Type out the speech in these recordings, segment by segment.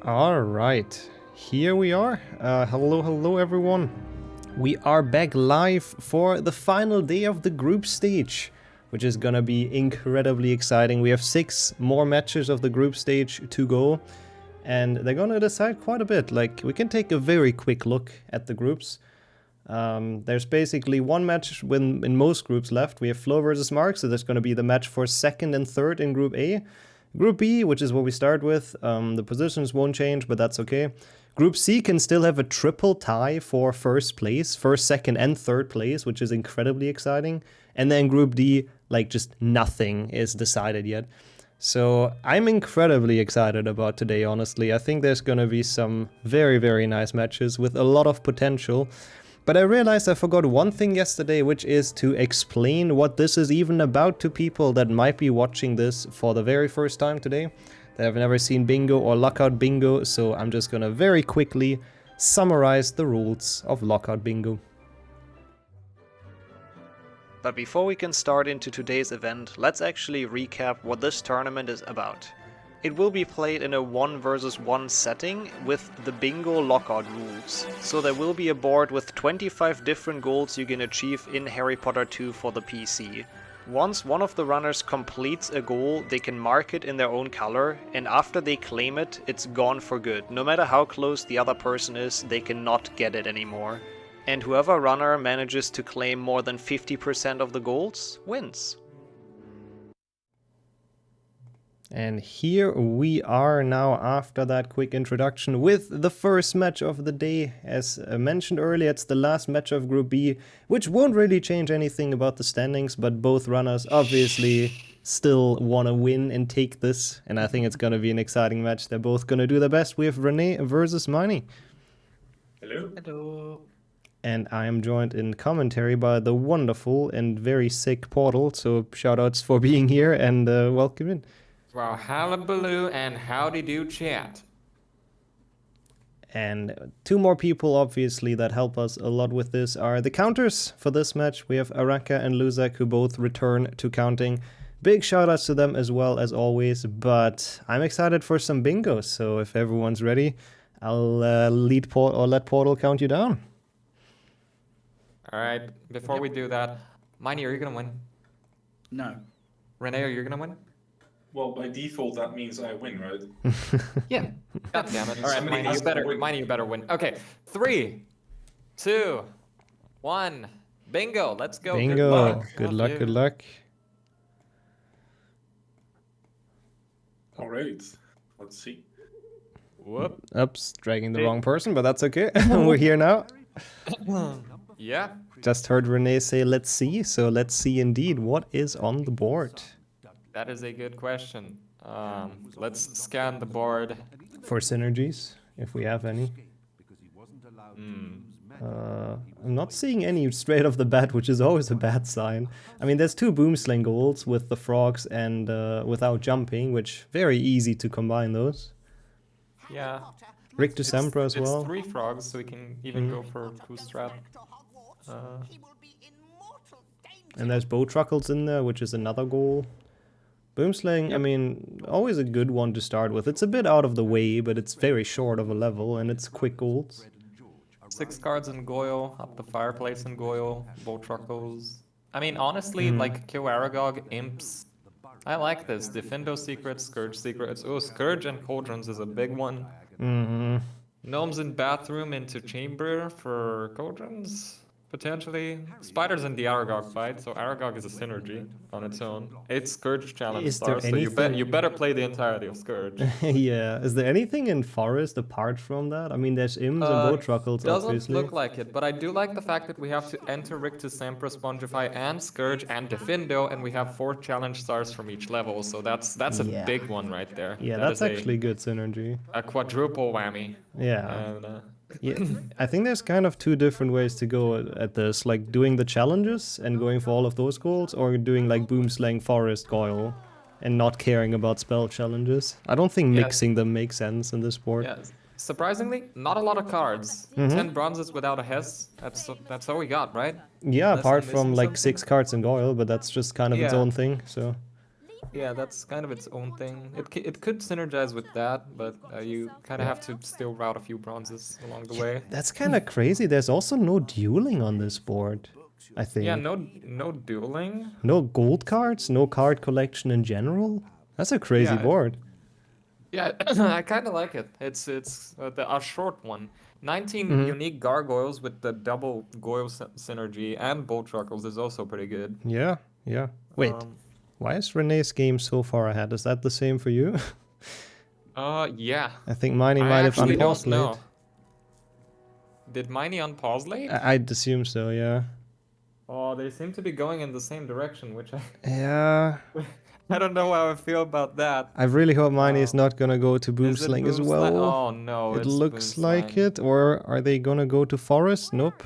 Alright, here we are. Hello everyone. We are back live for the final day of the group stage, which is gonna be incredibly exciting. We have 6 more matches of the group stage to go, and they're gonna decide quite a bit. Like, we can take a very quick look at the groups. There's basically one match in most groups left. We have Flo versus Mark, so there's gonna be the match for 2nd and 3rd in Group A. Group B, which is what we start with, the positions won't change, but that's okay. Group C can still have a triple tie for first place, first, second, and third place, which is incredibly exciting. And then Group D, like, just nothing is decided yet. So I'm incredibly excited about today, honestly. I think there's gonna be some very, very nice matches with a lot of potential. But I realized I forgot one thing yesterday, which is to explain what this is even about to people that might be watching this for the very first time today, that have never seen Bingo or Lockout Bingo, so I'm just gonna very quickly summarize the rules of Lockout Bingo. But before we can start into today's event, let's actually recap what this tournament is about. It will be played in a 1 versus 1 setting with the Bingo Lockout rules. So there will be a board with 25 different goals you can achieve in Harry Potter 2 for the PC. Once one of the runners completes a goal, they can mark it in their own color, and after they claim it, it's gone for good. No matter how close the other person is, they cannot get it anymore. And whoever runner manages to claim more than 50% of the goals wins. And here we are now after that quick introduction with the first match of the day. As mentioned earlier, it's the last match of Group B, which won't really change anything about the standings, but both runners obviously still want to win and take this, and I think it's going to be an exciting match. They're both going to do their best. We have Renee versus Miney. Hello. Hello. And I am joined in commentary by the wonderful and very sick Portal, so shoutouts for being here and welcome in. Wow, hullabaloo and howdy do chat. And 2 more people, obviously, that help us a lot with this are the counters for this match. We have Araka and Luzak, who both return to counting. Big shoutouts to them as well, as always, but I'm excited for some bingo, so if everyone's ready, I'll let Portal count you down. Alright, before we do that, Miney, are you gonna win? No. Renee, are you gonna win? Well, by default, that means I win, right? Yeah. God damn it. Alright, Somebody Miney, has to win. you better win. Okay, 3, 2, 1. Bingo, let's go. Bingo. Good luck, you. good luck. All right. Let's see. Whoop. Oops, dragging the wrong person, but that's okay. We're here now. Yeah. Just heard Renee say, let's see. So let's see indeed what is on the board. That is a good question. Let's scan the board. For synergies, if we have any. I'm not seeing any straight off the bat, which is always a bad sign. I mean, there's 2 boomslang goals with the frogs and without jumping, which very easy to combine those. Yeah. Rick to Sempra as well. It's 3 frogs, so we can even go for Bootstrap. And there's bow truckles in there, which is another goal. Boomslang, I mean, always a good one to start with. It's a bit out of the way, but it's very short of a level, and it's quick goals. 6 cards in Goyle, up the fireplace in Goyle, bow truckles. I mean, honestly, like Kill Aragog, Imps. I like this. Defendo Secrets, Scourge Secrets. Oh, Scourge and Cauldrons is a big one. Gnomes in Bathroom into Chamber for Cauldrons, potentially. Spiders in the Aragog fight, so Aragog is a synergy on its own. 8 Scourge challenge Is there stars, so anything- you better play the entirety of Scourge. Yeah, is there anything in Forest apart from that? I mean, there's Imps and bow truckles, Doesn't obviously. look like it, but I do like the fact that we have to enter Rictus, Sempra, Spongify, and Scourge, and Defendo, and we have 4 challenge stars from each level, so that's a Yeah. big one right there. Yeah, That that's is actually good synergy. a quadruple whammy. Yeah. And, Yeah, I think there's kind of 2 different ways to go at this, like doing the challenges and going for all of those goals, or doing like Boomslang, Forest, Goyle, and not caring about spell challenges. I don't think Yeah. mixing them makes sense in this board. yeah, surprisingly, not a lot of cards. 10 bronzes without a Hess, that's all we got, right? Yeah, Unless apart I'm from missing like something. 6 cards in Goyle, but that's just kind of its Yeah. own thing, so... Yeah, that's kind of its own thing. It could synergize with that, but you kind of have to still route a few bronzes along the way. That's kind of crazy. There's also no dueling on this board, I think. Yeah, no dueling. No gold cards, no card collection in general. That's a crazy Yeah. board. Yeah, I kind of like it. It's a short one. 19 unique gargoyles with the double goyle synergy and bolt truckles is also pretty good. Yeah, yeah. Wait, Um, why is Renee's game so far ahead? Is that the same for you? yeah. I think Miney I might have actually don't unpaused late. know. Did Miney unpause late? I'd assume so, yeah. Oh, they seem to be going in the same direction, which Yeah. I don't know how I feel about that. I really hope Miney is not gonna go to Is it Boomslang as Boomslang? well. Oh no, It it's looks like Boomslang. it. Or are they gonna go to Forest? Nope.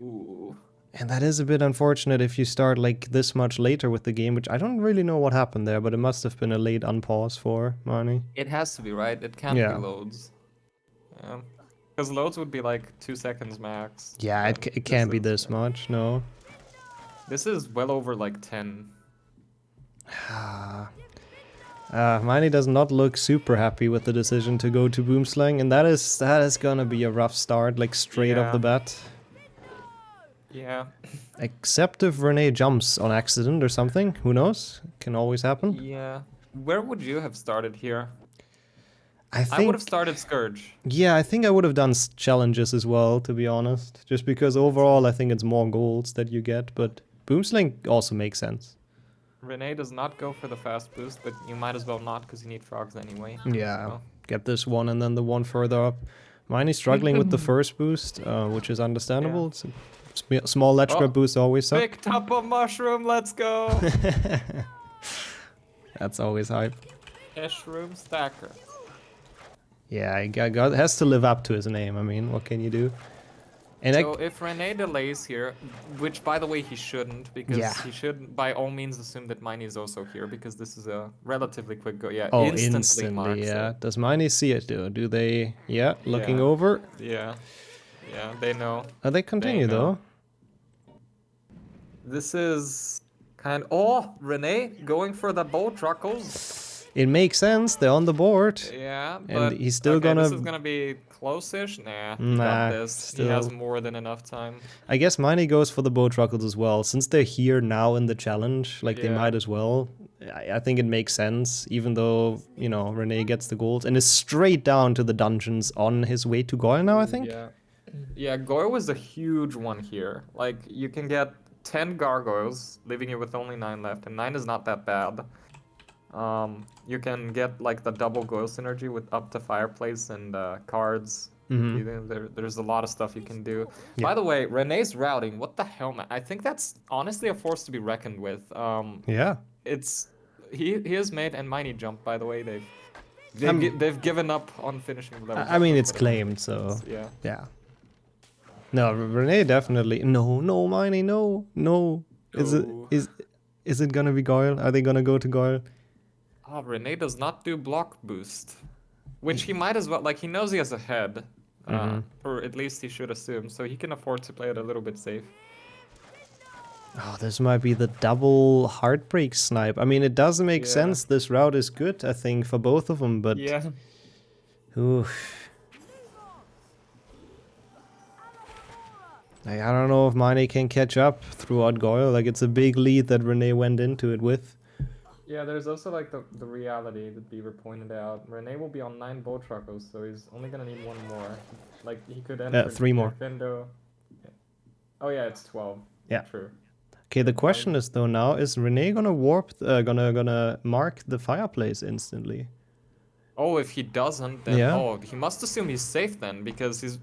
Ooh. And that is a bit unfortunate if you start like this much later with the game, which I don't really know what happened there, but it must have been a late unpause for Miney. It has to be, right? It can't Yeah. be loads. Yeah. Because loads would be like 2 seconds max. Yeah, and it can't be is- this much, no. This is well over like 10. Miney does not look super happy with the decision to go to Boomslang, and that is gonna be a rough start, like straight off Yeah. the bat. Yeah. Except if Renee jumps on accident or something, who knows? Can always happen. Yeah. Where would you have started here? I I think, would have started Scourge. yeah, I think I would have done challenges as well, to be honest. Just because overall I think it's more golds that you get, but Boomslang also makes sense. Renee does not go for the fast boost, but you might as well not because you need frogs anyway. Yeah, So, get this one and then the one further up. Mine is struggling with the first boost, which is understandable. Yeah. It's a small ledge grab boost always suck. picked up a mushroom, let's go! That's always hype. Mushroom stacker. Yeah, God has to live up to his name. I mean, what can you do? And So if Renee delays here, which by the way he shouldn't, because Yeah. he should by all means assume that Miney is also here, because this is a relatively quick go. Yeah, oh, instantly marks yeah. it. Does Miney see it though? Do they? Yeah, looking Yeah. over. Yeah, yeah, they know. They continue know. though. This is oh, Renee going for the bow truckles. It makes sense. They're on the board. Yeah, And but he's still okay, gonna- This is gonna be close-ish. Nah, he Nah, got this. still. He has more than enough time. I guess Miney goes for the bow truckles as well. Since they're here now in the challenge, like they Yeah. might as well. I think it makes sense, even though, you know, Renee gets the gold and is straight down to the dungeons on his way to Goyle now, I think. Yeah. Yeah, Goyle was a huge one here. Like, you can get 10 gargoyles, leaving you with only 9 left, and 9 is not that bad. You can get, like, the double Goyle synergy with up to fireplace and cards. There's a lot of stuff you can do. Yeah. By the way, Renee's routing, what the hell, man? I think that's honestly a force to be reckoned with. Yeah. It's he has made and Miney jump, by the way. I'm- They've given up on finishing the level. I mean, it's claimed, so Yeah. yeah. No, Renee definitely. No, Miney, no. No. Is it gonna be Goyle? Are they gonna go to Goyle? Oh, Renee does not do block boost, which he might as well. Like, he knows he has a head, or at least he should assume, so he can afford to play it a little bit safe. Oh, this might be the double heartbreak snipe. I mean, it does make Yeah. sense. This route is good, I think, for both of them, but Yeah. oof. Like, I don't know if Miney can catch up throughout Goyle. Like, it's a big lead that Renee went into it with. Yeah, there's also like the reality that Beaver pointed out. Renee will be on 9 bow truckles, so he's only gonna need 1 more. Like, he could enter 3 more. Defendo. Oh yeah, it's 12. Yeah. True. Okay, the question is though now, is Renee gonna warp, gonna mark the fireplace instantly? Oh, if he doesn't, then Yeah. oh, he must assume he's safe then, because he's.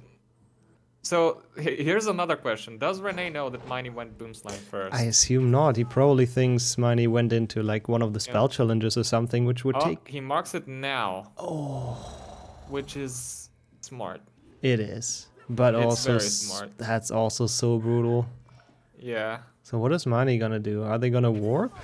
So here's another question: does Renee know that Miney went Boomslang first? I assume not. He probably thinks Miney went into like one of the spell challenges or something, which would Oh, take. he marks it now. Oh, Which is smart. it is, but It's also very smart. that's also so brutal. Yeah, So what is Miney gonna do? Are they gonna warp?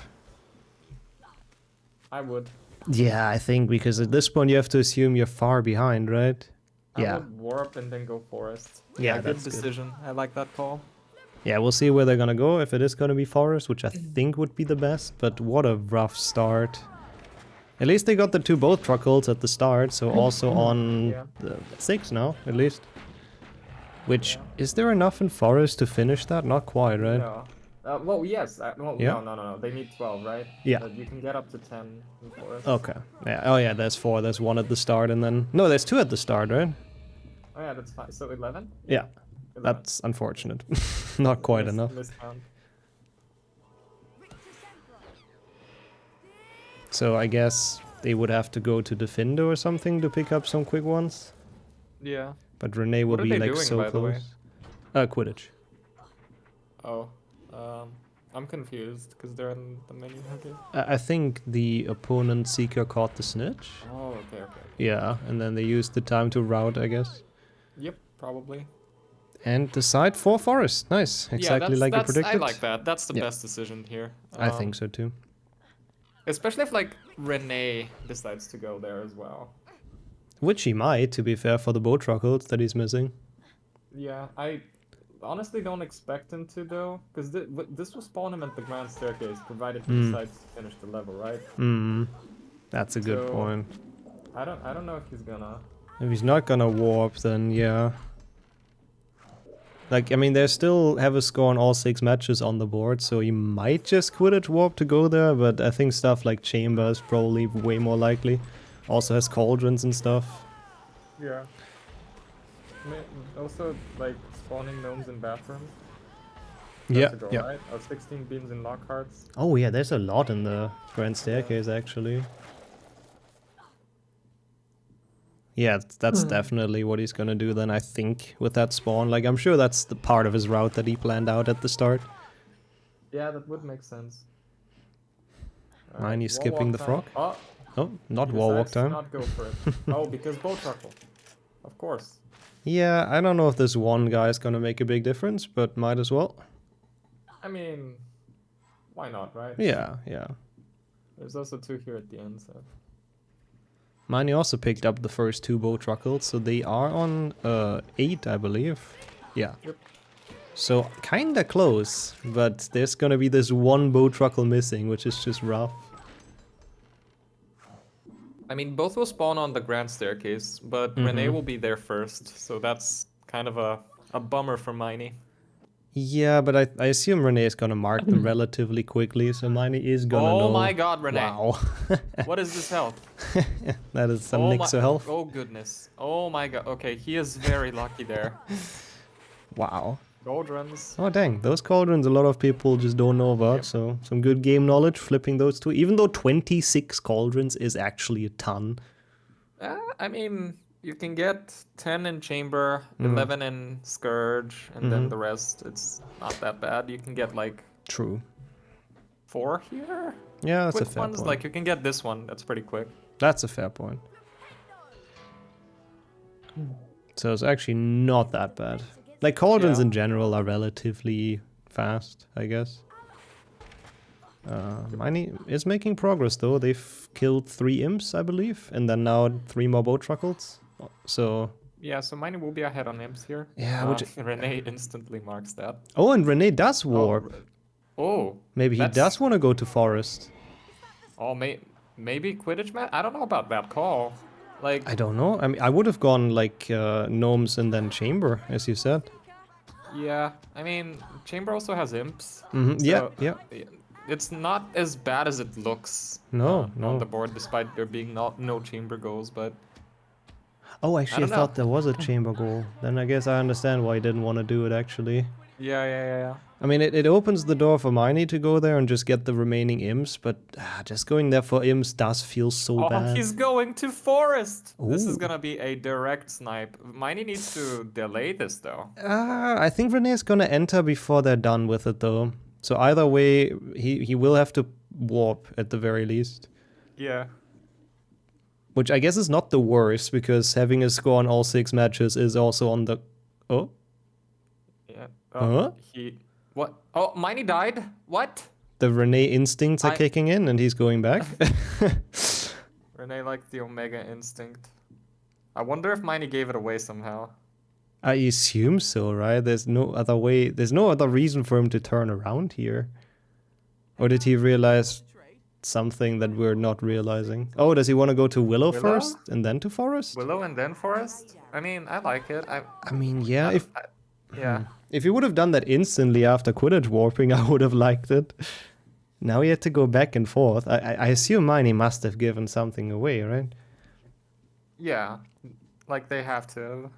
I would. Yeah, I think because at this point you have to assume you're far behind, right? I Yeah. would warp and then go forest. Yeah, good that's good. decision. I like that call. Yeah, we'll see where they're gonna go, if it is gonna be forest, which I think would be the best, but what a rough start. At least they got the 2 both truckles at the start, so also on Yeah. the 6 now, at least. Which, is there enough in forest to finish that? Not quite, right? No. Well, yes. Well, Yeah? no. They need 12, right? Yeah. But you can get up to 10 in forest. Okay. Yeah. Oh yeah, there's 4. There's 1 at the start and then... No, there's 2 at the start, right? Oh yeah, that's fine. So 11? Yeah. 11. That's unfortunate. Not quite enough. Miscount. So I guess they would have to go to Defendo or something to pick up some quick ones. Yeah. But Renee will What are be they like doing, so by the way? close. Quidditch. Oh. I'm confused because they're in the menu. Okay. I think the opponent Seeker caught the snitch. Oh, okay. Yeah, and then they used the time to route, I guess. Yep, probably. And decide for forest. Nice. Exactly like you predicted. I like that. That's the best decision here. I think so too. Especially if like Renee decides to go there as well. Which he might, to be fair, for the bow truckles that he's missing. Yeah, I honestly don't expect him to though, because this will spawn him at the grand staircase, provided he decides to finish the level, right? That's a good point. I don't know if he's gonna. If he's not gonna warp, then yeah. Like, I mean, they still have a score on all 6 matches on the board, so he might just Quidditch warp to go there, but I think stuff like Chamber is probably way more likely. Also has cauldrons and stuff. Yeah. Also, like, spawning gnomes in bathroom. Yeah, Go, yeah. right? 16 beams in Lockharts. Oh yeah, there's a lot in the grand staircase, actually. Yeah, that's definitely what he's gonna do then, I think, with that spawn. Like, I'm sure that's the part of his route that he planned out at the start. Yeah, that would make sense. Mine, he's skipping the frog. Oh, not he wall walk decides to time. not go for it. Oh, because bow truckle. Of course. Yeah, I don't know if this one guy is gonna make a big difference, but might as well. I mean, why not, right? Yeah. There's also 2 here at the end, so. Mine also picked up the first 2 bow truckles, so they are on 8, I believe. Yeah. Yep. So kinda close, but there's gonna be this 1 bow truckle missing, which is just rough. I mean, both will spawn on the grand staircase, but Renee will be there first, so that's kind of a bummer for Miney. Yeah, but I assume Renee is gonna mark them relatively quickly, so mine is gonna know. Oh my god, Renee. Wow. What is this health? That is some Oh Nixer health. Oh goodness. Oh my god. Okay, he is very lucky there. Wow. Cauldrons. Oh dang, those cauldrons a lot of people just don't know about, so some good game knowledge flipping those 2. Even though 26 cauldrons is actually a ton. I mean, you can get 10 in Chamber, 11 in Scourge, and then the rest, it's not that bad. You can get like... True. 4 here? Yeah, that's Quick a fair ones, point. like you can get this one, that's pretty quick. That's a fair point. So it's actually not that bad. Like, cauldrons in general are relatively fast, I guess. Mine is making progress though. They've killed 3 imps, I believe, and then now 3 more bow truckles. So Yeah, so mine will be ahead on imps here. Yeah, which... Renee instantly marks that. Oh, and Renee does warp. Oh. Maybe he does want to go to forest. Oh, maybe Quidditch match? I don't know about that call. Like, I don't know. I mean, I would have gone like gnomes and then chamber, as you said. yeah, I mean, Chamber also has imps. Yeah, yeah. It's not as bad as it looks No. on the board, despite there being no Chamber goals, but... Oh, actually, I don't know. thought there was a chamber goal. Then I guess I understand why he didn't want to do it, actually. Yeah. I mean, it opens the door for Miney to go there and just get the remaining imps, but just going there for imps does feel so Oh, bad. he's going to Forest! This is Ooh. gonna be a direct snipe. Miney needs to delay this, though. I think Renee is gonna enter before they're done with it, though. So either way, he will have to warp at the very least. Yeah. Which I guess is not the worst, because having a score on all 6 matches is also on the... Oh? Yeah. Huh? What? Oh, Miney died? What? The Renee instincts are kicking in and he's going back. Renee liked the Omega Instinct. I wonder if Miney gave it away somehow. I assume so, right? There's no other way. There's no other reason for him to turn around here. Or did he realize something that we're not realizing? Oh, does he want to go to Willow first and then to Forest? Willow and then Forest? I mean, I like it. I mean, yeah, yeah. If he would have done that instantly after Quidditch warping, I would have liked it. Now he had to go back and forth. I assume Miney must have given something away, right? Yeah, like they have to.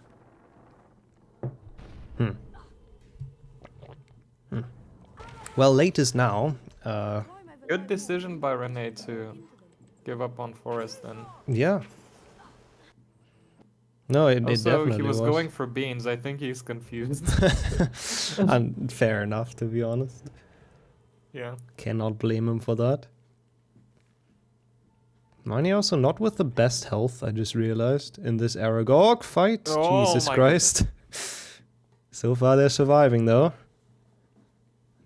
Well, late is now. Good decision by Renee to give up on Forest then. Yeah. No, it definitely he was going for beans. I think he's confused. And fair enough, to be honest. Yeah. Cannot blame him for that. Miney also not with the best health, I just realized, in this Aragog fight. Oh, Jesus my Christ. So far they're surviving, though.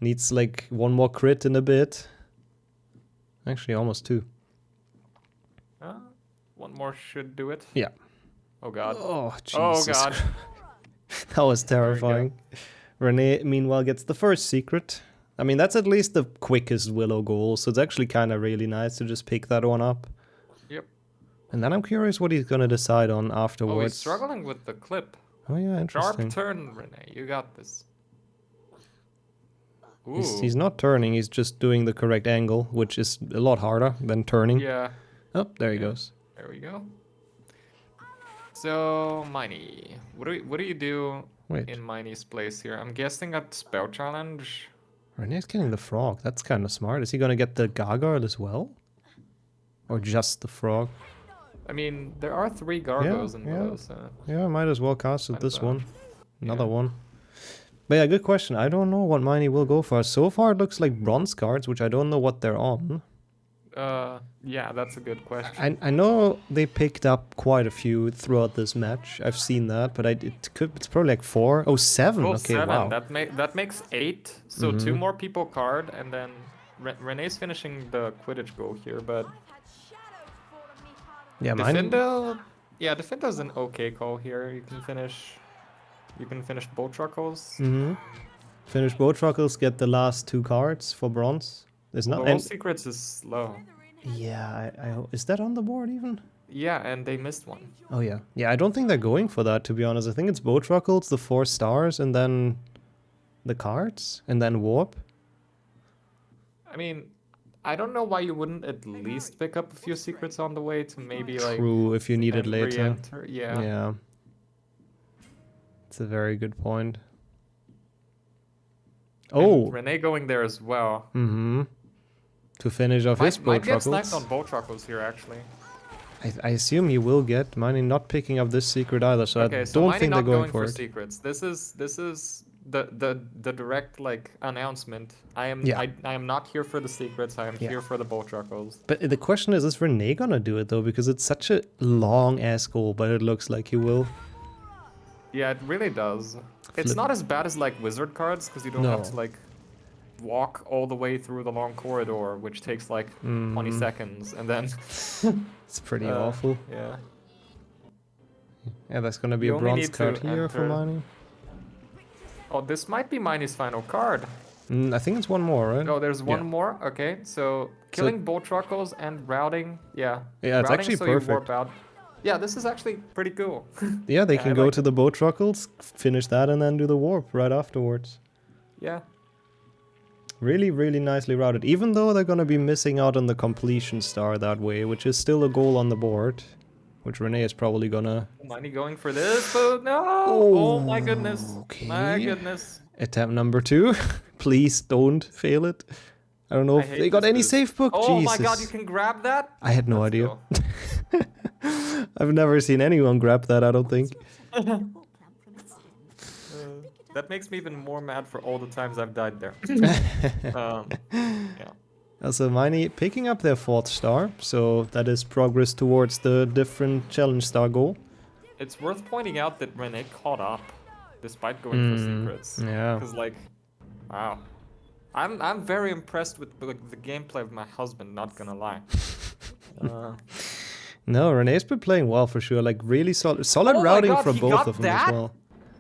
Needs like one more crit in a bit. Actually, almost two. One more should do it. Yeah. Oh god. Oh, Jesus. Oh god. That was terrifying. Renee, meanwhile, gets the first secret. I mean, that's at least the quickest Willow goal, so it's actually kind of really nice to just pick that one up. Yep. And then I'm curious what he's going to decide on afterwards. Oh, he's struggling with the clip. Oh, yeah, interesting. Sharp turn, Renee. You got this. Ooh. He's not turning, he's just doing the correct angle, which is a lot harder than turning. Yeah. Oh, there he goes. There we go. So, Miney, what do you do in Miney's place here? I'm guessing a spell challenge. Renee's getting the frog. That's kind of smart. Is he going to get the gargoyle as well? Or just the frog? I mean, there are 3 gargoyles in Willow, so... Yeah, might as well cast it this one. Another one. But yeah, good question. I don't know what Miney will go for. So far it looks like bronze cards, which I don't know what they're on. Yeah, that's a good question. I know they picked up quite a few throughout this match. I've seen that, but it's probably like 4. Oh, 7. Oh, okay, 7. wow. That makes 8. So 2 more people card, and then Renee's finishing the Quidditch goal here, but... Yeah, Defendo's an okay call here. You can finish both truckles. Finish both truckles, get the last 2 cards for bronze. There's not All secrets is slow. Yeah, is that on the board even? Yeah, and they missed one. Oh yeah. Yeah, I don't think they're going for that, to be honest. I think it's bow truckles, the 4 stars, and then the cards, and then warp. I mean, I don't know why you wouldn't at least pick up a few secrets on the way to maybe like... True, if you need it later. Re-enter. Yeah. Yeah. It's a very good point. Oh! And Renee going there as well. To finish off his bow Might get truckles. sniped on bow truckles here, actually. I assume he will get. Mine not picking up this secret either, so I don't think they're going for it. Secrets. This is the direct like announcement. I am not here for the secrets. I am here for the bow truckles. But the question is Renee gonna do it though? Because it's such a long ass goal, but it looks like he will. Yeah, it really does. It's not as bad as like wizard cards because you don't have to like walk all the way through the long corridor, which takes like 20 seconds, and then it's pretty awful. Yeah. Yeah, that's gonna be a bronze card here for Miney. Oh, this might be Miney's final card. I think it's one more, right? Oh, there's one more. Okay, so killing bow truckles and routing. Yeah. Yeah, it's actually so perfect. You warp out. Yeah, this is actually pretty cool. Yeah, they can go to the bow truckles, finish that, and then do the warp right afterwards. Yeah. Really, really nicely routed. Even though they're gonna be missing out on the completion star that way, which is still a goal on the board, which Renee is probably gonna... Miney going for this, but no! Oh my goodness. Okay. My goodness. Attempt number 2. Please don't fail it. I don't know if they got any safe book. Oh Jesus. my god, you can grab that? I had no idea. I've never seen anyone grab that, I don't think. That makes me even more mad for all the times I've died there. Yeah. Also, Miney picking up their 4th star, so that is progress towards the different challenge star goal. It's worth pointing out that Renee caught up, despite going for secrets. Yeah. Because like, wow. I'm very impressed with like, the gameplay of my husband, not gonna lie. No, Renee's been playing well for sure, like really solid routing from both of them as well.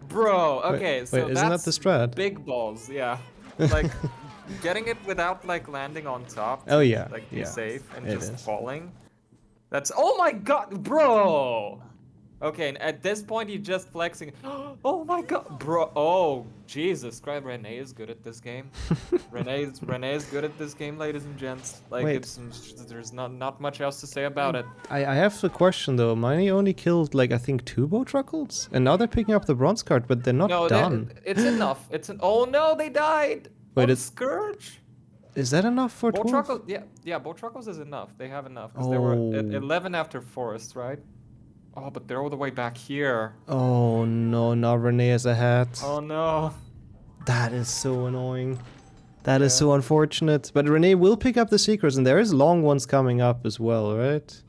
Bro, okay, so wait, isn't that that's the strat? big balls, yeah. Like, getting it without, like, landing on top to, Oh, yeah, like, be yeah, safe and it just is. falling. That's... Oh my god, bro! Okay, and at this point, he's just flexing. Oh my god, bro! Oh, Jesus Christ, Renee is good at this game. Renee's good at this game, ladies and gents. Like, Wait. there's not much else to say about it. I have a question though. Mine only killed like I think 2 bow truckles, and now they're picking up the bronze card, but they're not No, done. it's enough. Oh no, they died. Wait, On it's- Scourge. Is that enough for Bow 12? truckles, yeah, bow truckles is enough. They have enough because they were at Oh. 11 after forest, right? Oh, but they're all the way back here. Oh no, now Renee has a hat. Oh no. That is so annoying. That is Yeah. so unfortunate. But Renee will pick up the secrets, and there is long ones coming up as well, right?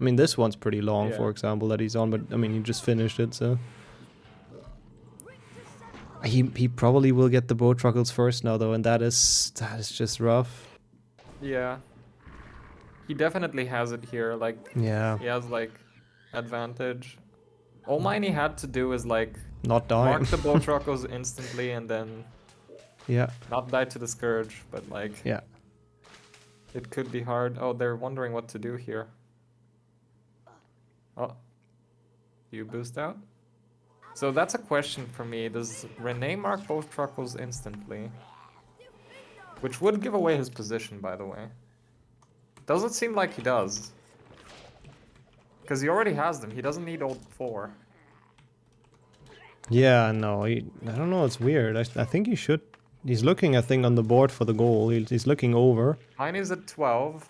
I mean, this one's pretty long, Yeah. for example, that he's on, but I mean, he just finished it, so... He probably will get the bow truckles first now, though, and that is just rough. Yeah. He definitely has it here. Like, Yeah, he has, like, advantage. All mine he had to do is, like, not dying. mark the bow truckles instantly and then Yeah, not die to the Scourge. But, like, yeah. it could be hard. Oh, they're wondering what to do here. Oh. You boost out? So that's a question for me. Does Renee mark both truckles instantly? Which would give away his position, by the way. Doesn't seem like he does. Because he already has them. He doesn't need all 4. Yeah, no, I don't know, it's weird. I think he should... He's looking, I think, on the board for the goal. He's looking over. Mine is at 12.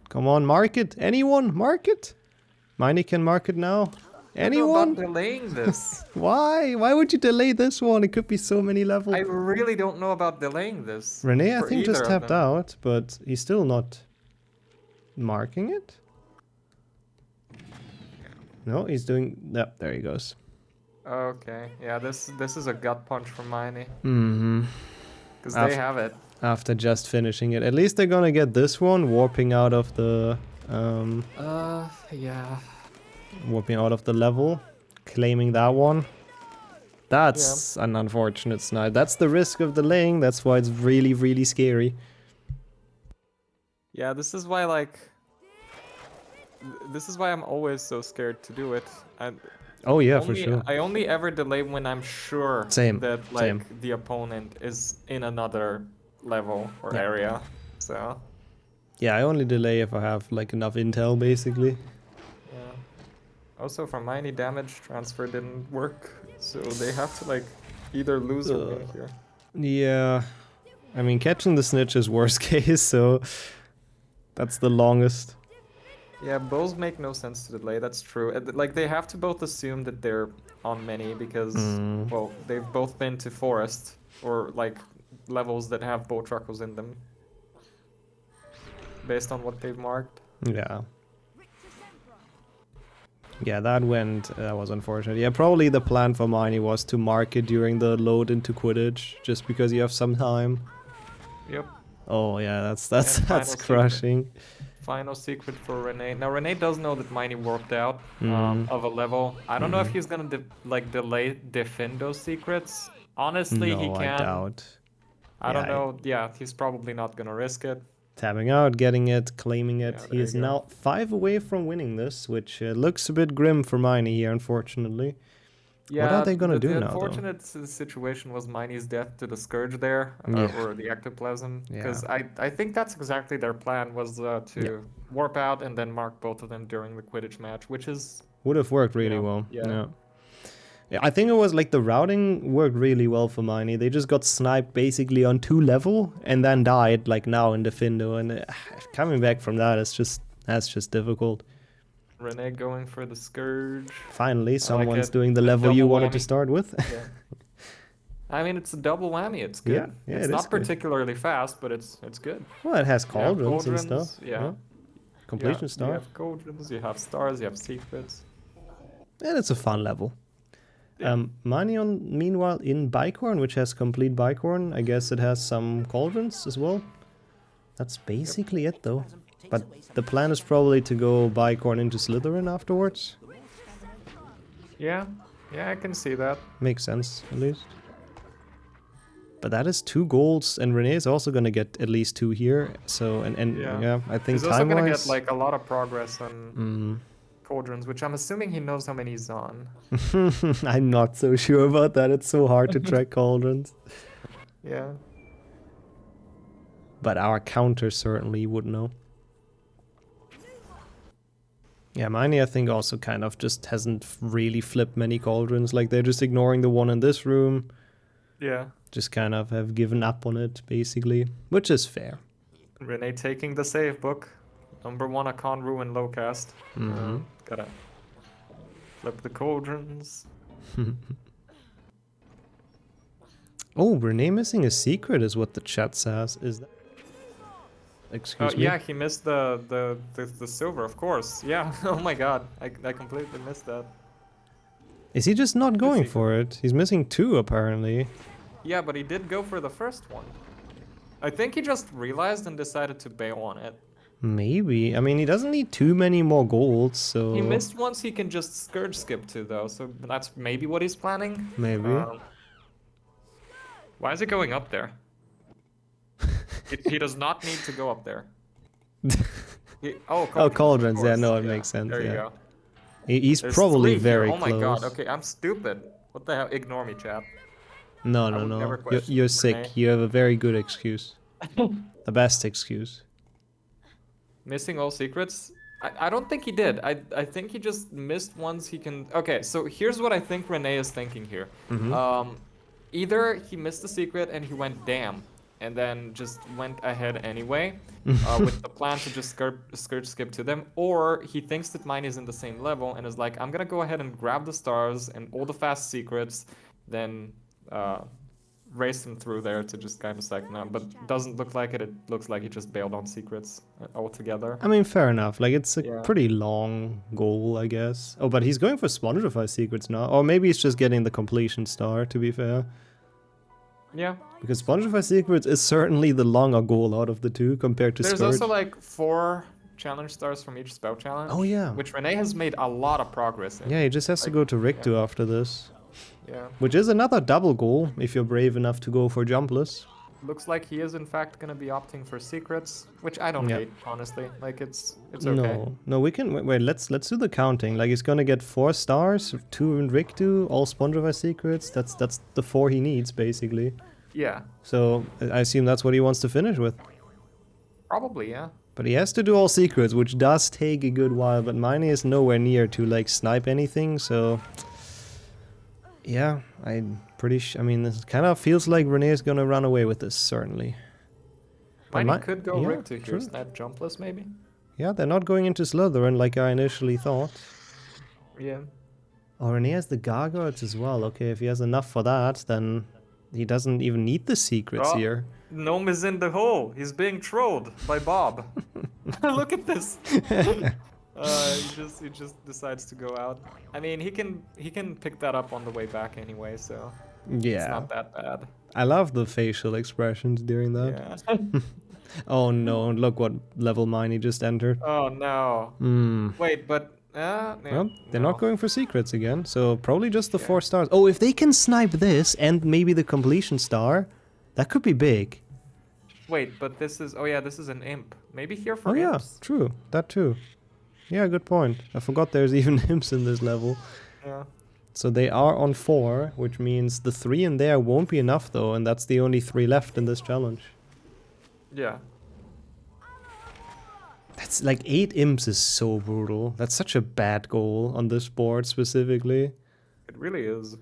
Come on, mark it! Anyone? Mark it! Miney can mark it now. I don't know Anyone? about delaying this. Why? Why would you delay this one? It could be so many levels. I really don't know about delaying this. Renee, I for think, just either of tapped them. out, but he's still not marking it. No, he's doing... Yep, there he goes. Okay, yeah, this is a gut punch from Miney. Mm-hmm. Because they have it. After just finishing it. At least they're gonna get this one, warping out of the... Yeah. warping out of the level. Claiming that one. That's an unfortunate snipe. That's the risk of delaying. That's why it's really, really scary. Yeah, this is why, like... This is why I'm always so scared to do it. Oh yeah, for sure. I only ever delay when I'm sure Same, that, like, same. the opponent is in another level or area. So, Yeah, I only delay if I have like enough intel, basically. yeah. Also, for Miney, damage transfer didn't work. So they have to, like, either lose or win here. Yeah. I mean, catching the snitch is worst case, so... That's the longest. Yeah, bows make no sense to delay, that's true. Like, they have to both assume that they're on many because, well, they've both been to forest or, like, levels that have bow truckles in them. Based on what they've marked. Yeah. Yeah, that was unfortunate. Yeah, probably the plan for Miney was to mark it during the load into Quidditch, just because you have some time. Yep. Oh yeah, that's And final that's crushing. Final secret for Renee. Now Renee does know that Miney warped out Mm. of a level. I don't know if he's gonna delay defend those secrets. Honestly, he No, can. I doubt. I don't Yeah, know. Yeah, he's probably not gonna risk it. Tapping out, getting it, claiming it. Yeah, He there is you go. now 5 away from winning this, which looks a bit grim for Miney here, unfortunately. Yeah, are they gonna do the now, though? unfortunate situation was Miney's death to the Scourge there, Yeah. or the Ectoplasm. Yeah. Because I think that's exactly their plan, was to warp out and then mark both of them during the Quidditch match, which is... Would have worked really Yeah, well. yeah. Yeah, I think it was like the routing worked really well for Miney. They just got sniped basically on 2 level and then died like now in the Findo. And coming back from that is that's just difficult. Renee going for the Scourge. Finally, someone's it. doing the level you Double wanted to whammy. start with. Yeah. I mean, it's a double whammy. It's good. Yeah, it's it is not good. particularly fast, but it's good. Well, it has You have cauldrons and cauldrons, stuff. Yeah. Completion You star. have cauldrons, you have stars, you have secrets. And it's a fun level. Yeah. Manion, meanwhile, in Bicorn, which has complete Bicorn. I guess it has some cauldrons as well. That's basically it, though. But the plan is probably to go Bicorn into Slytherin afterwards. Yeah. Yeah, I can see that. Makes sense, at least. But that is 2 golds, and Renee is also gonna get at least 2 here. So, and yeah, I think He's also gonna time-wise... get like a lot of progress on cauldrons, which I'm assuming he knows how many he's on. I'm not so sure about that. It's so hard to track cauldrons. Yeah. But our counter certainly would know. Yeah, Miney I think also kind of just hasn't really flipped many cauldrons. Like they're just ignoring the one in this room. Yeah. Just kind of have given up on it, basically. Which is fair. Renee taking the save book. Number 1, I can't ruin low cast. Gotta flip the cauldrons. Oh, Renee missing a secret is what the chat says. Is that... Excuse me? Yeah, he missed the silver, of course. Yeah. Oh my god, I completely missed that. Is he just not going he- for it? He's missing 2 apparently. Yeah, but he did go for the first one. I think he just realized and decided to bail on it. Maybe. I mean, he doesn't need too many more golds, so... He missed once he can just scourge skip to though, so that's maybe what he's planning. Maybe. Why is he going up there? He does not need to go up there. Cauldrons, of yeah, course, no, it makes sense, There you yeah. go. He's There's probably 3 here. very Oh my close. god, okay, I'm stupid. What the hell? Ignore me, chat. No, I no, would no. never question You're sick. Renee. You have a very good excuse. The best excuse. Missing all secrets? I don't think he did. I think he just missed ones he can... Okay, so here's what I think Renee is thinking here. Either he missed the secret and he went damn, and then just went ahead anyway, with the plan to just scourge skip to them, or he thinks that mine is in the same level and is like, I'm gonna go ahead and grab the stars and all the fast secrets, then race them through there to just kind of second out. But doesn't look like it. It looks like he just bailed on secrets altogether. I mean, fair enough. Like, it's a Yeah. pretty long goal, I guess. Oh, but he's going for Spongify secrets now. Or maybe he's just getting the completion star, to be fair. Yeah. Because Spongify secrets is certainly the longer goal out of the 2 compared to There's Scourge. also like 4 challenge stars from each spell challenge. Oh, yeah. Which Renee has made a lot of progress in. Yeah, he just has to go to Rictu after this. Yeah. Which is another double goal, if you're brave enough to go for jumpless. Looks like he is in fact gonna be opting for secrets, which I don't Yeah. hate, honestly. Like it's okay. No, we can wait. Let's do the counting. Like he's gonna get 4 stars, 2 in Rictu, all Spongify secrets. That's the 4 he needs basically. Yeah. So I assume that's what he wants to finish with. Probably, yeah. But he has to do all secrets, which does take a good while. But mine is nowhere near to like snipe anything. So yeah, I'm pretty I mean, this kind of feels like Renee is gonna run away with this, certainly. But Mine could go yeah, Rick to true. here, snap jumpless maybe? Yeah, they're not going into Slytherin like I initially thought. Yeah. Oh, Renee has the gargoyles as well. Okay, if he has enough for that, then he doesn't even need the secrets Oh. here. Gnome is in the hole. He's being trolled by Bob. Look at this. He just decides to go out. I mean, he can pick that up on the way back anyway, so it's Yeah, not that bad. I love the facial expressions during that. Yeah. Oh no, look what level mine he just entered. Oh no. Wait, but Well, they're no. not going for secrets again, so probably just the 4 stars. Oh, if they can snipe this and maybe the completion star, that could be big. Wait, but this is this is an imp. Maybe here for Oh yeah, imps. true, that too. Yeah, good point. I forgot there's even imps in this level. Yeah. So they are on 4, which means the 3 in there won't be enough though, and that's the only 3 left in this challenge. Yeah. That's like 8 imps is so brutal. That's such a bad goal on this board specifically. It really is.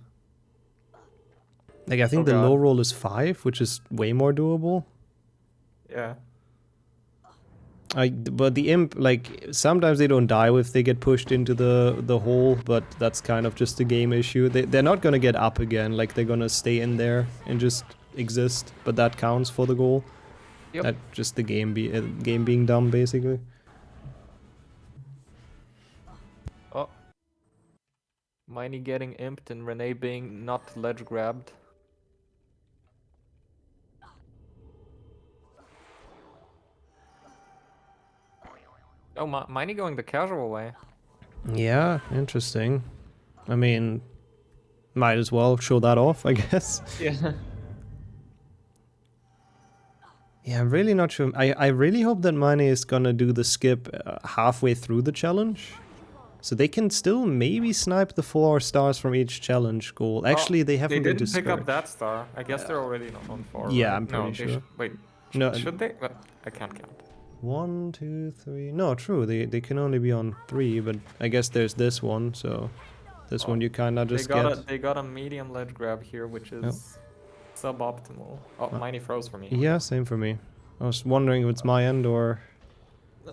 Like I think Oh, the God. low roll is 5, which is way more doable. Yeah. But the imp, like, sometimes they don't die if they get pushed into the hole, but that's kind of just a game issue. They're not gonna get up again, like they're gonna stay in there and just exist, but that counts for the goal. Yep. That just the game being dumb, basically. Oh. Miney getting imped and Renee being not ledge grabbed. Oh, Miney going the casual way. Yeah, interesting. I mean, Might as well show that off, I guess. Yeah. Yeah, I'm really not sure. I really hope that Mine is gonna do the skip halfway through the challenge. So they can still maybe snipe the 4 stars from each challenge goal. Actually, they haven't They been to didn't pick up Scourge. that star. I guess they're already not on 4. Yeah, right? I'm pretty no, sure. Wait, No, should they? I can't count. 1, 2, 3. No, true. They can only be on 3, but I guess there's this one. So this one you kinda just get. They got a medium ledge grab here, which is suboptimal. Oh, Miney froze for me. Yeah, same for me. I was wondering if it's my end or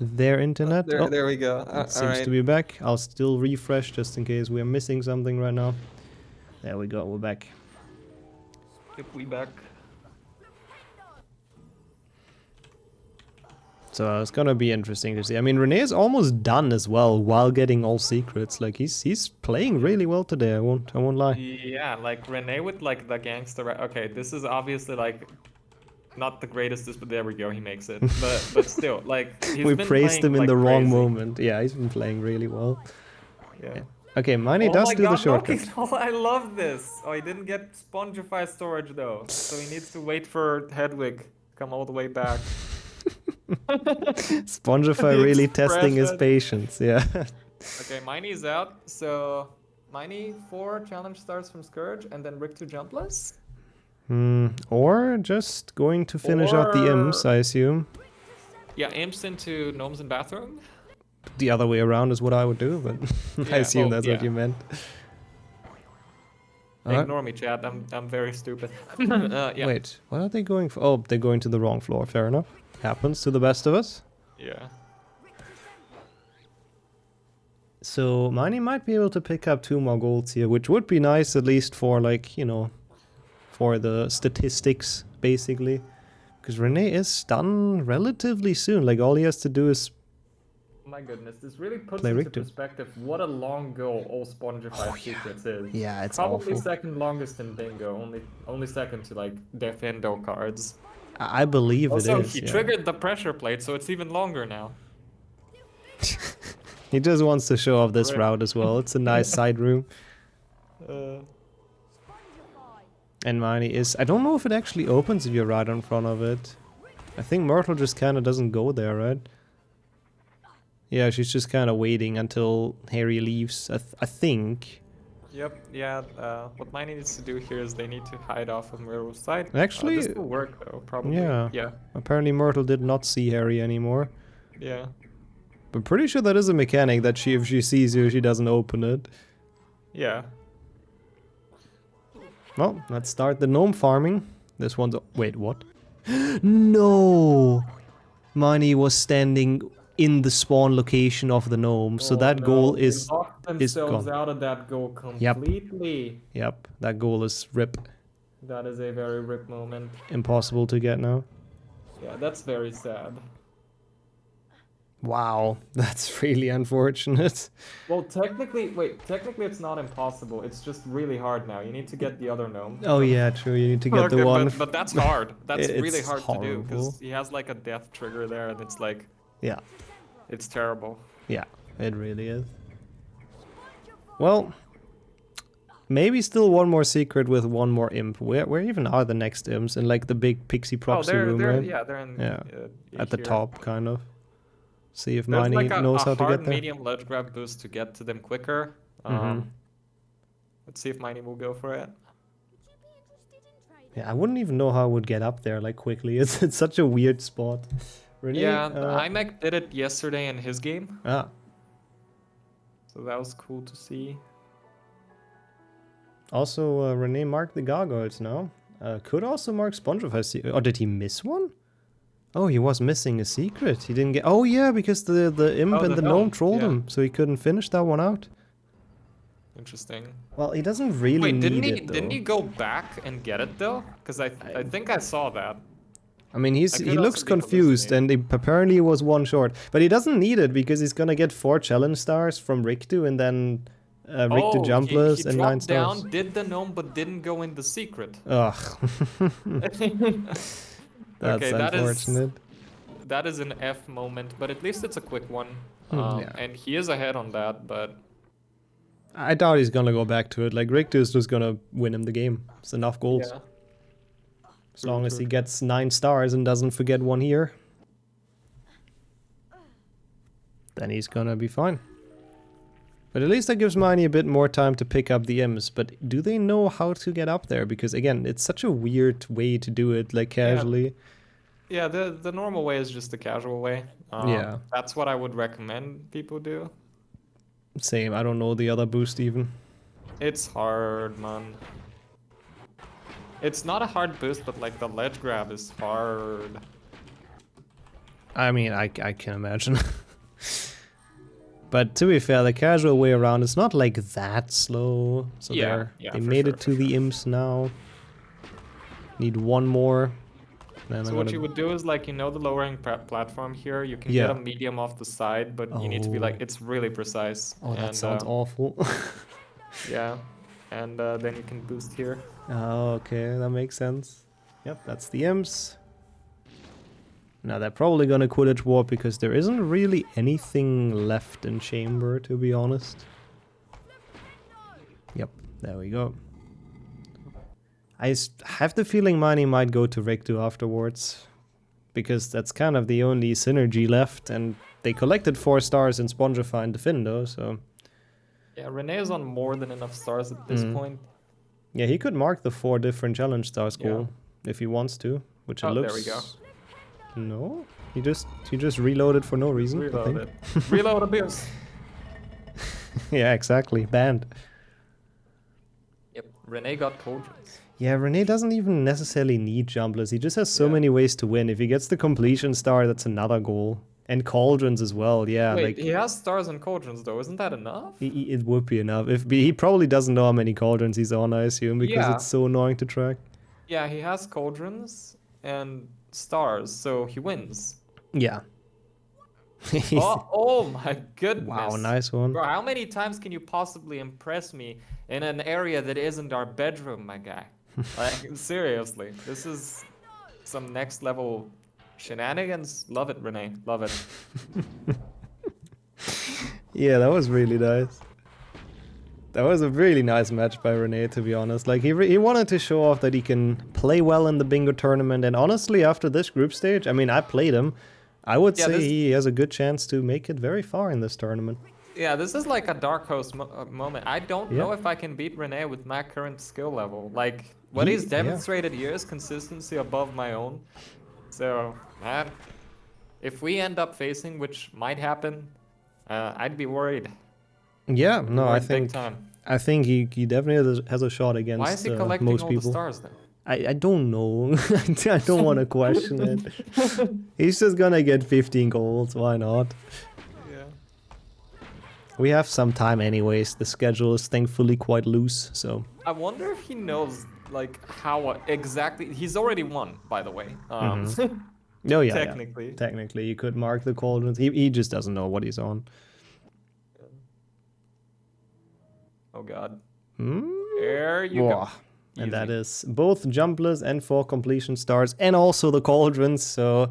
their internet. Oh, There we go. it seems to be back. I'll still refresh just in case we're missing something right now. There we go. We're back. If we back. So it's gonna be interesting to see. I mean, Rene is almost done as well while getting all secrets. Like he's playing really well today. I won't lie. Yeah, like Rene with like the gangster. Okay, this is obviously like not the greatest, but there we go. He makes it. But still, like We praised him in like the wrong crazy. moment. Yeah, he's been playing really well. Yeah. Okay, Miney does do the shortcut. Oh, I love this. Oh, he didn't get Spongify storage though, so he needs to wait for Hedwig come all the way back. Spongify really testing his patience. Yeah. Okay, Miney's out. So Miney 4 challenge stars from Scourge, and then Rick to jumpless. Or just going to finish out the imps, I assume. Yeah, imps into gnomes in bathroom. The other way around is what I would do, but I assume that's what you meant. Ignore me, chat. I'm very stupid. Yeah. Wait, what are they going for? Oh, they're going to the wrong floor. Fair enough. Happens to the best of us. Yeah. So Miney might be able to pick up 2 more golds here, which would be nice at least for like, you know, for the statistics basically. Because Rene is done relatively soon. Like all he has to do is My goodness, this really puts play into Richter. perspective what a long goal all Spongify secrets is. Yeah, it's Probably awful. second longest in bingo, only second to like defendo cards. I believe Also, it is. he Yeah. triggered the pressure plate, so it's even longer now. He just wants to show off this Right. route as well. It's a nice side room. And Miney is... I don't know if it actually opens if you're right in front of it. I think Myrtle just kind of doesn't go there, right? Yeah, she's just kind of waiting until Harry leaves, I think. Yep, yeah, what Miney needs to do here is they need to hide off of Myrtle's side. Actually, this will work though, probably. yeah. Yeah, Apparently Myrtle did not see Harry anymore. yeah. But pretty sure that is a mechanic that if she sees you, she doesn't open it. Yeah. Well, let's start the gnome farming. This one's... Wait, what? No! Miney was standing in the spawn location of the gnome, so that goal is themselves gone. out of that goal completely. Yep, that goal is rip. That is a very rip moment. Impossible to get now. Yeah, that's very sad. Wow, that's really unfortunate. Well, technically it's not impossible. It's just really hard now. You need to get the other gnome. Oh yeah, true, you need to get Okay, the one... But that's hard. That's It's really hard to do, horrible. because he has like a death trigger there, and it's like... Yeah. It's terrible. Yeah, it really is. Well, maybe still one more secret with one more imp. Where even are the next imps? In like the big pixie proxy room, right? Yeah, they're in... Yeah, at the here. top, kind of. See if There's Miney like knows how a to hard get there. medium ledge grab boost to get to them quicker. Let's see if Miney will go for it. Yeah, I wouldn't even know how I would get up there like quickly. It's such a weird spot. Rene, Yeah, IMAC did it yesterday in his game, Ah, so that was cool to see. also Rene marked the gargoyles now. Could also mark Spongify. Or did he miss one? Oh, he was missing a secret. He didn't get... Oh yeah, because the imp and the gnome trolled him, so he couldn't finish that one out. Interesting. Well, he doesn't really Wait, need it, though. didn't he go back and get it though? Because I think I saw that. I mean, he could looks also be confused, and hallucinating. apparently he was one short. But he doesn't need it, because he's gonna get 4 challenge stars from Riktu, and then Riktu jumpless he and 9 dropped stars. down, did the gnome, but didn't go in the secret. Ugh. That's Okay, unfortunate. That is an F moment, but at least it's a quick one. Yeah. And he is ahead on that, but... I doubt he's gonna go back to it. Like, Richter's just gonna win him the game. It's enough goals. Yeah. As long as he gets 9 stars and doesn't forget one here, then he's gonna be fine. But at least that gives Miney a bit more time to pick up the M's. But do they know how to get up there? Because again, it's such a weird way to do it, like casually. Yeah, the normal way is just the casual way. Yeah. That's what I would recommend people do. Same, I don't know the other boost even. It's hard, man. It's not a hard boost, but like the ledge grab is hard. I mean, I can imagine. But to be fair, the casual way around is not like that slow. So they made it to the imps now. Need one more. Then So what you would do is like, you know, the lowering platform here, you can get a medium off the side, but you need to be like, it's really precise. Oh, that sounds awful. Yeah, and then you can boost here. Oh, okay, that makes sense. Yep, that's the imps. Now they're probably gonna Quidditch Warp because there isn't really anything left in Chamber, to be honest. Yep, there we go. I have the feeling Miney might go to Riktu afterwards, because that's kind of the only synergy left, and they collected 4 stars in Spongify and Diffindo, so... Yeah, Rene is on more than enough stars at this point. Yeah, he could mark the 4 different challenge stars goal if he wants to, which it looks... there we go. No, he just reloaded for no reason. Reload it. Reload abuse. Yeah, exactly. Banned. Yep, Rene got cauldrons. Yeah, Rene doesn't even necessarily need jumblers. He just has so many ways to win. If he gets the completion star, that's another goal. And cauldrons as well, yeah. Wait, like he has stars and cauldrons though, isn't that enough? it would be enough. He probably doesn't know how many cauldrons he's on, I assume, because it's so annoying to track. Yeah, he has cauldrons and stars, so he wins. Yeah. oh my goodness. Wow, nice one. Bro, how many times can you possibly impress me in an area that isn't our bedroom, my guy? Like, seriously, this is some next level shenanigans. Love it, Rene. Love it. Yeah, that was really nice. That was a really nice match by Rene, to be honest. Like, he wanted to show off that he can play well in the bingo tournament, and honestly, after this group stage, I mean, I played him. I would say he has a good chance to make it very far in this tournament. Yeah, this is like a dark horse moment. I don't know if I can beat Rene with my current skill level. Like, what he's demonstrated here is consistency above my own. So, man, if we end up facing, which might happen, I'd be worried. Yeah, no, I think he definitely has a shot against Why is he collecting most all people. The stars then? I don't know. I don't want to question it. He's just gonna get 15 goals. Why not? Yeah. We have some time anyways. The schedule is thankfully quite loose, so... I wonder if he knows, like, how exactly... He's already won, by the way. Oh, yeah, technically. Yeah. Technically, you could mark the cauldrons. He just doesn't know what he's on. Oh, God. There you go. And that is both jumblers and 4 completion stars, and also the cauldrons. So,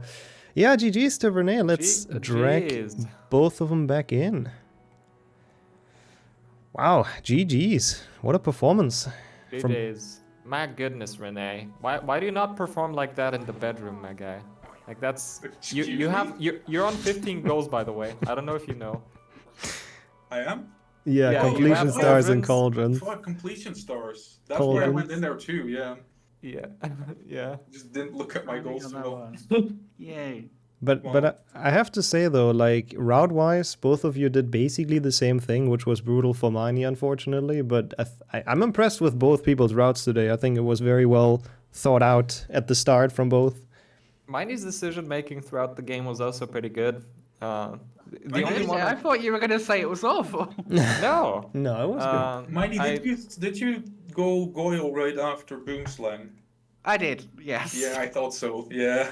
yeah, GG's to Rene. Let's drag both of them back in. Wow, GG's. What a performance. GG's. My goodness, Rene. Why do you not perform like that in the bedroom, my guy? Like, that's... You're on 15 goals, by the way. I don't know if you know. I am? Yeah, completion stars and cauldrons. 4 completion stars. That's where I went in there too, yeah. Yeah, yeah. Just didn't look at my goals too well. Yay. But I have to say though, like, route-wise, both of you did basically the same thing, which was brutal for Miney, unfortunately. But I'm impressed with both people's routes today. I think it was very well thought out at the start from both. Miney's decision-making throughout the game was also pretty good. The only one I thought you were going to say it was awful. No. No, it was good. Miney, did you go Goyle right after Boomslang? I did, yes. Yeah, I thought so, yeah.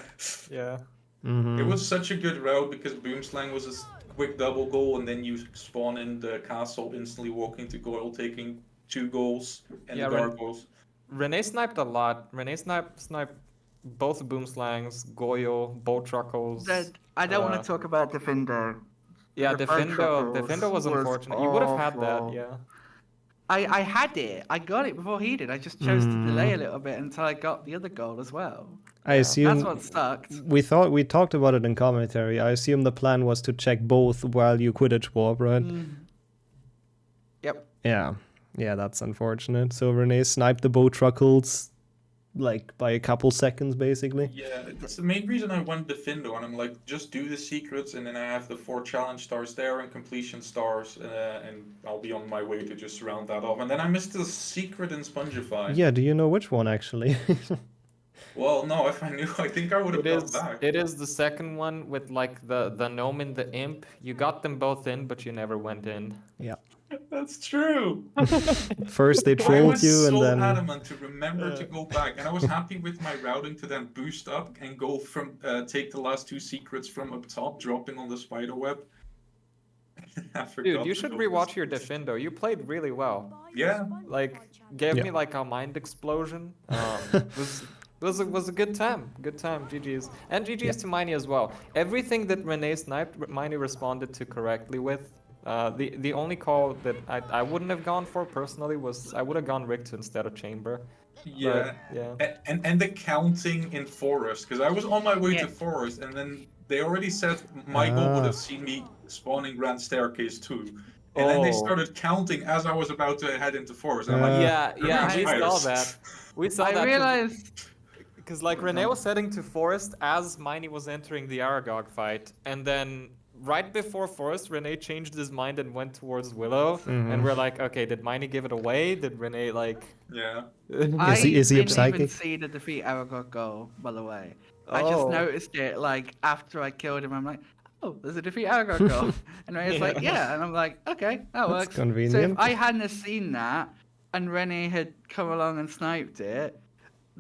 Yeah. It was such a good route because Boomslang was a quick double goal, and then you spawn in the castle, instantly walking to Goyle, taking 2 goals and the guard goals. Rene sniped a lot. Rene sniped both Boomslangs, Goyle, bolt truckles. I don't want to talk about Diffindo. Yeah, Diffindo was unfortunate. You would have had that, yeah. I had it. I got it before he did. I just chose to delay a little bit until I got the other goal as well. I assume That's what sucked. we talked about it in commentary. I assume the plan was to check both while you Quidditch warp, right? Yep. Yeah, that's unfortunate. So Renee sniped the bow truckles like by a couple seconds, basically. Yeah, that's the main reason I went Defendo, and I'm like, just do the secrets, and then I have the 4 challenge stars there and completion stars, and I'll be on my way to just round that off. And then I missed the secret in Spongify. Yeah, do you know which one actually? Well, no, if I knew, I think I would have gone back. It is the second one with like the gnome and the imp. You got them both in, but you never went in. Yeah. That's true. First they I trolled was you so and then adamant to remember to go back, and I was happy with my routing to then boost up and go from take the last 2 secrets from up top, dropping on the spider web. I forgot Dude, you to should go rewatch for your Defendo. You played really well. Yeah. Like, gave Yeah. me like a mind explosion. Was a good time. Good time. GG's. And GG's to Miney as well. Everything that Renee sniped, Miney responded to correctly with. The only call that I wouldn't have gone for personally was I would have gone Richter instead of Chamber. Yeah. But, yeah. And the counting in Forest, because I was on my way Yeah. to Forest, and then they already said Michael would have seen me spawning Grand Staircase too. And then they Oh. started counting as I was about to head into Forest. And I'm like, Yeah, we saw Spiders. that. We saw I that. realized. Because like Renee was heading to Forest as Miney was entering the Aragog fight, and then right before Forest, Renee changed his mind and went towards Willow, and we're like, okay, did Miney give it away? Did Renee like? Yeah. I is he a didn't even psychic? see the defeat Aragog goal, by the way. I just Oh. noticed it like after I killed him. I'm like, oh, there's a defeat Aragog goal. And Renee's like, yeah. And I'm like, okay, that works. So convenient. if I hadn't have seen that and Renee had come along and sniped it,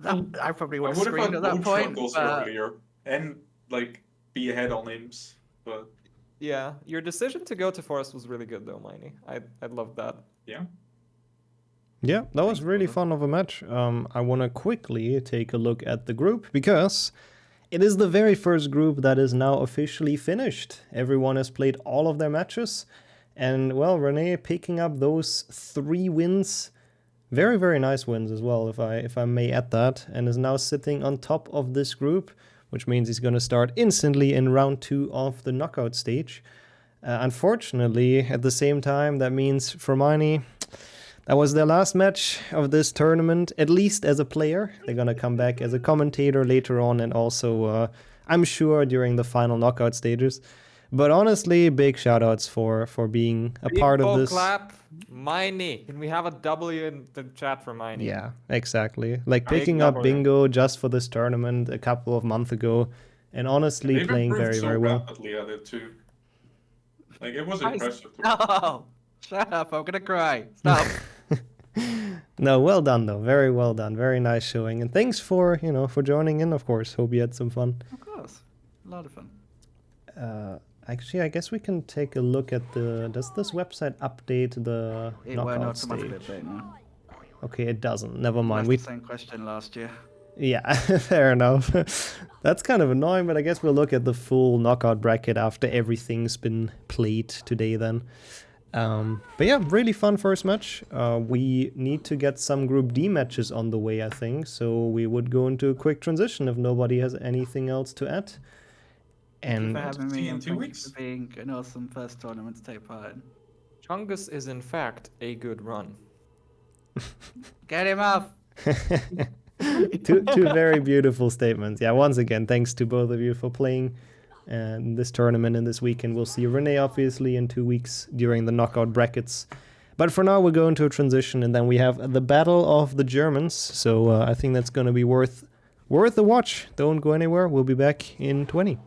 I probably I would have would have screamed had at that both point. truckles But earlier and like be ahead on imps, but Yeah, your decision to go to Forest was really good though, Miney. I loved that. yeah. Yeah, that was really fun of a match. I want to quickly take a look at the group because it is the very first group that is now officially finished. Everyone has played all of their matches. And, well, Renee picking up those 3 wins. Very, very nice wins as well, if I may add that. And is now sitting on top of this group, which means he's going to start instantly in round 2 of the knockout stage. Unfortunately, at the same time, that means for Miney, that was their last match of this tournament, at least as a player. They're going to come back as a commentator later on and also, I'm sure, during the final knockout stages. But honestly, big shoutouts for being a part of this. Clap, Miney. Can we have a W in the chat for Miney? Yeah, exactly. Like Big picking up W. bingo just for this tournament a couple of months ago. And honestly, They've playing improved very, so very well. rapidly at it too. Like it was I- impressive. no, shut up! I'm gonna cry. Stop. No, well done though. Very well done. Very nice showing. And thanks for, for joining in, of course. Hope you had some fun. Of course, a lot of fun. Actually, I guess we can take a look at does this website update the It won't knockout automatically stage? update now. Okay, it doesn't. Never mind. That's We the same question last year. Yeah, fair enough. That's kind of annoying, but I guess we'll look at the full knockout bracket after everything's been played today then. But yeah, really fun first match. We need to get some Group D matches on the way, I think, so we would go into a quick transition if nobody has anything else to add. Thank you And for having See me you in and 2 thank you weeks. for being an awesome first tournament to take part in. Chungus is in fact a good run. Get him off! two very beautiful statements. Yeah, once again, thanks to both of you for playing this tournament and this weekend. We'll see Renee, obviously, in 2 weeks during the knockout brackets. But for now, we're going to a transition, and then we have the Battle of the Germans. So I think that's going to be worth a watch. Don't go anywhere. We'll be back in 20.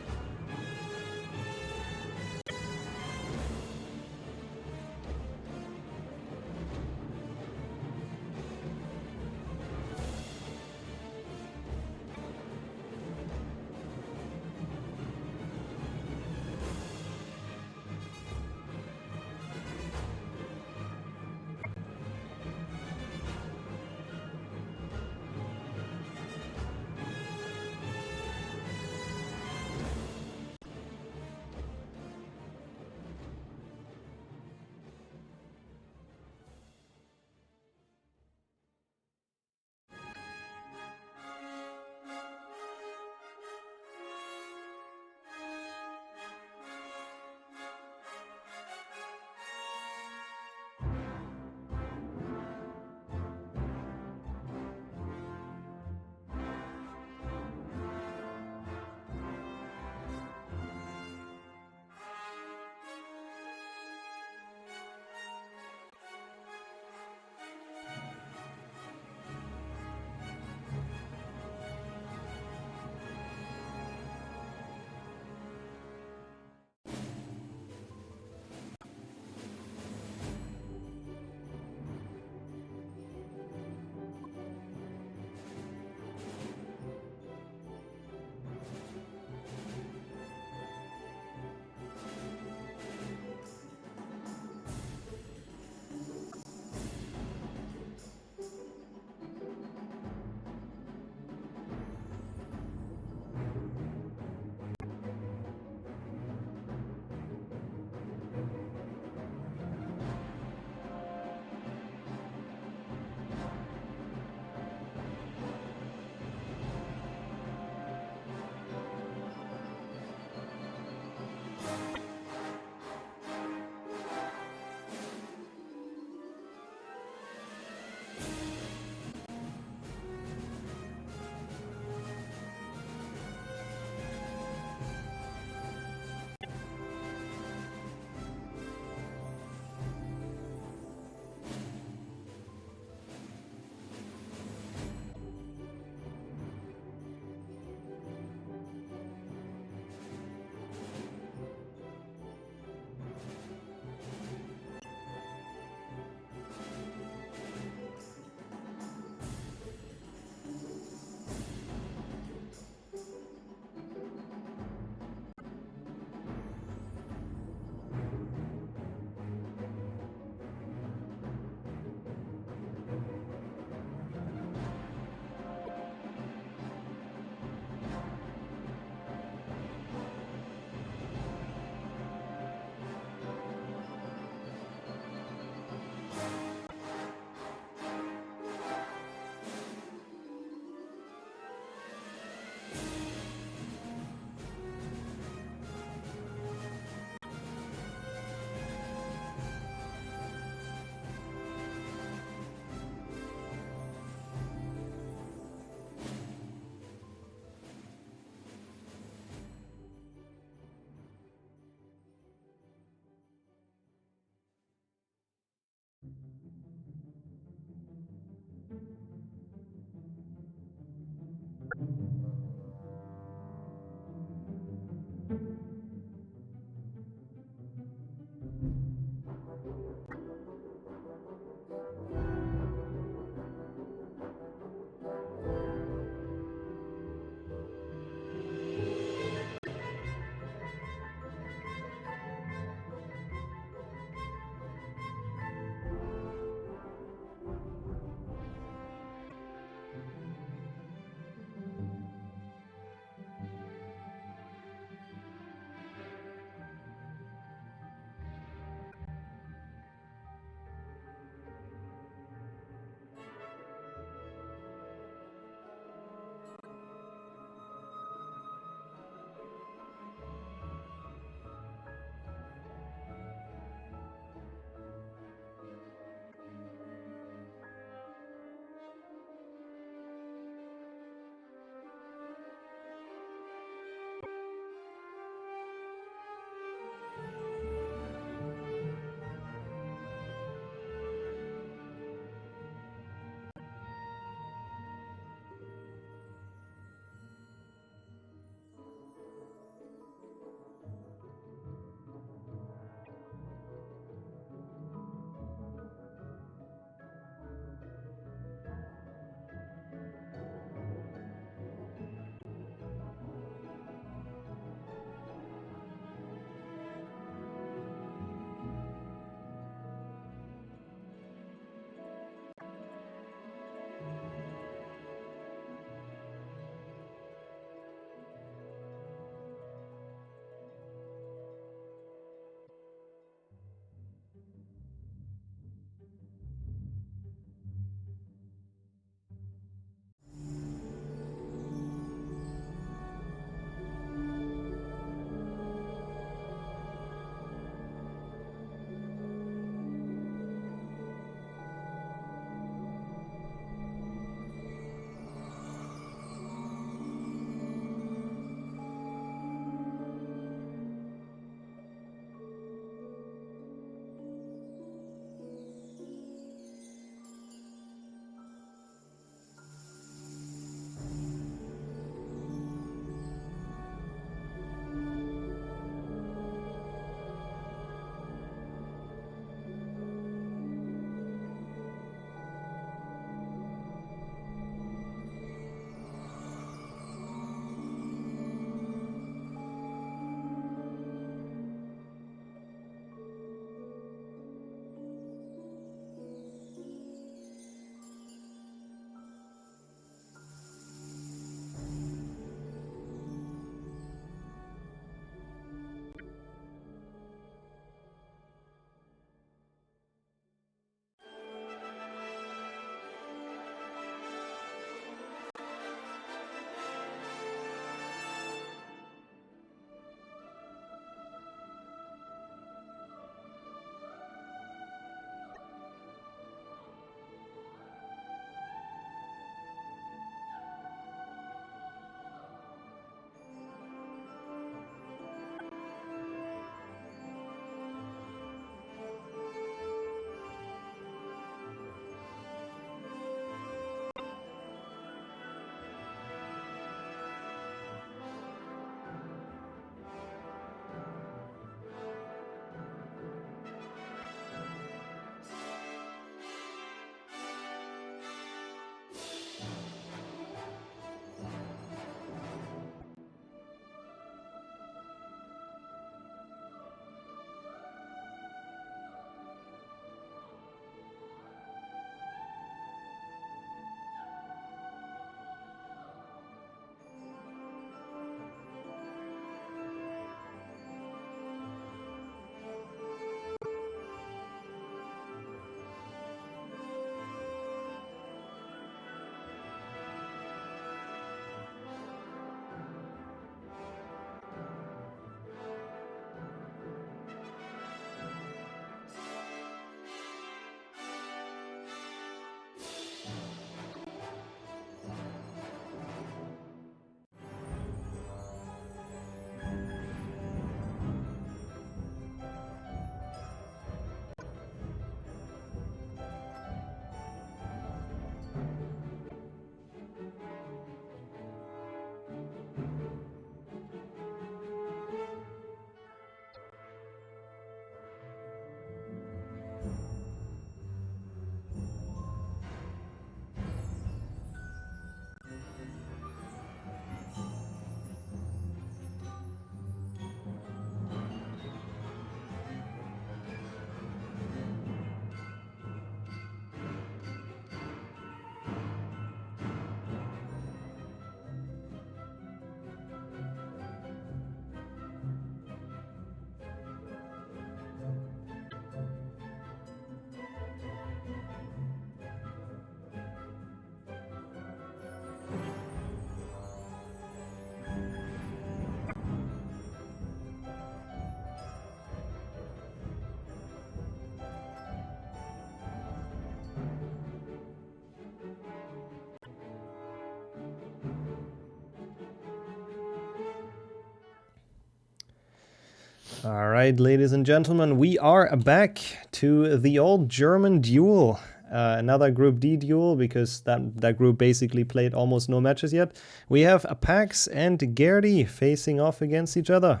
All right, ladies and gentlemen, we are back to the old German duel. Another Group D duel, because that group basically played almost no matches yet. We have Pax and Gerdy facing off against each other.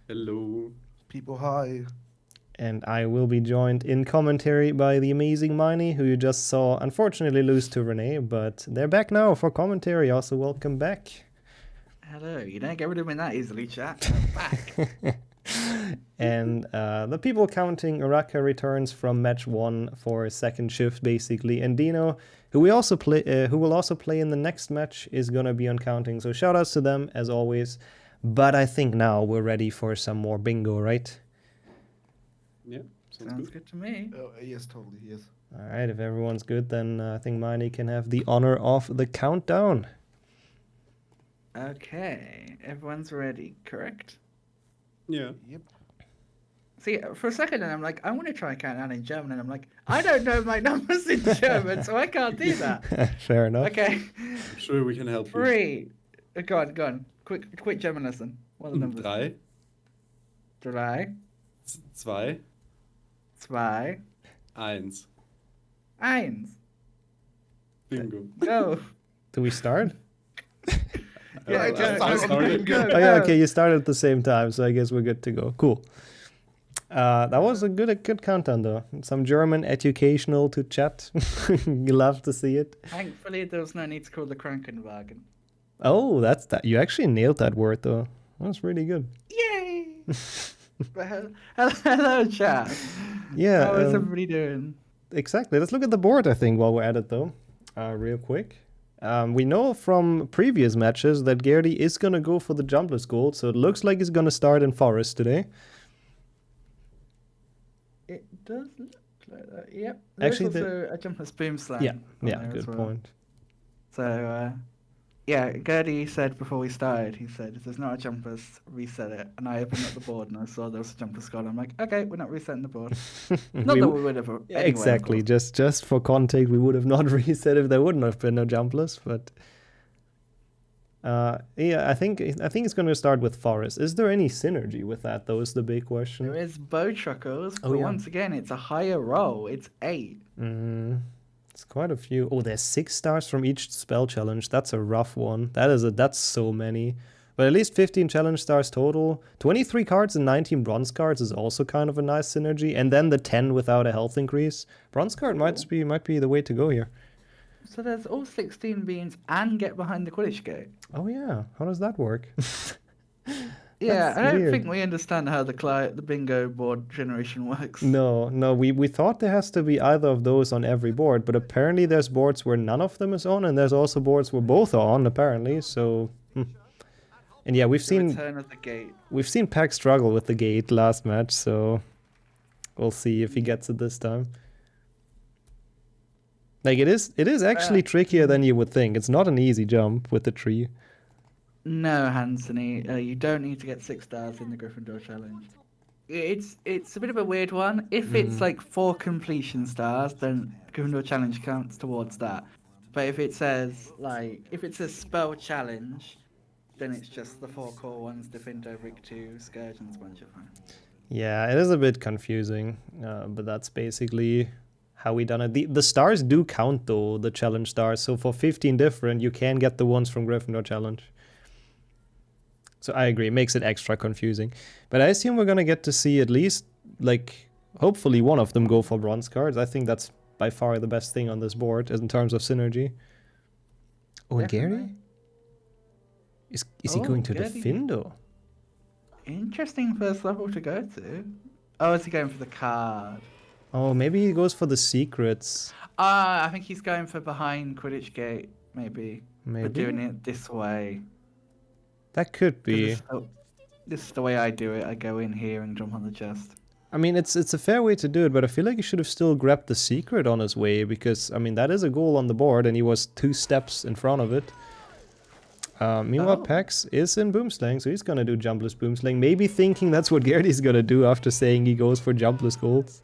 Hello. People, hi. And I will be joined in commentary by the amazing Miney, who you just saw unfortunately lose to Renee, but they're back now for commentary. Also, welcome back. Hello, you don't get rid of me that easily, chat. I'm back. And the people counting, Uraka returns from match 1 for second shift basically, and Dino, who will also play in the next match, is gonna be on counting. So shout outs to them as always. But I think now we're ready for some more bingo, right? Yeah, Sounds good to me. Oh, yes, totally, yes. All right, if everyone's good, then I think Miney can have the honor of the countdown. Okay, everyone's ready, correct? Yeah. Yep. See, for a second, and I'm like, I want to try and count down in German, and I'm like, I don't know my numbers in German, so I can't do that. Fair enough. Okay. I'm sure we can help you. 3. Go on. Quick German lesson. What are the numbers? 3, 3, 2, 2, 1. 1. Bingo. Go. Do we start? Yeah, I started. go. Oh yeah, okay, you started at the same time, so I guess we're good to go. Cool. That was a good countdown though. Some German educational to chat. You love to see it. Thankfully, there was no need to call the Krankenwagen. Oh, that's that. You actually nailed that word though. That's really good. Yay! Hello, chat. Yeah. How is everybody doing? Exactly. Let's look at the board, I think, while we're at it though. Real quick. We know from previous matches that Gerdy is going to go for the jumpless gold, so it looks like he's going to start in Forest today. It does look like that. Yep. There's Actually, also a jumpless boom slam. Yeah, on yeah, there good as well. point. So, yeah, Gerdy said before we started, he said, if there's not a jumpless, reset it. And I opened up the board and I saw there was a jumpless gold. I'm like, okay, we're not resetting the board. Not that we would have. Anyway, Exactly. Just for context, we would have not reset if there wouldn't have been a jumpless, but yeah, I think it's going to start with Forest. Is there any synergy with that though? Is the big question. There is bow truckles, Oh, but yeah. once again, it's a higher roll. It's 8. It's quite a few. Oh, there's 6 stars from each spell challenge. That's a rough one. That's so many. But at least 15 challenge stars total. 23 cards and 19 bronze cards is also kind of a nice synergy. And then the 10 without a health increase. Bronze card might be the way to go here. So there's all 16 beans and get behind the Quidditch gate. Oh yeah, how does that work? Yeah, That's I don't weird. think we understand how the bingo board generation works. No, we thought there has to be either of those on every board, but apparently there's boards where none of them is on, and there's also boards where both are on, apparently, so... And yeah, The return of the gate. we've seen Pack struggle with the gate last match, so we'll see if he gets it this time. Like, it is actually trickier than you would think. It's not an easy jump with the tree. No, Hansony, you don't need to get 6 stars in the Gryffindor challenge. It's a bit of a weird one. If it's like 4 completion stars, then Gryffindor challenge counts towards that. But if it says spell challenge, then it's just the 4 core ones: Defendo, Rig 2, Scourge, and Sponge. Yeah, it is a bit confusing, but that's basically how we done it. The stars do count though, the challenge stars. So for 15 different, you can get the ones from Gryffindor challenge. So I agree, it makes it extra confusing. But I assume we're gonna get to see at least, like, hopefully one of them go for bronze cards. I think that's by far the best thing on this board in terms of synergy. Oh, and Gary? Is he going to Gary. Defendo? Interesting first level to go to. Oh, is he going for the card? Oh, maybe he goes for the secrets. I think he's going for behind Quidditch gate, maybe. Maybe. But doing it this way. That could 'Cause be. This is the way I do it. I go in here and jump on the chest. I mean, it's a fair way to do it, but I feel like he should have still grabbed the secret on his way, because, I mean, that is a goal on the board, and he was 2 steps in front of it. Meanwhile, Pax is in Boomslang, so he's gonna do jumpless Boomslang, maybe thinking that's what Gerdy's gonna do after saying he goes for jumpless golds.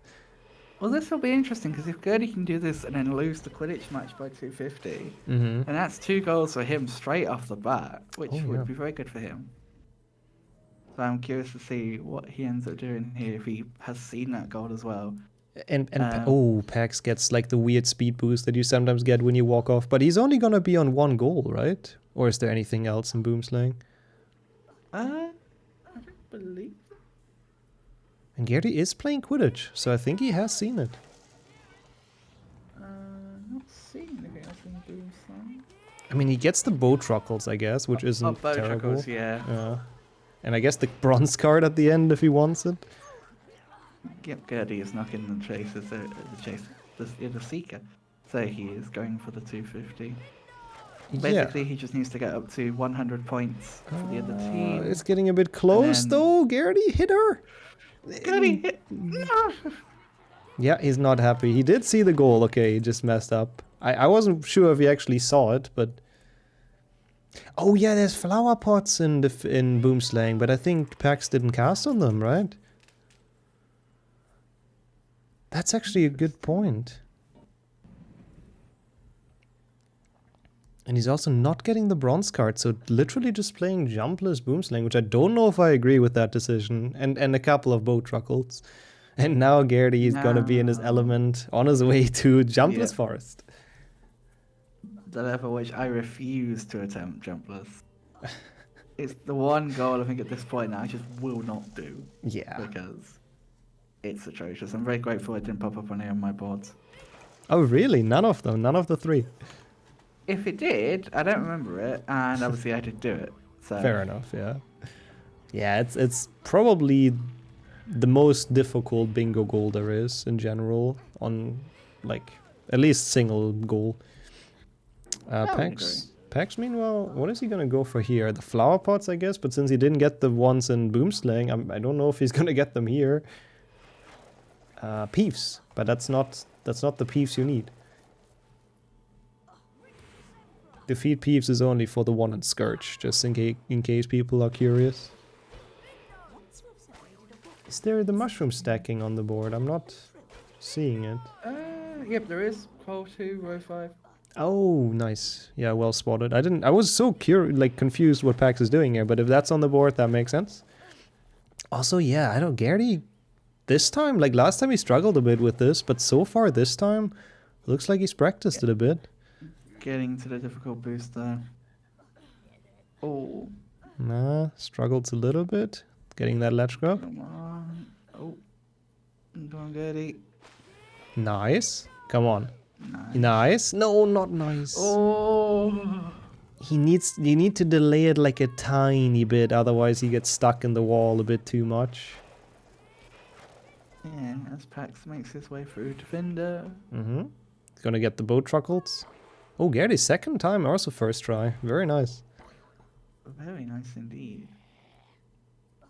Well, this will be interesting, because if Gerdy can do this and then lose the Quidditch match by 250, and that's 2 goals for him straight off the bat, which would be very good for him. So I'm curious to see what he ends up doing here if he has seen that goal as well. And Um, oh, Pax gets like the weird speed boost that you sometimes get when you walk off, but he's only gonna be on one goal, right? Or is there anything else in Boomslang? I don't believe. And Gertie is playing Quidditch, so I think he has seen it. Not seeing anything else in Boomslang. I mean, he gets the bow truckles, I guess, which isn't bow terrible. truckles, yeah. Yeah. And I guess the bronze card at the end if he wants it. Yep, Gertie is knocking the chasers, the seeker. So he is going for the 250. Basically, he just needs to get up to 100 points for the other team. It's getting a bit close then- though. Gertie hit her. Gertie hit. Yeah, he's not happy. He did see the goal. Okay, he just messed up. I wasn't sure if he actually saw it, but... Oh yeah, there's flower pots in in Boomslang, but I think Pax didn't cast on them, right? That's actually a good point. And he's also not getting the bronze card, so literally just playing jumpless Boomslang, which I don't know if I agree with that decision. And a couple of bow truckles. And now Gertie is gonna be in his No. element on his way to jumpless Yeah. forest. The level which I refuse to attempt jumpless. It's the one goal I think at this point I just will not do Yeah. because it's atrocious. I'm very grateful it didn't pop up on any of my boards. Oh really? None of them? None of the three? If it did, I don't remember it, and obviously I did do it. So Fair enough, yeah. Yeah, it's probably the most difficult bingo goal there is in general on, like, at least single goal. I would Pax, meanwhile, what is he gonna go for here? The flower pots, I guess, but since he didn't get the ones in Boomslang, I don't know if he's gonna get them here. Peeves, but that's not the peeves you need. Defeat Peeves is only for the one in Scourge, just in case people are curious. Is there the mushroom stacking on the board? I'm not seeing it. Yep, there is. Row 2, row 5. Oh, nice. Yeah, well spotted. I was so confused what Pax is doing here, but if that's on the board, that makes sense. Also, yeah, I don't, Gertie, this time, like last time he struggled a bit with this, but so far this time, looks like he's practiced it a bit. Getting to the difficult booster. Oh, Nah, struggles a little bit. Getting that ledge grab. come on. Oh, go on, Gertie. Nice. Come on. Nice. Nice. No, not nice. Oh. You need to delay it like a tiny bit, otherwise he gets stuck in the wall a bit too much. Yeah, as Pax makes his way through defender. Mm-hmm. He's gonna get the bow truckles. Oh, Gertie's second time, also first try. Very nice. Very nice indeed.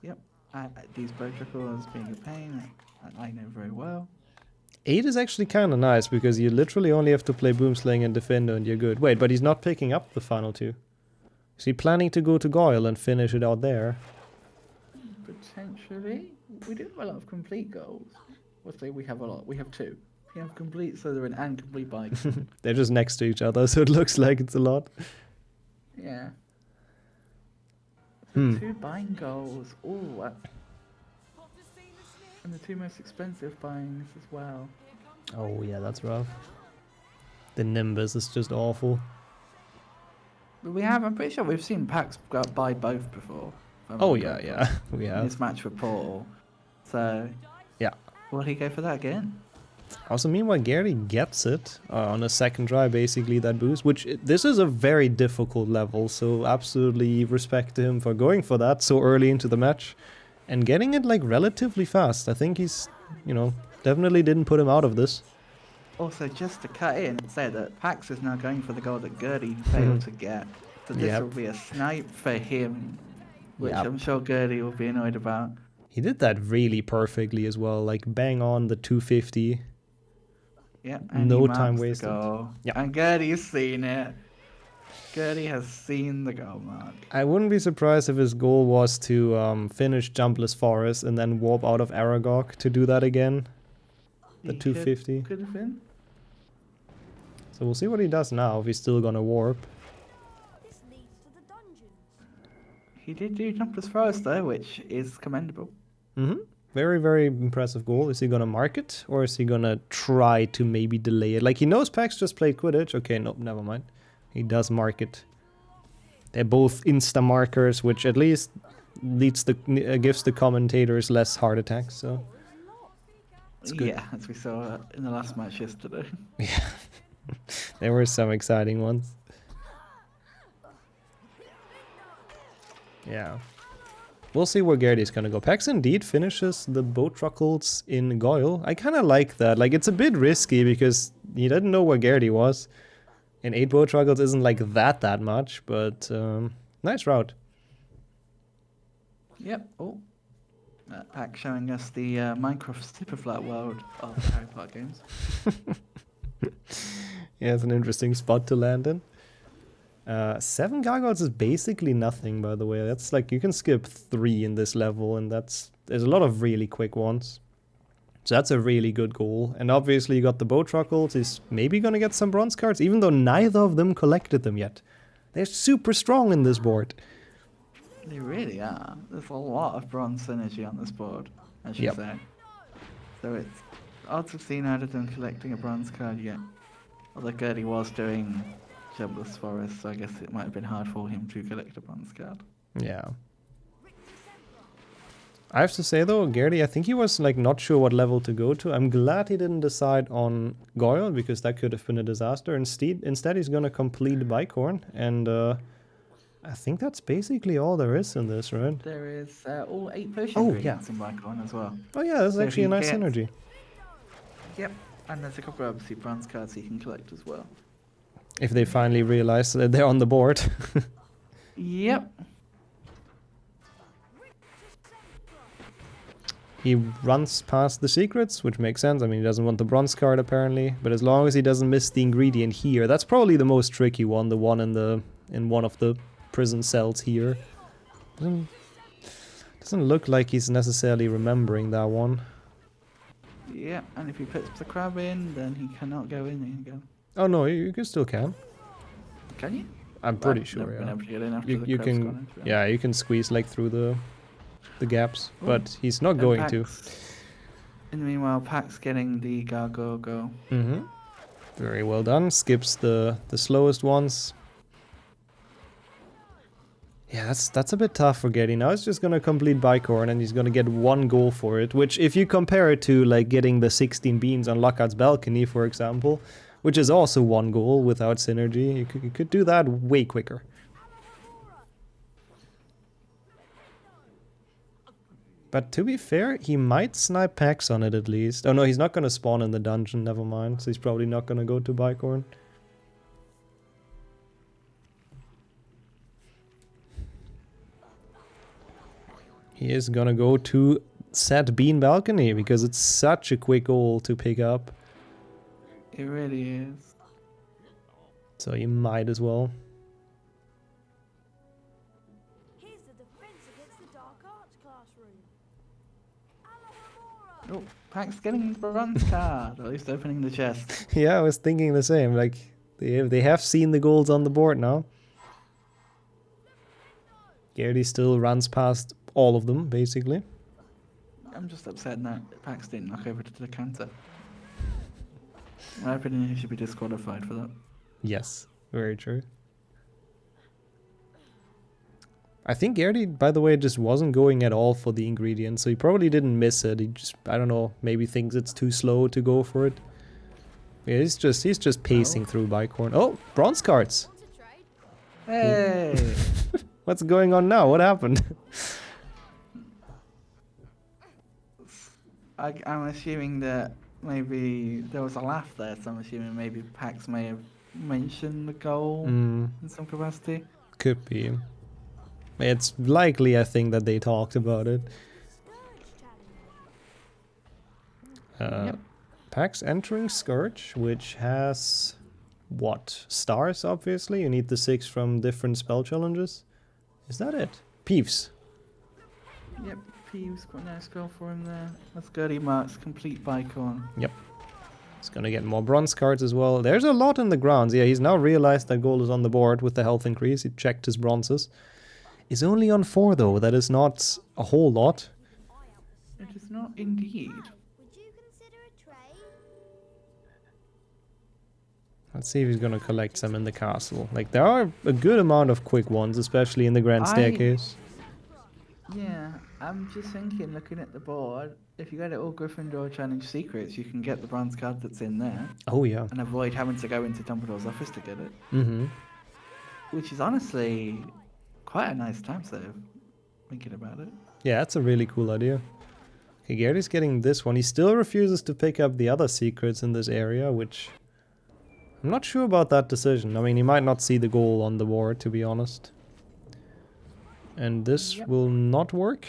Yep, these bow trickles being a pain, I know very well. 8 is actually kind of nice, because you literally only have to play Boomslang and Defender and you're good. Wait, but he's not picking up the final 2. Is he planning to go to Goyle and finish it out there? Potentially. We do have a lot of complete goals. We'll say we have a lot. We have 2. We have complete Slytherin and complete bikes. They're just next to each other, so it looks like it's a lot. Yeah. Hmm. 2 buying goals. Ooh. And the 2 most expensive buyings as well. Oh yeah, that's rough. The Nimbus is just awful. But I'm pretty sure we've seen Pax buy both before. if I'm Oh not yeah, correct, yeah, we in have. this match for Portal. So, Yeah. will he go for that again? Also, meanwhile, Gertie gets it on a second try, basically, that boost, which this is a very difficult level, so absolutely respect to him for going for that so early into the match and getting it, like, relatively fast. I think he's, definitely didn't put him out of this. Also, just to cut in and say that Pax is now going for the goal that Gertie failed to get. So this Yep. will be a snipe for him, which Yep. I'm sure Gertie will be annoyed about. He did that really perfectly as well, like, bang on the 250. Yeah, and No he time marks the wasted. goal. Yep. And Gertie's seen it. Gertie has seen the goal mark. I wouldn't be surprised if his goal was to finish Jumpless Forest and then warp out of Aragog to do that again. The He 250. Could have been. So we'll see what he does now, if he's still gonna warp. He did do jumpers first though, which is commendable. Very, very impressive goal. Is he gonna mark it, or is he gonna try to maybe delay it? Like, he knows Pax just played Quidditch. Okay, nope, never mind. He does mark it. They're both insta markers, which at least gives the commentators less heart attacks. So it's good. Yeah, as we saw in the last match yesterday. Yeah, there were some exciting ones. Yeah. We'll see where Garrity's gonna go. Pax indeed finishes the boat truckles in Goyle. I kind of like that. Like, it's a bit risky because he didn't know where Garrity was. And 8 boat truckles isn't like that much, but nice route. Yep. Oh. Pack showing us the Minecraft Superflat world of the Harry Potter games. Yeah, it's an interesting spot to land in. 7 gargoyles is basically nothing, by the way. That's like, you can skip 3 in this level, and there's a lot of really quick ones. So that's a really good goal. And obviously you got the boat truckles. He's maybe gonna get some bronze cards, even though neither of them collected them yet. They're super strong in this board. They really are. There's a lot of bronze synergy on this board, I should say. So it's odds of seeing either of them collecting a bronze card yet. Although Gertie was doing Jobless Forest, so I guess it might have been hard for him to collect a bronze card. Yeah. I have to say though, Garrity, I think he was like not sure what level to go to. I'm glad he didn't decide on Goyle, because that could have been a disaster. Instead he's gonna complete Bicorn, and I think that's basically all there is in this, right? There is all 8 potion Oh, ingredients in Bicorn as well. Oh yeah, that's So if actually a he nice gets- synergy. Yep, and there's a couple of obviously bronze cards he can collect as well. If they finally realize that they're on the board. Yep. He runs past the secrets, which makes sense. I mean, he doesn't want the bronze card apparently, but as long as he doesn't miss the ingredient here, that's probably the most tricky one, the one in one of the prison cells here. Doesn't look like he's necessarily remembering that one. Yep, and if he puts the crab in, then he cannot go in there again. Oh no, you can still can. Can you? I'm pretty I've sure, never been yeah. able to get in after You, the you crab's can, gone into it. yeah, you can squeeze like through the gaps, Oh. but he's not And going to. In the meanwhile, Pax getting the gargoyle go. Mm-hmm. Very well done. Skips the slowest ones. Yeah, that's a bit tough for Getty. Now he's just gonna complete Bicorn and he's gonna get 1 goal for it, which if you compare it to like getting the 16 beans on Lockhart's Balcony, for example, which is also 1 goal without synergy, you could do that way quicker. But to be fair, he might snipe packs on it at least. Oh no, he's not gonna spawn in the dungeon, never mind. So he's probably not gonna go to Bicorn. He is gonna go to Sad Bean Balcony because it's such a quick goal to pick up. It really is. So you might as well. Here's the defense against the dark arts classroom. Oh, Pax getting the bronze card, or at least opening the chest. Yeah, I was thinking the same. Like, they have seen the goals on the board now. Garrity still runs past all of them, basically. I'm just upset that Pax didn't knock over to the counter. In my opinion, he should be disqualified for that. Yes, very true. I think Garrity, by the way, just wasn't going at all for the ingredient, so he probably didn't miss it. He just, I don't know, maybe thinks it's too slow to go for it. Yeah, he's just pacing through Bicorn. Oh, bronze cards. Hey! What's going on now? What happened? I'm assuming that maybe there was a laugh there, so I'm assuming maybe Pax may have mentioned the goal in some capacity. Could be. It's likely, I think, that they talked about it. Yep. Pax entering Scourge, which has what? Stars, obviously. You need the 6 from different spell challenges. Is that it? Peeves. Yep, Peeves got a nice goal for him there. That's good, he marks complete Bicorn. Yep. He's gonna get more bronze cards as well. There's a lot in the grounds. Yeah, he's now realized that goal is on the board with the health increase. He checked his bronzes. is only on 4 though. That is not a whole lot. It is not indeed. Would you consider a trade? Let's see if he's gonna collect some in the castle. Like, there are a good amount of quick ones, especially in the Grand Staircase. Yeah, I'm just thinking, looking at the board, if you get it all Gryffindor Challenge secrets, you can get the bronze card that's in there Oh yeah. and avoid having to go into Dumbledore's office to get it. Mm-hmm. Which is honestly quite a nice time save, thinking about it. Yeah, that's a really cool idea. Okay, Gary's getting this one. He still refuses to pick up the other secrets in this area, which... I'm not sure about that decision. I mean, he might not see the goal on the board, to be honest. And this will not work.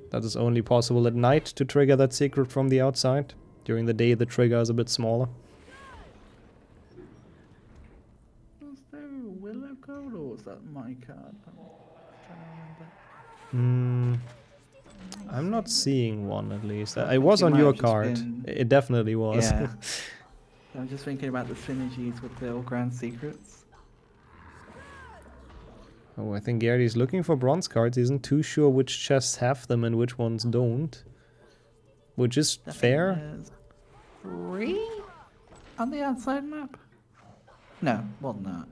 That is only possible at night to trigger that secret from the outside. During the day, the trigger is a bit smaller. Was there a Willow card or was that my card? I'm trying to remember. I'm not seeing one, at least. I It think was it on might your have just card. been- It definitely was. Yeah. I'm just thinking about the synergies with the all grand secrets. Oh, I think Gary's looking for bronze cards. He isn't too sure which chests have them and which ones don't. Which is fair. There's 3 on the outside map? No, more than that.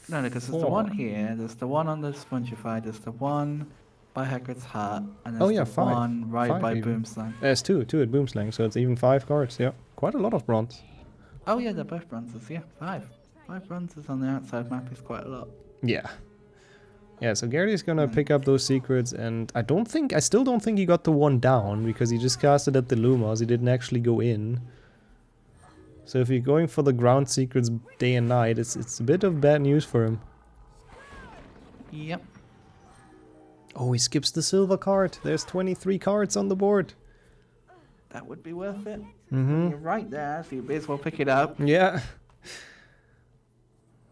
No, because there's the 4. one here, there's the one on the Spongify, there's the one by Hagrid's Hut, and there's Oh, yeah, the 5. one right 5 by even. Boomslang. There's 2 at Boomslang, so it's even 5 cards, yeah. Quite a lot of bronze. Oh yeah, they're both bronzes, yeah, 5. 5 bronzes on the outside map is quite a lot. Yeah. Yeah, so Gary's gonna pick up those secrets, and I still don't think he got the one down, because he just cast it at the Lumos, he didn't actually go in. So if you're going for the ground secrets day and night, it's a bit of bad news for him. Yep. Oh, he skips the silver card. There's 23 cards on the board. That would be worth it. Mm-hmm. You're right there, so you may as well pick it up. Yeah.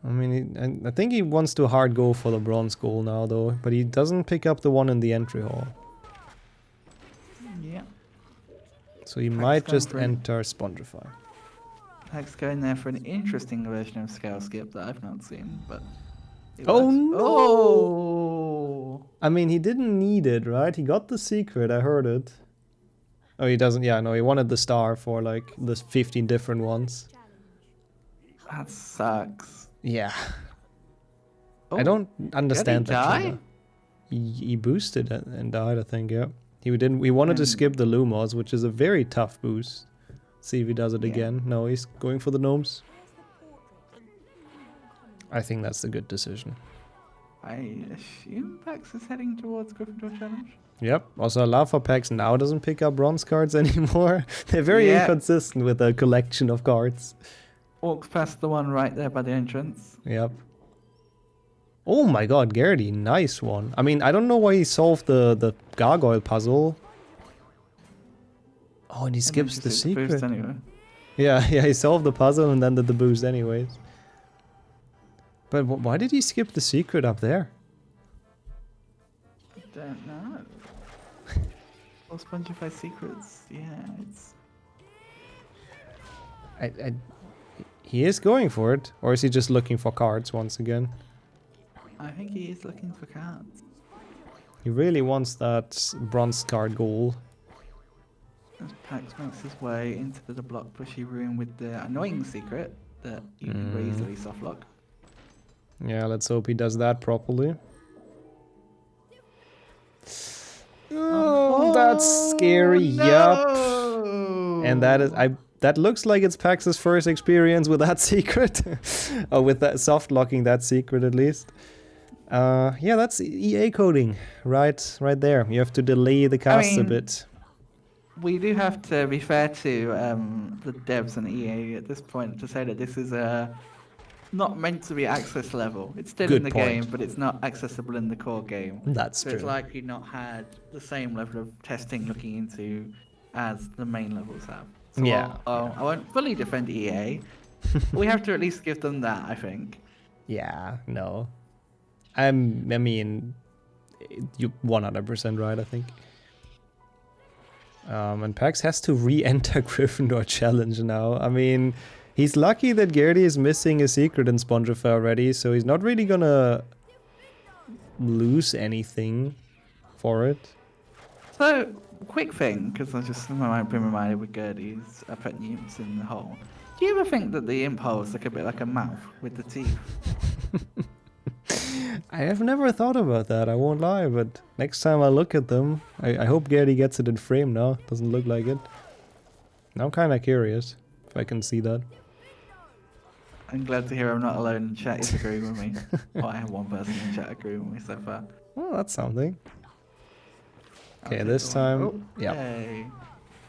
I mean, I think he wants to hard go for the bronze goal now, though. But he doesn't pick up the one in the entry hall. Yeah. So he Pax might going just for it. enter Spongify. Pax going there for an interesting version of Scale Skip that I've not seen, but... it Oh, works. no! Oh! I mean, he didn't need it, right? He got the secret, I heard it. Oh, he doesn't. Yeah, no, he wanted the star for, like, the 15 different ones. That sucks. Yeah. Oh, I don't understand did he that. die? trigger. He boosted it and died, I think, yeah. He wanted to skip the Lumos, which is a very tough boost. See if he does it Yeah. again. No, he's going for the gnomes. I think that's a good decision. I assume Pax is heading towards Gryffindor Challenge. Yep. Also, Lava Pax now doesn't pick up bronze cards anymore. They're very Yeah. inconsistent with their collection of cards. Walks past the one right there by the entrance. Yep. Oh my god, Garrity, nice one. I mean, I don't know why he solved the gargoyle puzzle. Oh, and he skips the Just hit boost secret. Anyway. Yeah, he solved the puzzle and then did the boost anyways. But why did he skip the secret up there? I don't know. All Spongify secrets. Yeah, it's... He is going for it, or is he just looking for cards once again? I think he is looking for cards. He really wants that bronze card goal. As Pax makes his way into the block pushy room with the annoying secret that you can very easily softlock. Yeah, let's hope he does that properly. Oh, that's scary. Yup. And that looks like it's Pax's first experience with that secret. Or with that soft locking that secret at least. Yeah, that's EA coding. Right there. You have to delay the cast a mean, bit. We do have to be fair to the devs and EA at this point to say that this is not meant to be access level. It's still Good in the point. game, but it's not accessible in the core game. That's So it's true. likely not had the same level of testing looking into as the main levels have. So Yeah. I won't fully defend EA. We have to at least give them that, I think. Yeah, no. I mean, you're 100% right, I think. And Pax has to re-enter Gryffindor Challenge now. I mean, he's lucky that Garrity is missing a secret in Spongify already, so he's not really gonna lose anything for it. So, quick thing, because I just been reminded with Gertie's pet imps in the hole. Do you ever think that the imp holes look a bit like a mouth with the teeth? I have never thought about that, I won't lie, but next time I look at them, I hope Gertie gets it in frame now. Doesn't look like it. Now I'm kinda curious if I can see that. I'm glad to hear I'm not alone in chat is agreeing with me. Well, I have one person in chat agreeing with me so far. Well, that's something. I'll Okay, take this the one. time, Oh, yeah. yay.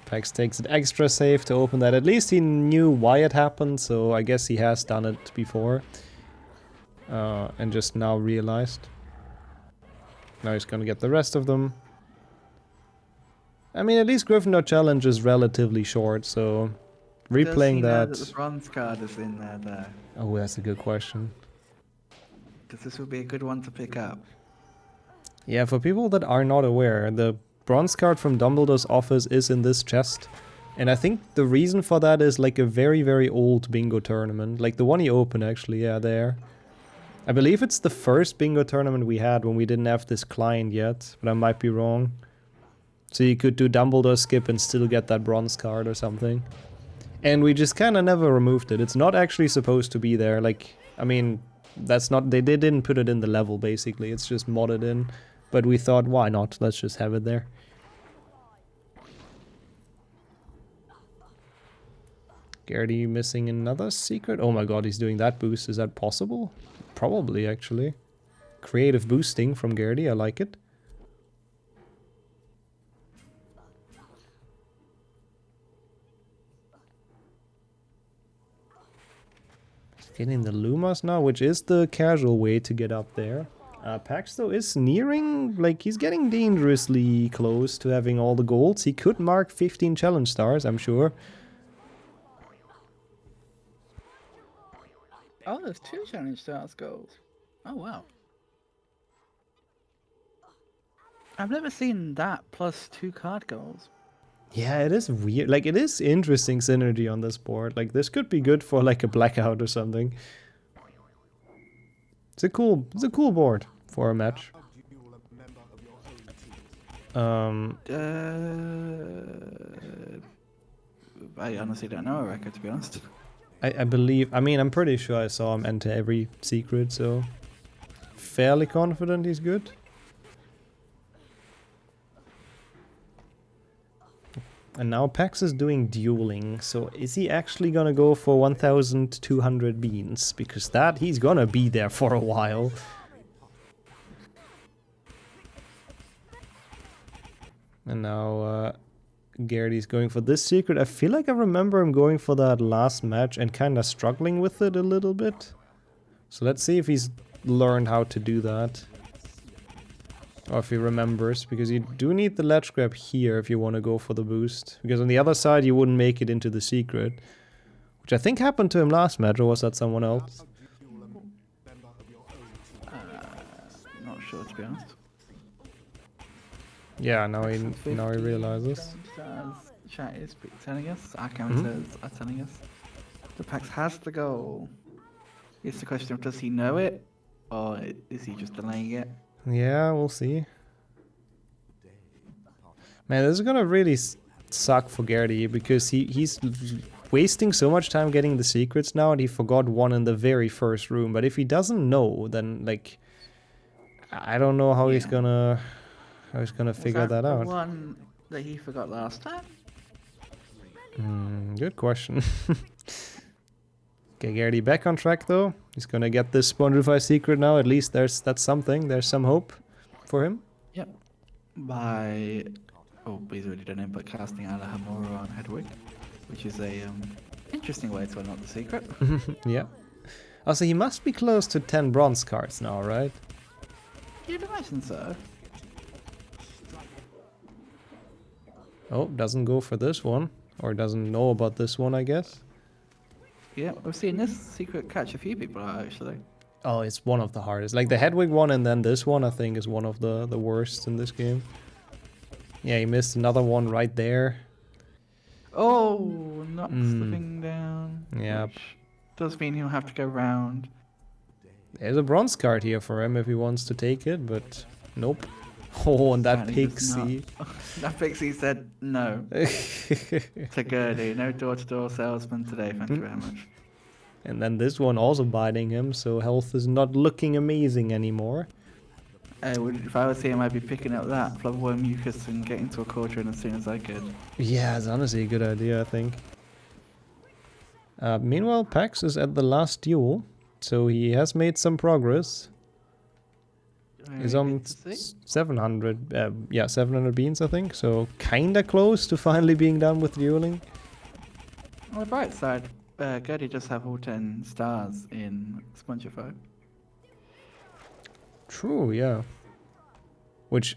Pax takes it extra safe to open that. At least he knew why it happened, so I guess he has done it before. And just now realized. Now he's gonna get the rest of them. I mean, at least Gryffindor challenge is relatively short, so Does he replaying know that. that the bronze card is in there, though? Oh, that's a good question. Because this would be a good one to pick up. Yeah, for people that are not aware, the bronze card from Dumbledore's office is in this chest. And I think the reason for that is like a very, very old bingo tournament. Like the one he opened, actually, yeah, there. I believe it's the first bingo tournament we had when we didn't have this client yet, but I might be wrong. So you could do Dumbledore skip and still get that bronze card or something. And we just kind of never removed it. It's not actually supposed to be there. Like, I mean, that's not... They didn't put it in the level, basically. It's just modded in. But we thought, why not? Let's just have it there. Gertie missing another secret? Oh my god, he's doing that boost. Is that possible? Probably, actually. Creative boosting from Gertie, I like it. Getting the Lumas now, which is the casual way to get up there. Pax, though, is nearing, like, he's getting dangerously close to having all the golds. He could mark 15 challenge stars, I'm sure. Oh, there's 2 challenge stars goals. Oh, wow. I've never seen that plus 2 card goals. Yeah, it is weird. Like, it is interesting synergy on this board. Like, this could be good for, like, a blackout or something. It's a cool board for a match. I honestly don't know a record, to be honest. I believe... I mean, I'm pretty sure I saw him enter every secret, so... Fairly confident he's good. And now Pax is doing dueling, so is he actually gonna go for 1,200 beans? Because that, he's gonna be there for a while. And now Gertie's going for this secret. I feel like I remember him going for that last match and kinda struggling with it a little bit. So let's see if he's learned how to do that. Or if he remembers, because you do need the ledge grab here if you want to go for the boost. Because on the other side you wouldn't make it into the secret. Which I think happened to him last match, or was that someone else? Not sure, to be honest. Yeah, now he realizes. Chat is telling us, our counters are telling us. The Pax has the goal. It's the question of does he know it, or is he just delaying it? Yeah, we'll see. Man, this is gonna really suck for Gertie, because he's wasting so much time getting the secrets now, and he forgot one in the very first room. But if he doesn't know, then, like, I don't know how he's gonna figure that The out. one that he forgot last time? Good question. Okay, Gertie back on track though. He's gonna get this Spongify secret now. At least that's something. There's some hope for him. Yep. By he's already done it, but casting out a Hamura on Hedwig, which is a interesting way to unlock the secret. Yeah. Also, he must be close to 10 bronze cards now, right? You'd imagine so. Oh, doesn't go for this one. Or doesn't know about this one, I guess. Yeah, we've seen this secret catch a few people out, actually. Oh, it's one of the hardest. Like the Hedwig one and then this one, I think, is one of the worst in this game. Yeah, he missed another one right there. Oh, knocks the thing down. Yep. Which does mean he'll have to go round. There's a bronze card here for him if he wants to take it, but nope. Oh, and that Apparently does not. pixie. That pixie said no to Gertie. No door-to-door salesman today, thank you very much. And then this one also biting him, so health is not looking amazing anymore. If I was him, I'd be picking up that Flubberworm Mucus and getting to a quarter in as soon as I could. Yeah, it's honestly a good idea, I think. Meanwhile, Pax is at the last duel, so he has made some progress. He's Very on good to see. 700, yeah, 700 beans, I think. So kinda close to finally being done with dueling. On the bright side, Gertie does have all 10 stars in Spongify. True, yeah. Which,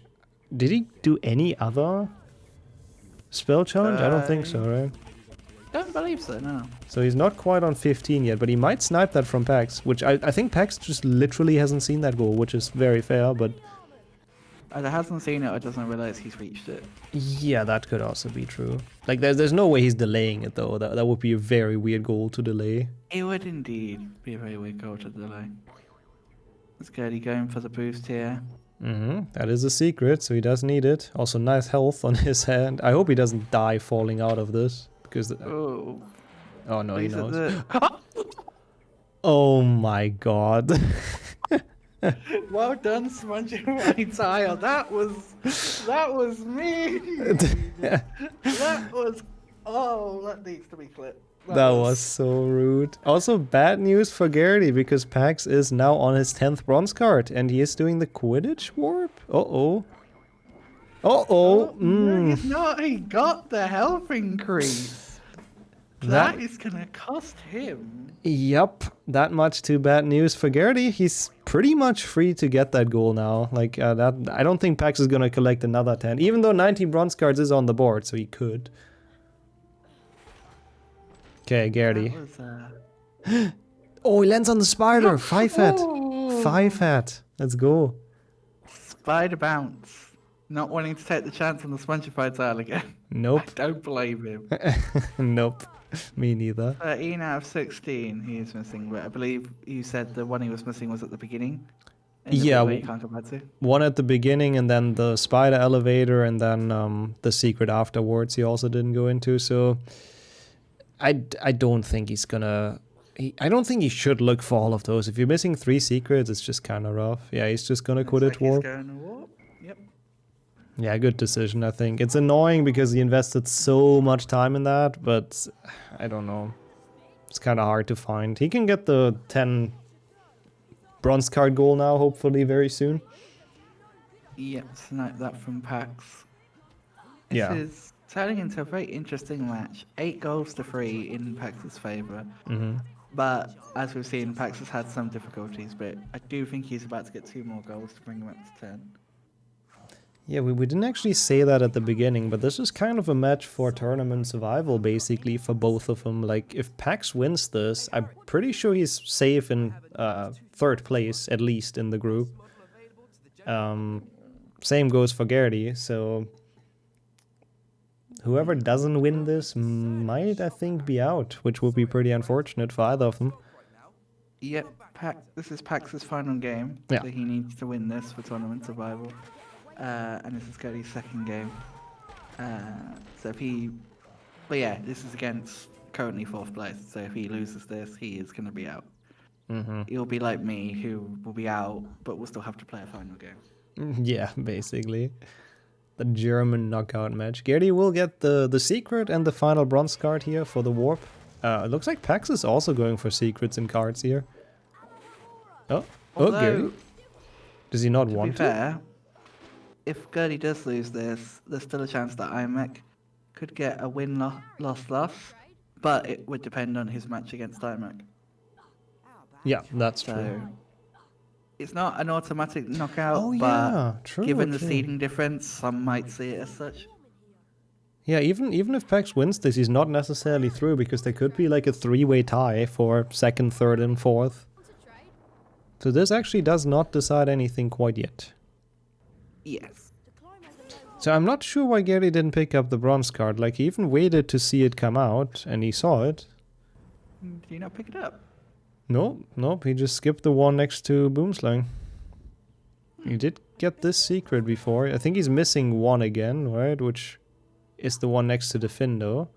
did he do any other spell challenge? I don't think so, right? Don't believe so, no. So he's not quite on 15 yet, but he might snipe that from Pax, which I think Pax just literally hasn't seen that goal, which is very fair, but... Either hasn't seen it or doesn't realize he's reached it. Yeah, that could also be true. Like, there's no way he's delaying it, though. That would be a very weird goal to delay. It would indeed be a very weird goal to delay. Is Gertie going for the boost here? That is a secret, so he does need it. Also, nice health on his hand. I hope he doesn't die falling out of this, because... Oh. Oh, no, he These are knows. the- Oh my god. Well done, Spongy Tile. That was me. That was. Oh, that needs to be clipped. That was so rude. Also, bad news for Gertie, because Pax is now on his 10th bronze card, and he is doing the Quidditch warp? Uh-oh. Uh-oh. No, he's not. He got the health increase. That is gonna cost him. Yup, that much too bad news for Gertie. He's pretty much free to get that goal now. Like, that, I don't think Pax is gonna collect another 10, even though 19 bronze cards is on the board, so he could. Okay, Gertie. Oh, he lands on the spider. 5 hat. 5 hat. Let's go. Spider bounce. Not wanting to take the chance on the Spongify tile again. Nope. I don't blame him. Nope. Me neither. 13 out of 16 he is missing, but I believe you said the one he was missing was at the beginning. In the Yeah, bit where you can't come back to. One at the beginning, and then the spider elevator, and then the secret afterwards he also didn't go into, so... I don't think he's gonna... I don't think he should look for all of those. If you're missing 3 secrets, it's just kind of rough. Yeah, he's just gonna quit it warp. Yep. Yeah, good decision, I think. It's annoying because he invested so much time in that, but I don't know. It's kind of hard to find. He can get the 10 bronze card goal now, hopefully, very soon. Yep, snipe that from Pax. This Yeah. is turning into a very interesting match. 8 goals to 3 in Pax's favour. But as we've seen, Pax has had some difficulties, but I do think he's about to get 2 more goals to bring him up to 10. Yeah, we didn't actually say that at the beginning, but this is kind of a match for tournament survival, basically, for both of them. Like, if Pax wins this, I'm pretty sure he's safe in 3rd place, at least, in the group. Same goes for Gertie, so... Whoever doesn't win this might, I think, be out, which would be pretty unfortunate for either of them. Yep, this is Pax's final game, Yeah. so he needs to win this for tournament survival. And this is Gertie's 2nd game. So if he... But yeah, this is against currently 4th place, so if he loses this, he is going to be out. He'll be like me, who will be out, but will still have to play a final game. Yeah, basically. The German knockout match. Gertie will get the secret and the final bronze card here for the warp. It looks like Pax is also going for secrets and cards here. Oh, Although, Gertie. Does he not to be want to? fair, if Gertie does lose this, there's still a chance that IMEC could get a win, loss, but it would depend on his match against IMEC. Yeah, that's So true. it's not an automatic knockout, Oh, but yeah, true, given the true. seeding difference, some might see it as such. Yeah, even if Pax wins this, he's not necessarily through, because there could be like a 3-way tie for 2nd, 3rd, and 4th. So this actually does not decide anything quite yet. Yes. So I'm not sure why Gertie didn't pick up the bronze card. Like, he even waited to see it come out, and he saw it. Did you not pick it up? Nope, he just skipped the one next to Boomslang. He did get this secret before. I think he's missing one again, right? Which is the one next to the Findo.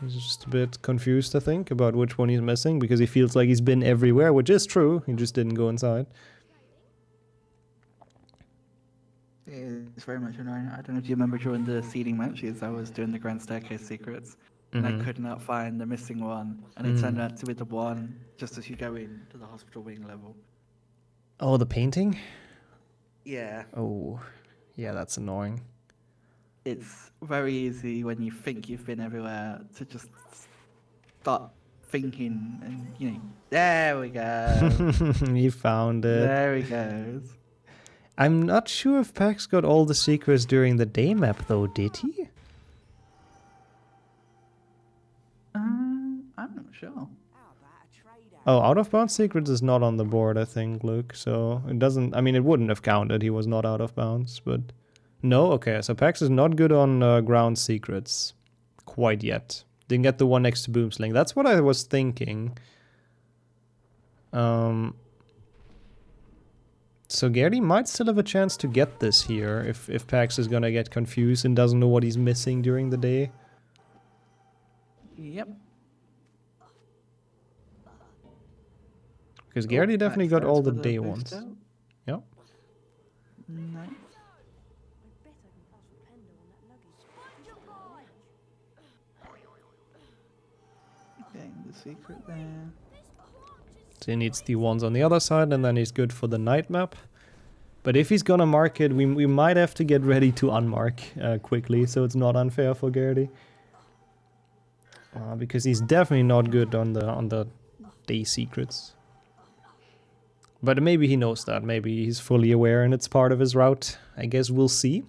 He's just a bit confused, I think, about which one he's missing, because he feels like he's been everywhere, which is true. He just didn't go inside. It's very much annoying. I don't know if you remember during the seeding matches, I was doing the Grand Staircase secrets, and I could not find the missing one, and it turned out to be the one just as you go in to the hospital wing level. Oh, the painting? Yeah. Oh, yeah, that's annoying. It's very easy when you think you've been everywhere to just start thinking, and you know, there we go. He found it. There he goes. I'm not sure if Pax got all the secrets during the day map, though, did he? I'm not sure. Oh, out of bounds secrets is not on the board, I think, Luke. So it doesn't. I mean, it wouldn't have counted. He was not out of bounds, but no. Okay, so Pax is not good on ground secrets quite yet. Didn't get the one next to Boomsling. That's what I was thinking. So Gary might still have a chance to get this here if Pax is gonna get confused and doesn't know what he's missing during the day. Yep. Because Gary definitely got all the for day boost ones. out. Yep. Nice. Getting the secret there. So he needs the ones on the other side, and then he's good for the night map. But if he's gonna mark it, we might have to get ready to unmark quickly, so it's not unfair for Garrity. Because he's definitely not good on the day secrets. But maybe he knows that. Maybe he's fully aware and it's part of his route. I guess we'll see.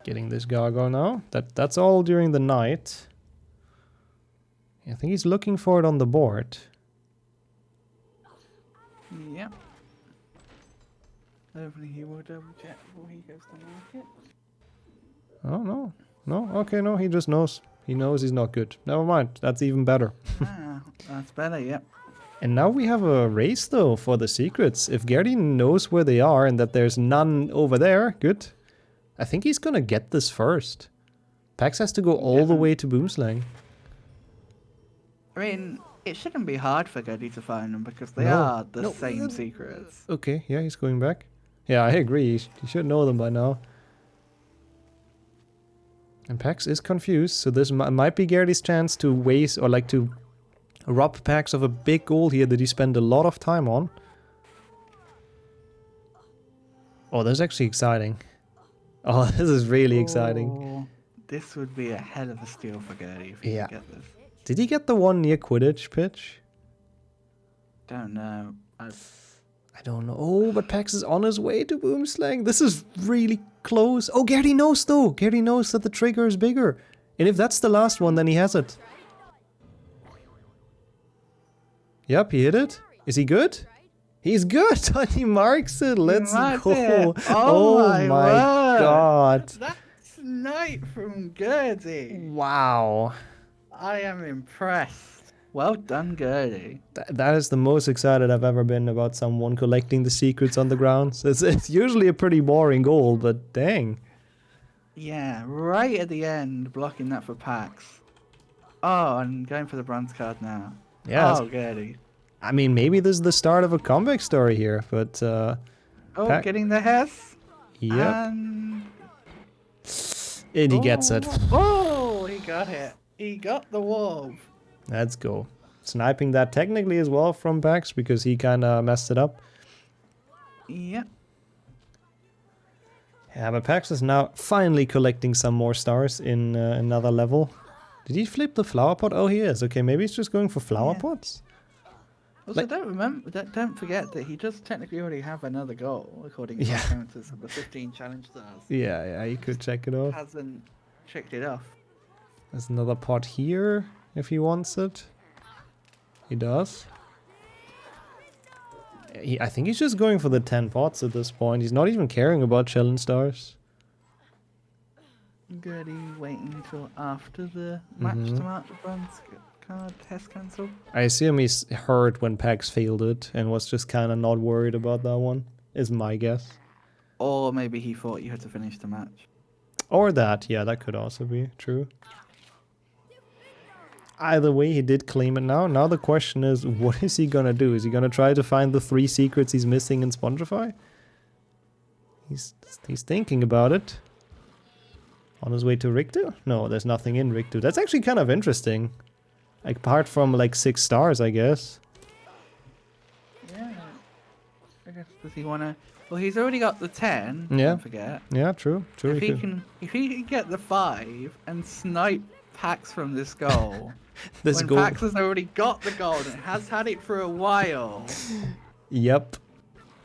Getting this gargoyle now. That's all during the night. I think he's looking for it on the board. Yep. Hopefully he will double check before he goes to market. Oh, no. No, okay, no, he just knows. He knows he's not good. Never mind, that's even better. That's better, yep. And now we have a race, though, for the secrets. If Gerdy knows where they are and that there's none over there, good. I think he's gonna get this first. Pax has to go all the way to Boomslang. I mean, it shouldn't be hard for Gerdy to find them because they No. are the No, same secrets. Okay, yeah, he's going back. Yeah, I agree. He should know them by now. And Pax is confused, so this might be Gerdy's chance to waste, or like to rob Pax of a big goal here that he spent a lot of time on. Oh, that's actually exciting. Oh, this is really exciting. Oh, this would be a hell of a steal for Gerdy if he Yeah. could get this. Did he get the one near Quidditch pitch? Don't know. I don't know. Oh, but Pax is on his way to Boomslang. This is really close. Oh, Gerdy knows, though. Gerdy knows that the trigger is bigger. And if that's the last one, then he has it. Yep, he hit it. Is he good? He's good. He marks it. Let's marked go. it. Oh my word. God. That's night from Gerdy. Wow. I am impressed. Well done, Gerdy. That is the most excited I've ever been about someone collecting the secrets on the grounds. It's usually a pretty boring goal, but dang. Yeah, right at the end, blocking that for Pax. Oh, and going for the bronze card now. Yeah. Oh, Gerdy. I mean, maybe this is the start of a comeback story here, but Oh, Pac- getting the Hess. yep. And And he gets it. Oh, he got it. He got the wolf. Let's go. Sniping that technically as well from Pax because he kind of messed it up. Yep. Yeah, but Pax is now finally collecting some more stars in another level. Did he flip the flower pot? Oh, he is. Okay, maybe he's just going for flower Yeah. pots. Also, don't forget that he does technically already have another goal, according to Yeah. the counters of the 15 challenge stars. Yeah, he could check it off. Hasn't checked it off. There's another pot here if he wants it. He does. I think he's just going for the 10 pots at this point. He's not even caring about challenge stars. Gertie waiting until after the match to mark the bronze card test cancel. I assume he's hurt when Pax failed it and was just kind of not worried about that one, is my guess. Or maybe he thought you had to finish the match. Or that, yeah, that could also be true. Either way, he did claim it now. Now the question is, what is he gonna do? Is he gonna try to find the 3 secrets he's missing in Spongify? He's thinking about it. On his way to Rictu? No, there's nothing in Rictu. That's actually kind of interesting. Like, apart from like 6 stars, I guess. Yeah. I guess does he wanna? Well, he's already got the 10. Yeah. Don't forget. Yeah, true. True. If he can get the 5 and snipe Pax from this goal, This when goal. Pax has already got the goal and has had it for a while. Yep.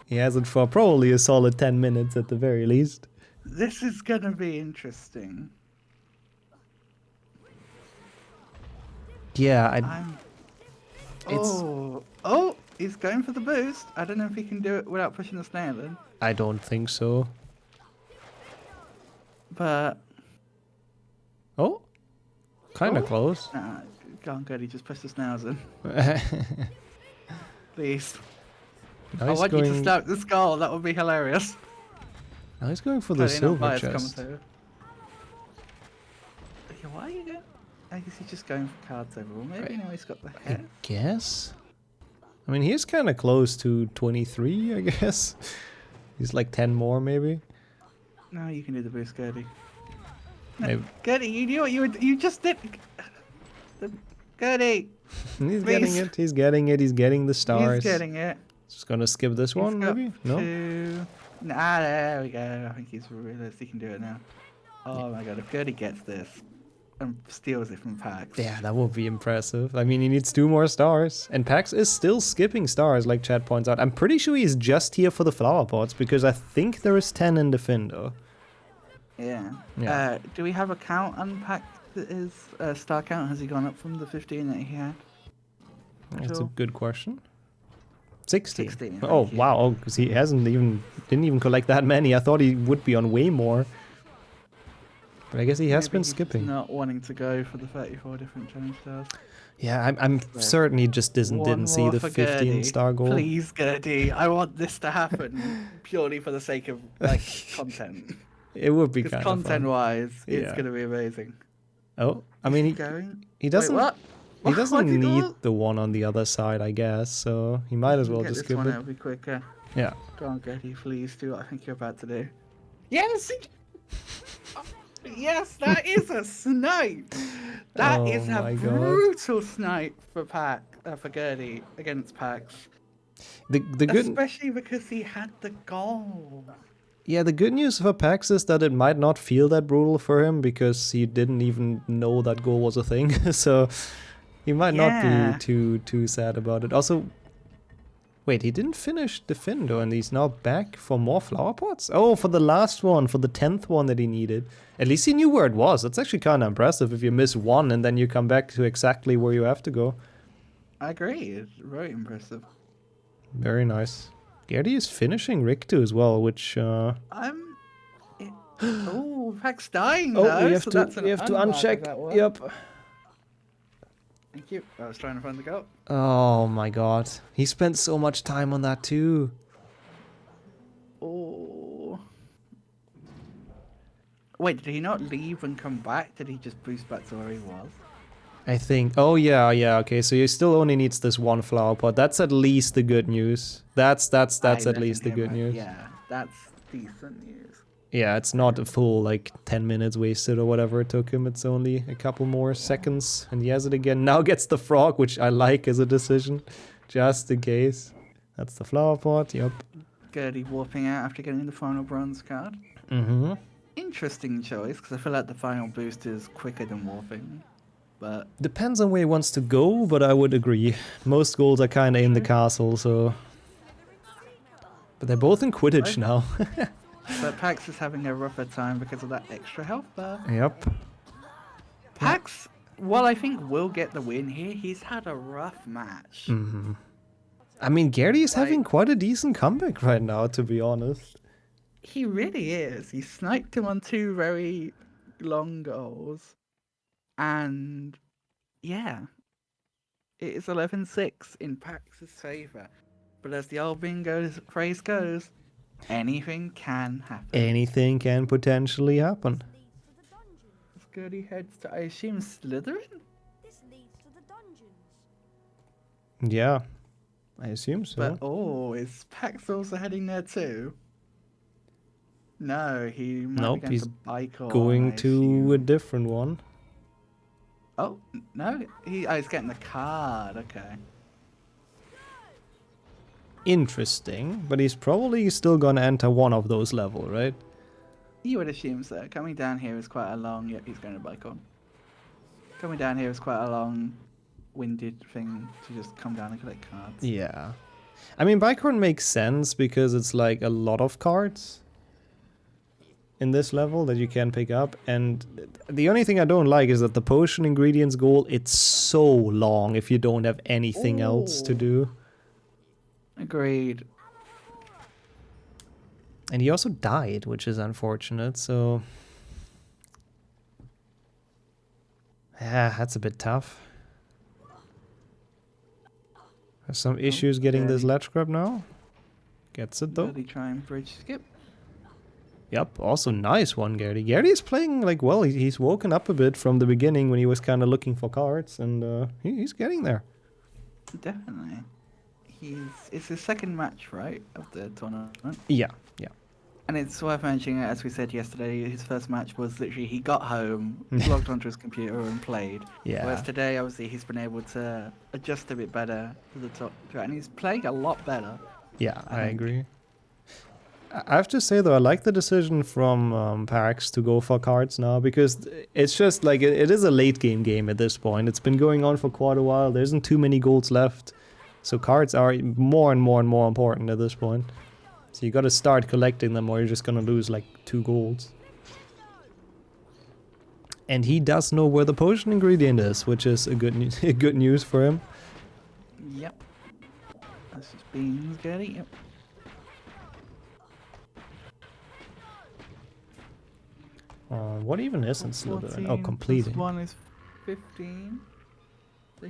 He has it for probably a solid 10 minutes at the very least. This is gonna be interesting. Yeah, Oh, he's going for the boost. I don't know if he can do it without pushing the snail in, I don't think so. but Oh, kind of Oh. close. nah, go on, Gertie, just push the snails in, please. Now I he's want you to going. stop this goal. That would be hilarious. Now he's going for the Totally not silver biased chest. commentator. Okay, why are you going? I guess he's just going for cards overall. Maybe now he's got the I head. guess. I mean, he's kind of close to 23, I guess. He's like 10 more, maybe. No, you can do the boost, Gertie. Maybe. Gertie, you knew what you just did. Gertie, He's Please. getting it. He's getting it. He's getting the stars. he's getting it. Just gonna skip this He's one, got maybe? No. 2. Nah, there we go. I think he's realised he can do it now. Oh my god, if Gertie gets this and steals it from Pax. Yeah, that would be impressive. I mean, he needs 2 more stars. And Pax is still skipping stars, like Chad points out. I'm pretty sure he's just here for the flower pots, because I think there is 10 in the Findo. Yeah. Yeah. Do we have a count on Pax? His star count, has he gone up from the 15 that he had? That's a Sure. good question. 16. 16, Oh, thank you. wow. Oh, because he didn't even collect that many. I thought he would be on way more. But I guess he has Maybe been he's skipping. not wanting to go for the 34 different challenge stars. Yeah, I'm certain he just One didn't see more the for 15 Gertie. star goal. Please, Gertie, I want this to happen purely for the sake of like content. It would be Because kind of fun. content-wise, it's Yeah. gonna be amazing. Oh, I mean, Going? he doesn't Wait, what? he doesn't What's he need doing? the one on the other side, I guess. So he might as well Get just this skip one it. out, be quicker. Yeah. Go on, Gertie, please do what I think you're about to do. Yes! Yes, that is a snipe! That Oh is a my God. brutal snipe for for Gertie against Pax. The good Especially because he had the goal. Yeah, the good news for Pax is that it might not feel that brutal for him because he didn't even know that goal was a thing. So he might not Yeah. be too sad about it. Also, wait, he didn't finish the Findo and he's now back for more flower pots? Oh, for the last one, for the 10th one that he needed. At least he knew where it was. That's actually kind of impressive if you miss one and then you come back to exactly where you have to go. I agree, it's very impressive. Very nice. Gertie is finishing Rictu as well, which Oh, Pax dying oh, though, we have so to that's an unmark of that uncheck. one. Yep. Thank you. I was trying to find the goal. Oh my god. He spent so much time on that too. Oh. Wait, did he not leave and come back? Did he just boost back to where he was? I think. Oh yeah, okay. So he still only needs this one flower pot. That's at least the good news. That's I at least the reckon good him, news. Yeah, that's decent news. Yeah, it's not a full like 10 minutes wasted or whatever it took him. It's only a couple more seconds, and he has it again. Now gets the frog, which I like as a decision, just in case. That's the flower pot. Yep. Gertie warping out after getting the final bronze card. Mm-hmm. Interesting choice, because I feel like the final boost is quicker than warping. But Depends on where he wants to go, but I would agree. Most goals are kind of in the castle, so. But they're both in Quidditch now. Pax is having a rougher time because of that extra health bar. Yep. Pax, while I think will get the win here, he's had a rough match. Mm-hmm. I mean, Gertie is having quite a decent comeback right now, to be honest. He really is. He sniped him on 2 very long goals, and yeah, it is 11-6 in Pax's favour. But as the old bingo phrase goes, anything can happen. Anything can potentially happen. Leads to the dungeons. Scurdy heads to, I assume, Slytherin? This leads to the dungeons. Yeah, I assume so. But oh, is Pax also heading there too? No, he might Nope, be going he's to Bicor, Going I to assume. a different one. Oh no, he's getting the card. Okay. Interesting, but he's probably still gonna enter one of those level, right? You would assume so. Coming down here is quite a long. Yep, he's going to Bicor. Coming down here is quite a long-winded thing to just come down and collect cards. Yeah. I mean, Bicorn makes sense because it's like a lot of cards in this level that you can pick up, and the only thing I don't like is that the potion ingredients goal, it's so long if you don't have anything else to Ooh. do. Agreed. And he also died, which is unfortunate, so yeah, that's a bit tough. Has some issues getting this okay. ledge grab now. Gets it though. Really try and bridge skip. Yep, also nice one, Gertie. Gertie is playing like well. He's woken up a bit from the beginning when he was kind of looking for cards, and he's getting there. Definitely. It's his second match, right, of the tournament. Yeah, yeah. And it's worth mentioning, as we said yesterday, his first match was literally he got home, logged onto his computer and played. Yeah. Whereas today, obviously, he's been able to adjust a bit better to the top track, and he's playing a lot better. Yeah, I think. agree. I have to say though, I like the decision from Pax to go for cards now, because it's just like it is a late game at this point. It's been going on for quite a while. There isn't too many golds left, so cards are more and more and more important at this point. So you got to start collecting them, or you're just gonna lose like 2 golds. And he does know where the potion ingredient is, which is a good news for him. Yep. That's just beans, Gertie. Yep. What even is in Slytherin? Oh, 14 completing. plus 1 is 15. So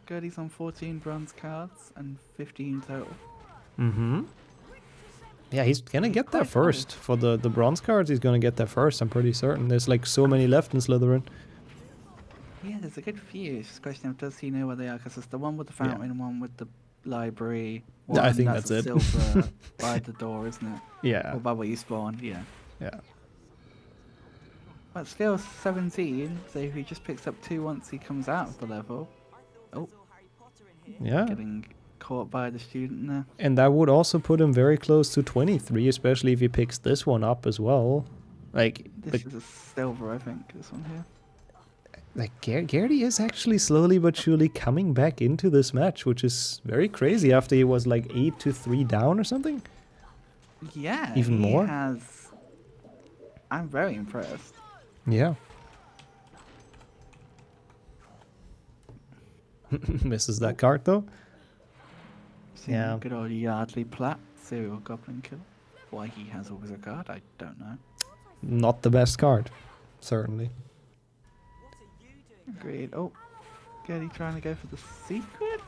Gertie's on 14 bronze cards and 15 total. Mm-hmm. Yeah, he's gonna get there quite first. For the bronze cards, he's gonna get there first, I'm pretty certain. There's like so many left in Slytherin. Yeah, there's a good few. It's just a question of does he know where they are? Because it's the one with the fountain, one with the library. Yeah, I one think that's that's a it. silver by the door, isn't it? Yeah, Or by where you spawn, yeah. yeah. But still 17, so if he just picks up 2 once he comes out of the level. Oh, Yeah. getting caught by the student there. And that would also put him very close to 23, especially if he picks this one up as well. Like, This is a silver, I think, this one here. Gertie is actually slowly but surely coming back into this match, which is very crazy after he was like 8-3 down or something. Yeah, Even he more? I'm very impressed. Yeah. Misses that card though. Seeing Yeah. good old Yardley Platt, serial goblin killer. Why he has always a card, I don't know. Not the best card, certainly. Agreed. Oh, Gertie trying to go for the secret?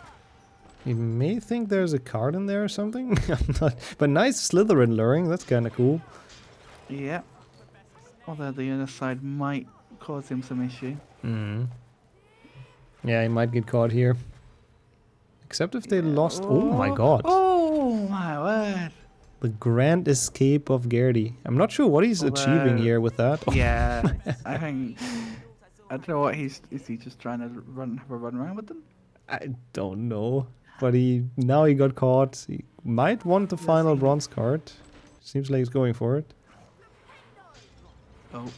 You may think there's a card in there or something. I'm not, but nice Slytherin luring. That's kind of cool. Yeah. Although the other side might cause him some issue. Mm. Yeah, he might get caught here. Except if they lost. Oh my god. Oh my word. The grand escape of Gertie. I'm not sure what he's achieving Although- here with that. Yeah, I think. I don't know what is he just trying to have a run around with them? I don't know. But now he got caught. He might want the final bronze card. Seems like he's going for it. Oh.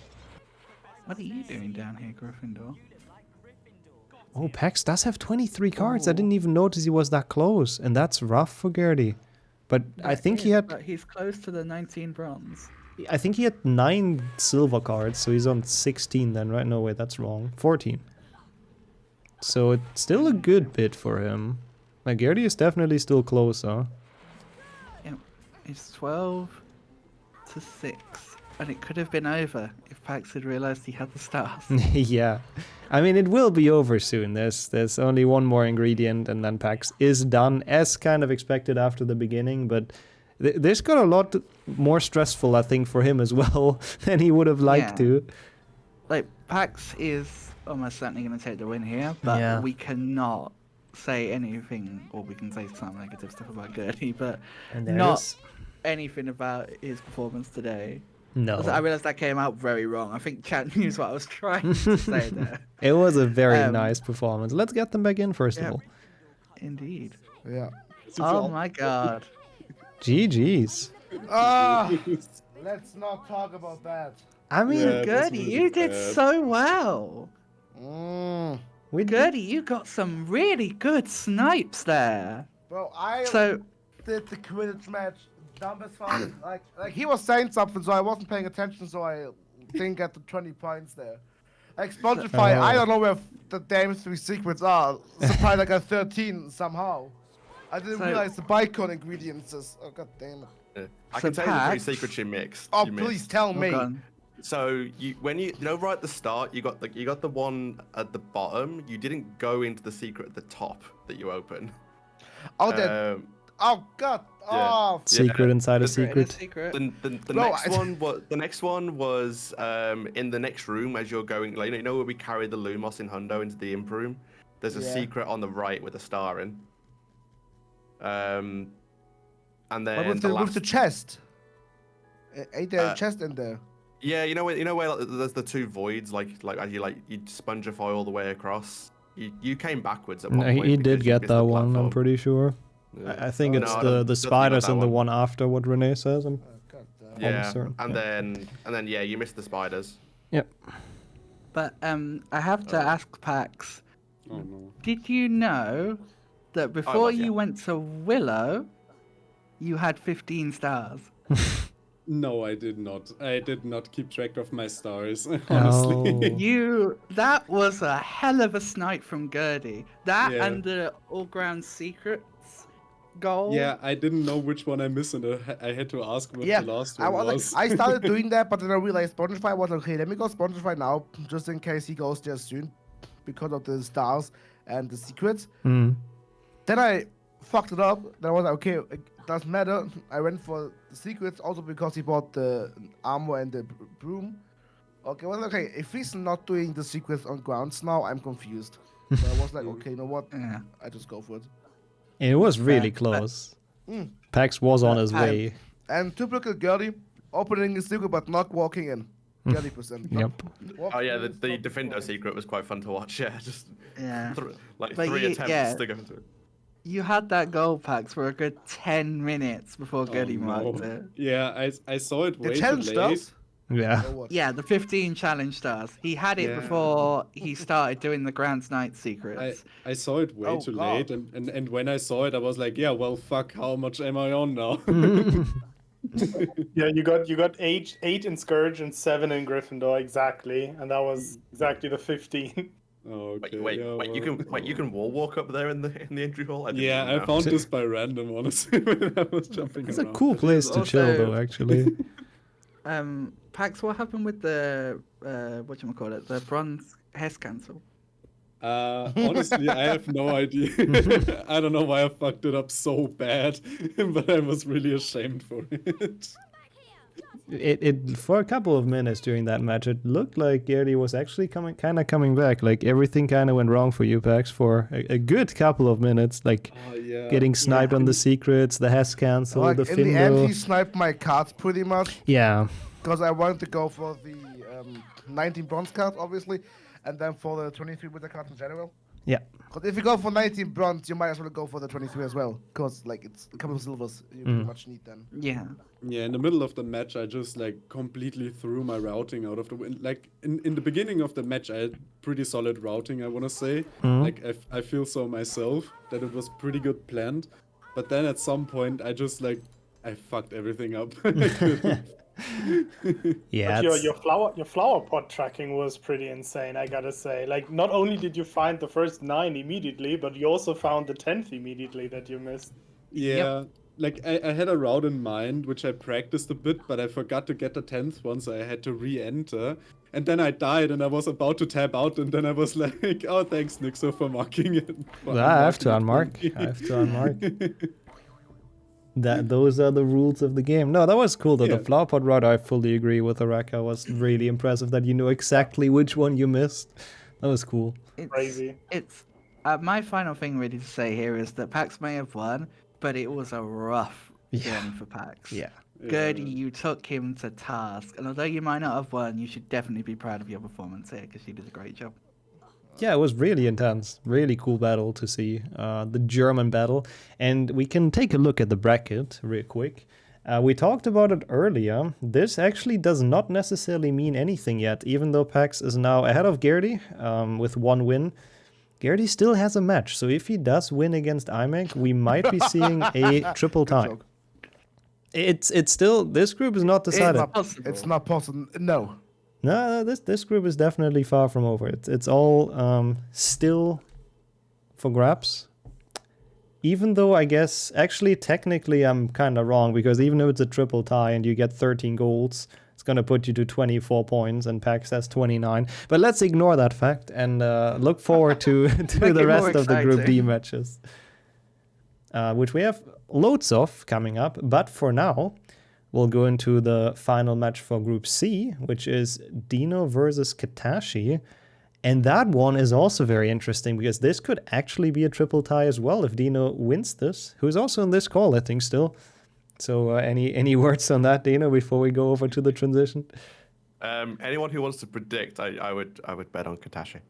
What are you doing down here, Gryffindor? Oh, Pax does have 23 cards. I didn't even notice he was that close. And that's rough for Gertie. But I think he had... But he's close to the 19 bronze. I think he had 9 silver cards, so he's on 16 then, right? No, wait, that's wrong. 14. So it's still a good bit for him. Like, Gertie is definitely still closer. Yep. It's 12 to 6 and it could have been over if Pax had realised he had the stars. Yeah. I mean, it will be over soon. There's only one more ingredient, and then PAX is done, as kind of expected after the beginning, but this got a lot more stressful, I think, for him as well, than he would have liked Yeah. to. Like, Pax is almost certainly going to take the win here, but Yeah. we cannot say anything, or we can say some negative stuff about Gertie, but And there it not is. anything about his performance today. No. Also, I realised that came out very wrong. I think chat knows what I was trying to say there. It was a very Um, nice performance. Let's get them back in, first of yeah. all. Indeed. Yeah. Oh my god. GG's. Ah, let's not talk about that. I mean, Yeah, that's Gertie, really you did bad. so well. we Gertie, you got some really good snipes there. Bro, I So, did the Quidditch match dumb as fuck. like he was saying something, so I wasn't paying attention, so I didn't get the 20 points there. Like Spongify, I don't know where the damn 3 secrets are. Surprised I got 13 somehow. I didn't So- realize the Bicon ingredients is. Oh god damn it. Yeah. I So can tell you the Pax- 3 secrets you mixed. Oh you please missed. tell oh, me. gone. So when you know right at the start, you got the one at the bottom. You didn't go into the secret at the top that you open. Oh that. Oh god. Oh. secret inside a The- secret. Secret. The No, next I- one was in the next room as you're going. Like, you know where we carry the Lumos in Hundo into the imp room. There's a Yeah. secret on the right with a star in. And then What with the the, last. with the chest? Ain't there a Uh, chest in there? Yeah, you know where like, there's the 2 voids, like as you spongify all the way across. You came backwards at No, one point. he because did you get missed that the one, I'm platform. pretty sure. Yeah. I think Oh, it's no, I the don't think you got spiders that and the one. one after what Renee says. Oh, god damn. Yeah, certain. and then yeah, you missed the spiders. Yep. But I have to ask Pax, Oh no. did you know that before yeah. you went to Willow, you had 15 stars? No, I did not. I did not keep track of my stars, honestly. Oh. That was a hell of a snipe from Gertie. That Yeah. and the All Ground Secrets goal. Yeah, I didn't know which one I missed, and I had to ask what Yeah, the last I one was was. like, I started doing that, but then I realized Spongify was okay. Let me go Spongify now, just in case he goes there soon, because of the stars and the secrets. Mm. Then I fucked it up. Then I was like, okay, it doesn't matter. I went for the secrets, also because he bought the armor and the broom. Okay, well, okay, if he's not doing the secrets on grounds now, I'm confused. So I was like, okay, you know what? Yeah. I just go for it. It was really But- close. Mm. Pax was on his I- way. And typical Gertie, opening a secret but not walking in. 30%. Yep. Oh yeah, the Defindo secret was quite fun to watch. Yeah, just Yeah. like But 3 you- attempts yeah. to go into it. You had that goal, Pax, for a good 10 minutes before Gertie marked it. Yeah, I saw it The way too challenge late. stars? Yeah. Or what? Yeah, the 15 challenge stars. He had it Yeah. before he started doing the Grand Night secrets. I saw it way Oh, too God. late, and when I saw it, I was like, yeah, well, fuck, how much am I on now? Yeah, you got eight in Scourge and 7 in Gryffindor exactly, and that was exactly the 15. Oh, okay. Wait, yeah, you can wall walk up there in the entry hall. I didn't Yeah, even I know. found this by random, honestly, when I was jumping It's a around. cool place to chill, Also- though, actually. Pax, what happened with the whatchamacallit, the bronze Hess cancel? Honestly, I have no idea. I don't know why I fucked it up so bad, but I was really ashamed for it. It for a couple of minutes during that match, it looked like Gertie was actually coming back. Like everything kind of went wrong for you, Pax, for a good couple of minutes. Like Oh, yeah. getting sniped on the secrets, the Hess cancel, Like, the in the end, Findo. he sniped my cards pretty much. Yeah. Because I wanted to go for the 19 bronze cards, obviously, and then for the 23 winter cards in general. Yeah. Because if you go for 19 bronze, you might as well go for the 23 as well. Because, like, it's a couple of silvers you pretty much need then. Yeah. Yeah, in the middle of the match, I just like completely threw my routing out of the wind. Like in the beginning of the match, I had pretty solid routing, I want to say. Like I feel so myself that it was pretty good planned. But then at some point, I just like I fucked everything up. Yeah. But it's- your flower pot tracking was pretty insane, I gotta say. Like, not only did you find the first 9 immediately, but you also found the 10th immediately that you missed. Yeah, like I had a route in mind which I practiced a bit, but I forgot to get the 10th one, so I had to re-enter. And then I died, and I was about to tap out, and then I was like, "Oh, thanks, Nixo, for marking it." For I have to unmarking it unmark. for I me. have to unmark. Those are the rules of the game. No, that was cool though. The Yeah. flower pot route, I fully agree with Araka. Was really impressive that you know exactly which one you missed. That was cool. Crazy. It's my final thing really to say here is that Pax may have won, but it was a rough journey for Pax. Yeah. Gertie, you took him to task, and although you might not have won, you should definitely be proud of your performance here because you did a great job. Yeah, it was really intense. Really cool battle to see. The German battle. And we can take a look at the bracket real quick. We talked about it earlier. This actually does not necessarily mean anything yet, even though Pax is now ahead of Gertie with 1 win. Gertie still has a match, so if he does win against IMEC, we might be seeing a triple tie. joke. It's still, this group is not decided. It's not possible. No. No, this group is definitely far from over. It's all still for grabs. Even though I guess, actually, technically I'm kind of wrong, because even if it's a triple tie and you get 13 golds, it's going to put you to 24 points, and Pax has 29. But let's ignore that fact and look forward to the rest of the Group D matches. Which we have loads of coming up, but for now, we'll go into the final match for Group C, which is Dino versus Katashi. And that one is also very interesting because this could actually be a triple tie as well if Dino wins this, who's also in this call, I think, still. So any words on that, Dino, before we go over to the transition? Anyone who wants to predict, I would bet on Katashi.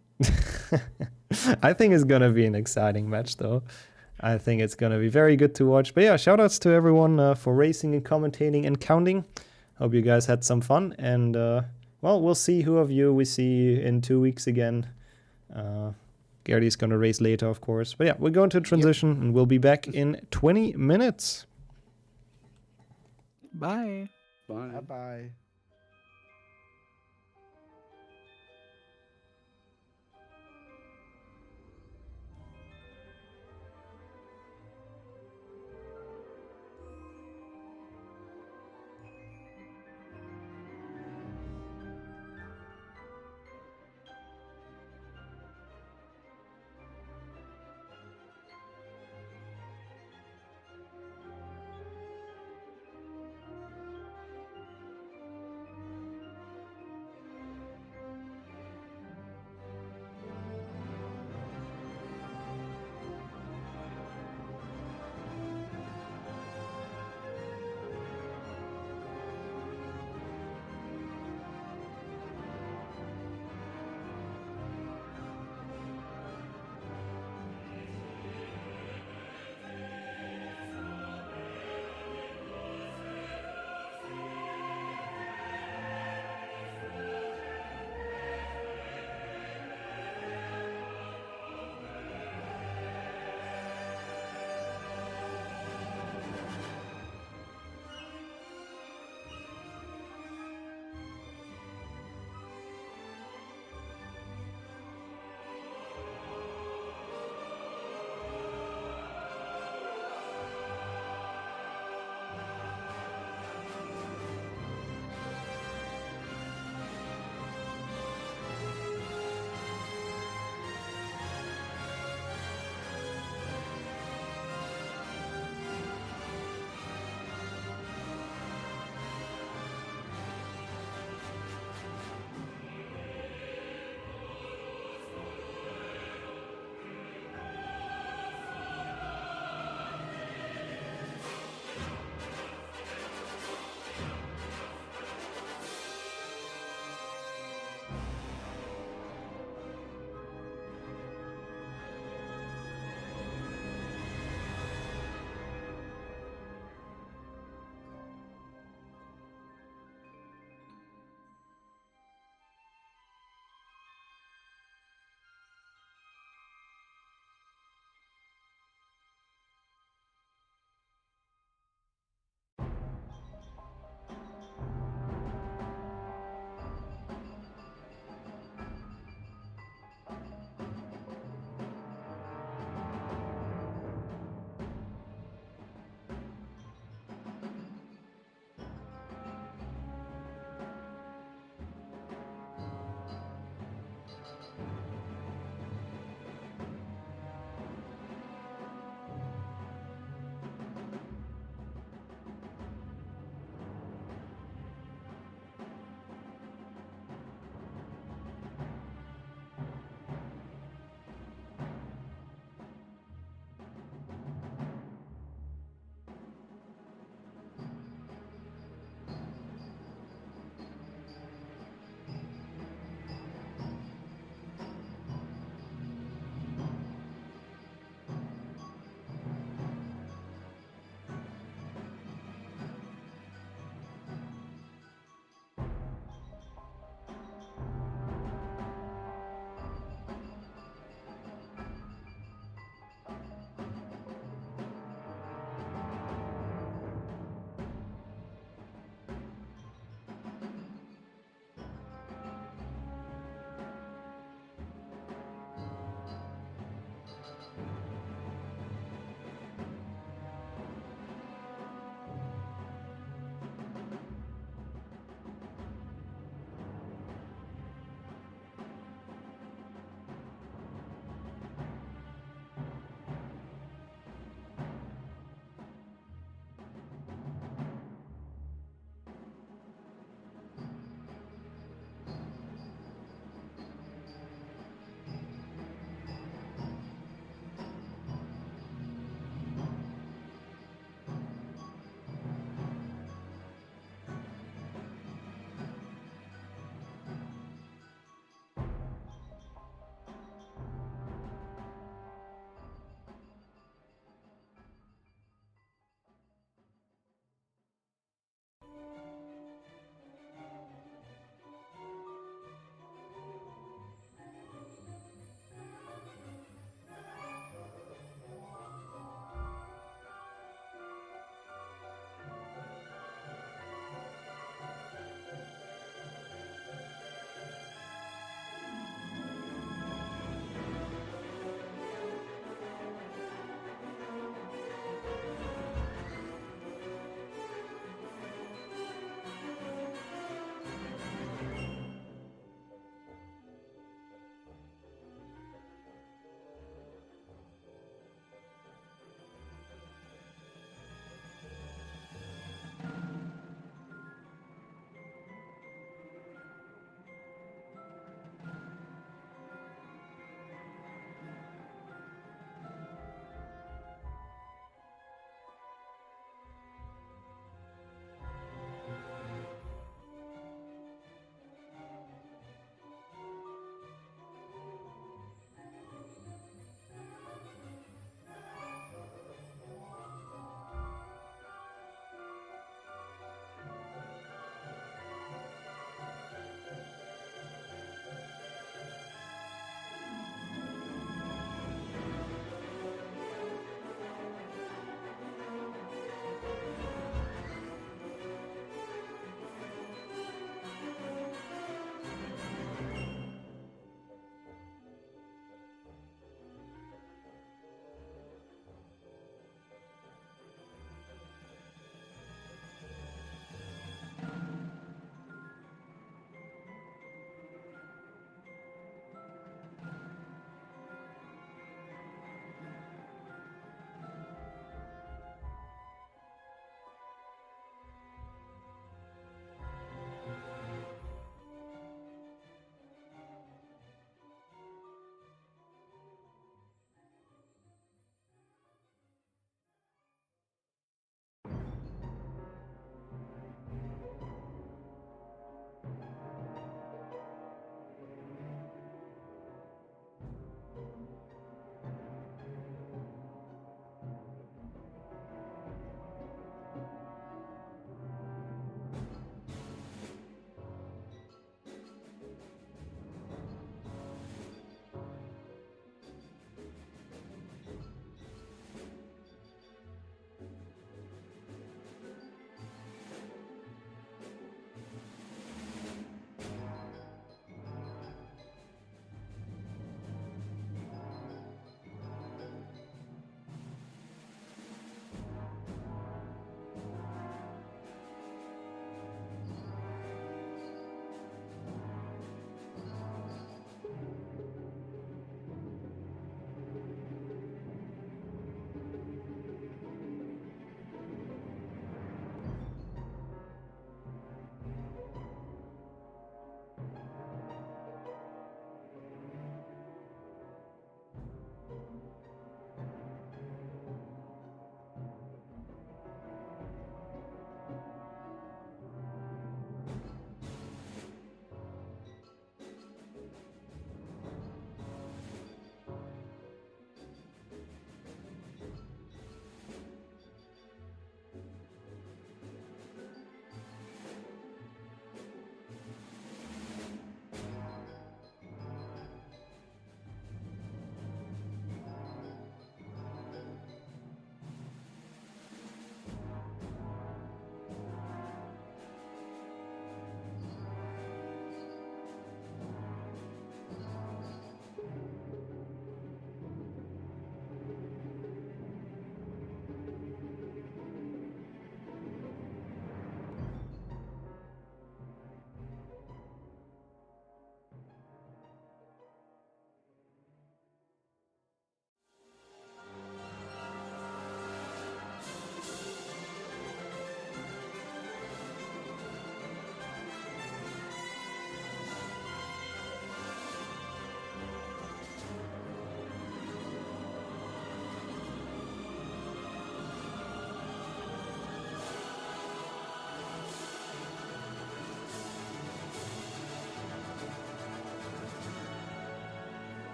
I think it's gonna be an exciting match, though. I think it's gonna be very good to watch. But yeah, shoutouts to everyone for racing and commentating and counting. Hope you guys had some fun, and well, we'll see who of you we see in 2 weeks again. Gertie's gonna race later, of course. But yeah, we're going to transition, and we'll be back in 20 minutes. Bye. Bye. Bye-bye.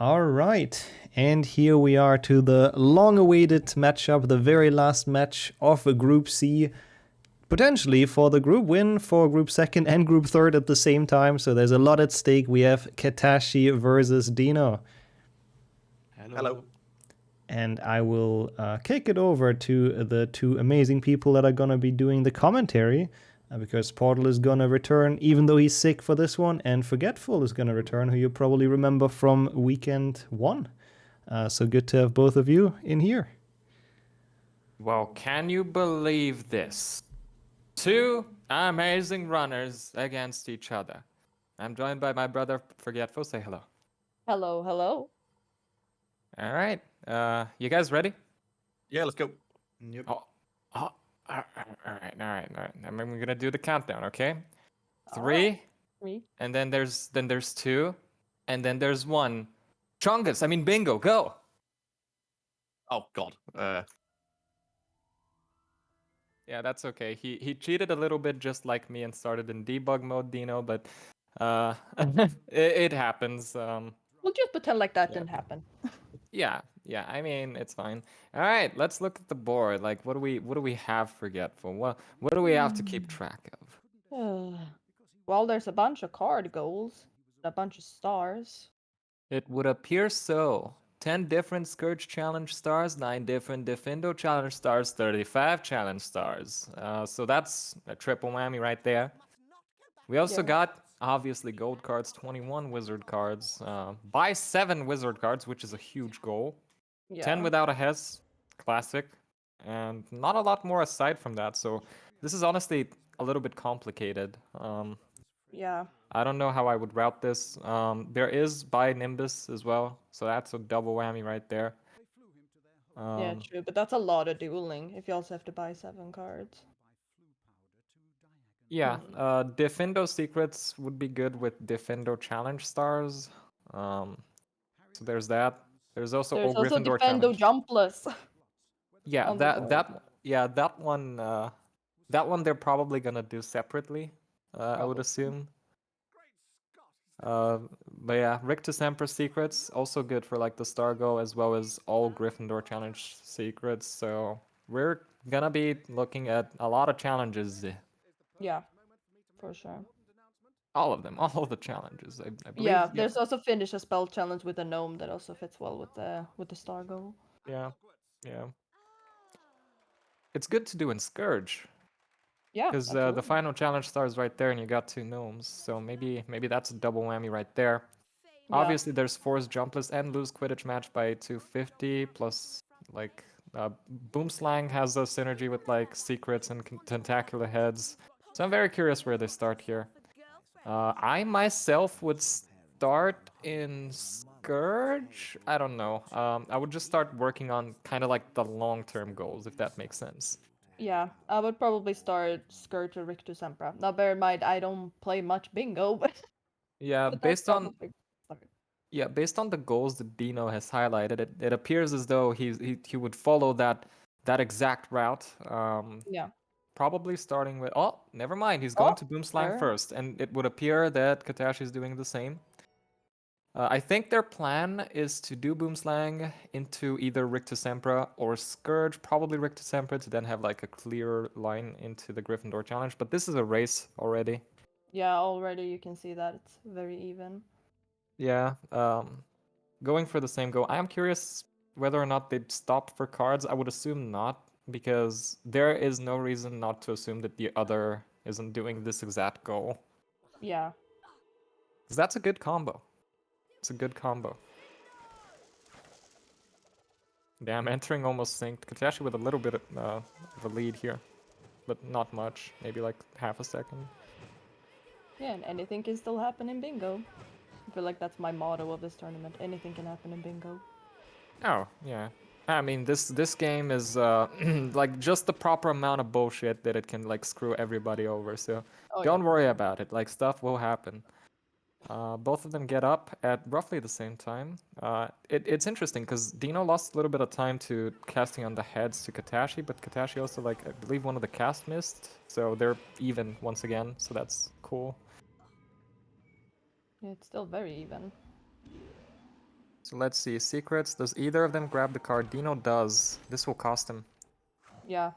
All right, and here we are to the long-awaited matchup, the very last match of Group C, potentially for the group win for Group Second and Group Third at the same time. So there's a lot at stake. We have Katashi versus Dino. Hello. And I will kick it over to the two amazing people that are going to be doing the commentary, because Portal is going to return, even though he's sick for this one, and Forgetful is going to return, who you probably remember from Weekend 1. So good to have both of you in here. Well, can you believe this? Two amazing runners against each other. I'm joined by my brother Forgetful. Say hello. Hello, hello. All right. You guys ready? Yeah, let's go. Yep. Oh, all right. And then we're gonna do the countdown, okay? All 3, right. 3. and then there's 2, and then there's 1. Bingo, go. Oh God. Yeah, that's okay. He cheated a little bit, just like me, and started in debug mode, Dino. But it happens. We'll just pretend like that didn't happen. Yeah. I mean, it's fine. All right, let's look at the board. Like, what do we have Forgetful? What do we have to keep track of? Well, there's a bunch of card goals, a bunch of stars. It would appear so. 10 different Scourge Challenge stars, 9 different Defendo Challenge stars, 35 Challenge stars. So that's a triple whammy right there. We also got, obviously, gold cards, 21 wizard cards. Buy 7 wizard cards, which is a huge goal. 10 without a Hes, classic. And not a lot more aside from that, so this is honestly a little bit complicated. Yeah. I don't know how I would route this. There is buy Nimbus as well, so that's a double whammy right there. Yeah, true, but that's a lot of dueling if you also have to buy 7 cards. Yeah, Defendo secrets would be good with Defendo challenge stars. So there's that. There's also There's also Gryffindor Defendo challenge. jumpless. Yeah, on the board. that one they're probably gonna do separately. I would assume. But yeah, Rictus Emperor secrets also good for like the Stargo as well as all Gryffindor challenge secrets. So we're gonna be looking at a lot of challenges. Yeah, for sure. All of them, all of the challenges. I believe. Yeah, there's also finish a spell challenge with a gnome that also fits well with the star goal. Yeah. It's good to do in Scourge. Yeah, because the final challenge star is right there, and you got 2 gnomes. So maybe that's a double whammy right there. Yeah. Obviously, there's Force Jumpless and Lose Quidditch match by 250 plus like Boomslang has a synergy with like secrets and tentacular heads. So I'm very curious where they start here. I myself would start in Scourge. I don't know. I would just start working on kind of like the long-term goals, if that makes sense. Yeah, I would probably start Scourge or Rictus Sempra. Now, bear in mind, I don't play much bingo, but yeah, but based on probably... based on the goals that Dino has highlighted, it appears as though he would follow that exact route. Yeah. Probably starting with never mind. He's going to Boomslang first, and it would appear that Katashi is doing the same. I think their plan is to do Boomslang into either Rictus Sempra or Scourge, probably Rictus Sempra, to then have like a clear line into the Gryffindor challenge. But this is a race already. Yeah, already you can see that it's very even. Yeah, going for the same go. I am curious whether or not they'd stop for cards. I would assume not, because there is no reason not to assume that the other isn't doing this exact goal. Yeah. Because that's a good combo. It's a good combo. Damn, entering almost synced. Katashi with a little bit of a lead here, but not much. Maybe like half a second. Yeah, and anything can still happen in bingo. I feel like that's my motto of this tournament. Anything can happen in bingo. Oh, yeah. I mean, this game is like just the proper amount of bullshit that it can like screw everybody over. So don't worry about it. Like stuff will happen. Both of them get up at roughly the same time. It's interesting because Dino lost a little bit of time to casting on the heads to Katashi, but Katashi also like I believe one of the cast missed, so they're even once again. So that's cool. Yeah, it's still very even. So So let's see. Secrets. Does either of them grab the card? Dino does. This will cost him. Yeah.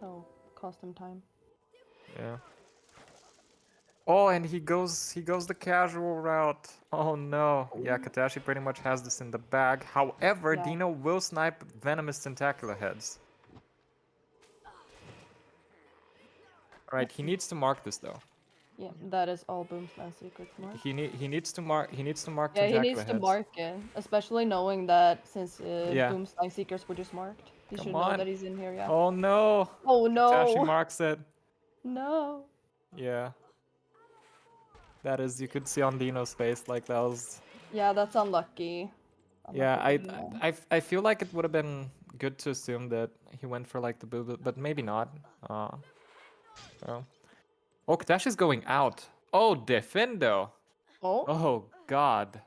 Oh, cost him time. Yeah. Oh, and he goes the casual route. Oh no. Yeah, Katashi pretty much has this in the bag. However, Yeah. Dino will snipe venomous tentacular heads. Alright, he needs to mark this though. Yeah, that is all Boomslang secrets mark. He needs to mark Yeah, he tentacular needs to heads. mark it, especially knowing that since Yeah. Boomslang secrets were just marked, he Come should on. know that he's in here. Yeah. Oh no. Oh Katashi no. marks it. No. Yeah. That is, you could see on Dino's face, like that was. Yeah, that's unlucky. Yeah, Unlucky for Dino. I feel like it would have been good to assume that he went for like the boo, but maybe not. So. Oh, Katashi's going out. Oh, Defendo. Oh. Oh God.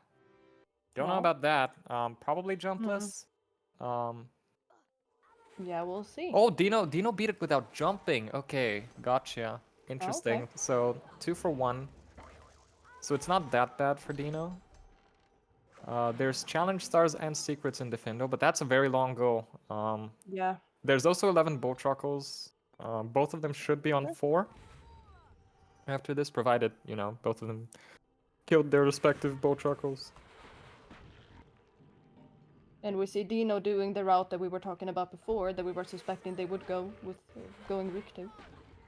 Don't know Well. about that. Probably jumpless. Yeah, we'll see. Oh, Dino beat it without jumping. Okay, gotcha. Interesting. Okay. So 2 for 1. So it's not that bad for Dino. There's challenge stars and secrets in Defendo, but that's a very long goal. Yeah. There's also 11 bow truckles. Both of them should be on 4 after this, provided, you know, both of them killed their respective bow truckles. And we see Dino doing the route that we were talking about before, that we were suspecting they would go with going Rick-2.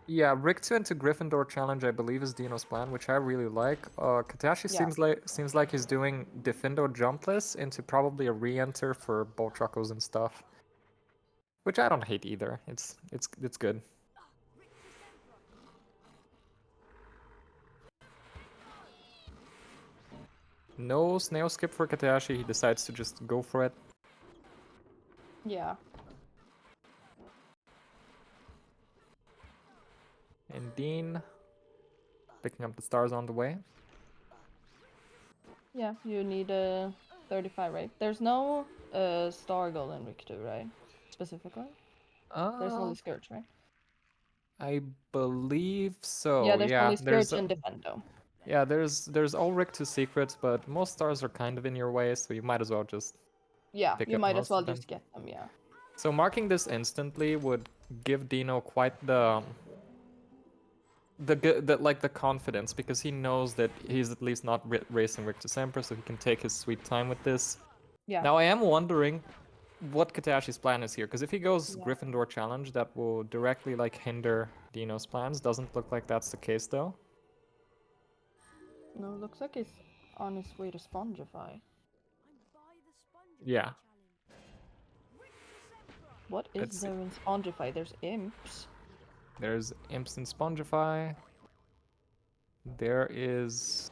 Yeah, Rick-2 into Gryffindor challenge, I believe, is Dino's plan, which I really like. Katashi Yeah. seems like he's doing Defendo jumpless into probably a re-enter for bow truckles and stuff, which I don't hate either. It's good. No snail skip for Katashi. He decides to just go for it. Yeah. And Dean picking up the stars on the way. Yeah, you need a 35, right? There's no star goal in Rick-2, right? Specifically? There's only Scourge, right? I believe so. Yeah, there's only there's Scourge and Defendo. yeah, there's all Rick-2 secrets, but most stars are kind of in your way, so you might as well just Yeah, pick you up might most as well of them. just get them, yeah. So marking this instantly would give Dino quite the confidence, because he knows that he's at least not racing Rick to Semper, so he can take his sweet time with this. Yeah. Now I am wondering what Katashi's plan is here, because if he goes Yeah. Gryffindor challenge, that will directly like hinder Dino's plans. Doesn't look like that's the case though. No, looks like he's on his way to Spongify. Yeah. What Let's is see. there in Spongify? There's imps. There's Imps and Spongify. There is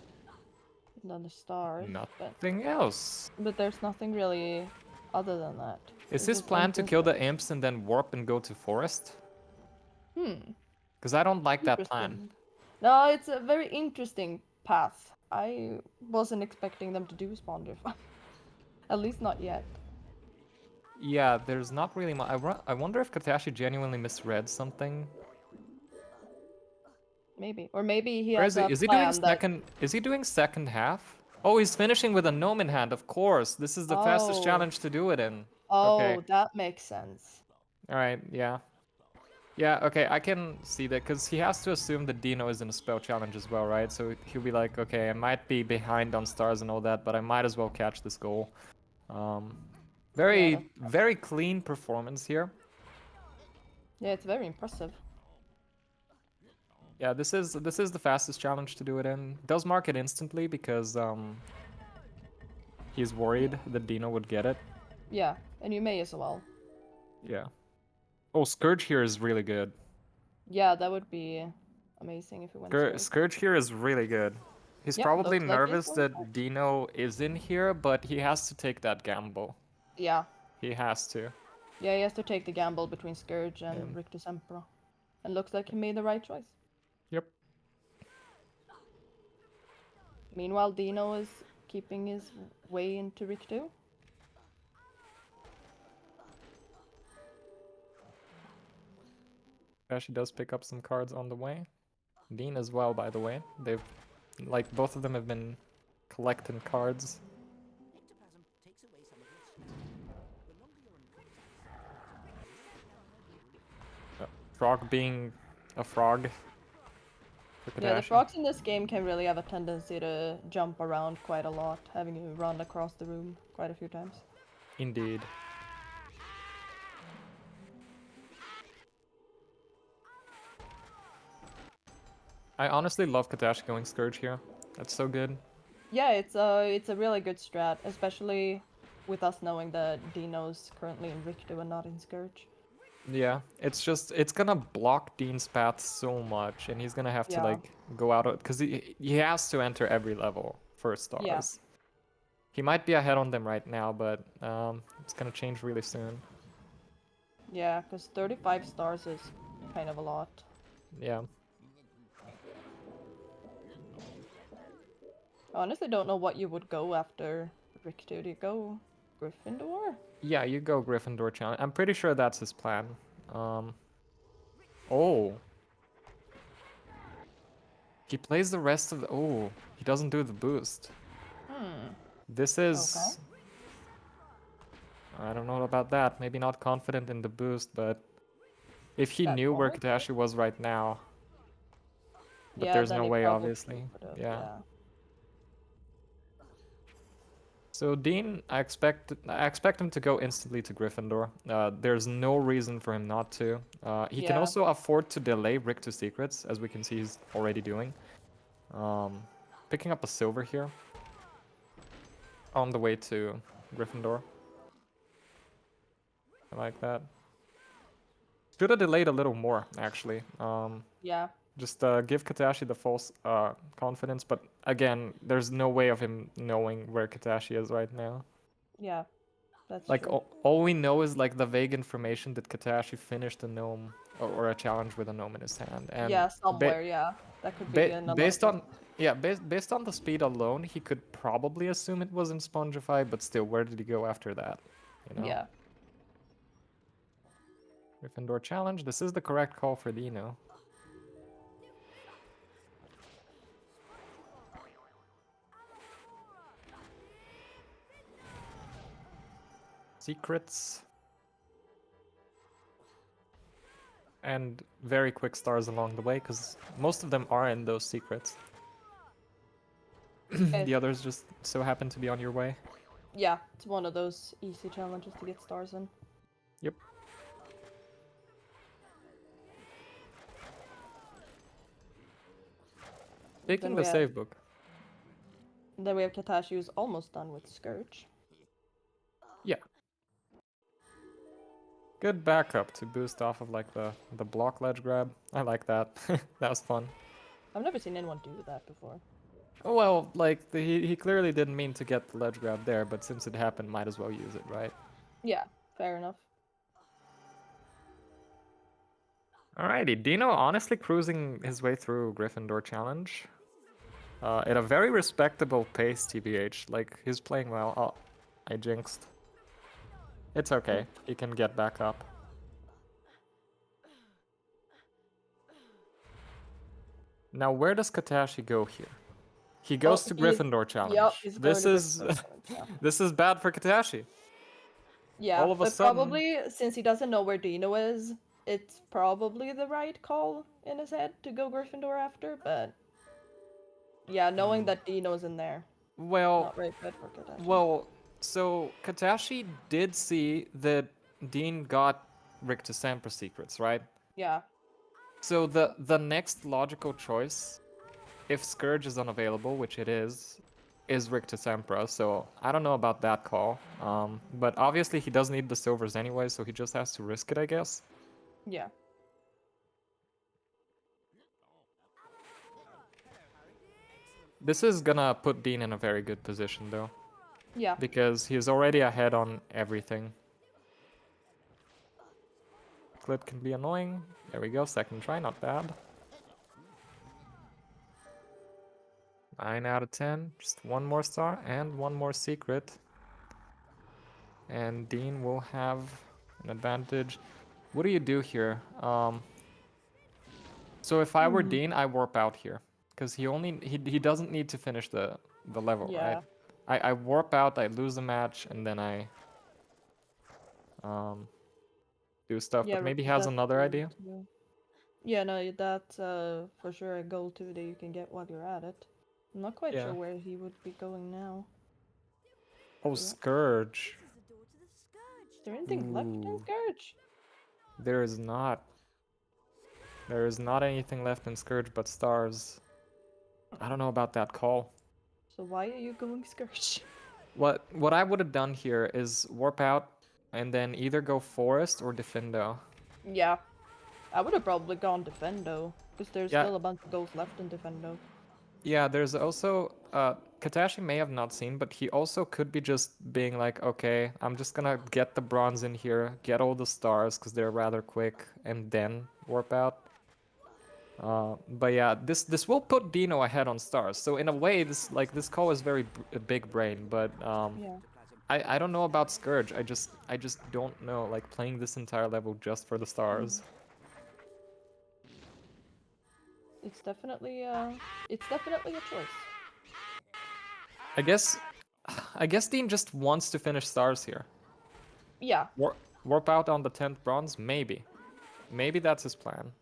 And then the stars. nothing else. But there's nothing really other than that. Is It's his just plan to imps kill and the Imps and then warp and go to Forest? Hmm. Because I don't like that plan. Interesting. No, it's a very interesting path. I wasn't expecting them to do Spongify. At least not yet. Yeah, there's not really much. I wonder if Katashi genuinely misread something. Maybe. Or maybe he Where has is he? a Is he doing plan that... second? Is he doing second half? Oh, he's finishing with a gnome in hand. Of course, this is the fastest Oh. challenge to do it in. Oh, Okay. that makes sense. All right. Yeah. Yeah. Okay. I can see that because he has to assume that Dino is in a spell challenge as well, right? So he'll be like, okay, I might be behind on stars and all that, but I might as well catch this goal. Very clean performance here. Yeah, it's very impressive. Yeah, this is the fastest challenge to do it in. Does mark it instantly because he's worried that Dino would get it. Yeah, and you may as well. Yeah. Oh, Scourge here is really good. Yeah, that would be amazing if it went straight. Scourge here is really good. He's Yep, probably looks like he's nervous going that Dino is in here, but he has to take that gamble. Yeah. He has to. Yeah, he has to take the gamble between Scourge and Rick to Sempra. And looks like he made the right choice. Yep. Meanwhile, Dino is keeping his way into Rick 2. She does pick up some cards on the way. Dean as well, by the way. They've, like, both of them have been collecting cards. Frog being a frog. For Yeah, the Kadashi. frogs in this game can really have a tendency to jump around quite a lot, having you run across the room quite a few times. Indeed. I honestly love Kadashi going Scourge here. That's so good. Yeah, it's a really good strat, especially with us knowing that Dino's currently in Rictu and not in Scourge. Yeah, it's just, it's gonna block Dean's path so much, and he's gonna have to Yeah. like go out of, because he has to enter every level for stars. Yeah. He might be ahead on them right now, but it's gonna change really soon. Yeah, because 35 stars is kind of a lot. Yeah. I honestly don't know what you would go after Rictu. Do you go Gryffindor? Yeah, you go Gryffindor challenge. I'm pretty sure that's his plan. Oh. He plays the rest of the... Oh, he doesn't do the boost. This is... Okay. I don't know about that. Maybe not confident in the boost, but... If he That knew where forward? Kadashi was right now... But Yeah, there's then no he way, probably obviously. would've, Yeah. So Dean, I expect him to go instantly to Gryffindor. There's no reason for him not to. He can Yeah. also afford to delay Rick to Secrets, as we can see he's already doing. Picking up a silver here. On the way to Gryffindor. I like that. Should have delayed a little more, actually. Yeah. Just give Katashi the false confidence, but again, there's no way of him knowing where Katashi is right now. Yeah. That's Like, true. all we know is like the vague information that Katashi finished a gnome or a challenge with a gnome in his hand. And Yeah, somewhere, yeah. That could be another based on based on the speed alone, he could probably assume it was in Spongify, but still, where did he go after that? You know? Yeah. Gryffindor challenge. This is the correct call for Dino. Secrets. And very quick stars along the way, because most of them are in those secrets. The others just so happen to be on your way. Yeah, it's one of those easy challenges to get stars in. Yep. Taking the save book. Then we have Katashi who's almost done with Scourge. Yeah. Good backup to boost off of like the block ledge grab. I like that. That was fun. I've never seen anyone do that before. Well, like he clearly didn't mean to get the ledge grab there, but since it happened, might as well use it, right? Yeah, fair enough. Alrighty, Dino honestly cruising his way through Gryffindor challenge. At a very respectable pace, TBH. Like, he's playing well. Oh, I jinxed. It's okay. He can get back up. Now, where does Katashi go here? He goes to Gryffindor challenge. Yep, he's this going to is Gryffindor challenge, yeah. this is bad for Katashi. Yeah, All of a but sudden- probably since he doesn't know where Dino is, it's probably the right call in his head to go Gryffindor after, but yeah, knowing that Dino's in there, Well, not very good for Katashi. well, so Katashi did see that Dean got Rick to Sampra secrets, right? Yeah, So the next logical choice, if Scourge is unavailable, which it is Rick to Sampra. So I don't know about that call. But obviously he does need the silvers anyway, so he just has to risk it, I guess. yeah. This is gonna put Dean in a very good position, though. Yeah. Because he's already ahead on everything. Clip can be annoying. There we go, second try, not bad. 9 out of 10, just one more star and one more secret. And Dean will have an advantage. What do you do here? So if I were Dean, I warp out here. Because he doesn't need to finish the level, Yeah. right? I warp out, I lose a match, and then I do stuff, Yeah, but maybe he Rick has does another do idea. too. Yeah, no, that's for sure a goal too that you can get while you're at it. I'm not quite Yeah. sure where he would be going now. Oh, Scourge. This is the door to the Scourge. Is there anything left in Ooh. Scourge? There is not. There is not anything left in Scourge but stars. I don't know about that call. So why are you going Scourge? What I would have done here is warp out and then either go Forest or Defendo. Yeah, I would have probably gone Defendo, because there's Yeah. still a bunch of goals left in Defendo. Yeah, there's also Katashi may have not seen, but he also could be just being like, okay, I'm just gonna get the bronze in here, get all the stars because they're rather quick, and then warp out. But yeah, this will put Dino ahead on stars. So in a way, this call is very big brain, but Yeah. I don't know about Scourge. I just don't know, like playing this entire level just for the stars. It's definitely a choice. I guess Dean just wants to finish stars here. Yeah. Warp out on the 10th bronze, maybe. Maybe that's his plan.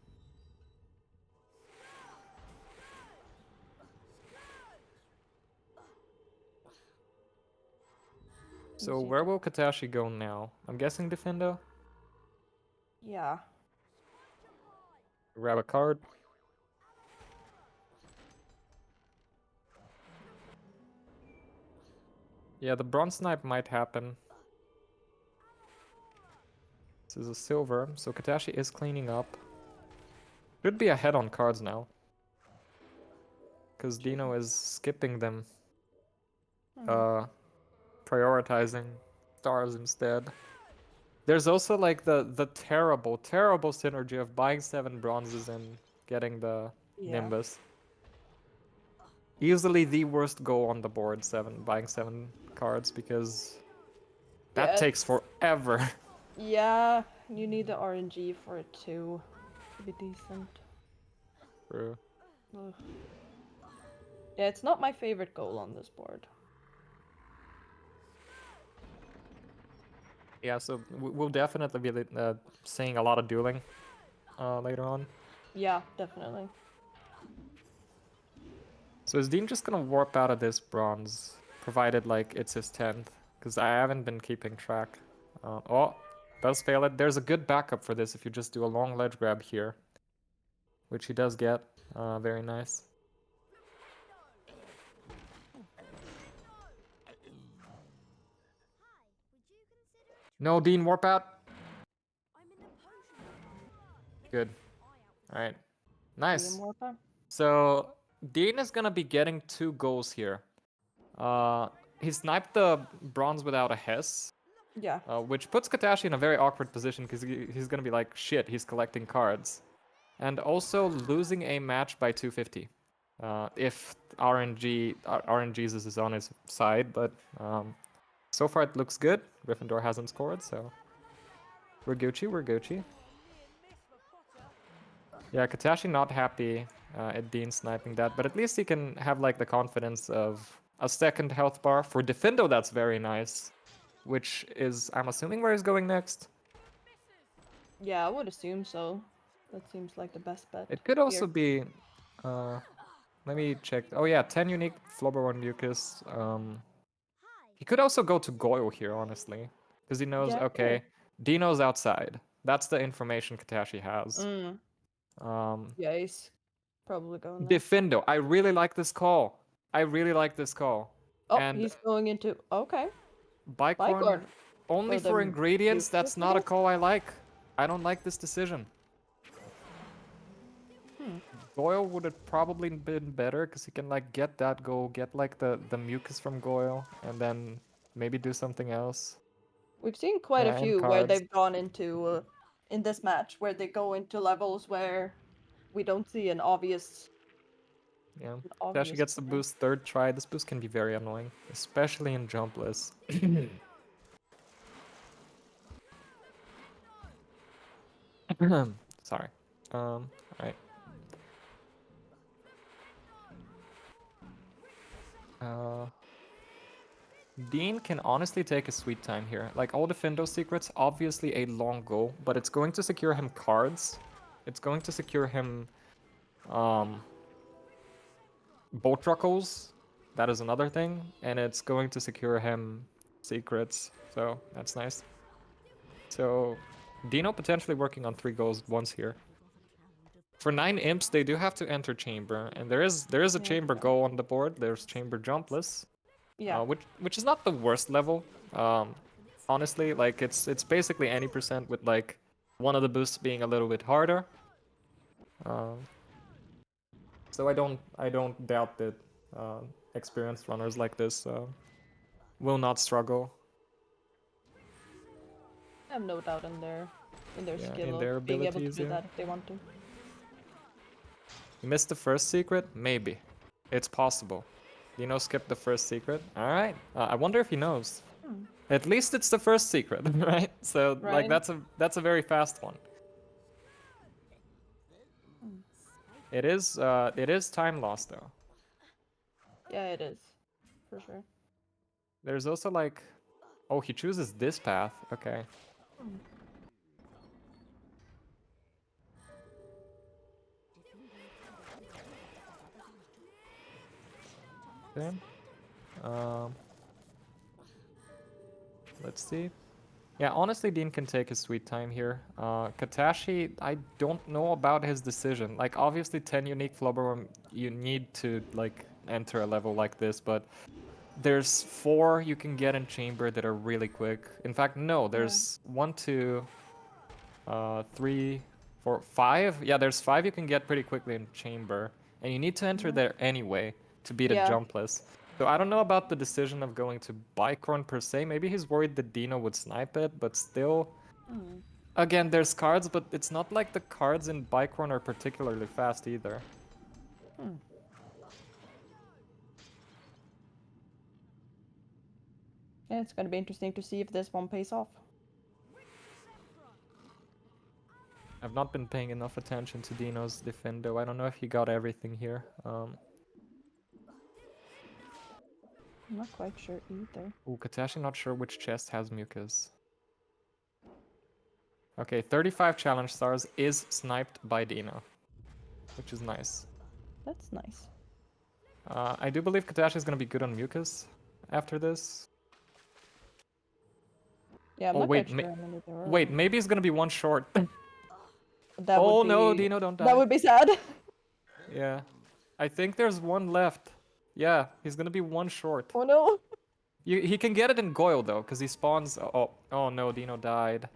So where will Katashi go now? I'm guessing Defendo? Yeah. Grab a card. Yeah, the bronze snipe might happen. This is a silver, so Katashi is cleaning up. Should be ahead on cards now. Because Dino is skipping them. Prioritizing stars instead. There's also like the terrible synergy of buying 7 bronzes and getting the Nimbus. Easily the worst goal on the board, buying 7 cards, because that takes forever. Yeah, you need the RNG for it to be decent. True. Ugh. Yeah, it's not my favorite goal on this board. Yeah, so we'll definitely be seeing a lot of dueling later on. Yeah, definitely. So is Dean just gonna warp out of this bronze, provided like it's his 10th? Because I haven't been keeping track. Oh, does fail it. There's a good backup for this if you just do a long ledge grab here, which he does get. Very nice. No, Dean, warp out. Good. All right. Nice. So Dean is gonna be getting 2 goals here. He sniped the bronze without a Hess. Yeah. Which puts Katashi in a very awkward position because he's gonna be like, shit, he's collecting cards. And also losing a match by 250. If RNG's is on his side, but so far it looks good. Gryffindor hasn't scored, so we're Gucci. Yeah, Katashi not happy at Dean sniping that, but at least he can have like the confidence of a second health bar. For Defendo, that's very nice. Which is, I'm assuming, where he's going next. Yeah, I would assume so. That seems like the best bet. It could also be... let me check. Oh yeah, 10 unique Flubber 1 Mucus. He could also go to Goyle here, honestly. Because he knows, okay, Dino's outside. That's the information Katashi has. Yeah, he's probably going there. Defendo. I really like this call. Oh, and he's going into... Okay. Bicorn. Only for ingredients, that's not a call I like. I don't like this decision. Goyle would have probably been better because he can like get that goal, get like the mucus from Goyle, and then maybe do something else. We've seen quite a few where they've gone into in this match where they go into levels where we don't see an obvious. Yeah, Katashi gets the boost 3rd try. This boost can be very annoying, especially in jumpless. Sorry. Alright. Dean can honestly take a sweet time here. Like, all Defendo secrets, obviously a long goal, but it's going to secure him cards. It's going to secure him boat truckles. That is another thing, and it's going to secure him secrets. So that's nice. So Dino potentially working on 3 goals once here. For 9 imps, they do have to enter chamber, and there is a chamber go on the board. There's chamber jumpless, Yeah. which is not the worst level. Honestly, like it's basically any percent with like one of the boosts being a little bit harder. So I don't doubt that experienced runners like this will not struggle. I have no doubt in their Yeah, skill in of their being able to abilities, do yeah. that if they want to. You missed the first secret? Maybe. It's possible. Dino skipped the first secret. All right. I wonder if he knows. At least it's the first secret, right? So like Right. that's a very fast one. It is time loss though. Yeah, it is. For sure. There's also like, oh, he chooses this path. Okay. Okay. Let's see. Yeah, honestly, Dean can take his sweet time here. Katashi, I don't know about his decision. Like, obviously, 10 unique Flubberworm, you need to, like, enter a level like this, but there's 4 you can get in chamber that are really quick. In fact, no, there's 1, 2, 3, 4, 5. Yeah, there's 5 you can get pretty quickly in chamber, and you need to enter there anyway to beat a jumpless. So I don't know about the decision of going to Bicorn per se. Maybe he's worried that Dino would snipe it, but still. Again, there's cards, but it's not like the cards in Bicorn are particularly fast either. Yeah, it's gonna be interesting to see if this one pays off. I've not been paying enough attention to Dino's defendo. I don't know if he got everything here. I'm not quite sure either. Ooh, Katashi not sure which chest has mucus. Okay, 35 challenge stars is sniped by Dino, which is nice. That's nice. I do believe Katashi is going to be good on mucus after this. Yeah, I'm Oh, not wait, quite sure how many there are. wait, maybe he's going to be 1 short. That Oh would no, be... Dino, don't die. That would be sad. Yeah. I think there's 1 left. Yeah, he's going to be 1 short. Oh no. He can get it in Goyle though, because he spawns... Oh no, Dino died.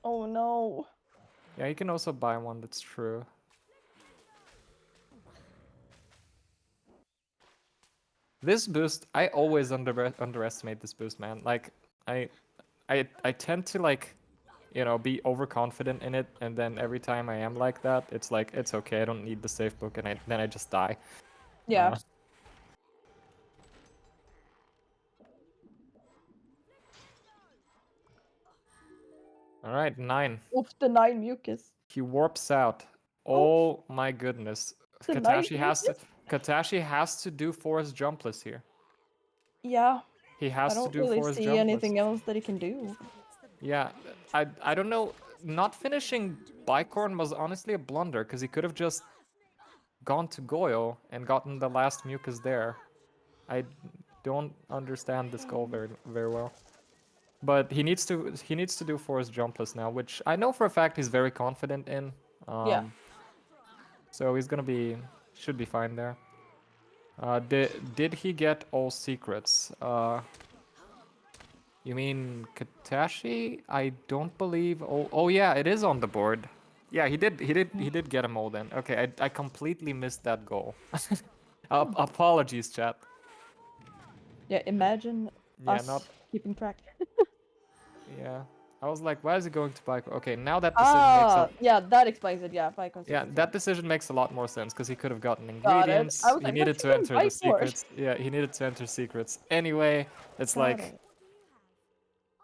Oh no. Yeah, he can also buy 1, that's true. This boost, I always underestimate this boost, man. Like, I tend to, like, you know, be overconfident in it, and then every time I am like that, it's like, it's okay, I don't need the safe book, and then I just die. Yeah. Alright, 9. Oof, the 9 mucus. He warps out. Oh my goodness. The Katashi has to do forest jumpless here. Yeah. He I has to don't do really forest see jumpless. anything else that he can do. Yeah, I don't know. Not finishing Bicorn was honestly a blunder, because he could have just gone to Goyle and gotten the last mucus there. I don't understand this goal very well. But he needs to do forest jumpless now, which I know for a fact he's very confident in. Yeah. So he's gonna should be fine there. Did he get all secrets? You mean Katashi? I don't believe. Oh yeah, it is on the board. Yeah, he did get them all then. Okay, I completely missed that goal. Apologies, chat. Yeah, imagine us keeping track. Yeah, I was like, why is he going to Bike? Okay, now that decision makes yeah, that explains it. Yeah, Bike. Yeah, that decision makes a lot more sense, because he could have gotten Got it. ingredients. I was He like, needed what's to he doing enter the Bike for? secrets. Yeah, he needed to enter secrets. Anyway, it's Got like, it.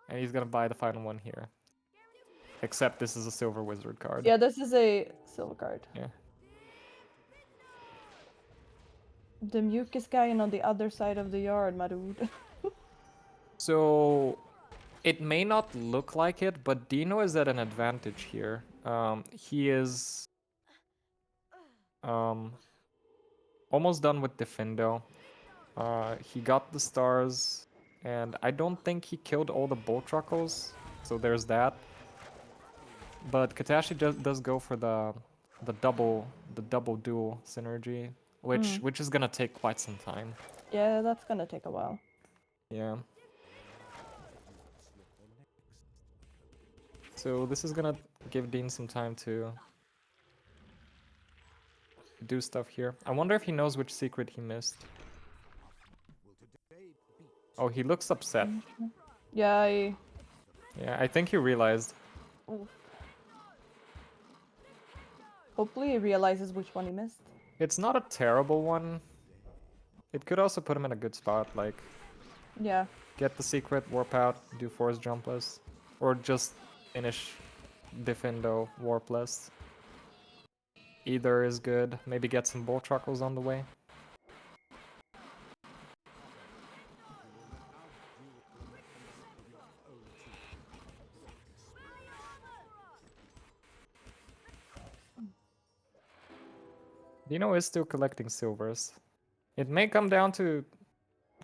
and he's gonna buy the final one here. Except this is a silver wizard card. Yeah, this is a silver card. Yeah. The mucus guy on the other side of the yard, my dude. So, it may not look like it, but Dino is at an advantage here. He is Almost done with Defendo. He got the stars, and I don't think he killed all the bull truckles, so there's that. But Katashi does go for the double duel synergy, which is gonna take quite some time. Yeah, that's gonna take a while. Yeah. So this is gonna give Dean some time to do stuff here. I wonder if he knows which secret he missed. Oh, he looks upset. Yeah, Yeah, I think he realized. oof. Hopefully he realizes which one he missed. It's not a terrible one. It could also put him in a good spot, like Yeah. get the secret, warp out, do force jumpless, or just finish Defendo warpless. Either is good. Maybe get some bull truckles on the way. Dino is still collecting silvers. It may come down to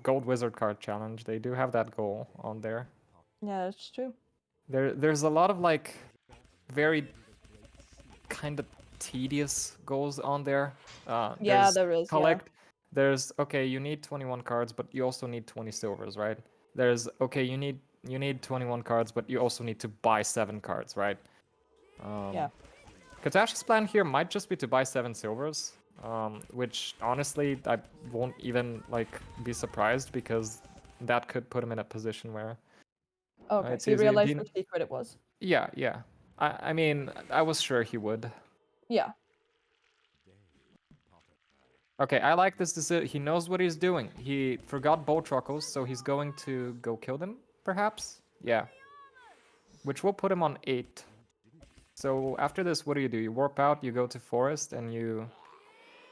Gold Wizard card challenge. They do have that goal on there. Yeah, that's true. There's a lot of like very kind of tedious goals on there. Yeah, There's there is. collect. There's okay, you need 21 cards, but you also need 20 silvers, right? There's okay, you need 21 cards, but you also need to buy 7 cards, right? Yeah. Katashi's plan here might just be to buy 7 silvers, which honestly I won't even like be surprised because that could put him in a position where. Okay, it's he easy. realized which secret it was. Yeah, yeah. I mean, I was sure he would. Yeah. Okay, I like this decision. He knows what he's doing. He forgot bull truckles, so he's going to go kill them, perhaps? Yeah. Which will put him on 8. So after this, what do? You warp out, you go to forest, and you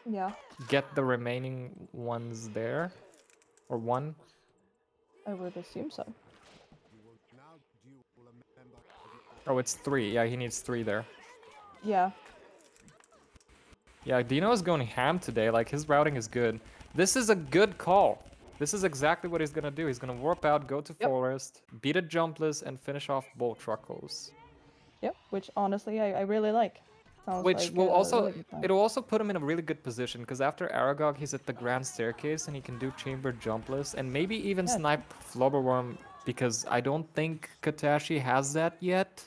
Yeah. get the remaining ones there? Or 1? I would assume so. Oh, it's 3. Yeah, he needs 3 there. Yeah. Yeah, Dino is going ham today. Like, his routing is good. This is a good call. This is exactly what he's gonna do. He's gonna warp out, go to forest, beat a jumpless, and finish off bull truckles. Yep, which honestly I really like. Sounds Which like will a also really good plan. it'll also put him in a really good position because after Aragog he's at the grand staircase and he can do chamber jumpless and maybe even Yeah. snipe Flubberworm because I don't think Katashi has that yet.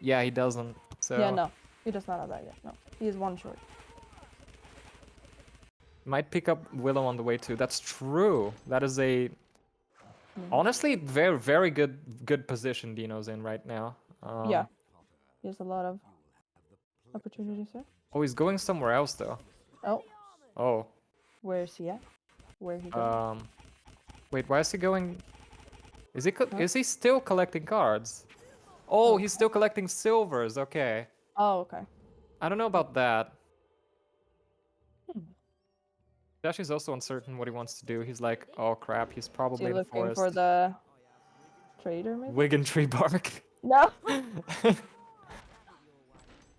Yeah, he doesn't. So Yeah, no. He does not have that yet. No. He is 1 short. might pick up Willow on the way too. That's true. That is a honestly very good position Dino's in right now. Yeah. He has a lot of opportunities here. Oh, he's going somewhere else though. Oh, Oh. where is he at? Where he going? Wait, why is he going? Is he still collecting cards? Oh, he's still collecting silvers. Okay. Oh, okay. I don't know about that. Dashi's also uncertain what he wants to do. He's like, oh crap, he's Is probably he in the looking forest. for the trader maybe? Wig and tree bark. No.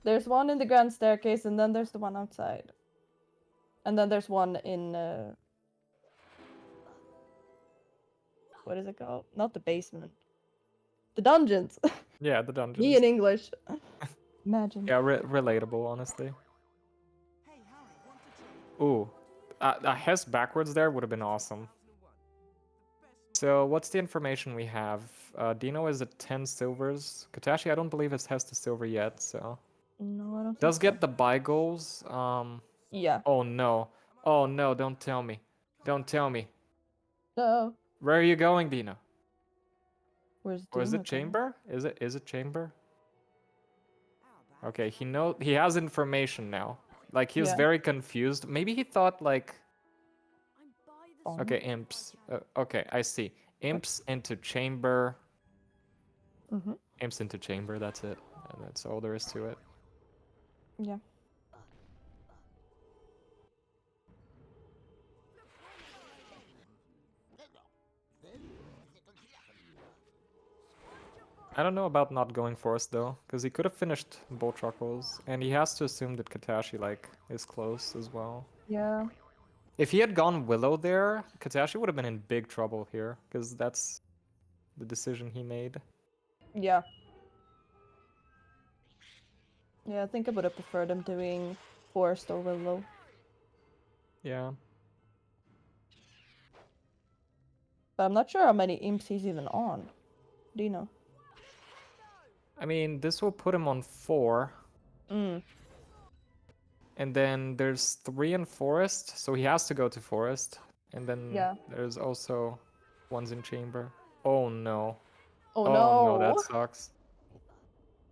There's one in the grand staircase and then there's the one outside. And then there's one in what is it called? Not the basement. The dungeons. Yeah, the dungeons. Me in English. Imagine. Yeah, relatable, honestly. Ooh, a Hess backwards there would have been awesome. So what's the information we have? Dino is at 10 silvers. Katashi, I don't believe has the silver yet, so. No, I don't Does think get the buy goals. Yeah. Oh no. Oh no, don't tell me. Don't tell me. No. Where are you going, Dino? Where's Or is Dino it going? chamber? Is it chamber? Okay, he has information now. Like he was Yeah. very confused. Maybe he thought like Oh. okay, imps. Okay, I see. Imps into chamber. Mhm. Imps into chamber, that's it. And that's all there is to it. Yeah. I don't know about not going Forest though, because he could have finished both Chuckles, and he has to assume that Katashi like is close as well. Yeah. If he had gone Willow there, Katashi would have been in big trouble here, because that's the decision he made. Yeah. Yeah, I think I would have preferred him doing Forest or Willow. Yeah. But I'm not sure how many imps he's even on. Do you know? I mean, this will put him on 4. Mm. And then there's 3 in Forest, so he has to go to Forest. And then Yeah. there's also ones in Chamber. Oh no. Oh, no, that no. sucks.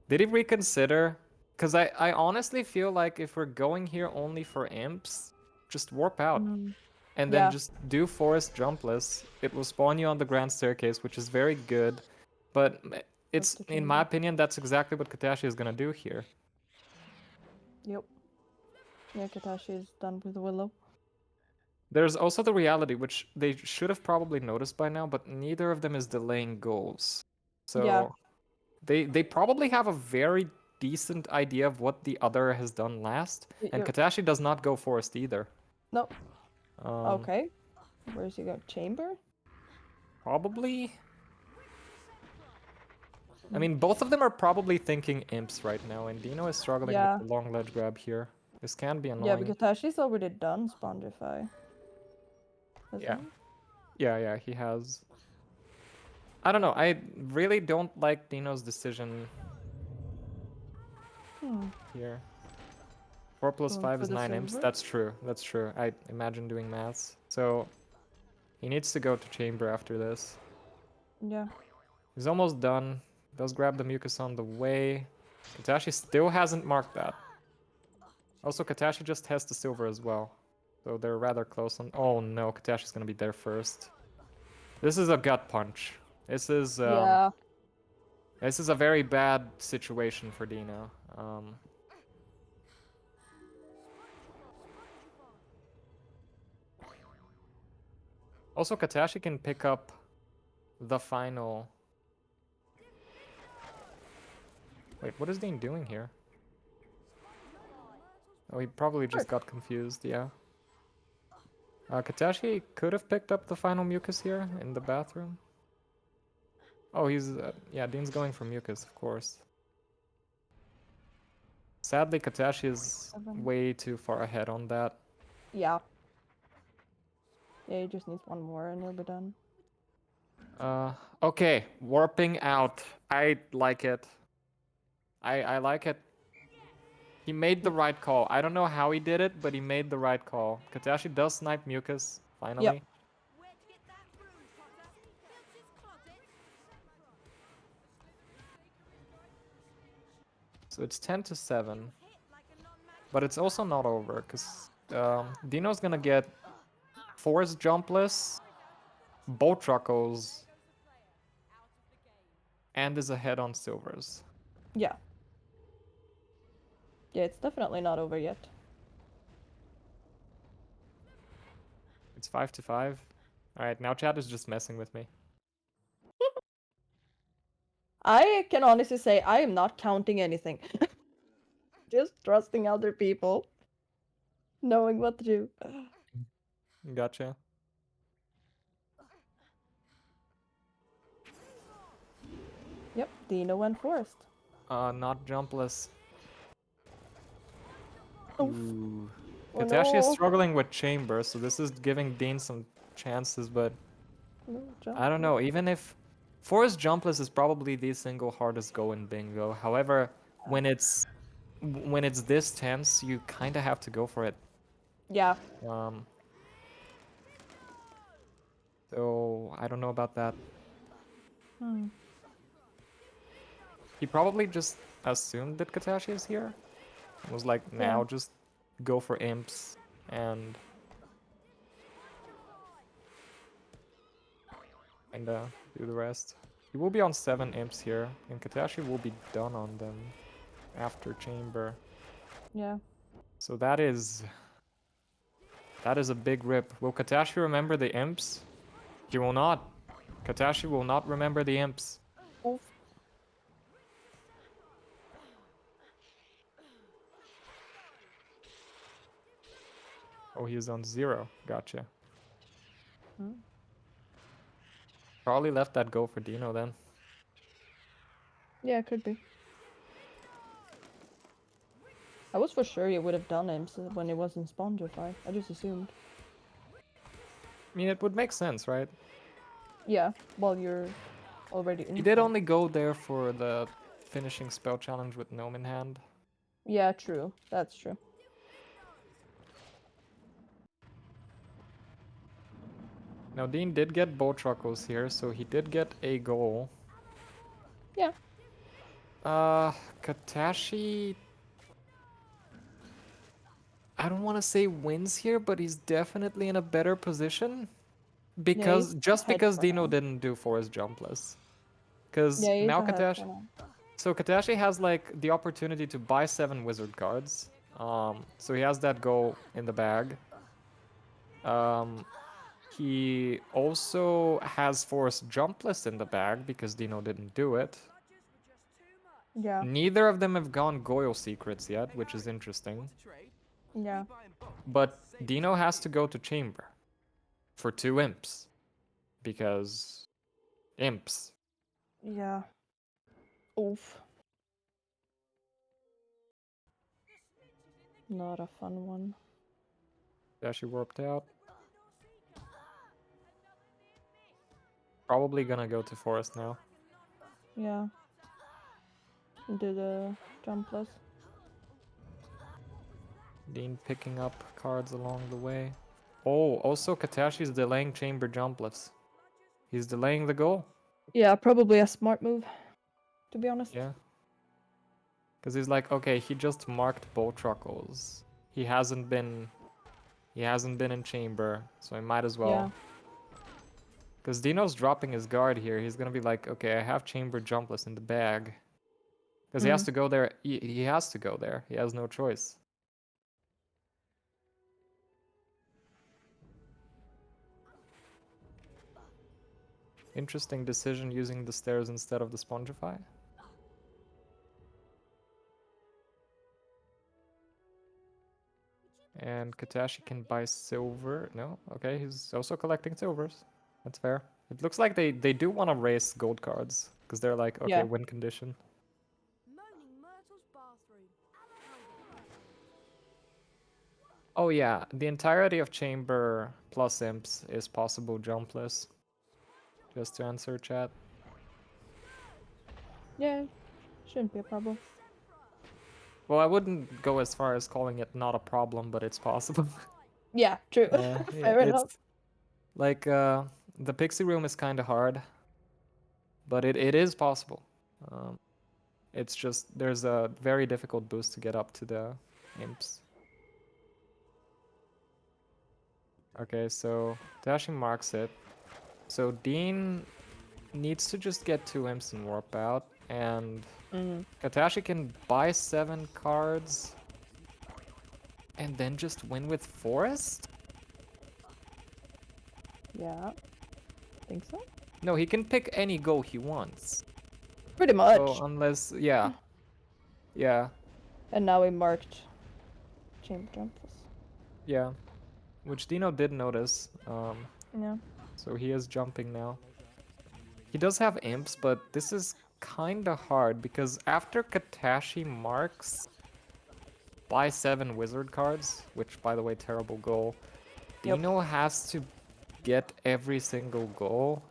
Did he reconsider? Because I honestly feel like if we're going here only for imps, just warp out. Mm. And Yeah. then just do Forest jumpless. It will spawn you on the Grand Staircase, which is very good. But it's, to in my Chamber. opinion, that's exactly what Katashi is gonna do here. Yep. Yeah, Katashi is done with Willow. There's also the reality, which they should have probably noticed by now, but neither of them is delaying goals. So Yeah. they probably have a very decent idea of what the other has done last. And Katashi does not go Forest either. No. Um, Okay. Where's he go? Chamber? Probably. I mean, both of them are probably thinking imps right now, and Dino is struggling Yeah. with the long ledge grab here. This can be annoying. Yeah, because Tashi's already done Spongify. Yeah. Yeah, he has. I don't know, I really don't like Dino's decision here. 4 plus Going 5 for is the 9 imps. silver? That's true. I imagine doing maths. So, he needs to go to Chamber after this. Yeah. He's almost done. Does grab the mucus on the way. Katashi still hasn't marked that. Also, Katashi just has the silver as well. So they're rather close on... Oh no, Katashi's gonna be there first. This is a gut punch. This is... Yeah. This is a very bad situation for Dino. Also, Katashi can pick up the final... Wait, what is Dean doing here? Oh, he probably just got confused, yeah. Katashi could have picked up the final mucus here in the bathroom. Oh, he's... yeah, Dean's going for mucus, of course. Sadly, Katashi is way too far ahead on that. Yeah. Yeah, he just needs one more and he'll be done. Okay, warping out. I like it. I like it. He made the right call. I don't know how he did it, but he made the right call. Katashi does snipe mucus, finally. Yep. So it's 10-7. But it's also not over, because Dino's gonna get Forest jumpless, both Truckles, and is ahead on silvers. Yeah. Yeah, it's definitely not over yet. It's 5-5. Alright, now chat is just messing with me. I can honestly say I am not counting anything. Just trusting other people. Knowing what to do. Gotcha. Yep, Dino went Forest. Not jumpless. Oof. Ooh. Oh, Katashi is no. struggling with Chamber, so this is giving Dean some chances, but No, I don't know, even if Forest jumpless is probably the single hardest go in bingo. However, when it's this tense, you kind of have to go for it. Yeah. So I don't know about that. Hmm. He probably just assumed that Katashi is here. Was like, now Yeah. just go for imps and do the rest. He will be on 7 imps here, and Katashi will be done on them after Chamber. Yeah. So that is a big rip. Will Katashi remember the imps? He will not. Katashi will not remember the imps. Oof. Oh, he's on 0. Gotcha. Hmm. Probably left that go for Dino then. Yeah, it could be. I was for sure he would have done him when he was in Spongify. I just assumed. I mean, it would make sense, right? Yeah, while you're already in. He did Spong. only go there for the finishing spell challenge with Gnome in hand. Yeah, true. That's true. Now, Dean did get Bowtruckles here, so he did get a goal. Yeah. Katashi... I don't want to say wins here, but he's definitely in a better position. Because he's just ahead because for Dino now. didn't do Forest Jumpless. Because Yeah, he's now ahead Katashi... for now. So Katashi has like the opportunity to buy 7 wizard cards. So he has that goal in the bag. He also has Forest Jumpless in the bag because Dino didn't do it. Yeah. Neither of them have gone Goyle secrets yet, which is interesting. Yeah. But Dino has to go to Chamber for 2 imps. Because imps. Yeah. Oof. Not a fun one. Katashi warped out. Probably gonna go to Forest now. Yeah. Do the jumpless. Dean picking up cards along the way. Oh, also Katashi's delaying Chamber Jumpless. He's delaying the goal. Yeah, probably a smart move, to be honest. Yeah. Because he's like, okay, he just marked Bowtruckles. He hasn't been in Chamber, so I might as well. Yeah. Because Dino's dropping his guard here. He's gonna be like, okay, I have Chamber Jumpless in the bag. Because he has to go there. He has to go there. He has no choice. Interesting decision using the stairs instead of the Spongify. And Katashi can buy silver. No? Okay, he's also collecting silvers. That's fair. It looks like they do want to race gold cards. Because they're like, okay, Yeah. win condition. Moaning Myrtle's bathroom. Oh yeah, the entirety of Chamber plus imps is possible jumpless. Just to answer chat. Yeah. Shouldn't be a problem. Well, I wouldn't go as far as calling it not a problem, but it's possible. Yeah, true. Fair enough. It's like the pixie room is kind of hard, but it is possible. It's just there's a very difficult boost to get up to the imps. Okay, so dashing marks it. So Dean needs to just get 2 imps and warp out, and Katashi can buy 7 cards and then just win with Forest? Yeah. Think so? No, he can pick any go he wants. Pretty much. So unless, yeah. Yeah, And now we marked chamber jumpless. yeah. Which Dino did notice. Yeah. So he is jumping now. He does have imps, but this is kinda hard because after Katashi marks buy 7 wizard cards, which by the way, terrible goal, Yep. Dino has to get every single goal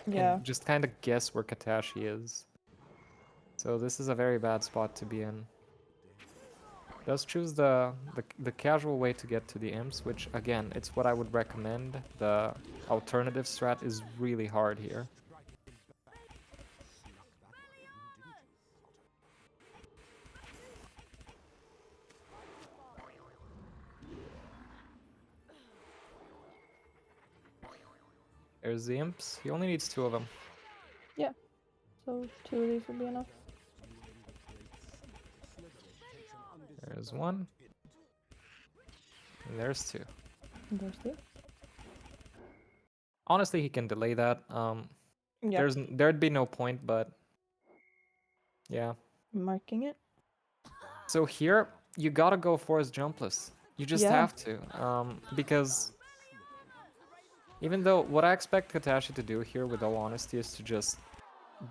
Yeah. and just kind of guess where Katashi is. So this is a very bad spot to be in. Does choose the casual way to get to the imps, which again, it's what I would recommend. The alternative strat is really hard here. There's the imps. He only needs 2 of them. Yeah. So 2 of these will be enough. There's 1. And there's 2. And there's 2. Honestly, he can delay that. Yeah. There'd be no point, but yeah. Marking it. So here, you gotta go Forest Jumpless. You just Yeah. have to, because even though what I expect Katashi to do here, with all honesty, is to just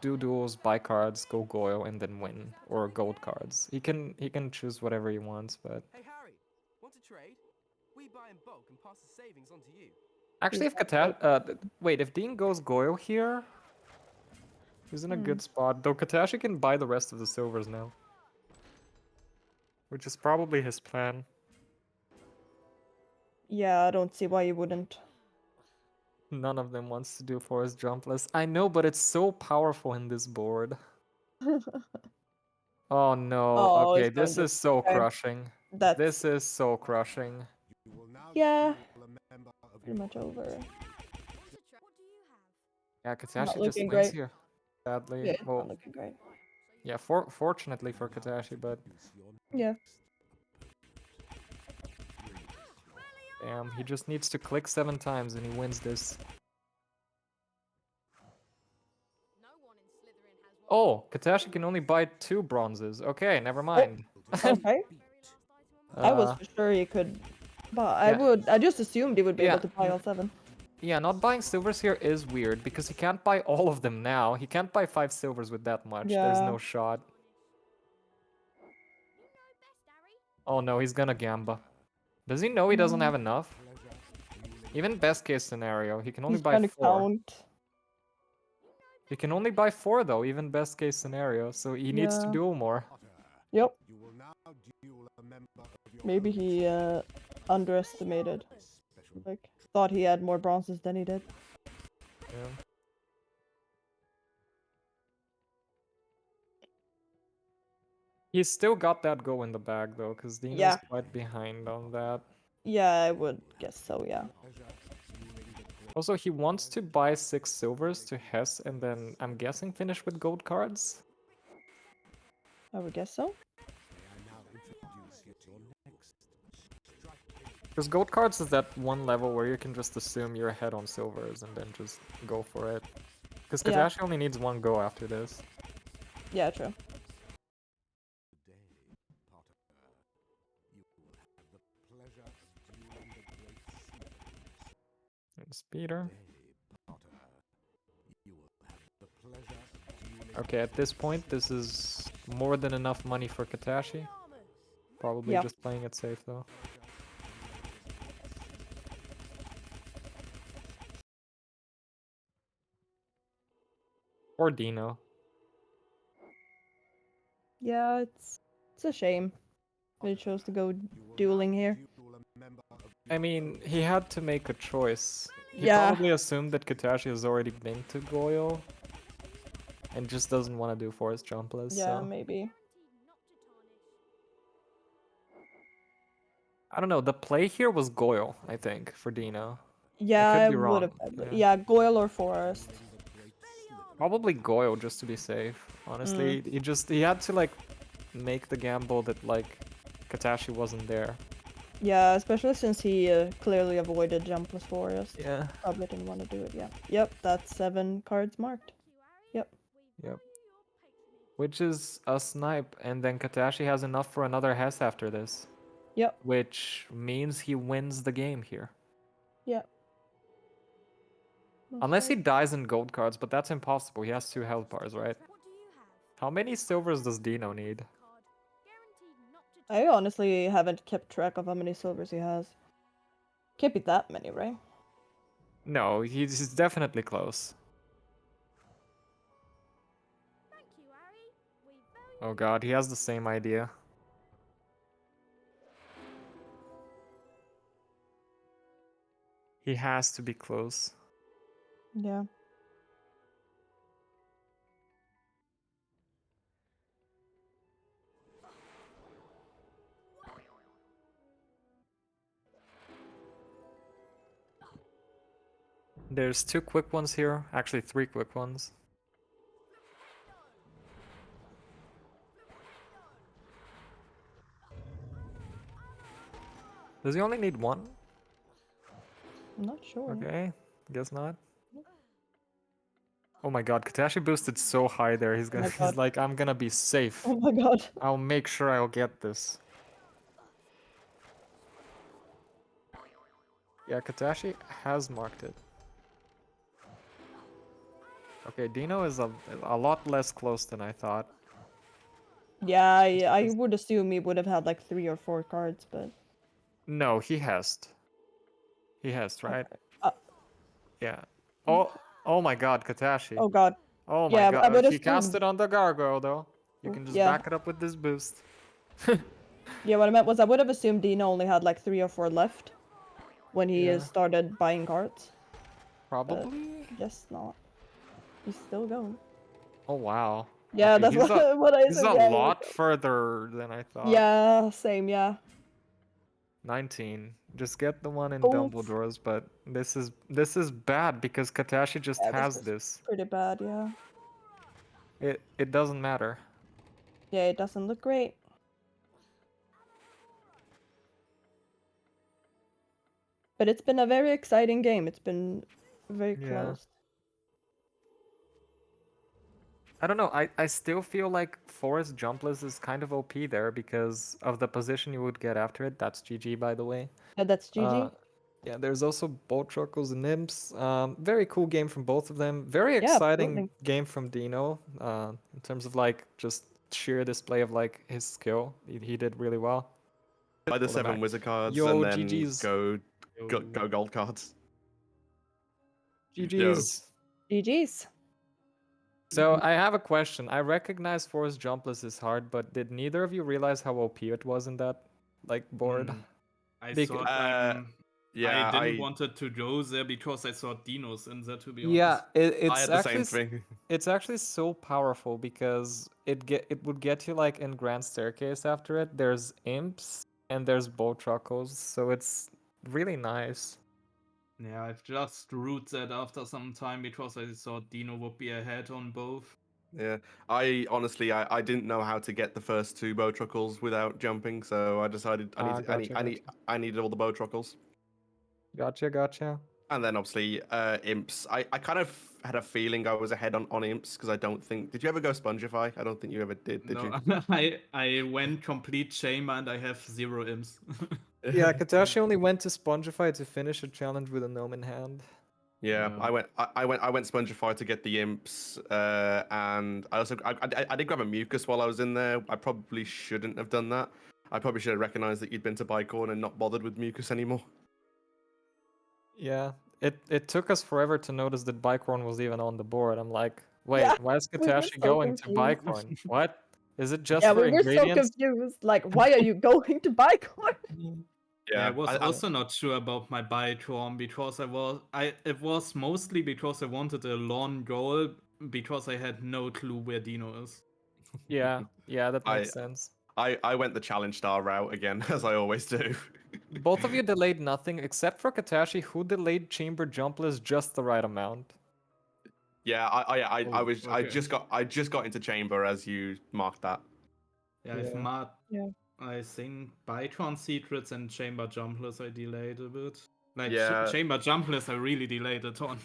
do duels, buy cards, go Goyo, and then win, or gold cards. He can choose whatever he wants, but Hey Harry, want to trade? We buy in bulk and pass the savings on to you. actually, if wait, if Dean goes Goyo here, he's in a good spot. Though Katashi can buy the rest of the silvers now, which is probably his plan. Yeah, I don't see why you wouldn't. None of them wants to do Forest Jumpless. I know, but it's so powerful in this board. Oh no, Oh, okay, it's going this to. is so Okay. crushing. That's This is so crushing. yeah, pretty much over. Yeah, Not Katashi just looking wins great. here. Sadly. Yeah, it's Well, not looking great. yeah, fortunately for Katashi, but Yeah. damn, he just needs to click 7 times and he wins this. Oh, Katashi can only buy 2 bronzes. Okay, never mind. Okay. I was Uh, for sure you could, but yeah. I just assumed you would be Yeah. able to buy all 7. Yeah, not buying silvers here is weird because he can't buy all of them now. He can't buy 5 silvers with that much. There's Yeah. no shot. Oh no, he's gonna Gamba. Does he know he doesn't have enough? Even best case scenario, he can only He's buy trying to 4. count. He can only buy 4 though, even best case scenario, so he needs to Yeah. duel more. Yep. Maybe he underestimated. Like, thought he had more bronzes than he did. Yeah. He's still got that go in the bag though, because Dino's Yeah. quite behind on that. Yeah, I would guess so, yeah. Also, he wants to buy 6 silvers to Hess and then, I'm guessing, finish with gold cards? I would guess so. Because gold cards is that one level where you can just assume you're ahead on silvers and then just go for it. Because Yeah. Katashi only needs 1 go after this. Yeah, true. And Speeder. Okay, at this point, this is more than enough money for Katashi. Probably Yeah. just playing it safe though. Or Dino. Yeah, it's a shame that he chose to go dueling here. I mean, he had to make a choice. He Yeah. probably assumed that Katashi has already been to Goyo and just doesn't want to do Forest Jumpless, Yeah, so... maybe. I don't know, the play here was Goyo, I think, for Dino. Yeah, I I could be would wrong. have. Yeah, Goyle or Forest. Probably Goyo just to be safe. Honestly, he had to like make the gamble that like Katashi wasn't there. Yeah, especially since he clearly avoided Jumpless Forest. Yeah. Probably didn't want to do it, yeah. Yep, that's 7 cards marked. Yep. Yep. Which is a snipe, and then Katashi has enough for another Hess after this. Yep. Which means he wins the game here. Yep. Unless he dies in gold cards, but that's impossible. He has 2 health bars, right? How many silvers does Dino need? I honestly haven't kept track of how many silvers he has. Can't be that many, right? No, he's definitely close. Oh god, he has the same idea. He has to be close. Yeah. There's 2 quick ones here. Actually, 3 quick ones. Does he only need 1? I'm not sure. Okay, guess not. Oh my god, Katashi boosted so high there. He's gonna. He's like, I'm gonna be safe. Oh my god. I'll make sure I'll get this. Yeah, Katashi has marked it. Okay, Dino is a lot less close than I thought. Yeah, I would assume he would have had like 3 or 4 cards, but No, he has. He has, right? okay. Yeah. Oh my god, Katashi. Oh god. Oh my Yeah, I god. would He cast assume. it on the gargoyle though. You can just Yeah. back it up with this boost. Yeah, what I meant was I would have assumed Dino only had like 3 or 4 left when he Yeah. started buying cards. Probably. Guess not. He's still going. Oh wow. Yeah, Okay, that's he's a, what I he's assumed. a Yeah, lot further than I thought. yeah, same, yeah. 19. Just get the one in Oof. Dumbledore's, but this is bad because Katashi just Yeah, has was this. pretty bad, yeah. It doesn't matter. Yeah, it doesn't look great. But it's been a very exciting game. It's been very Yeah. close. I don't know. I still feel like Forest Jumpless is kind of OP there because of the position you would get after it. That's GG, by the way. Yeah, that's GG. Yeah, there's also Bolt Truckles and Imps. Very cool game from both of them. Very Yeah, exciting absolutely. game from Dino. In terms of like just sheer display of like his skill. He did really well. Buy the Pull them 7 back. wizard cards Yo, and then GG's. go gold cards. GG's. GG's. So I have a question. I recognize Forest Jumpless is hard, but did neither of you realize how OP it was in that like board? I Bec- thought Yeah, I didn't want it to go there because I saw Dinos in there, to be honest. Yeah, I it's had the actually same thing. it's actually so powerful because it would get you like in Grand Staircase after it. There's imps and there's bow truckles, so it's really nice. Yeah, I've just root that after some time because I thought Dino would be ahead on both. Yeah, I honestly I didn't know how to get the first 2 bow truckles without jumping, so I decided I needed all the bow truckles. Gotcha. And then obviously imps. I kind of had a feeling I was ahead on imps because I don't think. Did you ever go Spongify? I don't think you ever did No, you? I went complete chamber and I have 0 imps. Yeah, Katashi only went to Spongify to finish a challenge with a gnome in hand. Yeah, I went Spongify to get the imps, and I also I did grab a mucus while I was in there. I probably shouldn't have done that. I probably should have recognized that you'd been to Bicorn and not bothered with mucus anymore. Yeah, it took us forever to notice that Bicorn was even on the board. I'm like, wait, Yeah, why is we were Katashi so going to confused. Bicorn? What? Is it just Yeah, for we were so ingredients? confused. Like, why are you going to buy corn? Yeah, I was also not sure about my Bicorn because it was mostly because I wanted a lawn goal because I had no clue where Dino is. Yeah, that makes sense. I went the challenge star route again, as I always do. Both of you delayed nothing except for Katashi, who delayed chamber jumpless just the right amount. Yeah, I just got into chamber as you marked that. Yeah, I've marked. Yeah. I think Bytron secrets and chamber jumpless I delayed a bit. Like chamber jumpless I really delayed a ton.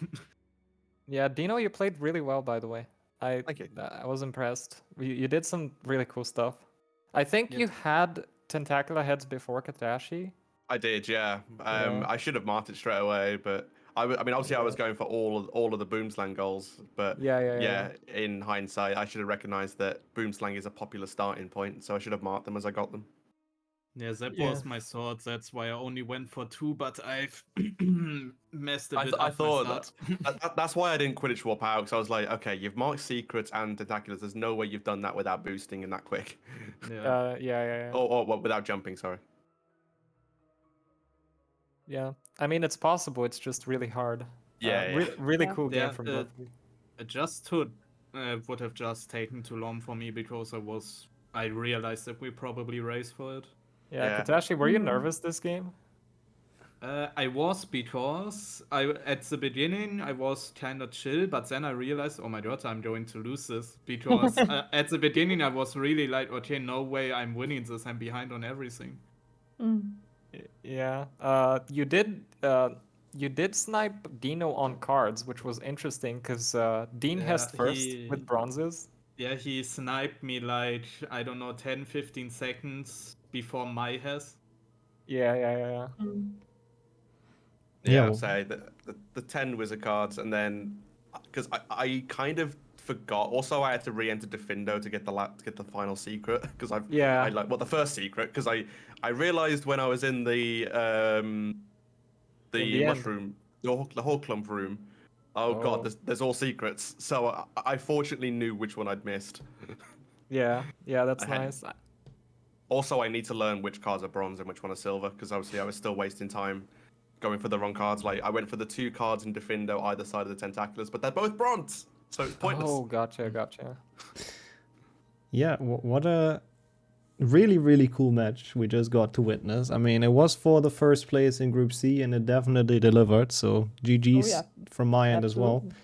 Yeah, Dino, you played really well, by the way. Thank you. I was impressed. You did some really cool stuff. I think you had tentacular heads before Katashi. I did, yeah. I should have marked it straight away, but I mean, obviously, I was going for all of the Boomslang goals, but yeah. In hindsight, I should have recognized that Boomslang is a popular starting point, so I should have marked them as I got them. Yeah, that was my thought. That's why I only went for 2, but I've messed a bit up. I thought that's why I didn't Quidditch Warp out, because I was like, okay, you've marked secrets and tentaculars. There's no way you've done that without boosting and that quick. Yeah. Or without jumping, sorry. Yeah, I mean, it's possible. It's just really hard. Really cool game from both of you. Just would have just taken too long for me because I realized that we probably race for it. Yeah, Katashi, were you nervous this game? I was because at the beginning I was kind of chill, but then I realized, oh my god, I'm going to lose this because at the beginning I was really like, okay, no way, I'm winning this. I'm behind on everything. Yeah, you did snipe Dino on cards, which was interesting because Dean has first with bronzes. Yeah, he sniped me like, I don't know, 10-15 seconds before my has. Yeah. Yeah, well- I'll say the 10 wizard cards, and then because I kind of forgot. Also, I had to re-enter Defindo to get the final secret because Yeah. I like the first secret because I realized when I was in the the end. mushroom the whole clump room. Oh god, there's all secrets. So I fortunately knew which one I'd missed. Yeah, that's I had- nice. Also, I need to learn which cards are bronze and which one are silver because obviously I was still wasting time going for the wrong cards. Like I went for the 2 cards in Defindo either side of the tentaculars, but they're both bronze, so it's pointless. Oh, gotcha. Yeah, what a really cool match we just got to witness. I mean, it was for the first place in Group C, and it definitely delivered. So GG's yeah. from my end as well. Absolutely.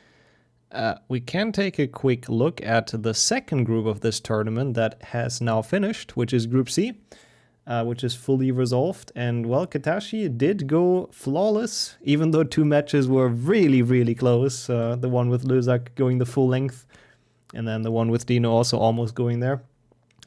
We can take a quick look at the second group of this tournament that has now finished, which is Group C, which is fully resolved. And well, Katashi did go flawless, even though 2 matches were really close. The one with Luzak going the full length, and then the one with Dino also almost going there.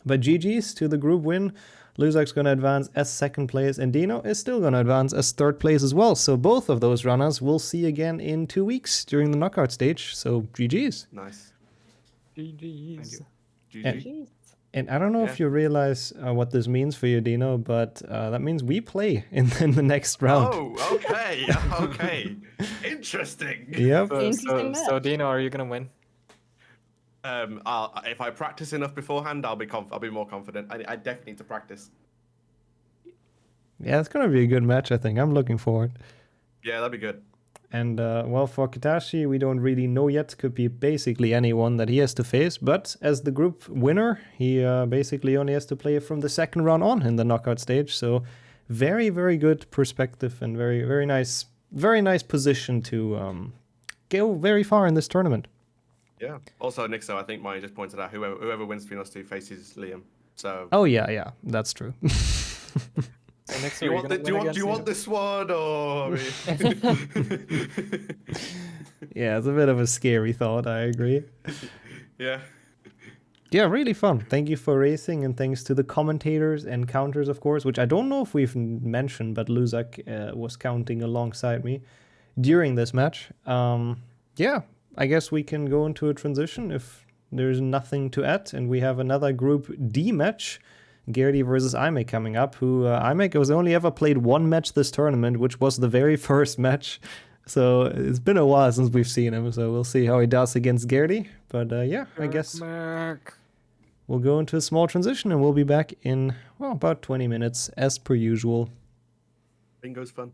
But GG's to the group win. Luzak's going to advance as second place, and Dino is still going to advance as third place as well. So both of those runners we'll see again in 2 weeks during the knockout stage. So GG's. Nice. GG's. GG. And I don't know if you realize what this means for you, Dino, but that means we play in the next round. Oh, okay, okay. Interesting. Yep. Interesting So match. Dino, are you gonna win? If I practice enough beforehand, I'll be more confident. I definitely need to practice. Yeah, it's going to be a good match, I think. I'm looking forward. Yeah, that'd be good. And, well, for Katashi, we don't really know yet. Could be basically anyone that he has to face. But as the group winner, he basically only has to play from the second round on in the knockout stage. So very good perspective and very nice position to go very far in this tournament. Yeah. Also, Nixo, I think Maya just pointed out whoever wins between us 2 faces Liam. So. Oh yeah, that's true. Do you want this one or? Yeah, it's a bit of a scary thought. I agree. Yeah. Yeah, really fun. Thank you for racing, and thanks to the commentators and counters, of course, which I don't know if we've mentioned, but Luzak was counting alongside me during this match. Yeah, I guess we can go into a transition if there's nothing to add, and we have another Group D match, Gertie versus Ime coming up, who Ime has only ever played 1 match this tournament, which was the very first match. So it's been a while since we've seen him, so we'll see how he does against Gertie. But yeah, I guess we'll go into a small transition, and we'll be back in, well, about 20 minutes, as per usual. Bingo's fun.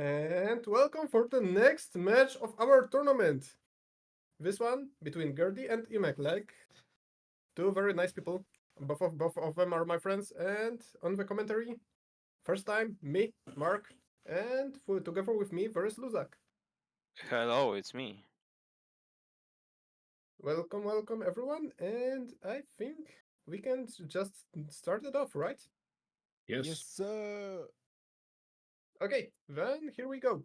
And welcome for the next match of our tournament. This one between Gertie and Imek, like two very nice people. Both of them are my friends. And on the commentary, first time me, Mark, and together with me there is Luzak. Hello, it's me. Welcome, welcome everyone. And I think we can just start it off, right? Yes, sir. Okay, then here we go.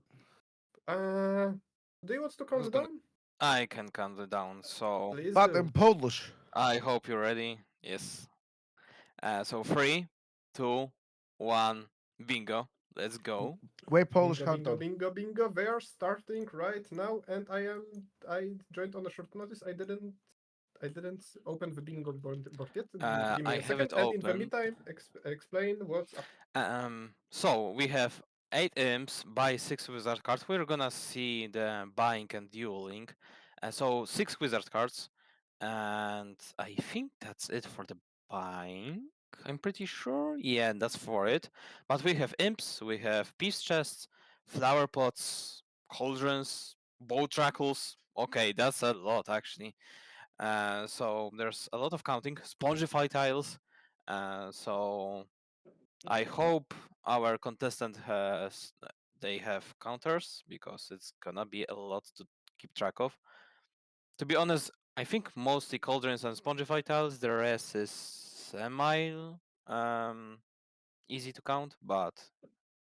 Do you want to count Who's it gonna- down? I can count it down, so Please But do. in Polish. I hope you're ready. Yes. So 3, 2, 1, bingo. Let's go. Wait, Polish Bingo, bingo, countdown. bingo, bingo. They are starting right now, and I joined on a short notice. I didn't open the bingo board yet. Give me I a have second, it and in the open. meantime, explain what's up. So we have 8 imps, buy 6 wizard cards. We're gonna see the buying and dueling. So 6 wizard cards, and I think that's it for the buying. I'm pretty sure. Yeah, that's for it. But we have imps, we have peace chests, flower pots, cauldrons, bow trackles. Okay, that's a lot actually. So there's a lot of counting. Spongify tiles. So I hope our contestant they have counters because it's gonna be a lot to keep track of. To be honest, I think mostly cauldrons and spongify tiles. The rest is semi um, easy to count, but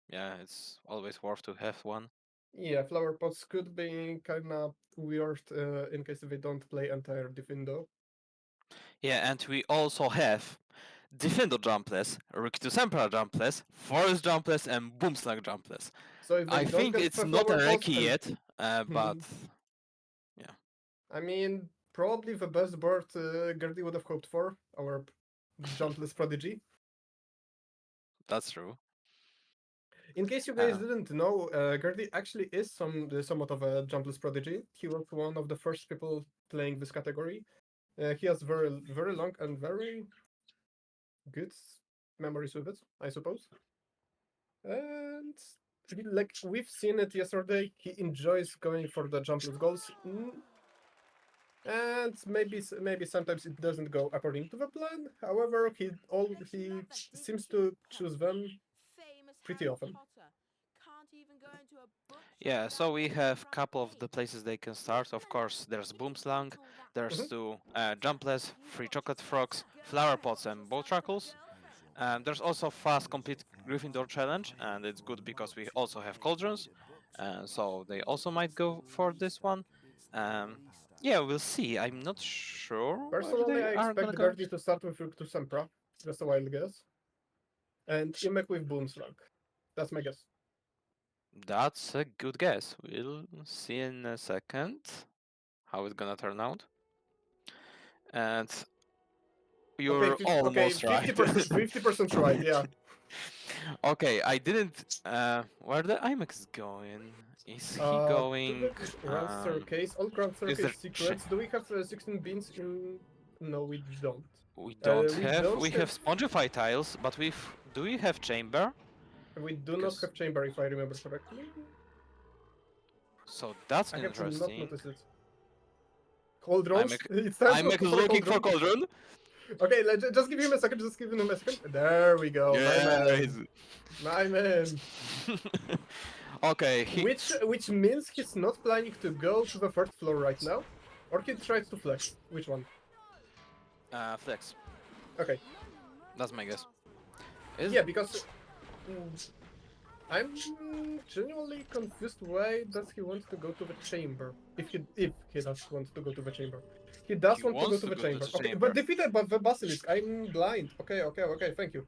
yeah, it's always worth to have one. Yeah, flower pots could be kind of weird in case they don't play entire Defendo. Yeah, and we also have Defendo jumpless, Rikito Sempra jumpless, Forest jumpless, and Boomslag jumpless. So if they I don't think get it's the not a flower pots Reki and yet, but yeah. I mean, probably the best board Gertie would have hoped for, our jumpless prodigy. That's true. In case you guys didn't know, Gertie actually is somewhat of a jumpless prodigy. He was one of the first people playing this category. He has very long and very good memories with it, I suppose. And like we've seen it yesterday, he enjoys going for the jumpless goals. And maybe sometimes it doesn't go according to the plan. However, he seems to choose them pretty often. Yeah, so we have a couple of the places they can start. Of course, there's Boomslang, there's two jumpless, 3 chocolate frogs, flower pots, and bow truckles. There's also fast complete Gryffindor challenge, and it's good because we also have cauldrons, so they also might go for this one. Yeah, we'll see. I'm not sure where Personally, they I are gonna expect go. Gertie to start with Rikto Sempra, just a wild guess, and Imek with Boomslag. That's my guess. That's a good guess. We'll see in a second how it's gonna turn out. And you're almost right. 50% right, yeah. Okay, I didn't. Where the IMAX going? Is he going? To the grand staircase, all grand staircase secrets. Do we have 16 beans in? No, we don't. We don't have. We have spongify tiles, but do we have chamber? We do not have chamber, if I remember correctly. So that's I have interesting. not noticed it. Cauldrons? It's time I'm looking for cauldron. Okay, just give him a second. Just give him a second. There we go. Yeah, my man. Okay. Which means he's not planning to go to the third floor right now, or he tries to flex. Which one? Flex. Okay. That's my guess. Yeah, because I'm genuinely confused. Why does he want to go to the chamber? If he does want to go to the chamber, he does want to go to the chamber. Okay, but defeated by the basilisk. I'm blind. Okay. Thank you.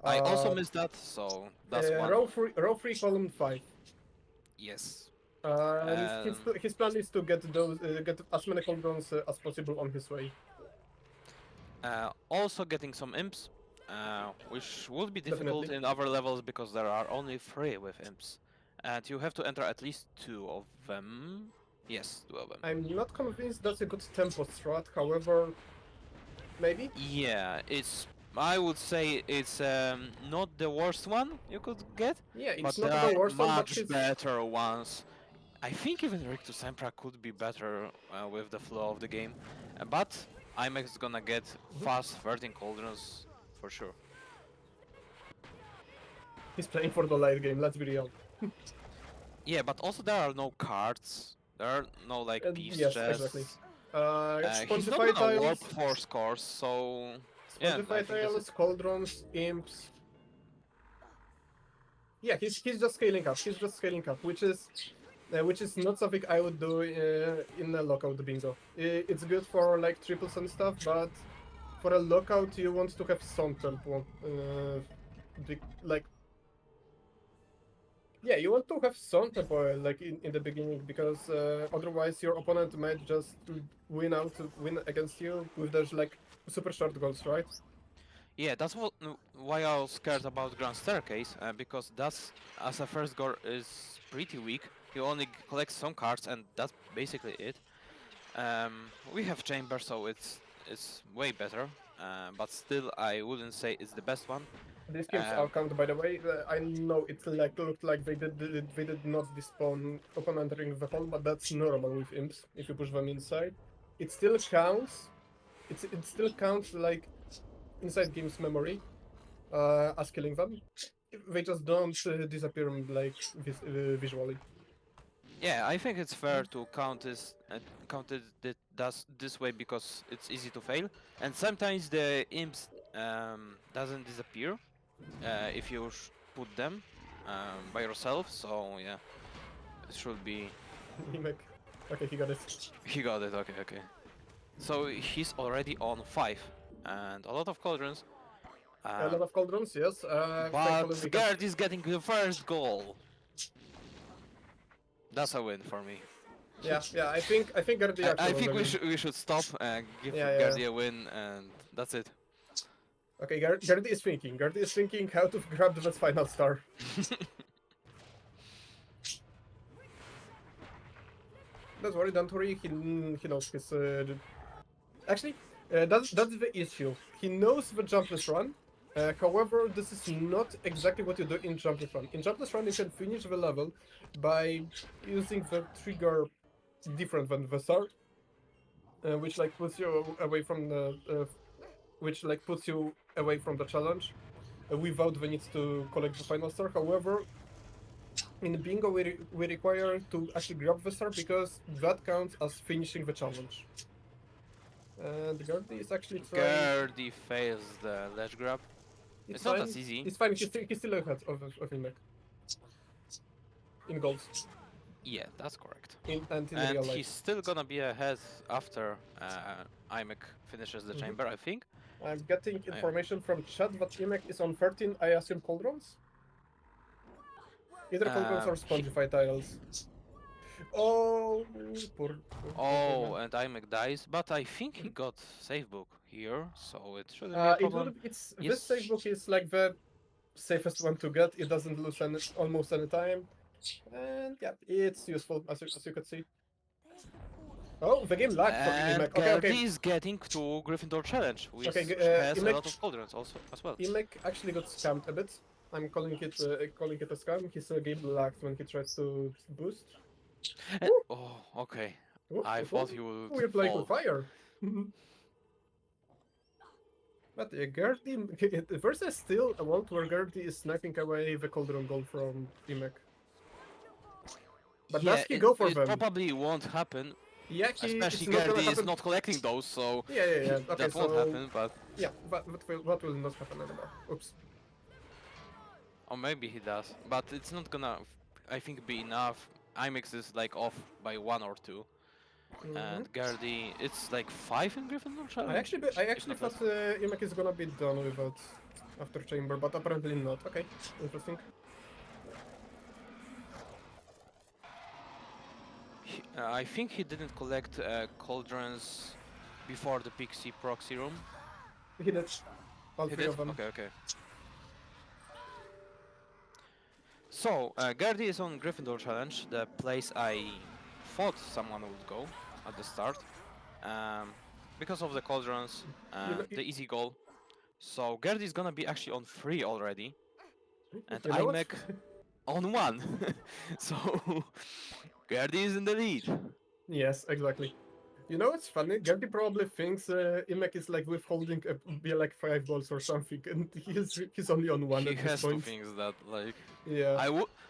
I also missed that, so that's one. Row 3, column 5. Yes. His plan is to get as many cauldrons as possible on his way. Also getting some imps, which would be difficult in other levels because there are only 3 with imps, and you have to enter at least 2 of them. Yes, 2 of them. I'm not convinced that's a good tempo strat. However, maybe. Yeah, it's I would say it's not the worst one you could get, Yeah, but it's there not are the worst one, but much it's better ones. I think even Rictus Sempra could be better with the flow of the game, but IMAX is gonna get fast 13 cauldrons for sure. he's playing for the late game. Let's be real. Yeah, but also there are no cards. There are no like peace Yes, chests. exactly. He's not Spongify gonna warp tiles, 4 scores, so yeah, I Spongify think this tiles, is... cauldrons, imps. Yeah, he's just scaling up. He's just scaling up, which is not something I would do in a lockout bingo. It's good for like triples and stuff, but for a lockout you want to have some tempo. Like, yeah, you want to have some tempo like in the beginning, because otherwise your opponent might just win against you with those like super short goals, right? Yeah, that's why I was scared about Grand Staircase, because that's, as a first goal, is pretty weak. You only collect some cards, and that's basically it. We have Chamber, so it's way better, but still I wouldn't say it's the best one. These games are count, by the way. I know it looked like they did not despawn upon entering the hole, but that's normal with imps. If you push them inside, it still counts. It still counts like inside game's memory as killing them. They just don't disappear like visually. Yeah, I think it's fair to count it this way because it's easy to fail, and sometimes the imps doesn't disappear if you put them by yourself. So yeah, it should be. Okay, he got it. He got it. Okay, okay. So he's already on 5, and a lot of cauldrons. A lot of cauldrons, yes. But Gerd is getting the first goal. That's a win for me. Yeah, I think Gardi I think we should stop and give Gardi a win, and that's it. Okay, Gardi is thinking. Gardi is thinking how to grab the final star. Don't worry. He knows his. Actually, that's the issue. He knows the jumpless run. However, this is not exactly what you do in jumpless run. In jumpless run, you can finish the level by using the trigger different than the start, which like puts you away from the, challenge without the need to collect the final star. However, in bingo we require to actually grab the star because that counts as finishing the challenge. And Gardi is actually trying. Gardi fails the ledge grab. It's not as easy. It's fine. He's still ahead of Imek. In goals. Yeah, that's correct. And he's still gonna be ahead after Imek finishes the chamber, I think. I'm getting information from chat that Imek is on 13. I assume cauldrons. Either cauldrons or spongify tiles. Oh, poor and Imek dies, but I think he got save book here, so it shouldn't be a problem. This save book is like the safest one to get. It doesn't lose almost any time, and yeah, it's useful as you could see. Oh, the game lagged for Imek. Okay. He's getting to Gryffindor challenge, which has Imek, a lot of cauldrons also as well. Imek actually got scammed a bit. I'm calling it a scam. His game lagged when he tries to boost. Oh, okay. I thought he would. We're playing with fire. But Gertie, versus still a world where Gertie is sniping away the cauldron goal from Imek. But does he go for them? It probably won't happen. Yeah, especially Gertie is not collecting those, so yeah. Okay, that won't happen. But yeah, what will not happen anymore? Oops. Or maybe he does, but it's not gonna, I think, be enough. IMAX is like off by 1 or 2, and Gardi, it's like 5 in Gryffindor challenge. I actually thought Imek is gonna be done with it after chamber, but apparently not. Okay, interesting. I think he didn't collect cauldrons before the Pixie proxy room. He did. All three of them. Okay. So, Gardi is on Gryffindor challenge, the place I thought someone would go at the start, because of the cauldrons, the easy goal. So Gerdy's gonna be actually on 3 already, and You know what? Imek on 1. So Gerdy is in the lead. Yes, exactly. You know what's funny? Gertie probably thinks Imek is like withholding be like 5 balls or something, and he's only on 1 He at this has to point. think that, like, Yeah.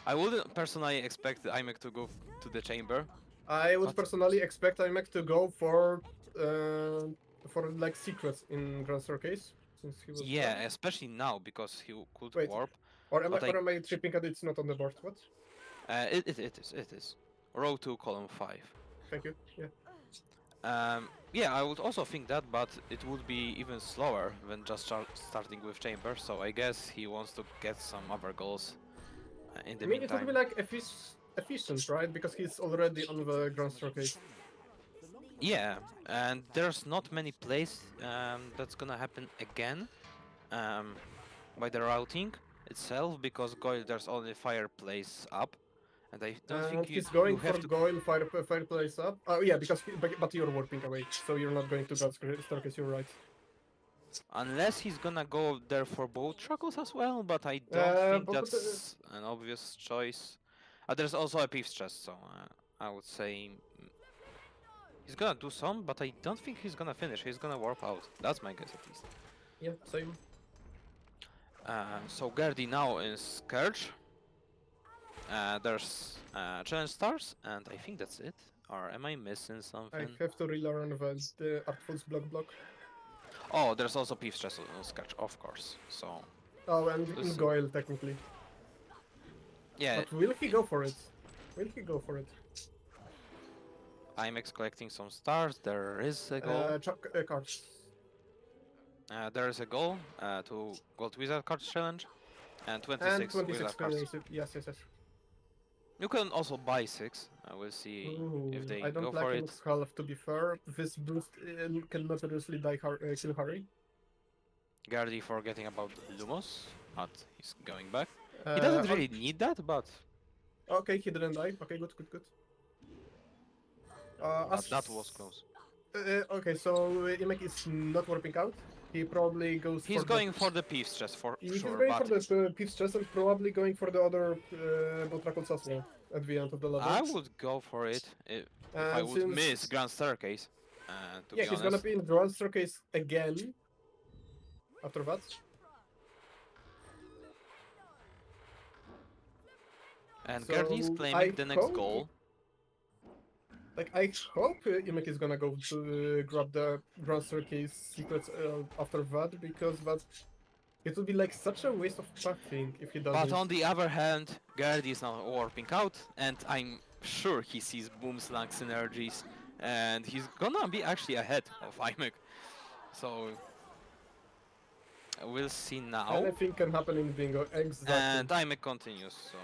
I wouldn't personally expect Imek to go to the chamber. I would But- personally expect Imek to go for like secrets in Grand Staircase, since he was Yeah, done. especially now because he could Wait, warp. Or am but I tripping and it's not on the board? What? It is. Row 2, column 5. Thank you. Yeah. Yeah, I would also think that, but it would be even slower than just starting with chamber. So I guess he wants to get some other goals in the I mean, it meantime. would be like efficient, right? Because he's already on the Grand Staircase. Yeah, and there's not many plays that's gonna happen again by the routing itself, because Goyle there's only fireplace up, and I don't think he's you going have for to. Goyle fireplace up. Oh yeah, because but you're warping away, so you're not going to Grand Staircase. You're right. Unless he's gonna go there for both truckles as well, but I don't think but- that's an obvious choice. There's also a Peeves chest, so I would say he's gonna do some, but I don't think he's gonna finish. He's gonna warp out. That's my guess, at least. Yeah, same. So Gerdy now is Scourge. There's challenge stars, and I think that's it. Or am I missing I something? have to relearn the Artful's block. Oh, there's also Peeves chest on Scourge, of course. So. Oh, and Let's in see. Goyle technically. Yeah. But will he go for it? Will he go for it? I'm collecting some stars. There is a goal. Cards. There is a goal to Gold Wizard Cards Challenge, and 26, And 26 Wizard Cards. Yes. You can also buy 6. We'll see if they I don't go like for it. Inux's half, to be fair. This boost can notoriously kill Harry. Gardy forgetting about Lumos, but he's going back. He doesn't really need that, but. Okay, he didn't die. Okay, good. But that was close. Okay, so Imek is not warping out. He probably goes. He's going for the Peeves chest for He's sure. going But for the Peeves chest and probably going for the other Botrackles as well at the end of the level. I would go for it if I would miss Grand Staircase. To Yeah, be he's honest. gonna be in Grand Staircase again. After that. And So, Gardy's claiming the next goal. Like, I hope Imek is gonna go to grab the Grand Staircase secrets after that, because it would be like such a waste of pathing if he doesn't. But on the other hand, Gardy is now warping out, and I'm sure he sees Boomslang synergies, and he's gonna be actually ahead of Imek. So we'll see now. Anything can happen in bingo, exactly. And Imek continues. So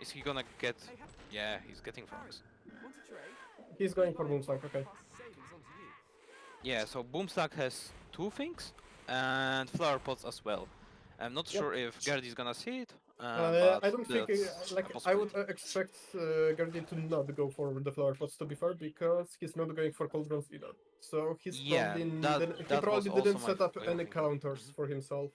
is he gonna get? Yeah, he's getting frogs. He's going for Boomslang, okay. Yeah, so Boomslang has 2 things, and flower pots as well. I'm not sure if Gardy's gonna see it. I don't think, that's like, a I would possibility. expect Gardy to not go for the flower pots, to be fair, because he's not going for cold runs either. So he's Yeah, probably, he that probably was didn't also set my up way of any thinking. counters for himself.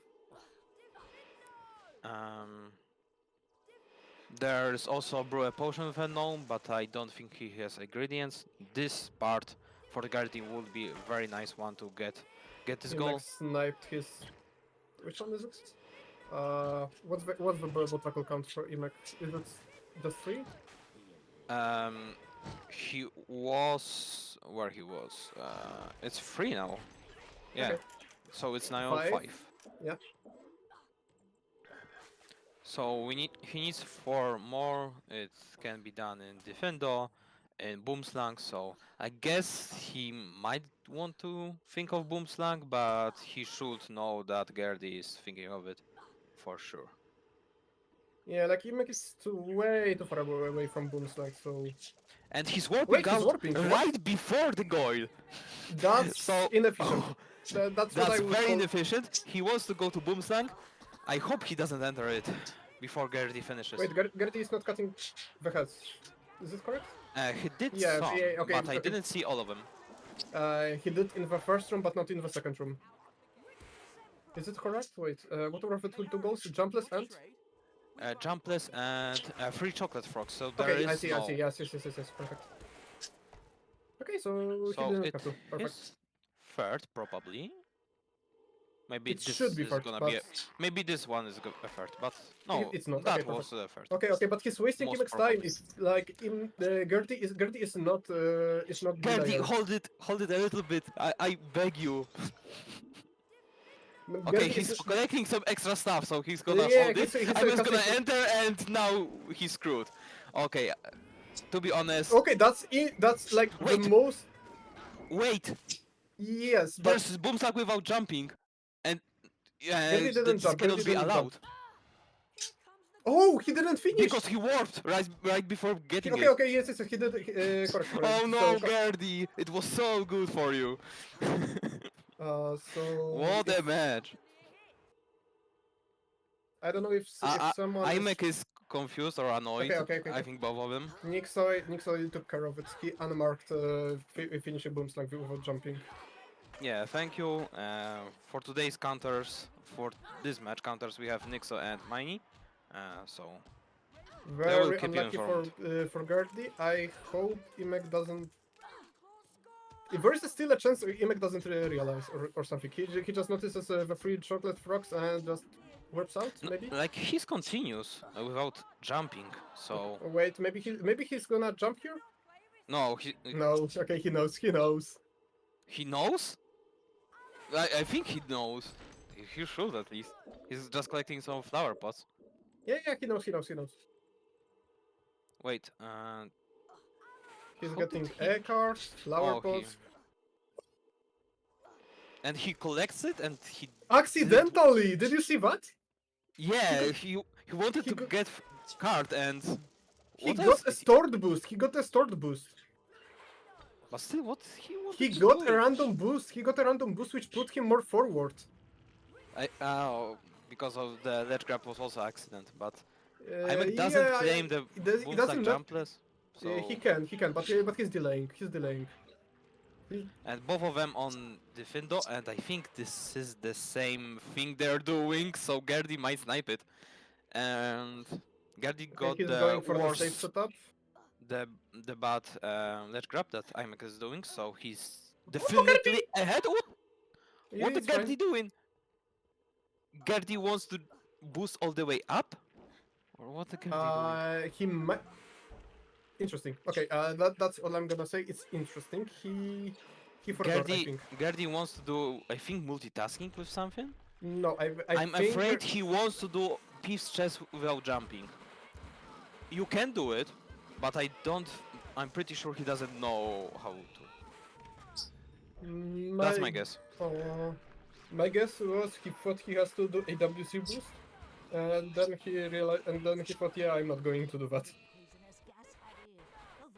There's also brew a potion with a gnome, but I don't think he has ingredients. This part for the Gardy would be a very nice one to get this He goal. like sniped his. Which one is it? What's the Botrackle count for Imek? Is it just 3? He was where he was. It's 3 now. Yeah. Okay. So it's now 5. Yeah. So he needs 4 more. It can be done in Defendo, in Boomslang. So I guess he might want to think of Boomslang, but he should know that Gardy is thinking of it for sure. Yeah, like Imek is way too far away from Boomslang, so. And he's warping Wait, he's out warping, what? right before the Goyle. That's So inefficient. That's what I would very call... inefficient. He wants to go to Boomslang. I hope he doesn't enter it before Gardy finishes. Wait, Gardy is not cutting the heads. Is this correct? He did Yeah, some, yeah, okay, but I okay. didn't see all of them. He did in the first room, but not in the second room. Is it correct? Wait, what were the two goals? Jumpless and? Jumpless and free chocolate frogs. So there Okay, is I see, no. I see. Yes, perfect. Okay, so he So didn't it have to. Perfect. is third probably. Maybe It this should be is third, gonna but be maybe this one is a third, but no, it's not. that Okay, was perfect. first. Okay, but he's wasting Most Imek's time. probably. If like Gertie is not Gertie, delayed. hold it a little bit. I beg you. Okay, Gertie he's is- collecting some extra stuff, so he's gonna Yeah, hold it. he's I'm just casting- gonna enter, and now he's screwed. Okay, to be honest. Okay, that's like the most. Wait. Yes, but there's boomsack without jumping, and Gertie didn't this jump. cannot Gertie be didn't allowed. jump. Oh, he didn't finish. Because he warped right before getting Okay, it. okay, yes, he did. Correct. Oh no, So, Gertie! It was so good for you. so What a if- match! I don't know if someone. Imek is confused or annoyed. Okay. I think both of them. Nixoy took care of it. He unmarked finishing boomslang without jumping. Yeah, thank you. For today's counters, for this match counters, we have Nixo and Miney. So they will Very keep you unlucky informed. for Gertie. I hope Imek doesn't. If there is still a chance Imek doesn't really realize or something. He just notices the free chocolate frogs and just warps out. Maybe. Like he's continuous without jumping. So Wait, maybe he's gonna jump here. no, No. Okay, he knows. He knows. He knows? I think he knows. He should at least. He's just collecting some flower pots. Yeah, he knows. Wait, He's how getting did he- egg cards, flower Oh, pots. And he collects it and he Accidentally! Did you see that? Yeah, he wanted to get card and He what got else a did stored boost. He got a stored boost. But still, what he wanted He to got do a it. random boost. He got a random boost which put him more forward. Because of the ledge grab was also accident, but Uh, Imek doesn't yeah, claim the it doesn't boomstack matter. jumpless. So He can, but he's delaying. and both of them on Defendo, and I think this is the same thing they're doing. So Gerdy might snipe it, and Gerdy got he's the going for the worst, safe setup. the bad ledge grab that Imek is doing. So he's definitely ahead. What Yeah, is it's Gerdy fine. doing? Gerdy wants to boost all the way up, or what the Gerdy doing? He might. Interesting. Okay, that's all I'm gonna say. It's interesting. He forgot. I think. Gerdy wants to do, I think, multitasking with something. No, I'm think afraid he wants to do Peace chess without jumping. You can do it, but I don't. I'm pretty sure he doesn't know how to. That's my guess. My guess was he thought he has to do AWC boost, and then he realized, and then he thought, yeah, I'm not going to do that.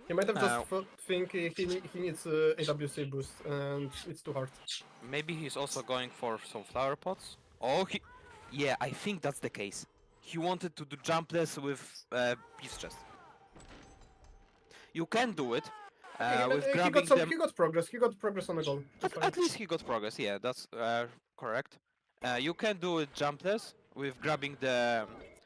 He might have just think he needs AWC boost, and it's too hard. Maybe he's also going for some flower pots. Oh, yeah, I think that's the case. He wanted to do jumpless with Peace chest. You can do it. With grabbing them. He got progress. He got progress on the goal. At least he got progress. Yeah, that's correct. You can do it jumpless with grabbing the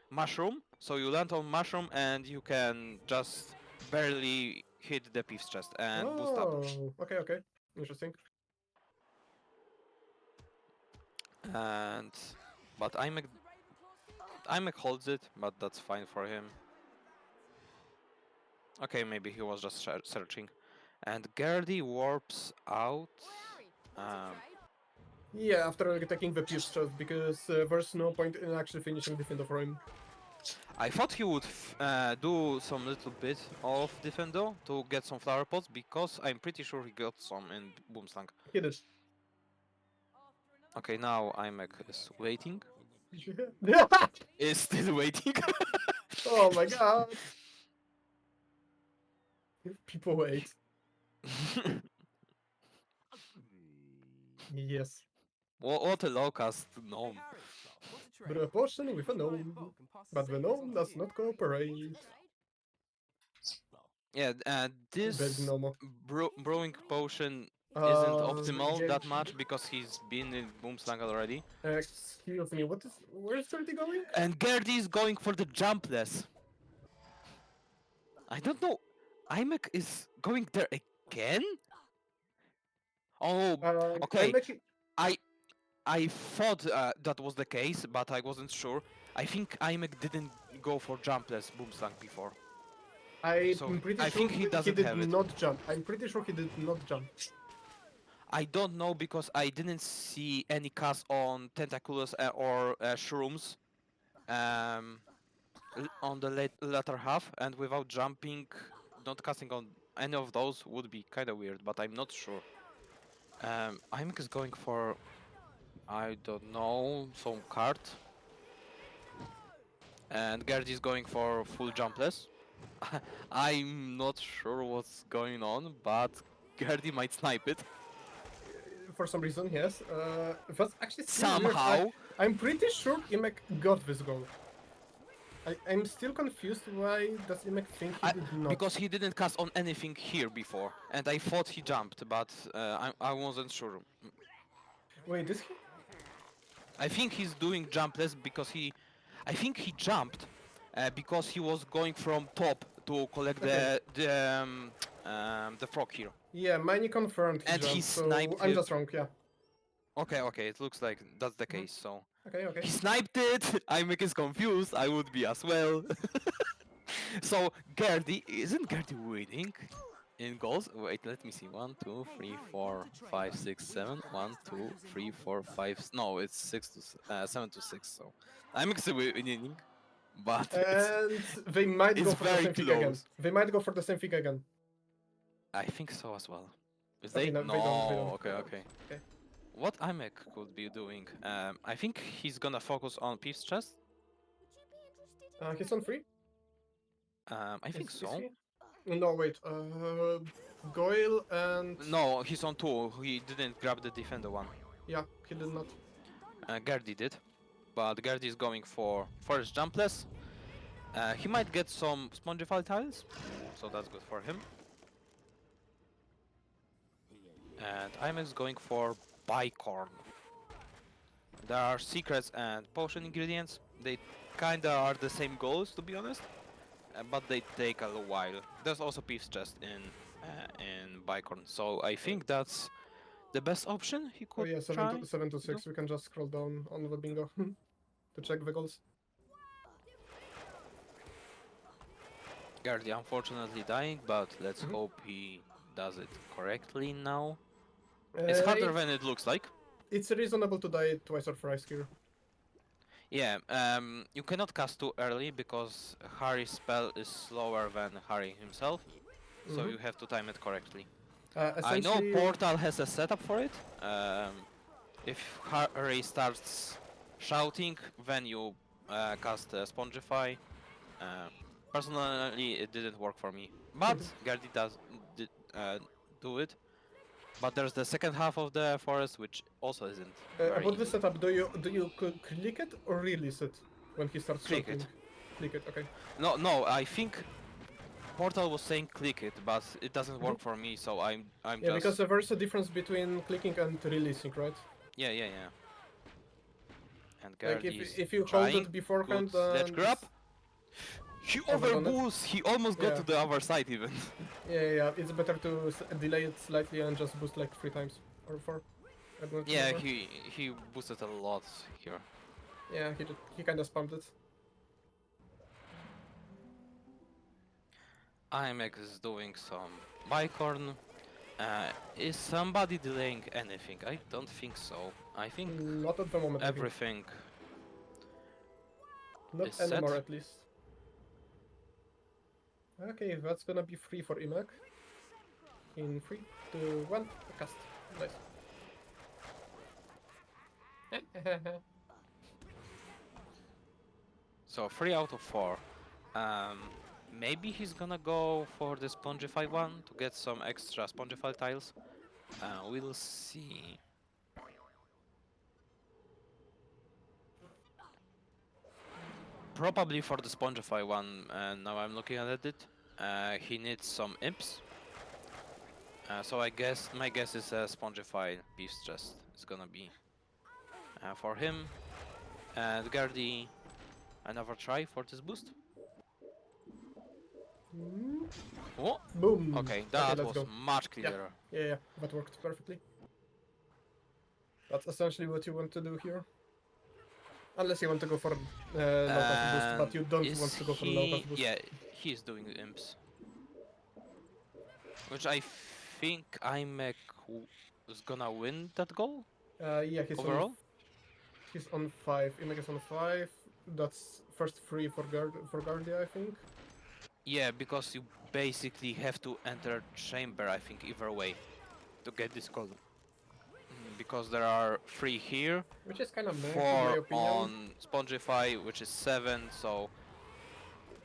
mushroom. So you land on mushroom and you can just barely hit the Peace chest and boost up. Okay. Interesting. But Imek holds it, but that's fine for him. Okay, maybe he was just searching. And Gerdy warps out. Yeah, after taking the Peace chest, because there's no point in actually finishing Defendo for him. I thought he would do some little bit of Defendo to get some flower pots, because I'm pretty sure he got some in Boomslang. He did. Okay, now Imek is waiting. Is still waiting. Oh my god. People wait. Yes. What a low-cast gnome. But a potion with a gnome. But the gnome does not cooperate. Yeah, this brewing potion isn't optimal that Gage. much because he's been in Boomslang already. Excuse me, where's Gertie going? And Gertie is going for the jumpless. I don't know. Imek is going there again? Oh, okay. I thought that was the case, but I wasn't sure. I think Imek didn't go for jumpless Boomslang before. I'm pretty I sure think he doesn't did have it. not jump. I'm pretty sure he did not jump. I don't know because I didn't see any cast on Tentaculus or Shrooms on the latter half, and without jumping, not casting on any of those would be kind of weird, but I'm not sure. Imek is going for, I don't know, some card. And Gerd is going for full jumpless. I'm not sure what's going on, but Gertie might snipe it. For some reason, yes. That's actually still Somehow. weird. I'm pretty sure Imek got this goal. I'm still confused why does Imek think he did not. Because he didn't cast on anything here before, and I thought he jumped, but I wasn't sure. Wait, is he? I think he's doing jumpless because I think he jumped because he was going from top to collect the frog here. Yeah, Mine confirmed he And jumped, he so sniped I'm it. just wrong, yeah. Okay, it looks like that's the case, so... Okay. He sniped it! Imek is confused, I would be as well. So, isn't Gertie winning in goals? Wait, let me see. 1, 2, 3, 4, 5, 6, 7. 1, 2, 3, 4, 5... No, it's 7 to 6, so... Imek is winning, but And they might go it's for the very same thing again. close. They might go for the same thing again. I think so as well. Is Okay, they? no, they don't. Okay. Okay. What Imek could be doing? I think he's gonna focus on Peeps chest. He's on free? I think Is so. he? No, wait. Goyle and... No, he's on 2. He didn't grab the defender one. Yeah, he did not. Gertie did. But Gertie is going for first jumpless. He might get some Spongify tiles, so that's good for him. And Imek's going for Bicorn. There are secrets and potion ingredients. They kinda are the same goals, to be honest, but they take a little while. There's also Peeps chest in Bicorn, so I think that's the best option he could Oh yeah, try. 7 to 6. We can just scroll down on the bingo to check the goals. Gertie unfortunately dying, but let's hope he does it correctly now. It's harder than it looks like. It's reasonable to die twice or thrice here. Yeah, you cannot cast too early because Harry's spell is slower than Harry himself, so you have to time it correctly. I know Portal has a setup for it. If Harry starts shouting, then you cast Spongify. Personally, it didn't work for me, but Gertie does do it. But there's the second half of the forest, which also isn't. About the setup, do you click it or release it when he starts Click shouting? it. Click it, okay. No, I think Portal was saying click it, but it doesn't work for me, so I'm Yeah, just... because there's a difference between clicking and releasing, right? Yeah. And Like Gertie if you trying. hold it beforehand, Good. Let's grab. He overboosts. He almost got to the other side even. Yeah. It's better to delay it slightly and just boost like 3 times or 4. I don't Yeah, remember. he boosted a lot here. Yeah, he kind of spammed it. Imek is doing some Bicorn. Is somebody delaying anything? I don't think so. I think not at the moment. everything Not is set. anymore, at least. Okay, that's gonna be free for Imek. In 3, 2, 1, cast. Nice. So 3 out of 4. Maybe he's gonna go for the Spongify one to get some extra Spongify tiles. We'll see. Probably for the Spongify one, now I'm looking at it. He needs some imps. So my guess is Spongify Beef's Chest is gonna be for him. And Gardy, another try for this boost. Oh, Boom. okay, that let's was go. much clearer. Yeah, that worked perfectly. That's essentially what you want to do here. Unless you want to go for low cost boost, but you don't want to go for low cost boost. Yeah, he's doing imps. Which I think Imek is gonna win that goal. Yeah, overall. He's on 5. Imek is on 5. That's first free for Guardia, I think. Yeah, because you basically have to enter chamber, I think, either way, to get this goal. Because there are 3 here, Which is kind of meh, in 4 my opinion. on Spongify, which is 7, so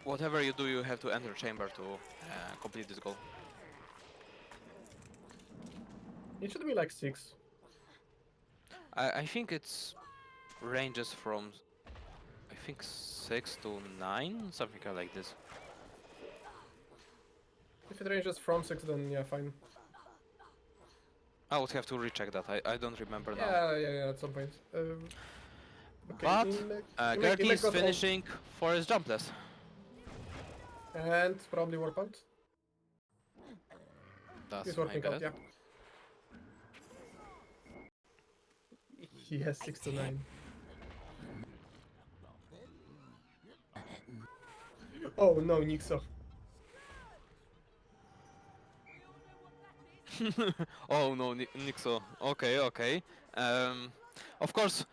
whatever you do, you have to enter chamber to complete this goal. It should be like 6. I think it's ranges from, I think 6 to 9, something like this. If it ranges from 6, then yeah, fine. I would have to recheck that. I don't remember now. Yeah, at some point. Okay, But Gertie Imek is got finishing for his jumpless. And probably warp out. That's He's my working out, bet. yeah. He has 6 to 9. Oh no, Nixo. Oh no, Nixo. Okay. Of course,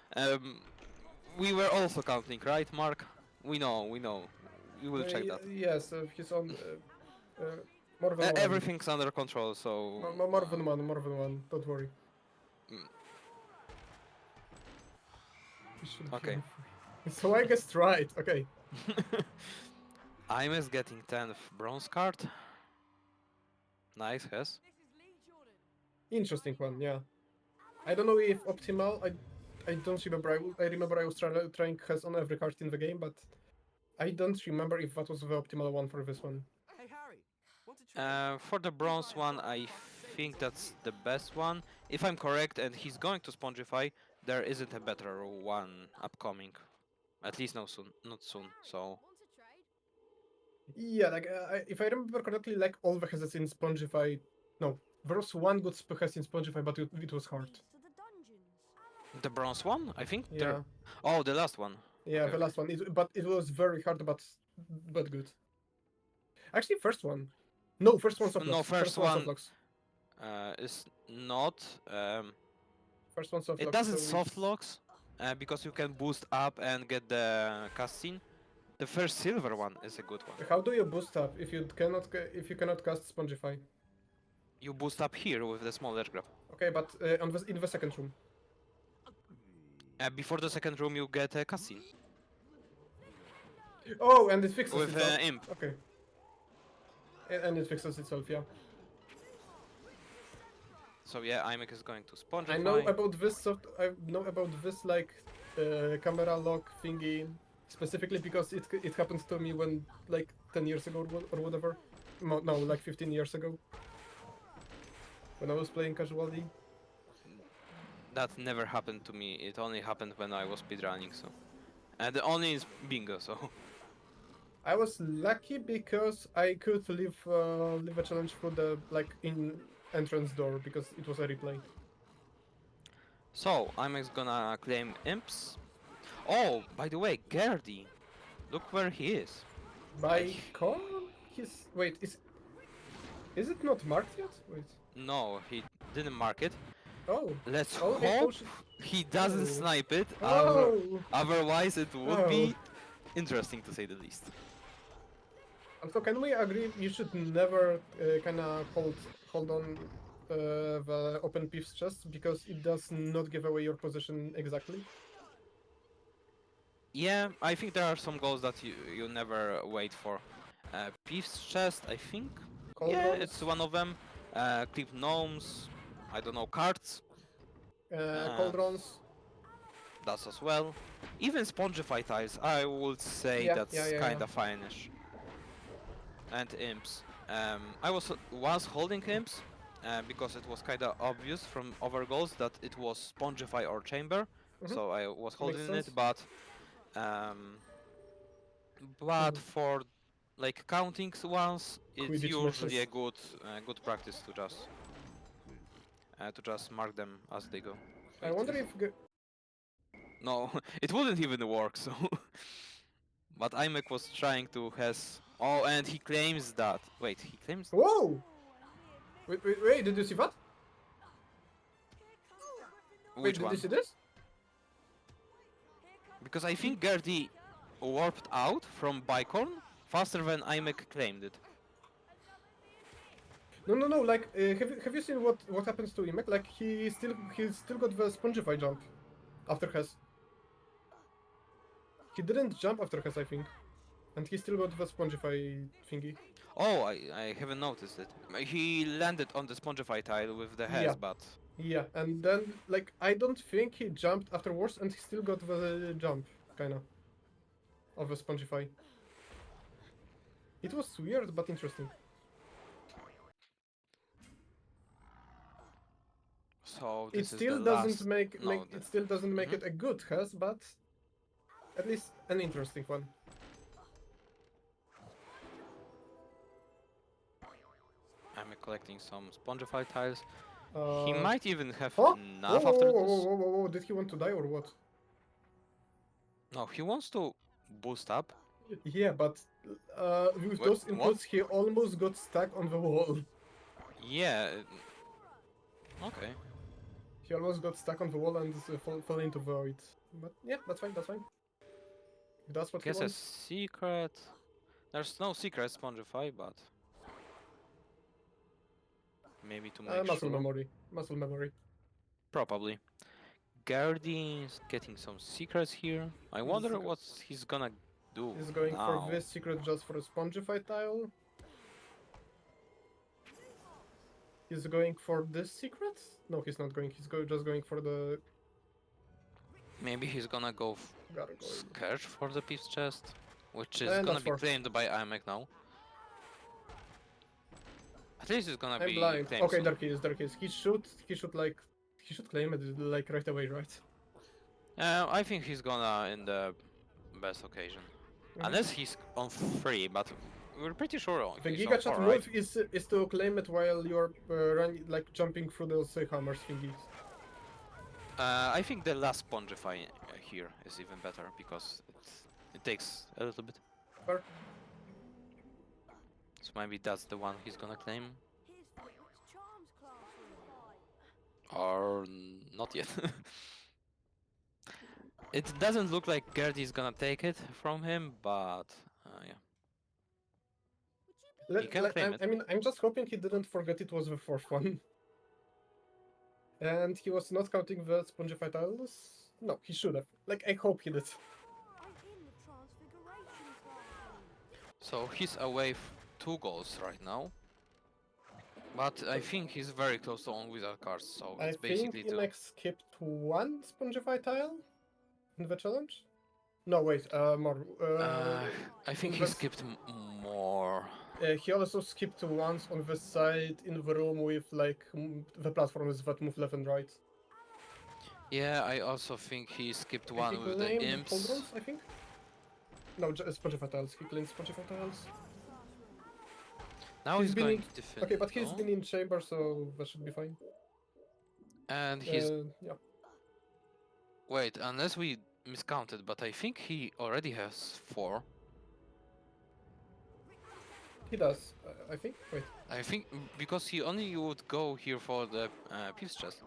we were also counting, right, Mark? We know. We will check that. Yes, he's on more than one. Everything's under control, so... More than one, don't worry. He should be Okay. on free. So I guessed right, okay. I'm is getting 10th bronze card. Nice, yes. Interesting one, yeah. I don't know if optimal. I don't remember. I remember I was trying has on every card in the game, but I don't remember if that was the optimal one for this one. Hey Harry, want to try? For the bronze one, I think that's the best one. If I'm correct, and he's going to Spongify, there isn't a better one upcoming. At least not soon. So Yeah, like if I remember correctly, like all the hazards in Spongify. No, there was one good has in Spongify, but it was hard. the bronze one, I think. Yeah. Oh, the last one. Yeah, Okay, the last one. But it was very hard, but good. Actually, first one. No, first one soft No, locks. first one one soft locks. is not. First one soft It locks. doesn't so soft locks because you can boost up and get the cutscene. The first silver one is a good one. How do you boost up if you cannot cast Spongify? You boost up here with the small edge grab. Okay, but in the second room. Before the second room, you get a cutscene. Oh, and it fixes With itself. Imp. Okay. And it fixes itself, yeah. So yeah, Imek is going to Spongify. I know about this like camera lock thingy specifically because it happened to me when like 10 years ago or whatever. No, like 15 years ago. When I was playing casually. That never happened to me. It only happened when I was speedrunning, so. And only in bingo, so. I was lucky because I could leave a challenge through the in entrance door because it was a replay. So, Imex gonna claim imps. Oh, by the way, Gerdy. Look where he is. By con? Wait, is it not marked yet? Wait. No, he didn't mark it. Oh. Let's Oh, hope he doesn't Oh. snipe it. Oh. Otherwise, it would Oh. be interesting to say the least. So can we agree you should never kind of hold on the open piece chest because it does not give away your position exactly? Yeah, I think there are some goals that you never wait for. Peeves chest, I think. Cold yeah, rolls? it's one of them. Cliff gnomes. I don't know, cards. Cauldrons. That's as well. Even Spongify tiles, I would say Yeah, that's yeah. kind of fine-ish. And imps. I was once holding imps, because it was kind of obvious from other goals that it was Spongify or Chamber, so I was holding sense. it, but for like counting ones, it's Quidditch usually a matches. good practice to just mark them as they go. I wonder if No, it wouldn't even work. So, but Imek was trying to has. Oh, and he claims that. Wait, he claims. Whoa! Wait, did you see that? Which Did one? you see this? Because I think Gertie warped out from Bicorn faster than Imek claimed it. No. Like, have you seen what happens to Imek? Like, he still got the Spongify jump after Hess. He didn't jump after Hess, I think, and he still got the Spongify thingy. Oh, I haven't noticed it. He landed on the Spongify tile with the Hess, Yeah. but Yeah, and then like I don't think he jumped afterwards, and he still got the jump, kinda, of the Spongify. It was weird but interesting. So It this is still the doesn't last. make No, it still doesn't make it a good Hess, but at least an interesting one. I'm collecting some Spongify tiles. He Uh, might even have Huh? enough Whoa, after whoa, this. whoa, whoa, whoa, did he want to die or what? No, he wants to boost up. Yeah, but with What- those what? inputs, he almost got stuck on the wall. Yeah. Okay. He almost got stuck on the wall and fell into the void. But yeah, that's fine, that's fine. If that's what Guess he a wants. secret. There's no secret Spongify, but maybe to make Muscle sure. memory. Muscle memory. Probably. Guardian's getting some secrets here. I wonder what he's gonna do. He's going now. for this secret just for a Spongify tile. He's going for this secret? No, he's not going. He's just going for the Maybe he's gonna go gargoyle. Scourge for the Peace Chest, which is And gonna that's be for- claimed by Imek now. At least it's gonna I'm be blind. claimed Okay, soon. there he is. He should claim it like right away, right? I think he's gonna in the best occasion. Unless he's on 3, but we're pretty sure The he's Giga on Chat 4, move right? is to claim it while you're running, like jumping through those hammers thingies. I think the last Spongify here is even better because it takes a little bit. Fair. So maybe that's the one he's gonna claim. Or not yet. It doesn't look like Gertie's gonna take it from him, but yeah. He can claim it. I mean, I'm just hoping he didn't forget it was the fourth one. And he was not counting the Spongify tiles? No, he should have. Like, I hope he did. So he's away 2 goals right now. But I think he's very close to on wizard cards, so I it's think basically two. Inex skipped 1 Spongify tile in the challenge? No, wait, more. I think he skipped more. He also skipped once on the side in the room with like the platforms that move left and right. Yeah, I also think he skipped He one with the claimed imps. Pauldrons, I think? No, Spongify tiles. He claimed Spongify tiles. Now he's going in, to defend. Okay, but he's no? been in chamber, so that should be fine. And he's... Yeah. Wait, unless we miscounted, but I think he already has 4. He does, I think. Wait. I think because he only would go here for the Peace Chest.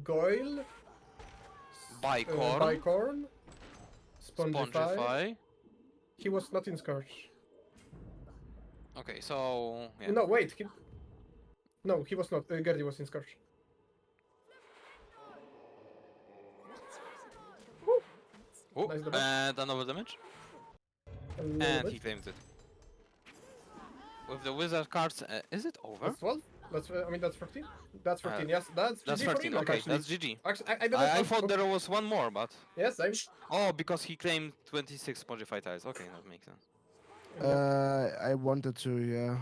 Goyle. Bicorn. Bicorn. Spongify. Spongify. He was not in Scourge. Okay, so... Yeah. No, wait. No, he was not. Gertie was in Scourge. Oh, Nice damage. and another damage. And he claims it. With the wizard cards, is it over? That's 12? That's, I mean, that's 13? That's 13, yes. That's GG That's for 13, Inek, okay, actually. that's GG. Actually, I didn't I want- thought there was one more, but... Yes, I'm... Oh, because he claimed 26 Spongify tiles. Okay, that makes sense. I wanted to, yeah.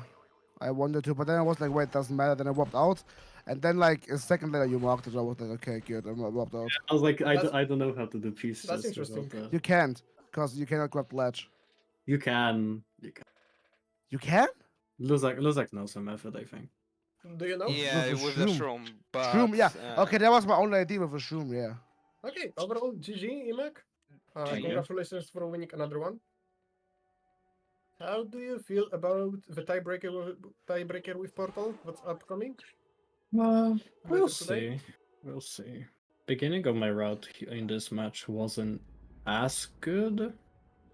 I wanted to, but then I was like, wait, it doesn't matter. Then I walked out, and then like a second later you marked it. I was like, okay, good. I walked out. I was like, I don't know how to do pieces. That's interesting. You can't, because you cannot grab the ledge. You can. You can. You can? Luzak knows some method, I think. Do you know? Yeah, with the shroom, but Shroom, yeah. Okay, that was my only idea with the shroom, yeah. Okay, overall, GG, Imek. GG. Congratulations for winning another one. How do you feel about the tiebreaker with Portal? What's upcoming? We'll Later today? see. We'll see. Beginning of my route in this match wasn't as good,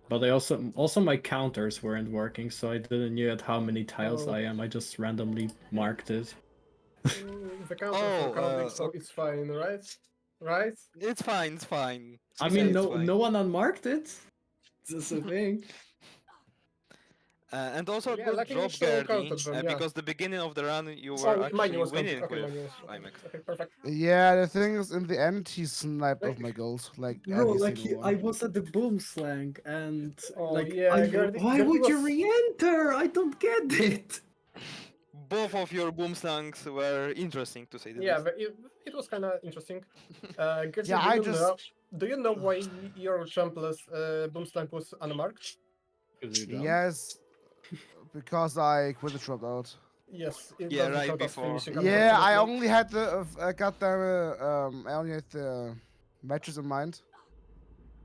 but I also my counters weren't working, so I didn't know at how many tiles Oh. I am. I just randomly marked it. The counter for counting, so it's fine, right? Right? It's fine. It's fine. I mean, no one unmarked it. That's the thing. And also Yeah, good lucky job, so Gertie, counted them, yeah. because the beginning of the run you were Oh, mine actually was winning counted. Okay, with mine was IMEC. Okay, perfect. Yeah, the thing is, in the end, he sniped off my goals, like Bro, every like single I one. was at the boom slang, and Oh, like, yeah, Gertie why would you was- re-enter? I don't get it. Both of your boom slangs were interesting to say the Yeah, least. but it was kind of interesting. Gertie, Yeah, do you know why your jumpless boomslang was unmarked? Yes, because I quit the dropped out. Yes, it Yeah, doesn't right count as before. finishing. Yeah, I unfortunately. only had the I only had the matches in mind.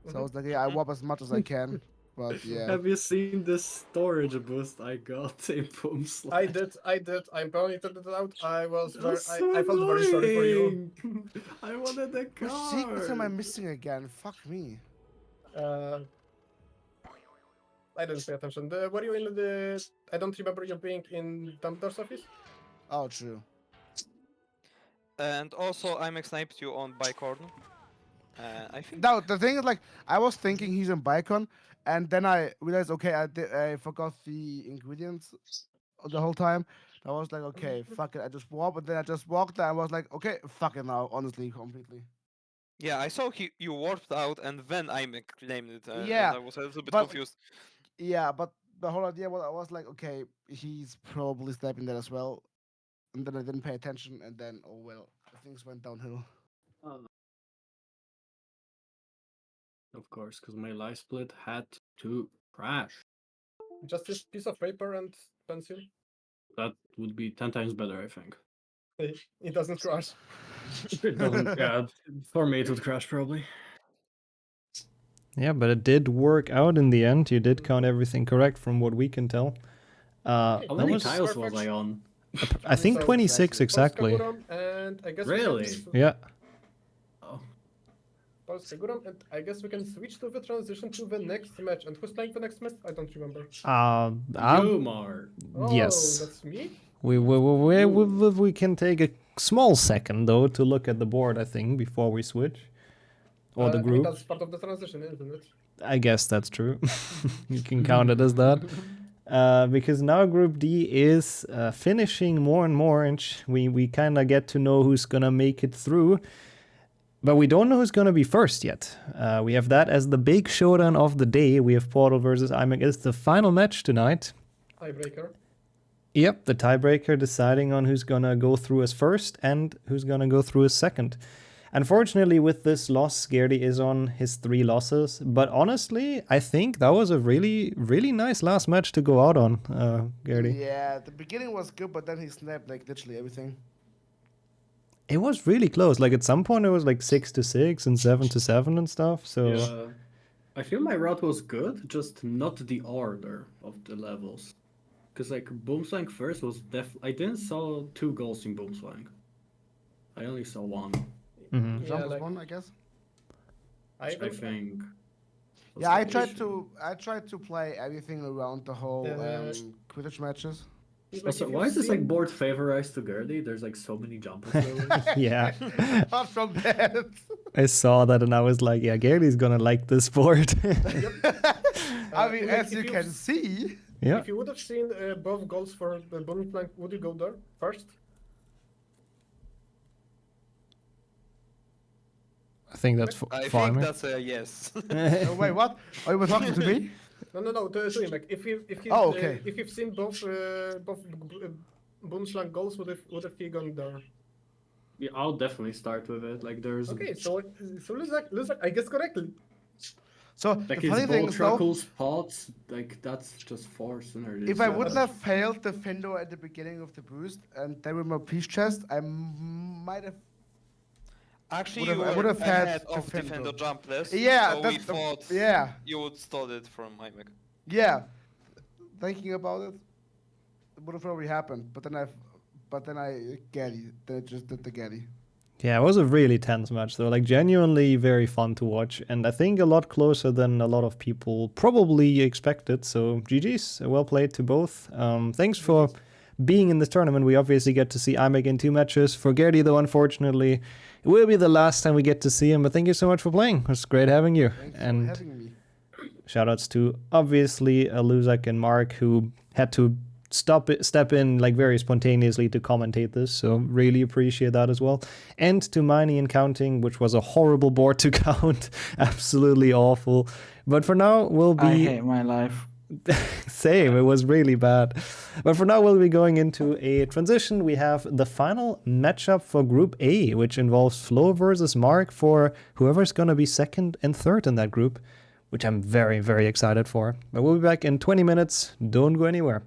So I was like, yeah, I warp as much as I can, but yeah. Have you seen the storage boost I got in boom slang? I did. I pointed it out. I was very. That's so I felt very sorry for you. annoying. I wanted the Which secrets am I card. missing again? Fuck me. I didn't pay attention. Were you in the? I don't remember you being in Dumbledore's office. Oh, true. And also IMEC sniped you on Bicorn. I think. No, the thing is, like, I was thinking he's in Bicon, and then I realized, okay, I forgot the ingredients the whole time. I was like, okay, fuck it, I just warp, and then I just walked, and I was like, okay, fuck it now, honestly, completely. Yeah, I saw you warped out, and then IMEC claimed it. Yeah, and I was a little bit but- confused. Yeah, but the whole idea was, I was like, okay, he's probably sniping that as well, and then I didn't pay attention, and then, oh well, things went downhill. Of course, because my life split had to crash. Just this piece of paper and pencil. That would be 10 times better, I think. It doesn't crash. It doesn't. Yeah, for me it would crash probably. Yeah, but it did work out in the end. You did count everything correct from what we can tell. How that many was, tiles was I on? I think 26 exactly. And I guess Really? Yeah. And I guess we can switch to the transition to the next match. And who's playing the next match? I don't remember. Yomar. Yes. Oh, that's me? We can take a small second though to look at the board, I think, before we switch. Or the I mean, group. that's part of the transition, isn't it? I guess that's true. You can count it as that. Because now Group D is finishing more and more, and we kind of get to know who's gonna make it through. But we don't know who's gonna be first yet. We have that as the big showdown of the day. We have Portal versus IMEC. It's the final match tonight. Tiebreaker. Yep, the tiebreaker deciding on who's gonna go through as first and who's gonna go through as second. Unfortunately, with this loss, Gertie is on his 3 losses. But honestly, I think that was a really, really nice last match to go out on, Gertie. Yeah, the beginning was good, but then he snapped like literally everything. It was really close. Like at some point, it was like 6-6 and 7-7 and stuff. So Yeah. I feel my route was good, just not the order of the levels. Because like Boomslang first was I didn't saw 2 goals in Boomslang. I only saw 1. Jump Yeah, was like- one, I guess. I think. Yeah, I tried to play everything around the whole Quidditch matches. Also, why is this like board favorized to Gertie? There's like so many jumpers. yeah. Apart from that. I saw that and I was like, yeah, Gertie's gonna like this board. I mean, Like, as you can see. Yeah. If you would have seen both goals for the Bonnie Plank, would you go there first? I think that's I fine. think that's a yes. Wait, what? Are you talking to me? No. To him, like if Oh, okay. if you've seen both Boomslang goals, would have he gone there? Yeah, I'll definitely start with it. Like there's Okay, so Luzak, I guess correctly. So like the his funny thing ball is though, truckles pots, like that's just four synergies. if I wouldn't have failed the Findo at the beginning of the boost and then with my peace chest, I might have. Actually, Would've- you I were would've had ahead of Defendo. Defender jumpless. Yeah, so we that's the- thought yeah. you would stole it from Hymek. Yeah, thinking about it, it would have probably happened. But then I Gaddy. Then it just did the Gaddy. Yeah, it was a really tense match though, like genuinely very fun to watch, and I think a lot closer than a lot of people probably expected. So GG's, well played to both. Thanks for being in this tournament. We obviously get to see Imek in 2 matches. For Gertie though, unfortunately, it will be the last time we get to see him, but thank you so much for playing. It was great having you. Thanks and for having me. shoutouts to obviously Luzak and Mark, who had to step in like very spontaneously to commentate this, so really appreciate that as well. And to Miney and Counting, which was a horrible board to count, absolutely awful. But for now, we'll be... I hate my life. Same, it was really bad. But for now, we'll be going into a transition. We have the final matchup for Group A, which involves Flo versus Mark for whoever's going to be second and third in that group, which I'm very, very excited for. But we'll be back in 20 minutes. Don't go anywhere.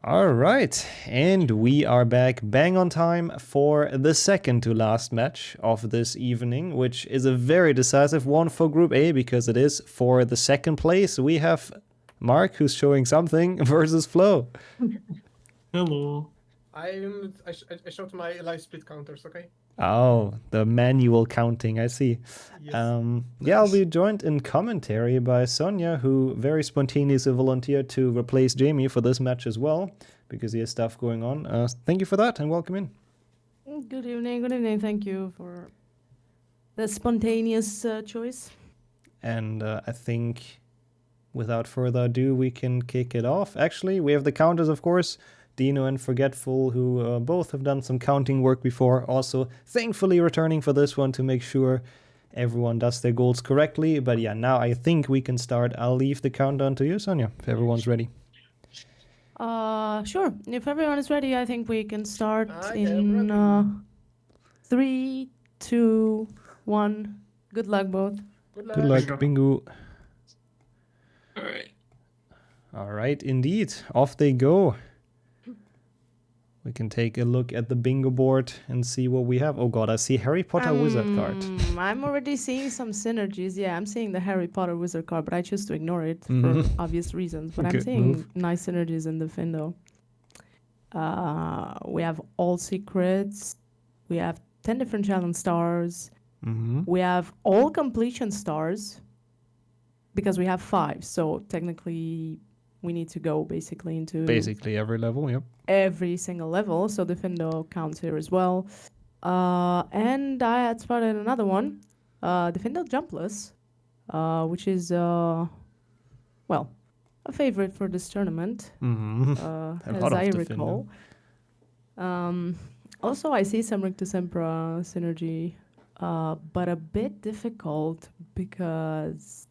All right, and we are back bang on time for the second to last match of this evening, which is a very decisive one for Group A because it is for the second place. We have Mark, who's showing something, versus Flo. Hello. I showed my live speed counters, okay? Oh, the manual counting, I see. Yes. Yeah, I'll be joined in commentary by Sonia, who very spontaneously volunteered to replace Jamie for this match as well, because he has stuff going on. Thank you for that, and welcome in. Good evening, good evening. Thank you for the spontaneous choice. And I think, without further ado, we can kick it off. Actually, we have the counters, of course. Dino and Forgetful, who both have done some counting work before, also thankfully returning for this one to make sure everyone does their goals correctly. But yeah, now I think we can start. I'll leave the countdown to you, Sonia, if everyone's ready. Sure. If everyone is ready, I think we can start in 3, 2, 1. Good luck, both. Good luck, bingo. All right, indeed. Off they go. We can take a look at the bingo board and see what we have. Oh god, I see Harry Potter wizard card. I'm already seeing some synergies. Yeah, I'm seeing the Harry Potter wizard card, but I choose to ignore it for obvious reasons. But I'm Good seeing move. nice synergies in the Findo. We have all secrets. We have 10 different challenge stars. We have all completion stars because we have 5. So technically, we need to go basically into Basically every level, yep. every single level, so the Findo counts here as well. And I had spotted another one, the Findo Jumpless, which is, well, a favorite for this tournament, as I recall. Also, I see some Rick to Sempra synergy, but a bit difficult because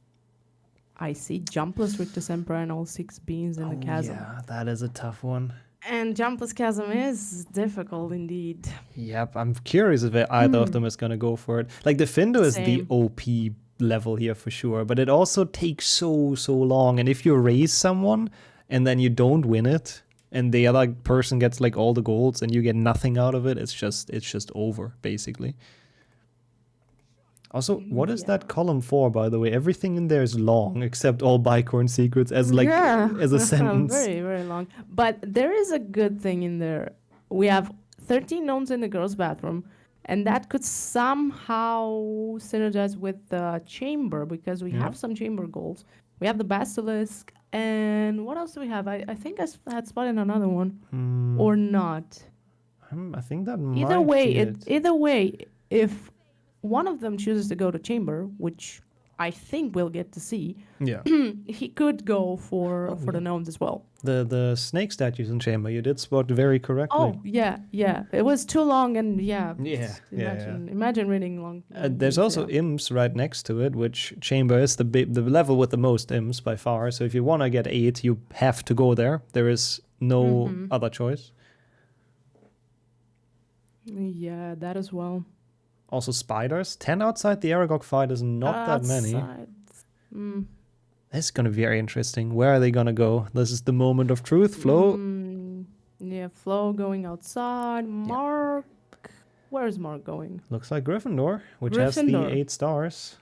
I see Jumpless Rick to Sempra and all 6 beans in the chasm. Yeah, that is a tough one. And Jumpless Chasm is difficult indeed. Yep, I'm curious if either of them is going to go for it. Like, the Findo is the Same. OP level here for sure, but it also takes so long. And if you raise someone and then you don't win it, and the other person gets like all the golds and you get nothing out of it, it's just over, basically. Also, what is that column for, by the way? Everything in there is long, except all Bicorn secrets as like as a sentence. Very, very long. But there is a good thing in there. We have 13 gnomes in the girls' bathroom, and that could somehow synergize with the chamber because we have some chamber goals. We have the basilisk, and what else do we have? I think I had spotted another one, or not. I think that might Either way, be it. either way, if one of them chooses to go to chamber, which I think we'll get to see. Yeah. He could go for the gnomes as well. The snake statues in chamber, you did spot very correctly. Oh yeah. It was too long and imagine reading long. There's also imps right next to it, which chamber is the level with the most imps by far. So if you want to get 8, you have to go there. There is no other choice. Yeah, that as well. Also spiders. 10 outside the Aragog fight is not that many. This is going to be very interesting. Where are they going to go? This is the moment of truth. Flo? Yeah, Flo going outside. Mark. Where's Mark going? Looks like Gryffindor, which has the 8 stars.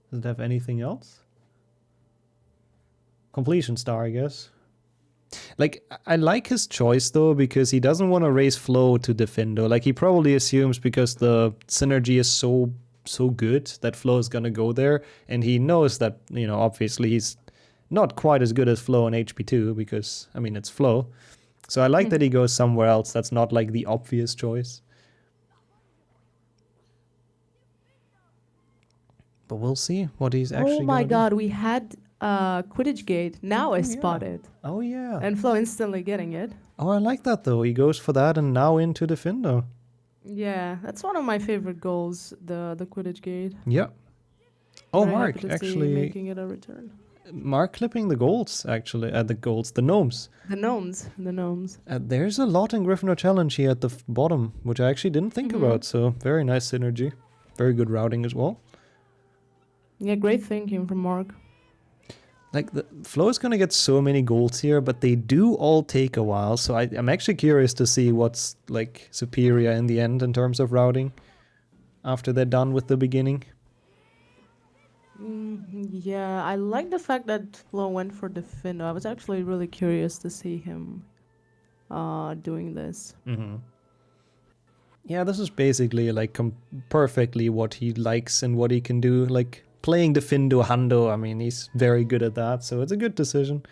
Does it have anything else? Completion star, I guess. Like, I like his choice, though, because he doesn't want to raise Flo to Defendo. Like, he probably assumes because the synergy is so good that Flo is going to go there. And he knows that, you know, obviously he's not quite as good as Flo in HP2 because, I mean, it's Flo. So I like that he goes somewhere else that's not, like, the obvious choice. But we'll see what he's actually Oh my gonna god, do. we had Quidditch Gate. Now I spotted. Oh yeah. And Flo instantly getting it. Oh, I like that though. He goes for that and now into Defender. Yeah, that's one of my favorite goals, the Quidditch Gate. Yeah. Oh, Very Mark, happy to see actually, making it a return. Mark clipping the golds, actually, the gnomes. The gnomes. There's a lot in Gryffindor Challenge here at the bottom, which I actually didn't think about, so very nice synergy. Very good routing as well. Yeah, great thinking from Mark. Like, the Flo is gonna get so many golds here, but they do all take a while, so I'm actually curious to see what's, like, superior in the end in terms of routing after they're done with the beginning. Yeah, I like the fact that Flo went for Defendo. I was actually really curious to see him doing this. Yeah, this is basically, like, perfectly what he likes and what he can do. Like, playing Defendo Hando, I mean, he's very good at that, so it's a good decision.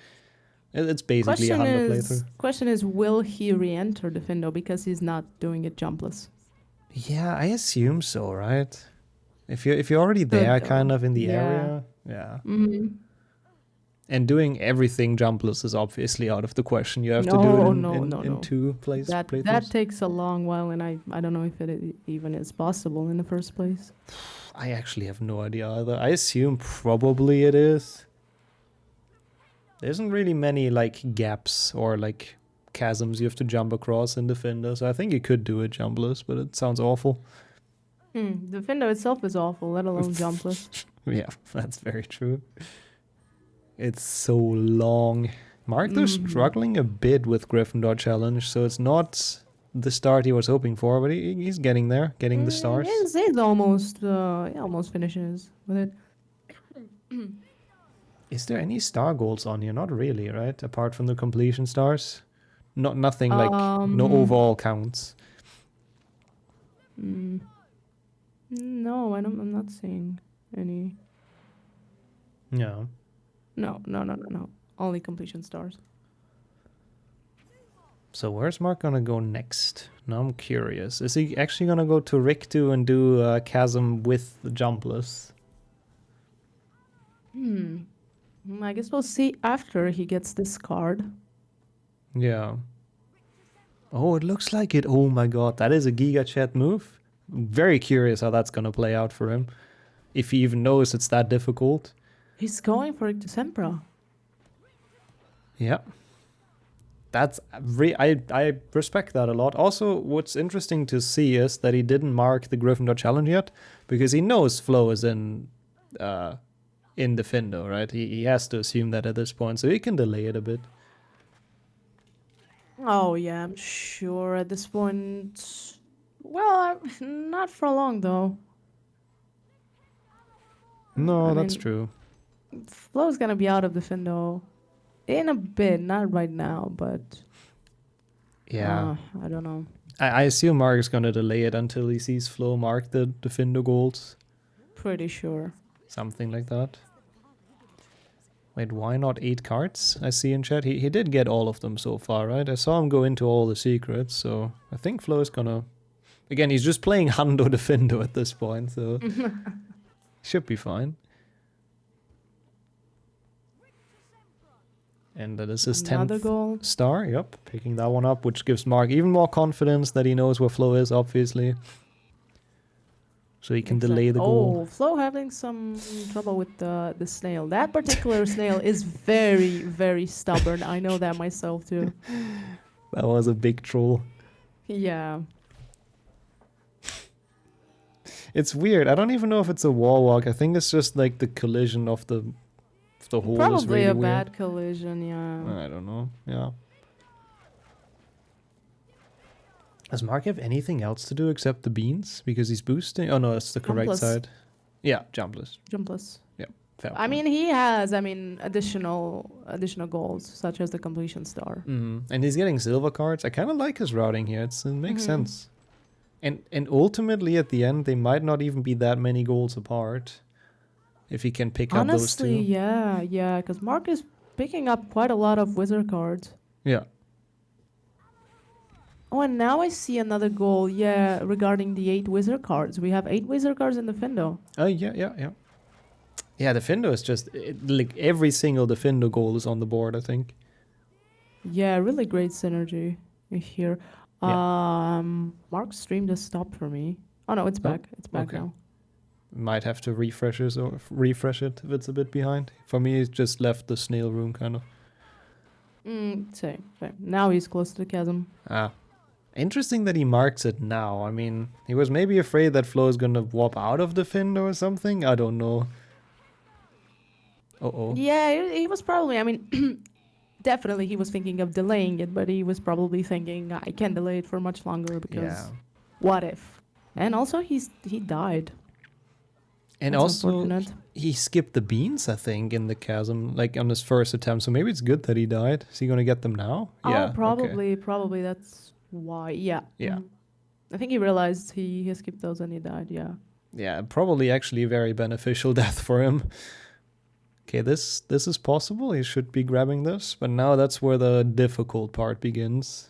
It's basically a Hando playthrough. Question is, will he re-enter Defendo because he's not doing it jumpless? Yeah, I assume so, right? If you're already there, though. kind of in the Yeah. area, yeah. Mhm. And doing everything jumpless is obviously out of the question. You have to do it in two That playthroughs. takes a long while, and I don't know if it even is possible in the first place. I actually have no idea either. I assume probably it is. There isn't really many, like, gaps or, like, chasms you have to jump across in Defender, so I think you could do it jumpless, but it sounds awful. Defendo itself is awful, let alone jumpless. Yeah, that's very true. It's so long. Mark's struggling a bit with Gryffindor Challenge, so it's not the start he was hoping for, but he's getting there, getting the stars. He's almost, almost finishes with it. Is there any star goals on here? Not really, right? Apart from the completion stars? Nothing like, no overall counts. No, I'm not seeing any. Yeah. No. Only completion stars. So where's Mark gonna go next? Now I'm curious. Is he actually gonna go to Riktu and do Chasm with the jumpless? I guess we'll see after he gets this card. Yeah. Oh, it looks like it. Oh my god, that is a Giga Chat move. Very curious how that's gonna play out for him. If he even knows it's that difficult. He's going for Sempra. Yeah. That's I respect that a lot. Also, what's interesting to see is that he didn't mark the Gryffindor Challenge yet, because he knows Flo is in Defendo, right? He has to assume that at this point, so he can delay it a bit. Oh yeah, I'm sure at this point. Well, not for long though. No, that's true. Flo's gonna be out of Defendo in a bit, not right now, but yeah, I don't know. I assume Mark is gonna delay it until he sees Flo mark the Defendo goals. Pretty sure. Something like that. Wait, why not 8 cards? I see in chat. He did get all of them so far, right? I saw him go into all the secrets, so I think Flo is gonna... Again, he's just playing Hando Defendo at this point, so... should be fine. And that is his 10th star. Yep, picking that one up, which gives Mark even more confidence that he knows where Flo is, obviously. So he can delay the goal. Oh, Flo having some trouble with the snail. That particular snail is very, very stubborn. I know that myself too. That was a big troll. Yeah. It's weird. I don't even know if it's a wall walk. I think it's just like the collision of the hole. Probably is really a weird. bad collision, yeah. I don't know. Yeah. Does Mark have anything else to do except the beans? Because he's boosting? Oh no, that's the correct Jumpless. side. Yeah, jumpless. Jumpless. Yeah, fair. I mean, he has, additional goals, such as the completion star. And he's getting silver cards. I kind of like his routing here. It makes sense. And ultimately, at the end, they might not even be that many goals apart. If he can pick up those two. Honestly, yeah, because Mark is picking up quite a lot of wizard cards. Yeah. Oh, and now I see another goal, regarding the 8 wizard cards. We have 8 wizard cards in the Defendo. Yeah, Defendo is just... like, every single Defendo goal is on the board, I think. Yeah, really great synergy here. Yeah. Mark's stream just stopped for me. Oh, no, it's back. It's back now. Might have to refresh it if it's a bit behind. For me, it just left the snail room, kind of. Same. Now he's close to the chasm. Interesting that he marks it now. I mean, he was maybe afraid that Flo is gonna warp out of Defendo or something. I don't know. Uh-oh. Yeah, he was probably, I mean, definitely he was thinking of delaying it, but he was probably thinking, I can't delay it for much longer because Yeah. what if? And also he died. And That's also, unfortunate. he skipped the beans, I think, in the chasm, like on his first attempt. So maybe it's good that he died. Is he gonna get them now? Yeah. Oh, probably that's why. Yeah. Yeah. mhm. I think he realized he skipped those and he died. Yeah. Yeah, probably actually a very beneficial death for him. Okay, this is possible. He should be grabbing this, but now that's where the difficult part begins.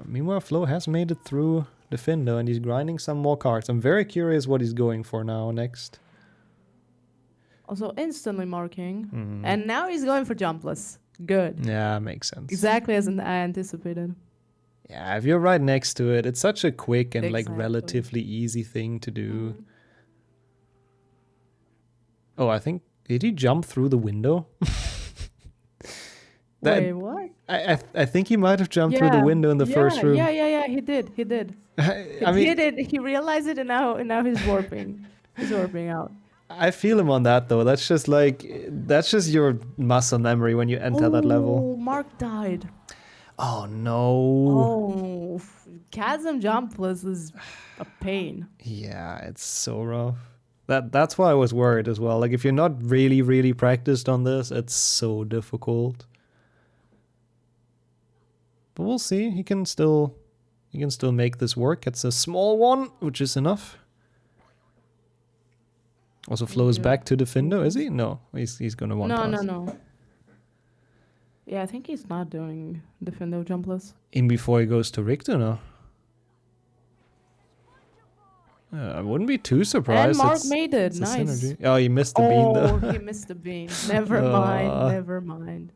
Meanwhile, Flo has made it through the Findo and he's grinding some more cards. I'm very curious what he's going for now next. Also instantly marking, Mhm. and now he's going for jumpless. Good. Yeah, makes sense. Exactly as I anticipated. Yeah, if you're right next to it, it's such a quick and like Exactly. relatively easy thing to do. Oh, I think, did he jump through the window? Wait, what? I think he might have jumped through the window in the first room. Yeah, he did. He did. I mean, he did. He realized it, and now he's warping. He's warping out. I feel him on that though. That's just your muscle memory when you enter that level. Oh, Mark died. Oh no. Oh, chasm jumpless is a pain. Yeah, it's so rough. That's why I was worried as well. Like if you're not really practiced on this, it's so difficult. But we'll see. He can still make this work. It's a small one, which is enough. Also flows back to the Findo, is he? No, he's gonna one pass. No. Yeah, I think he's not doing the Findo jumpless. In before he goes to Richter, no? I wouldn't be too surprised. And Mark It's- made it. it's a Nice. synergy. Oh, he missed the bean though. Oh, he missed the bean. Never mind.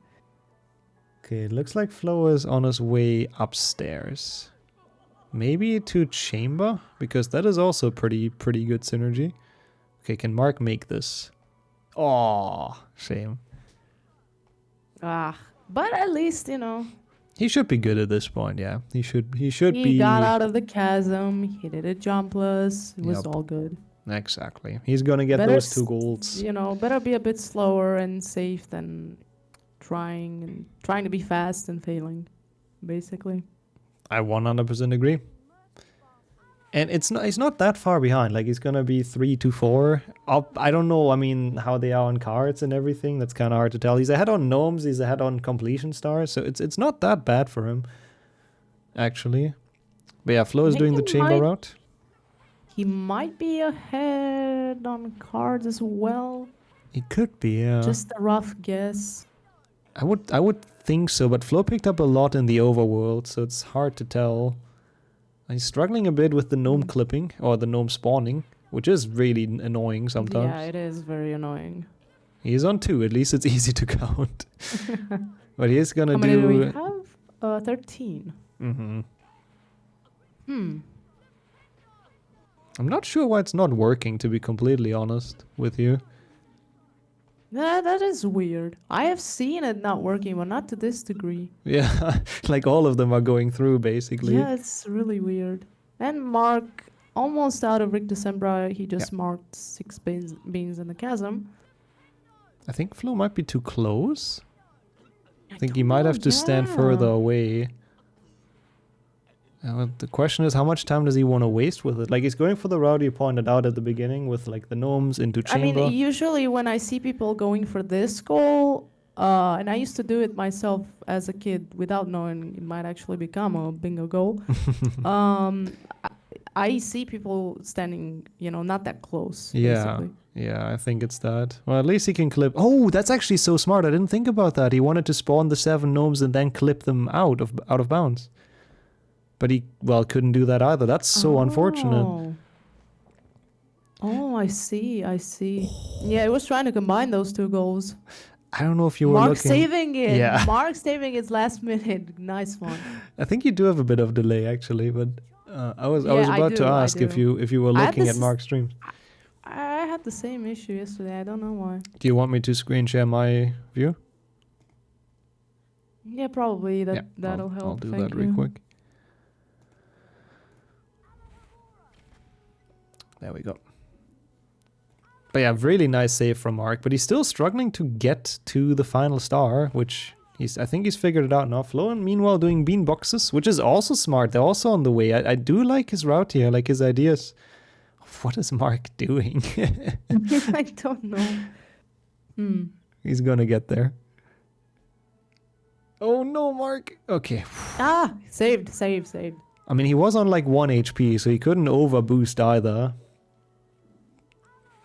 Okay, it looks like Flo is on his way upstairs. Maybe to chamber, because that is also pretty good synergy. Okay, can Mark make this? Oh, shame. But at least, He should be good at this point, yeah. He should be. he got out of the chasm. He did it jumpless. It was Yep. all good. Exactly. He's gonna get Better those 2 s- golds. Better be a bit slower and safe than trying to be fast and failing, basically. I 100% agree. And he's not that far behind. Like he's gonna be 3 to 4 up. I don't know. I mean, how they are on cards and everything. That's kind of hard to tell. He's ahead on gnomes. He's ahead on completion stars. So it's not that bad for him, actually. But yeah, Flo is I doing the think he chamber might- route. He might be ahead on cards as well. It could be, yeah. Just a rough guess. I would think so. But Flo picked up a lot in the overworld, so it's hard to tell. He's struggling a bit with the gnome clipping or the gnome spawning, which is really annoying sometimes. Yeah, it is very annoying. He's on 2, at least it's easy to count. But he's gonna How many do we do... have? 13. Mm-hmm. Hmm. I'm not sure why it's not working, to be completely honest with you. That is weird. I have seen it not working, but not to this degree. Yeah, like all of them are going through, basically. Yeah, it's really weird. And Mark, almost out of Rick Decembra, he just marked 6 beans in the chasm. I think Flo might be too close. I think he might have to stand further away. The question is, how much time does he want to waste with it? Like, he's going for the route you pointed out at the beginning with, like, the gnomes into chamber. I mean, usually when I see people going for this goal, and I used to do it myself as a kid without knowing it might actually become a bingo goal. I see people standing, not that close. Yeah, Basically. yeah, I think it's that. Well, at least he can clip. Oh, that's actually so smart. I didn't think about that. He wanted to spawn the 7 gnomes and then clip them out of bounds. But he, couldn't do that either. That's so unfortunate. Oh, I see. Yeah, I was trying to combine those 2 goals. I don't know if you were Mark looking... saving it. Yeah. Mark saving it last minute. Nice one. I think you do have a bit of delay, actually, but I was Yeah, about to I ask if do. you were I had looking at this- Mark's streams. I had the same issue yesterday. I don't know why. Do you want me to screen share my view? Yeah, probably that'll help. I'll do Thank that real you. quick. There we go. But yeah, really nice save from Mark, but he's still struggling to get to the final star, which I think he's figured it out now. Flo, meanwhile, doing bean boxes, which is also smart. They're also on the way. I do like his route here, I like his ideas. What is Mark doing? I don't know. He's gonna get there. Oh no, Mark. Okay. Saved. I mean, he was on like 1 HP, so he couldn't overboost either.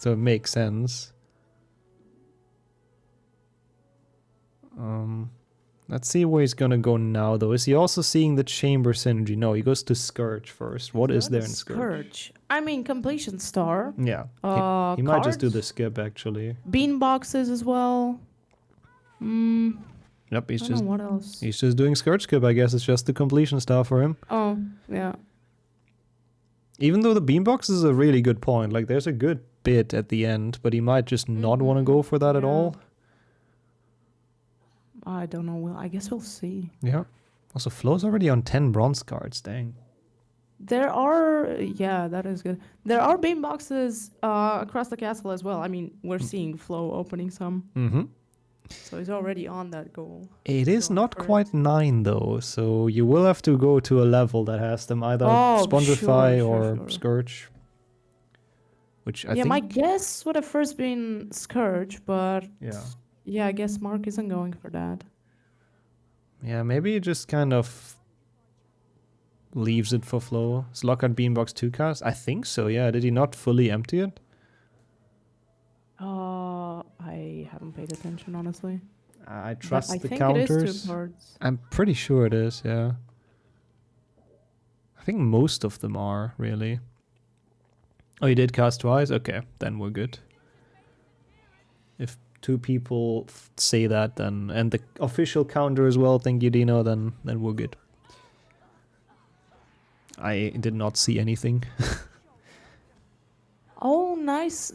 So it makes sense. Let's see where he's gonna go now, though. Is he also seeing the chamber synergy? No, he goes to Scourge first. What is there in Scourge? I mean, completion star. Yeah. He might just do the skip, actually. Bean boxes as well. Yep, I don't know what else. he's just doing Scourge skip, I guess. It's just the completion star for him. Oh, yeah. Even though the beanbox is a really good point. Like, there's a good bit at the end, but he might just not want to go for that at all. I don't know. Well, I guess we'll see. Yeah. Also, Flo's already on 10 bronze cards. Dang. There are, yeah, that is good. There are bean boxes across the castle as well. I mean, we're seeing Flo opening some. Mm-hmm. So he's already on that goal. It is not quite 9, though, so you will have to go to a level that has them either Spongify or Scourge. Which I think... my guess would have first been Scourge, but... Yeah, I guess Mark isn't going for that. Yeah, maybe he just kind of leaves it for Flo. Is Lockhart Beanbox 2 cast? I think so, yeah. Did he not fully empty it? I haven't paid attention, honestly. I trust the think counters. It is 2 cards. I'm pretty sure it is, yeah. I think most of them are, really. Oh, you did cast twice? Okay, then we're good. If 2 people say that, then and the official counter as well, thank you, Dino, then we're good. I did not see anything. Oh, nice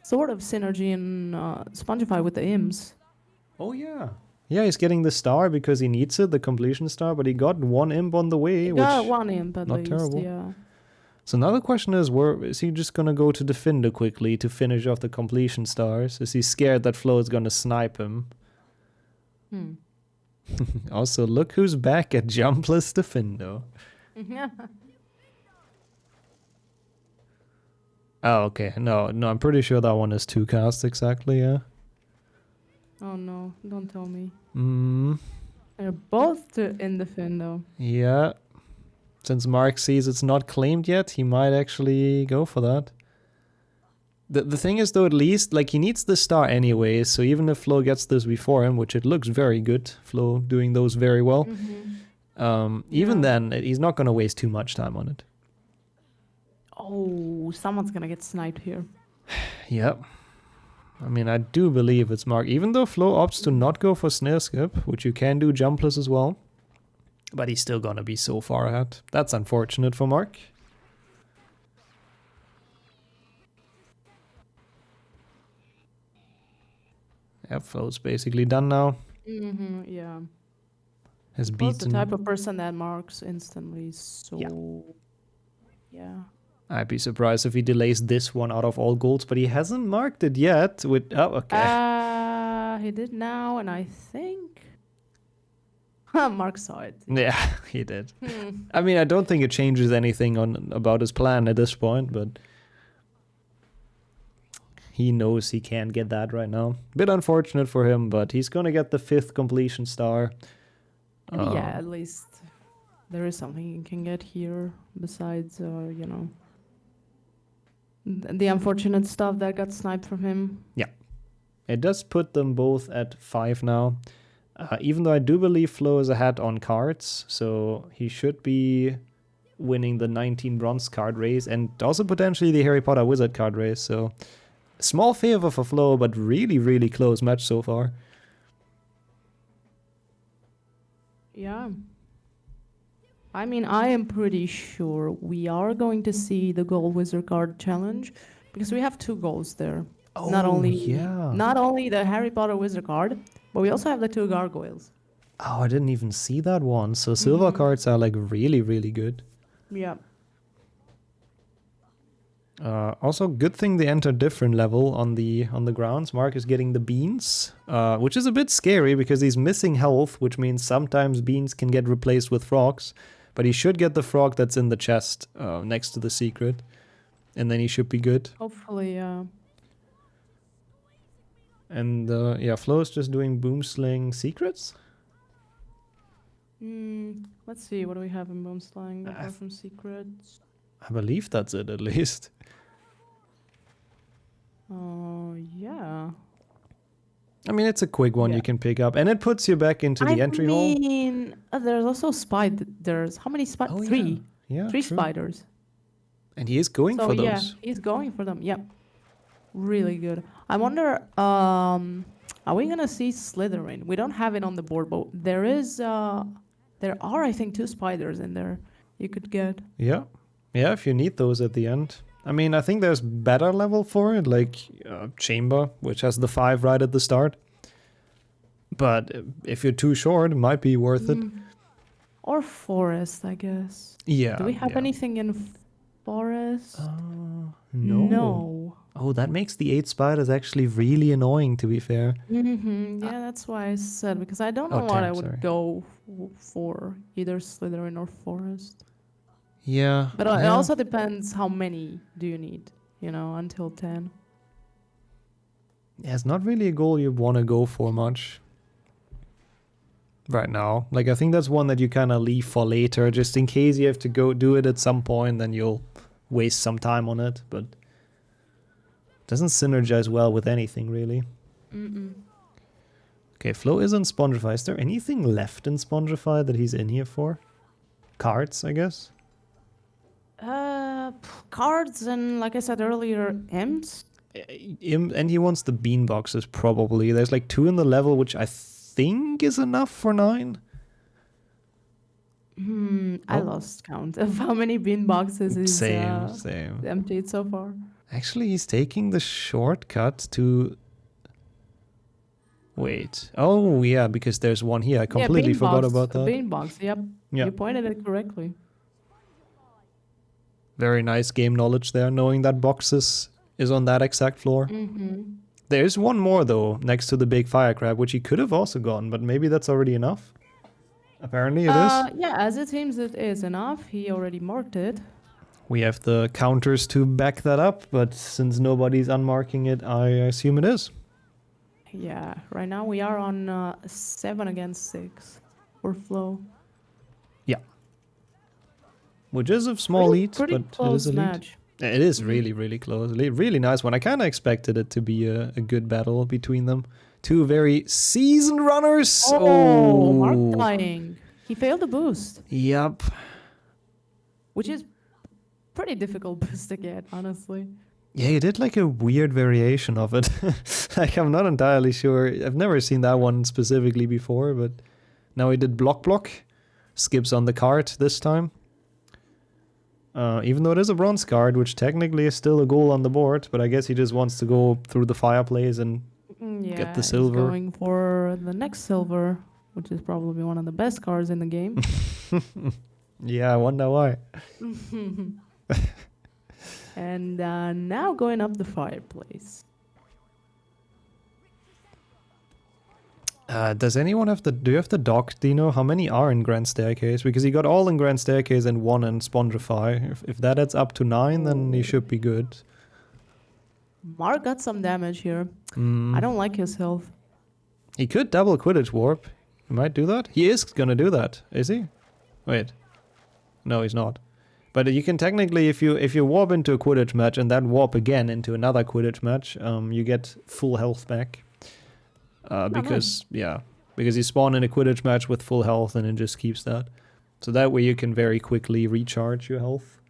sort of synergy in Spongify with the imps. Oh, yeah. Yeah, he's getting the star because he needs it, the completion star, but he got 1 imp on the way, which got 1 imp at not least, terrible. yeah. So now the question is, is he just gonna go to Defender quickly to finish off the completion stars? Is he scared that Flo is gonna snipe him? Also, look who's back at Jumpless Defendo. Oh, okay. No, I'm pretty sure that one is 2 casts exactly, yeah. Oh no, don't tell me. Mm. They're both in Defendo. Yeah. Since Mark sees it's not claimed yet, he might actually go for that. The thing is, though, at least, like, he needs the star anyways, so even if Flo gets this before him, which it looks very good, Flo doing those very well, even then, he's not going to waste too much time on it. Oh, someone's gonna get sniped here. Yep. I mean, I do believe it's Mark, even though Flo opts to not go for Snare Skip, which you can do jumpless as well. But he's still gonna be so far ahead. That's unfortunate for Mark. Yep, Flo's basically done now. Yeah. Has Flo's the beaten... type of person that marks instantly, so... Yeah. I'd be surprised if he delays this one out of all golds, but he hasn't marked it yet. With okay. He did now, and I think... Mark saw it. Yeah, he did. I mean, I don't think it changes anything about his plan at this point, but he knows he can't get that right now. Bit unfortunate for him, but he's gonna get the 5th completion star. Yeah, at least there is something you can get here besides, you know, the unfortunate stuff that got sniped from him. Yeah, it does put them both at 5 now. Even though I do believe Flo is ahead on cards, so he should be winning the 19 bronze card race and also potentially the Harry Potter Wizard card race. So small favor for Flo, but really, really close match so far. Yeah. I mean, I am pretty sure we are going to see the Gold Wizard card challenge because we have 2 goals there. Oh, not only the Harry Potter Wizard card, but we also have the 2 gargoyles. Oh, I didn't even see that one. So silver cards are like really, really good. Yeah. Also, good thing they enter different level on the grounds. Mark is getting the beans, which is a bit scary because he's missing health, which means sometimes beans can get replaced with frogs. But he should get the frog that's in the chest next to the secret, and then he should be good. Hopefully, yeah. And yeah, Flo is just doing boomsling secrets. Let's see, what do we have in Boomslang apart from secrets? I believe that's it, at least. Oh, yeah. I mean, it's a quick one you can pick up, and it puts you back into the entry hall. I mean, there's also spiders. How many spiders? Oh, Three. Yeah, Three true. spiders. And he is going So for yeah, those. he's going for them. Yep. Really good. I wonder, are we gonna see Slytherin? We don't have it on the board, but there is, there are, I think, 2 spiders in there you could get. Yeah. Yeah, if you need those at the end. I mean, I think there's better level for it, like Chamber, which has the 5 right at the start. But if you're too short, it might be worth it. Or Forest, I guess. Yeah. Do we have yeah. anything in Forest? No. Oh, that makes the 8 spiders actually really annoying, to be fair. Yeah, that's why I said, because I don't know Oh, what 10, I would sorry. go for, either Slytherin or Forest. Yeah. But it yeah. also depends how many do you need, you know, until 10. Yeah, it's not really a goal you want to go for much right now. Like, I think that's one that you kind of leave for later, just in case you have to go do it at some point, then you'll waste some time on it, but doesn't synergize well with anything, really. Okay, Flo is on Spongify. Is there anything left in Spongify that he's in here for? Cards, I guess? Cards and, like I said earlier, imps. And he wants the bean boxes, probably. There's like 2 in the level, which I think is enough for 9. I lost count of how many bean boxes is Same. emptied so far. Actually, he's taking the shortcut to... Wait. Oh, yeah, because there's one here. I completely forgot about that. Bean box, yep. Yeah. You pointed it correctly. Very nice game knowledge there, knowing that boxes is on that exact floor. There's one more, though, next to the big fire crab, which he could have also gone, but maybe that's already enough. Apparently it is. Yeah, as it seems it is enough. He already marked it. We have the counters to back that up, but since nobody's unmarking it, I assume it is. Yeah, right now we are on 7 against 6 for Flo. Yeah. Which is a small lead, pretty but it close is a lead. match. It is really, really close. Really nice one. I kind of expected it to be a good battle between them. 2 very seasoned runners. Oh, Mark dying. He failed the boost, Yep. which is pretty difficult boost to get, honestly. Yeah, he did like a weird variation of it. Like, I'm not entirely sure. I've never seen that one specifically before, but now he did block. Skips on the card this time. Even though it is a bronze card, which technically is still a goal on the board, but I guess he just wants to go through the fireplace and Yeah, get the he's silver. going for the next silver, which is probably one of the best cards in the game. Yeah, I wonder why. And now going up the fireplace. Does anyone have the... Do you have the doc, Dino? How many are in Grand Staircase? Because he got all in Grand Staircase and 1 in Spongify. If that adds up to 9, then he should be good. Mark got some damage here. I don't like his health. He could double Quidditch Warp. He might do that. He is gonna do that, is he? Wait. No, he's not. But you can technically, if you warp into a Quidditch match and then warp again into another Quidditch match, you get full health back. Because you spawn in a Quidditch match with full health and it just keeps that. So that way you can very quickly recharge your health.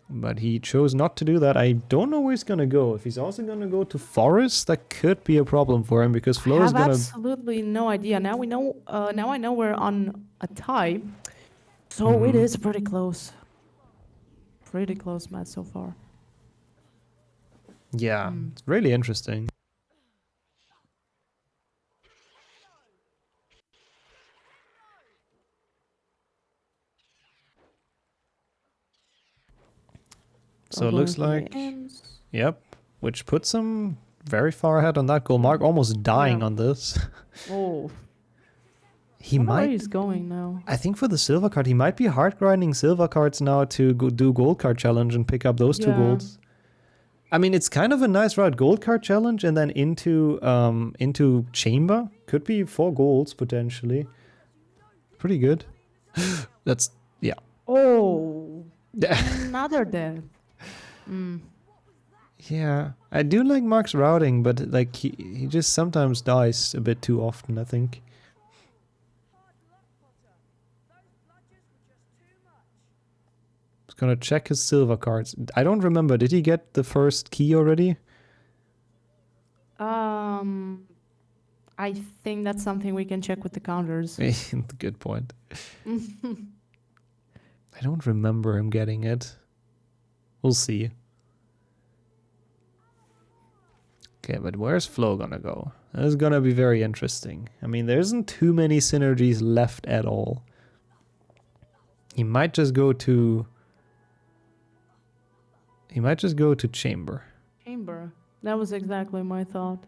But he chose not to do that. I don't know where he's gonna go. If he's also gonna go to Forest, that could be a problem for him because Flo is I have gonna... absolutely no idea. Now we know. Now I know we're on a tie, so it is pretty close. Pretty close match so far. Yeah, it's really interesting. So it looks like, yep, which puts him very far ahead on that goal. Mark almost dying on this. Oh. He Where might. he's going now. I think for the silver card, he might be hard grinding silver cards now to go do gold card challenge and pick up those 2 golds. I mean, it's kind of a nice route. Gold card challenge and then into chamber. Could be 4 golds potentially. Pretty good. That's, yeah. Oh. Another death. Mm. Yeah, I do like Mark's routing, but like he just sometimes dies a bit too often, I think. Just gonna check his silver cards. I don't remember, did he get the first key already? I think that's something we can check with the counters. Good point. I don't remember him getting it. We'll see. Okay, but where's Flo gonna go? This is gonna be very interesting. I mean, there isn't too many synergies left at all. He might just go to... He might just go to chamber. Chamber. That was exactly my thought.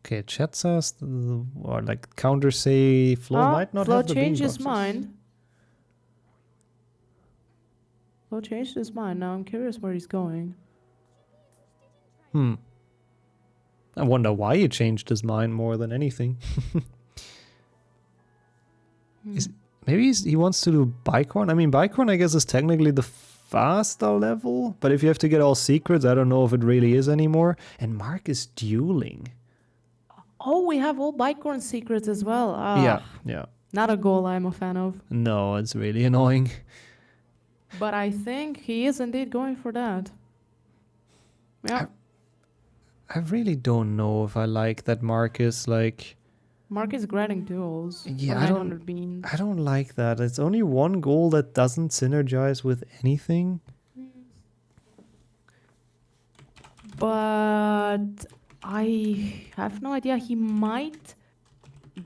Okay, chat says, or like counter say Flo might not Flo have the bean changed his boxes. mind. Flo changed his mind. Now I'm curious where he's going. I wonder why he changed his mind more than anything. Maybe he wants to do Bicorn? I mean, Bicorn, I guess, is technically the faster level, but if you have to get all secrets, I don't know if it really is anymore. And Mark is dueling. Oh, we have all Bicorn secrets as well. Yeah. Not a goal I'm a fan of. No, it's really annoying. But I think he is indeed going for that. Yeah. I really don't know if I like that Mark is like... Mark is grinding duels. Yeah, for 900 beans. I don't like that. It's only one goal that doesn't synergize with anything. But I have no idea. He might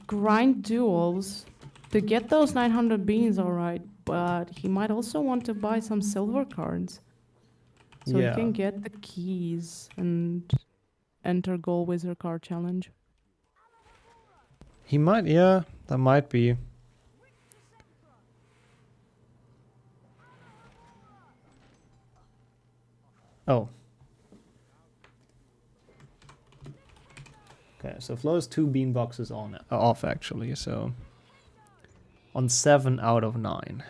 grind duels to get those 900 beans, alright. But he might also want to buy some silver cards. So he can get the keys and enter Gold Wizard card challenge. He might, yeah, that might be. Oh. Okay, so Flo has 2 bean boxes on off actually, so on 7 out of 9.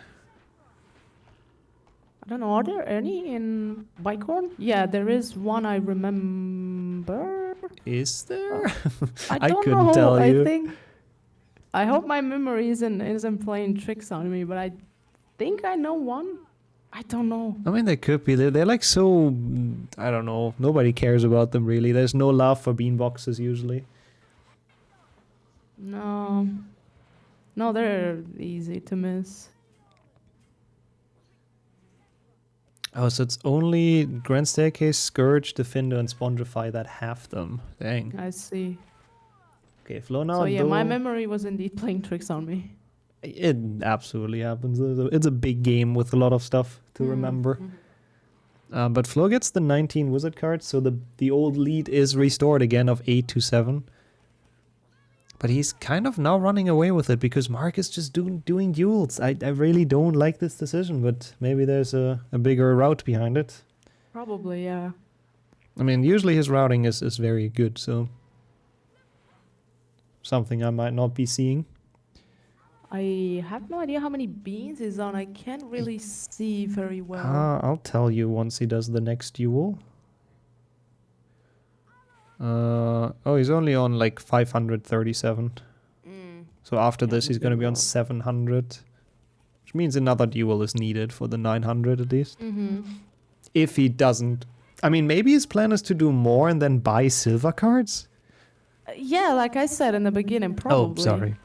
I don't know, are there any in Bicorn? Yeah, there is one I remember. Is there? I don't couldn't know. tell you. I think... I hope my memory isn't playing tricks on me, but I think I know one. I don't know. I mean, they could be. They're like so... I don't know. Nobody cares about them, really. There's no love for bean boxes, usually. No. No, they're easy to miss. Oh, so it's only Grand Staircase, Scourge, Defender, and Spongify that have them. Dang. I see. Okay, Flo now. So yeah, my memory was indeed playing tricks on me. It absolutely happens. It's a big game with a lot of stuff to remember. But Flo gets the 19 wizard cards, so the old lead is restored again of 8-7. But he's kind of now running away with it because Mark is just doing duels. I really don't like this decision, but maybe there's a bigger route behind it. Probably, yeah. I mean, usually his routing is very good, so... Something I might not be seeing. I have no idea how many beans he's on. I can't really see very well. I'll tell you once he does the next duel. Oh, he's only on like 537. So after this, he's going to be on 700. Which means another duel is needed for the 900 at least. If he doesn't... I mean, maybe his plan is to do more and then buy silver cards? Yeah, like I said in the beginning, probably. Oh, sorry.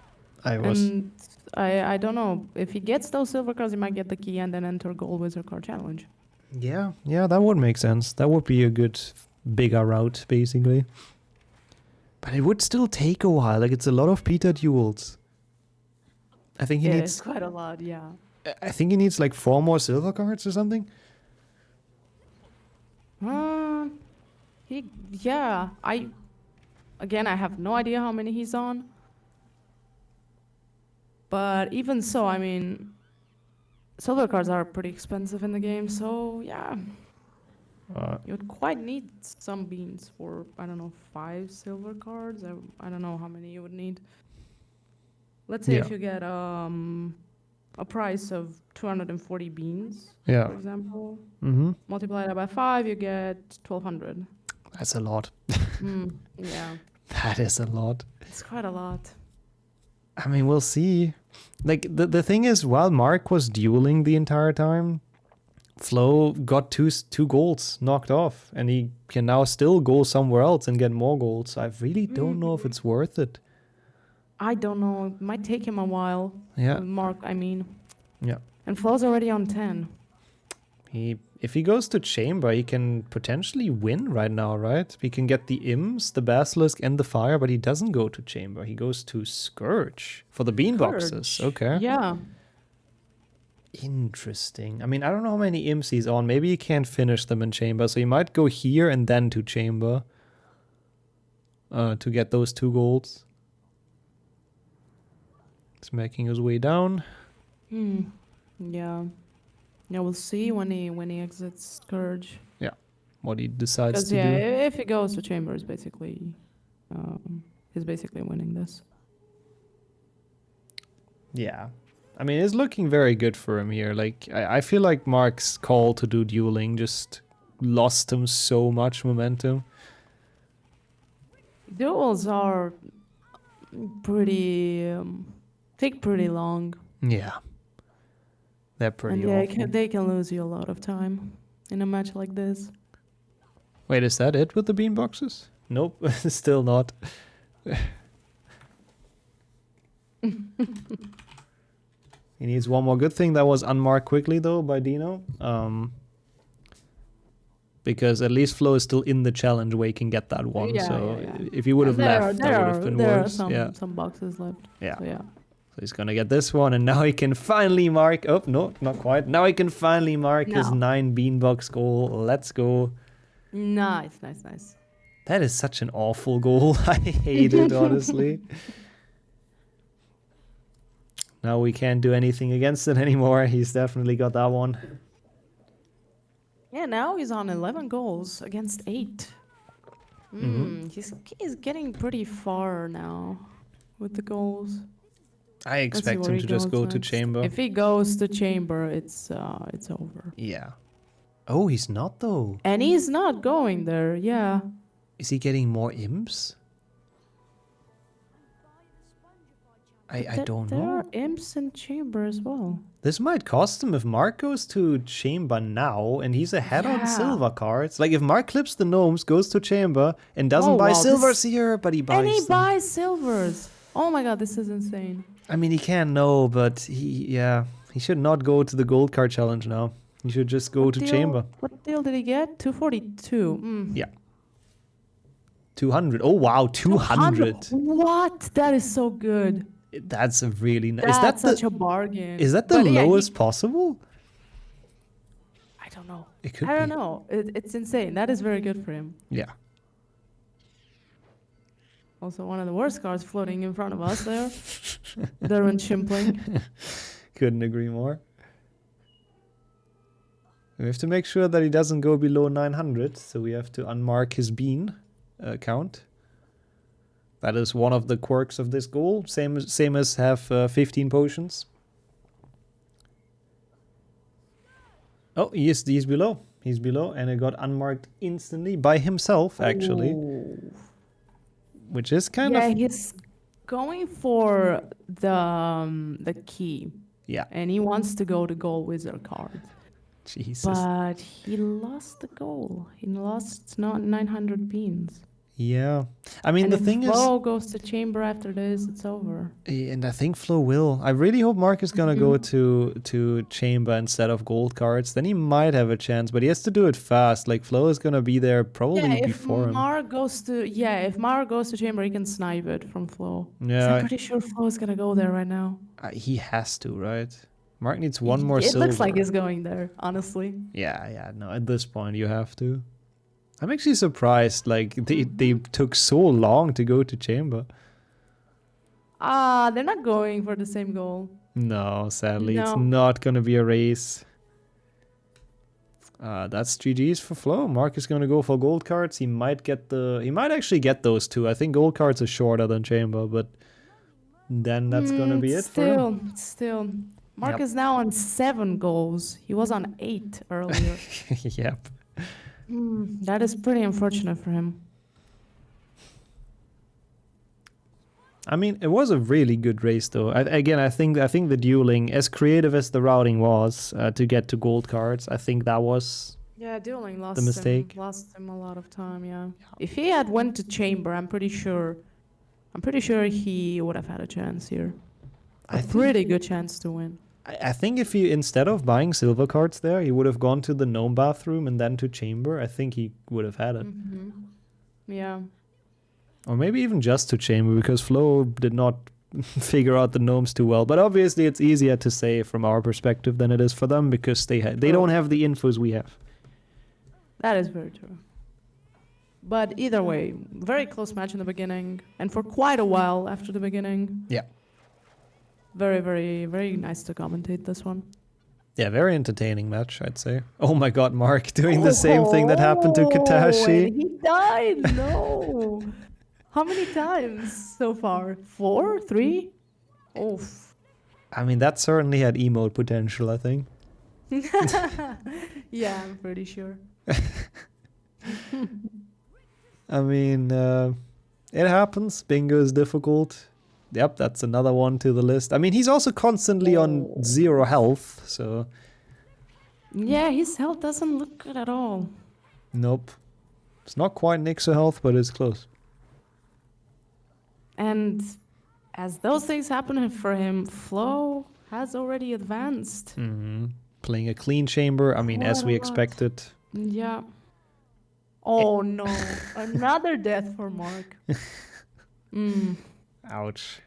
And I don't know. If he gets those silver cards, he might get the key and then enter Gold Wizard card challenge. Yeah, that would make sense. That would be a good, bigger route, basically. But it would still take a while. Like, it's a lot of Peter duels. I think he needs... It's quite a lot, yeah. I think he needs like 4 more silver cards or something. Yeah, again, I have no idea how many he's on. But even so, I mean, silver cards are pretty expensive in the game, so yeah. You would quite need some beans for, I don't know, 5 silver cards. I don't know how many you would need. Let's say if you get a price of 240 beans, Yeah. for example, Mm-hmm. multiply that by 5, you get 1,200. That's a lot. Yeah. That is a lot. It's quite a lot. I mean, we'll see. Like, the thing is, while Mark was dueling the entire time, Flo got two goals knocked off, and he can now still go somewhere else and get more goals. I really don't know if it's worth it. I don't know. It might take him a while. Yeah. Mark, I mean. Yeah. And Flo's already on 10. If he goes to Chamber, he can potentially win right now, right? He can get the Imps, the Basilisk, and the Fire, but he doesn't go to Chamber. He goes to Scourge for the bean boxes. Okay. Yeah. Interesting. I mean, I don't know how many Imps he's on. Maybe he can't finish them in Chamber, so he might go here and then to Chamber to get those 2 golds. He's making his way down. Yeah. Yeah, we'll see when he exits Scourge. Yeah, what he decides to do. If he goes to Chamber, he's basically winning this. Yeah. I mean, it's looking very good for him here. Like, I feel like Mark's call to do dueling just lost him so much momentum. Duels are pretty take pretty long. Yeah. They're pretty and awful. they can lose you a lot of time in a match like this. Wait, is that it with the bean boxes? Nope, still not. He needs one more. Good thing that was unmarked quickly though by Dino. Because at least Flo is still in the challenge where he can get that one. If he would have left, that would have been worse. There are some boxes left. Yeah. So yeah. So he's gonna get this one, and now he can finally mark. Oh no, not quite. Now he can finally mark his 9 beanbox goal. Let's go. Nice. That is such an awful goal. I hate it, honestly. Now we can't do anything against it anymore. He's definitely got that one. Yeah, now he's on 11 goals against 8. He's getting pretty far now with the goals. I expect him to just go to Chamber. If he goes to Chamber, it's over. Yeah. Oh, he's not though. And he's not going there, yeah. Is he getting more imps? I don't know. There are imps in Chamber as well. This might cost him if Mark goes to Chamber now and he's ahead on silver cards. Like if Mark clips the gnomes, goes to Chamber and doesn't buy silvers here, but he buys And he them. buys silvers. Oh my god, this is insane. I mean, he can know, but he should not go to the gold card challenge now. He should just go to Chamber. What deal did he get? 242. Yeah. 200. Oh wow, 200. What? That is so good. That's a really nice. That's Is that such a bargain. Is that the lowest possible? I don't know. It could I don't know. It's insane. That is very good for him. Yeah. Also, one of the worst cards floating in front of us there. Derwin Chimpling. Couldn't agree more. We have to make sure that he doesn't go below 900, so we have to unmark his bean count. That is one of the quirks of this goal. Same as have 15 potions. Oh, he's below. He's below, and it got unmarked instantly by himself, actually. Ooh. Which is kind of... Yeah, he's going for the key. Yeah. And he wants to go to gold wizard card. Jesus. But he lost the goal. He lost 900 beans. Yeah. I mean, and the thing if is... Flo goes to Chamber after this, it's over. And I think Flo will. I really hope Mark is going to go to Chamber instead of gold cards. Then he might have a chance, but he has to do it fast. Like, Flo is going to be there probably before him. If Mark goes to Chamber, he can snipe it from Flo. Yeah. I'm pretty sure Flo is going to go there right now. He has to, right? Mark needs one more It silver. looks like he's going there, honestly. Yeah. No, at this point, you have to. I'm actually surprised. Like they took so long to go to chamber. They're not going for the same goal. No, sadly, it's No. not gonna be a race. That's GG's for Flo. Mark is gonna go for gold cards. He might actually get those two. I think gold cards are shorter than chamber, but then that's gonna be it for him. Still. Mark Yep. is now on 7 goals. He was on 8 earlier. Yep. That is pretty unfortunate for him. I mean, it was a really good race, though. I think the dueling, as creative as the routing was to get to gold cards, I think that was Yeah, dueling lost the mistake. lost him a lot of time. Yeah. If he had went to chamber, I'm pretty sure he would have had a chance here. A pretty good chance to win. I think if he, instead of buying silver cards there, he would have gone to the gnome bathroom and then to chamber. I think he would have had it. Yeah. Or maybe even just to chamber, because Flo did not figure out the gnomes too well. But obviously it's easier to say from our perspective than it is for them, because they don't have the infos we have. That is very true. But either way, very close match in the beginning, and for quite a while after the beginning. Yeah. Very, very, very nice to commentate this one. Yeah, very entertaining match, I'd say. Oh my god, Mark, doing the same thing that happened to Katashi. And he died, no. How many times so far? 4? 3? Oof. I mean, that certainly had emote potential, I think. Yeah, I'm pretty sure. I mean, it happens. Bingo is difficult. Yep, that's another one to the list. I mean, he's also constantly on 0 health, so... Yeah, his health doesn't look good at all. Nope. It's not quite Nixo health, but it's close. And as those things happen for him, Flo has already advanced. Playing a clean chamber, I mean, as we expected. Yeah. Oh no, another death for Mark. Ouch.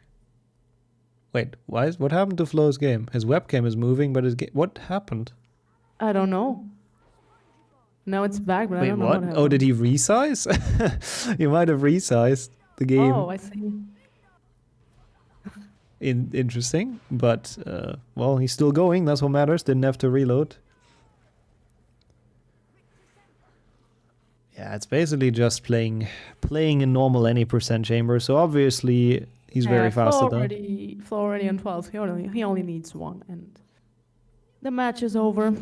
Wait, what happened to Flo's game? His webcam is moving, but his game... What happened? I don't know. Now it's back, but I Wait, don't know what? what happened. Oh, did he resize? He might have resized the game. Oh, I see. Interesting, but well, he's still going. That's what matters. Didn't have to reload. Yeah, it's basically just playing a normal any percent chamber. So obviously he's very fast at that. Flo already on 12. He only needs 1, and the match is over.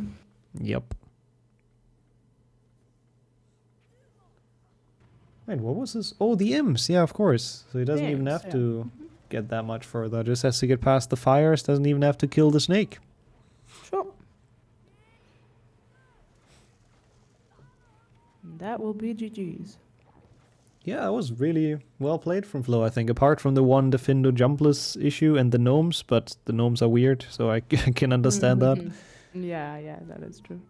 Yep. Wait, what was this? Oh, the imps. Yeah, of course. So he doesn't even have to get that much further. Just has to get past the fires. Doesn't even have to kill the snake. Sure. That will be GG's. Yeah, that was really well played from Flo, I think. Apart from the one Defindo jumpless issue and the gnomes, but the gnomes are weird, so I can understand that. Yeah, that is true.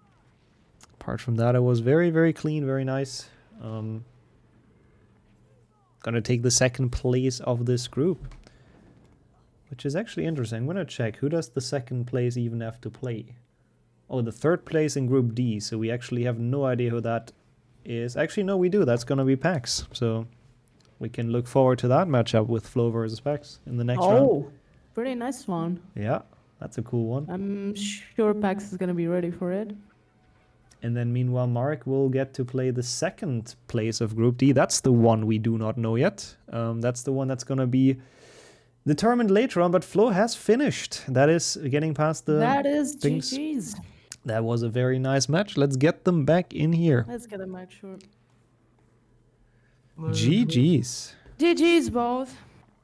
Apart from that, it was very, very clean, very nice. Gonna take the second place of this group, which is actually interesting. I'm gonna check, who does the second place even have to play? Oh, the third place in Group D, so we actually have no idea who that is. Actually, no, we do. That's gonna be Pax, so we can look forward to that matchup with Flo versus Pax in the next round. Oh, pretty nice one. Yeah, that's a cool one. I'm sure Pax is gonna be ready for it. And then meanwhile, Mark will get to play the second place of Group D. That's the one we do not know yet. That's the one that's going to be determined later on, but Flo has finished. That is getting past the That is things. GG's. That was a very nice match. Let's get them back in here. Let's get a match short. GG's. GG's both.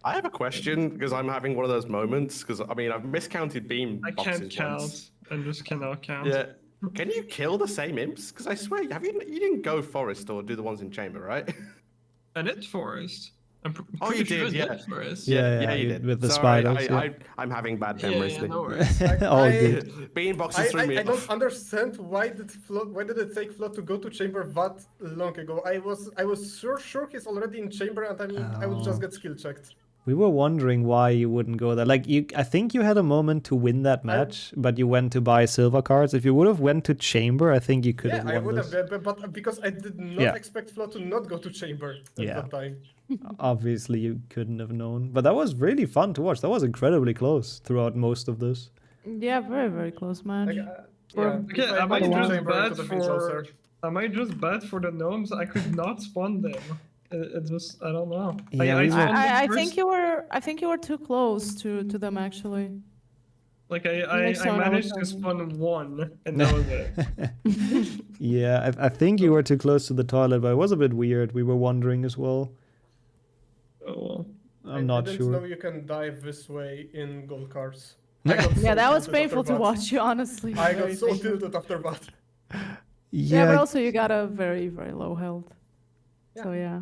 I have a question, because I'm having one of those moments, because, I mean, I've miscounted beam I boxes can't count. once. I just cannot count. Yeah. Can you kill the same imps? Because I swear, you didn't go forest or do the ones in chamber, right? And it's forest. Oh, you pretty sure did, it's yeah. Forest. Yeah, you did. With the Sorry, spiders. I'm having bad Yeah, memories. no worries. All good. Beam boxes threw me I off. don't understand why did it take Flo to go to chamber that long ago? I was sure he's already in chamber, and I mean I would just get skill checked. We were wondering why you wouldn't go there. Like I think you had a moment to win that match, but you went to buy silver cards. If you would have went to chamber, I think you could Yeah, have I won would this. have, but because I did not Yeah. expect Flo to not go to chamber at Yeah. that time. Obviously, you couldn't have known. But that was really fun to watch. That was incredibly close throughout most of this. Yeah, very, very close match. Like, Yeah, if I I might went to just chamber, it bet would have been closer. I might just bet for the gnomes. I could not spawn them. It was I don't know. Yeah, I spawned them I first. think you were too close to them actually. Like Next I time I was managed to talking. spawn one, and that was it. Yeah, I think you were too close to the toilet, but it was a bit weird. We were wondering as well. Oh well. I'm not I didn't sure. know you can dive this way in gold cars. Yeah, that was painful to watch you, honestly. I got Very so painful. tilted after that. Yeah, but also you got a very, very low health. So yeah.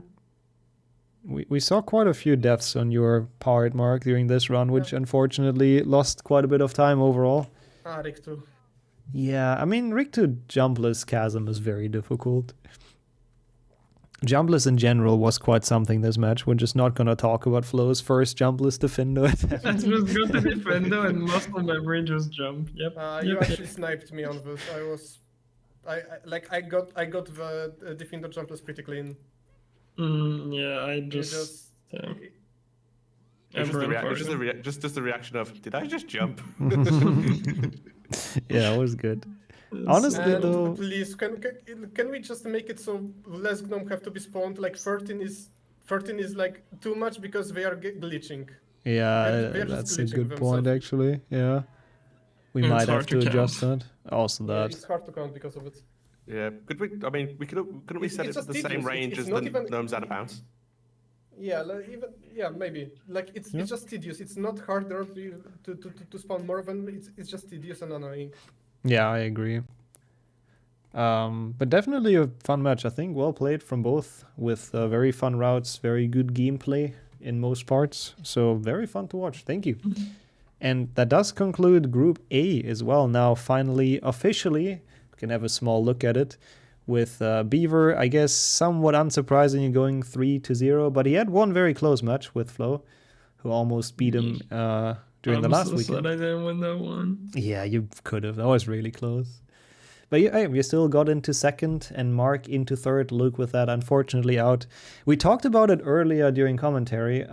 We saw quite a few deaths on your part, Mark, during this run, which unfortunately lost quite a bit of time overall. Rick too. Yeah, I mean, Rick to jumpless chasm is very difficult. Jumpless in general was quite something this match. We're just not going to talk about Flo's first jumpless Defendo attempt. It's just go to Defendo and muscle memory just jump. Yep. You Yep. actually sniped me on this. I got the Defender jumpless pretty clean. Yeah, I You just yeah. It's just, Ember just the reaction of, did I just jump? Yeah, it was good. Honestly, And though, please, can we just make it so less gnome have to be spawned? Like 13 is like too much because they are glitching. yeah, They're just that's a glitching good themselves. point, actually. Yeah, we It's might have hard to to adjust count. that. Also, Yeah, that. it's hard to count because of it. Yeah, could we? I mean, couldn't we set it It's to the just same tedious. range It's as not the even- gnomes out of bounds? Yeah, maybe. Like it's just tedious. It's not harder to spawn more of them. It's just tedious and annoying. Yeah, I agree. But definitely a fun match. I think well played from both, with very fun routes, very good gameplay in most parts. So very fun to watch. Thank you. And that does conclude Group A as well. Now, finally, officially, we can have a small look at it. With Beaver, I guess, somewhat unsurprisingly going 3-0, but he had one very close match with Flo, who almost beat him during the last I'm so weekend. sad I didn't win that one. Yeah, you could have. That was really close. But you still got into second and Mark into third. Luke with that, unfortunately, out. We talked about it earlier during commentary.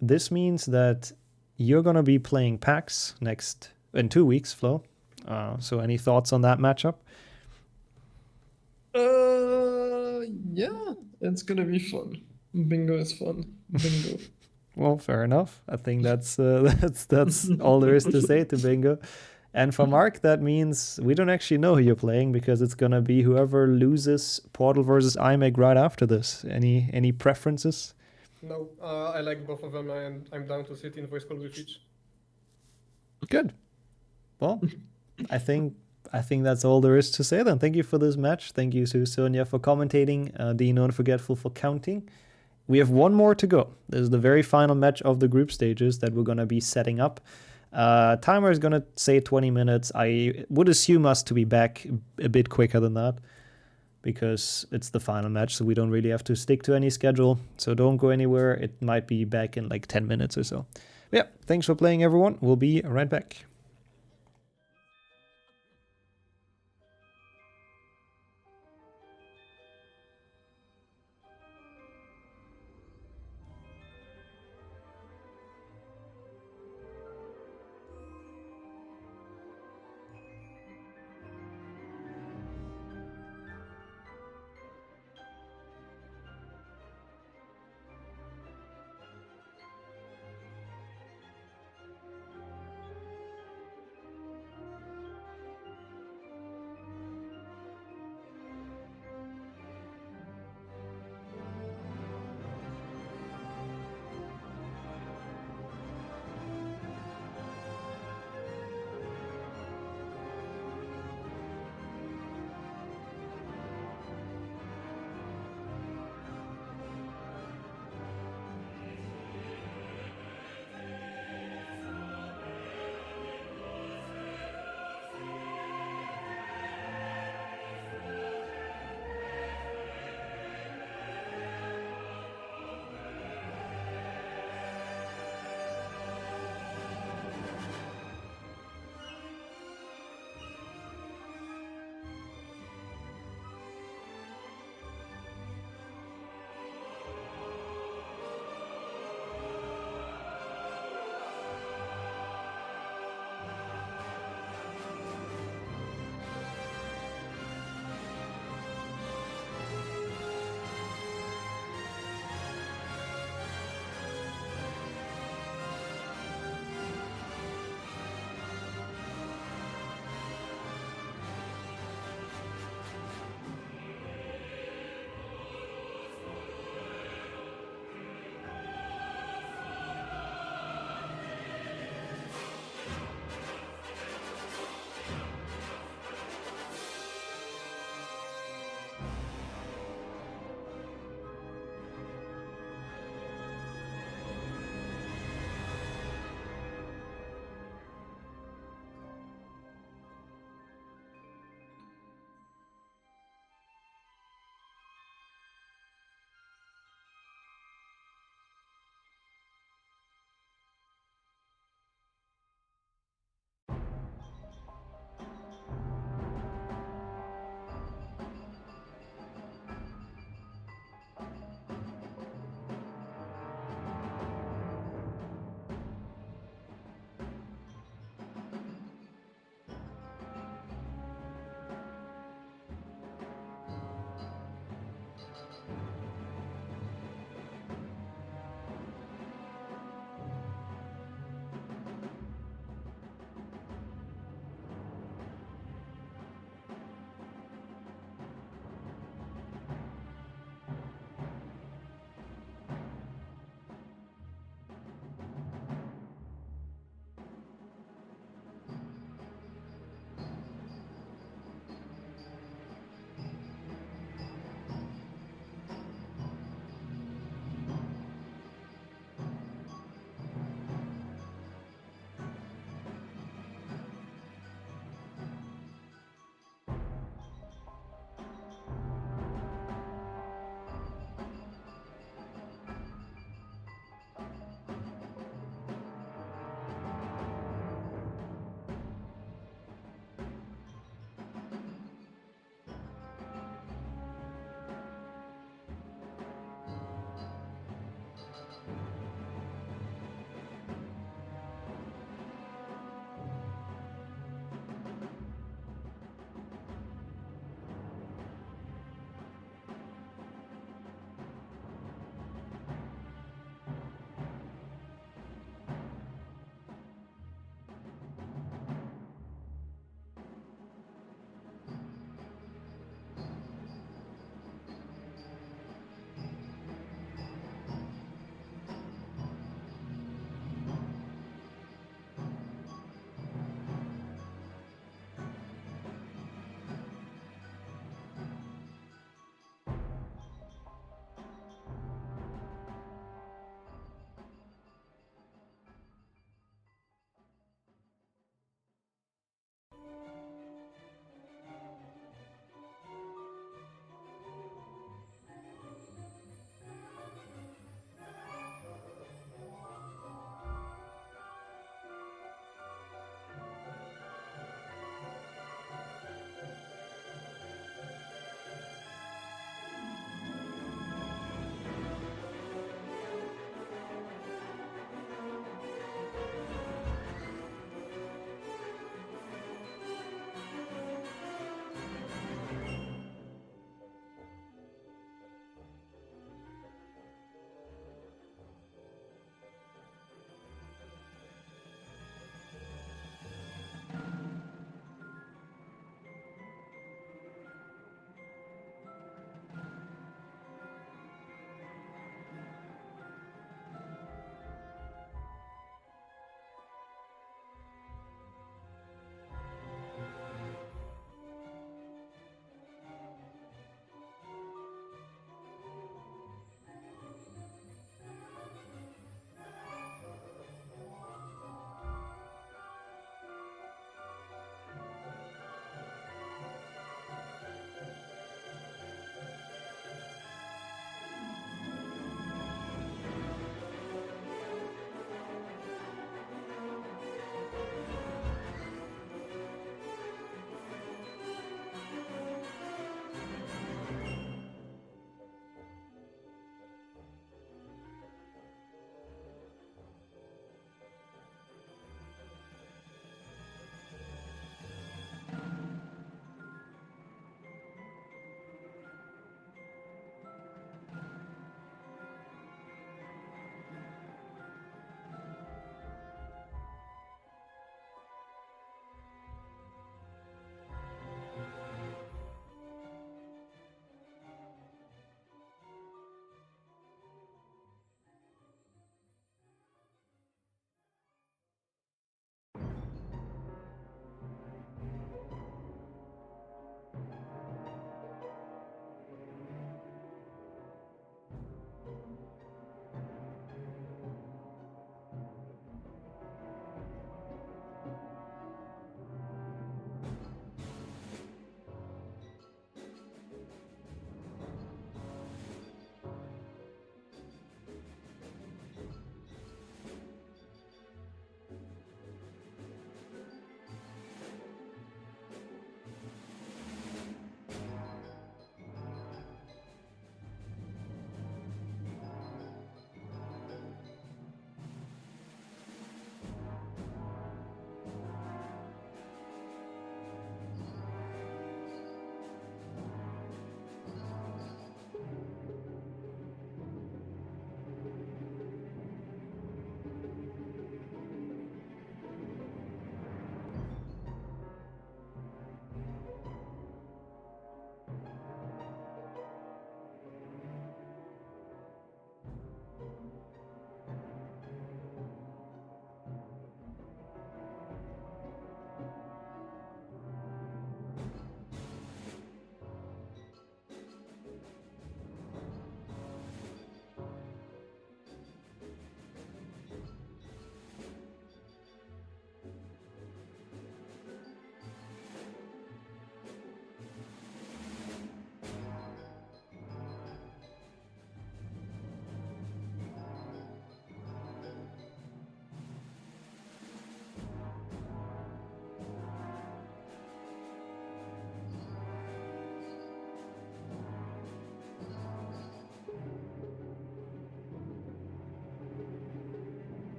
This means that you're going to be playing PAX in 2 weeks, Flo. So any thoughts on that matchup? Yeah, it's gonna be fun. Bingo is fun. Bingo. Well, fair enough. I think that's all there is to say to Bingo. And for Mark, that means we don't actually know who you're playing because it's gonna be whoever loses Portal versus IMEG right after this. Any preferences? No, I like both of them, and I'm down to sit in voice call with each. Good. Well, I think that's all there is to say then. Thank you for this match. Thank you to Sonia for commentating, Dino and Forgetful for counting. We have one more to go. This is the very final match of the group stages that we're going to be setting up. Timer is going to say 20 minutes. I would assume us to be back a bit quicker than that because it's the final match, so we don't really have to stick to any schedule. So don't go anywhere. It might be back in like 10 minutes or so. But yeah, thanks for playing, everyone. We'll be right back.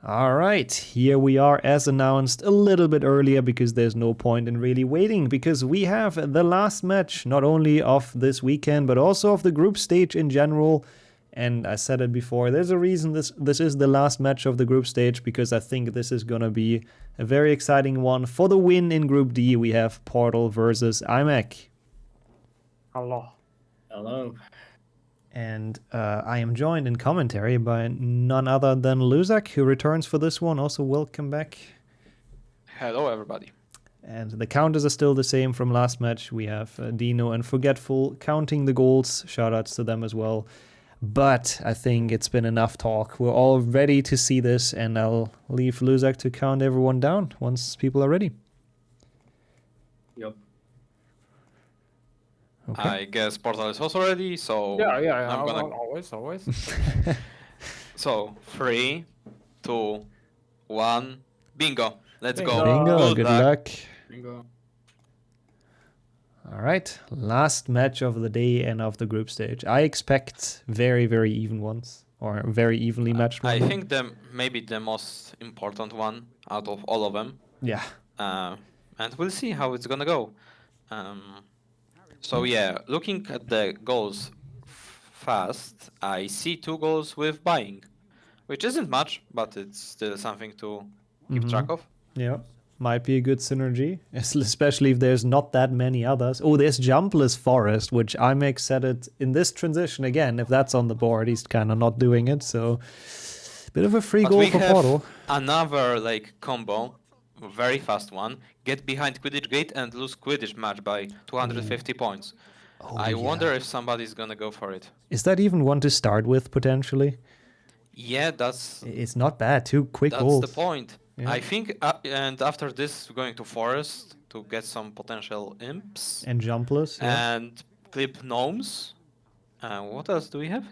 All right, here we are as announced a little bit earlier because there's no point in really waiting because we have the last match not only of this weekend but also of the group stage in general. And I said it before, there's a reason this is the last match of the group stage because I think this is going to be a very exciting one. For the win in Group D, we have Portal versus IMEC. Hello. Hello. And I am joined in commentary by none other than Luzak, who returns for this one. Also, welcome back. Hello, everybody. And the counters are still the same from last match. We have Dino and Forgetful counting the goals. Shoutouts to them as well. But I think it's been enough talk. We're all ready to see this, and I'll leave Luzak to count everyone down once people are ready. Yep. Okay. I guess Portal is also ready, so Yeah. I'm gonna Always. So 3, 2, 1, bingo. Let's go. Bingo, good luck. Bingo. All right, last match of the day and of the group stage. I expect very, very even ones, or very evenly matched I ones. think maybe the most important one out of all of them. Yeah. And we'll see how it's gonna go. So yeah, looking at the goals fast, I see 2 goals with buying, which isn't much, but it's still something to keep track of. Yeah, might be a good synergy, especially if there's not that many others. Oh, there's Jumpless Forest, which IMEC said it in this transition again. If that's on the board, he's kind of not doing it, so bit of a free But goal we for have Portal. another combo, very fast one. Get behind Quidditch Gate and lose Quidditch match by 250 points. I wonder if somebody's gonna go for it. Is that even one to start with, potentially? Yeah, that's... It's not bad, 2 quick goals. That's the point. Yeah. I think, and after this, we're going to Forest to get some potential imps. And Jumpless, yeah. And clip gnomes. What else do we have?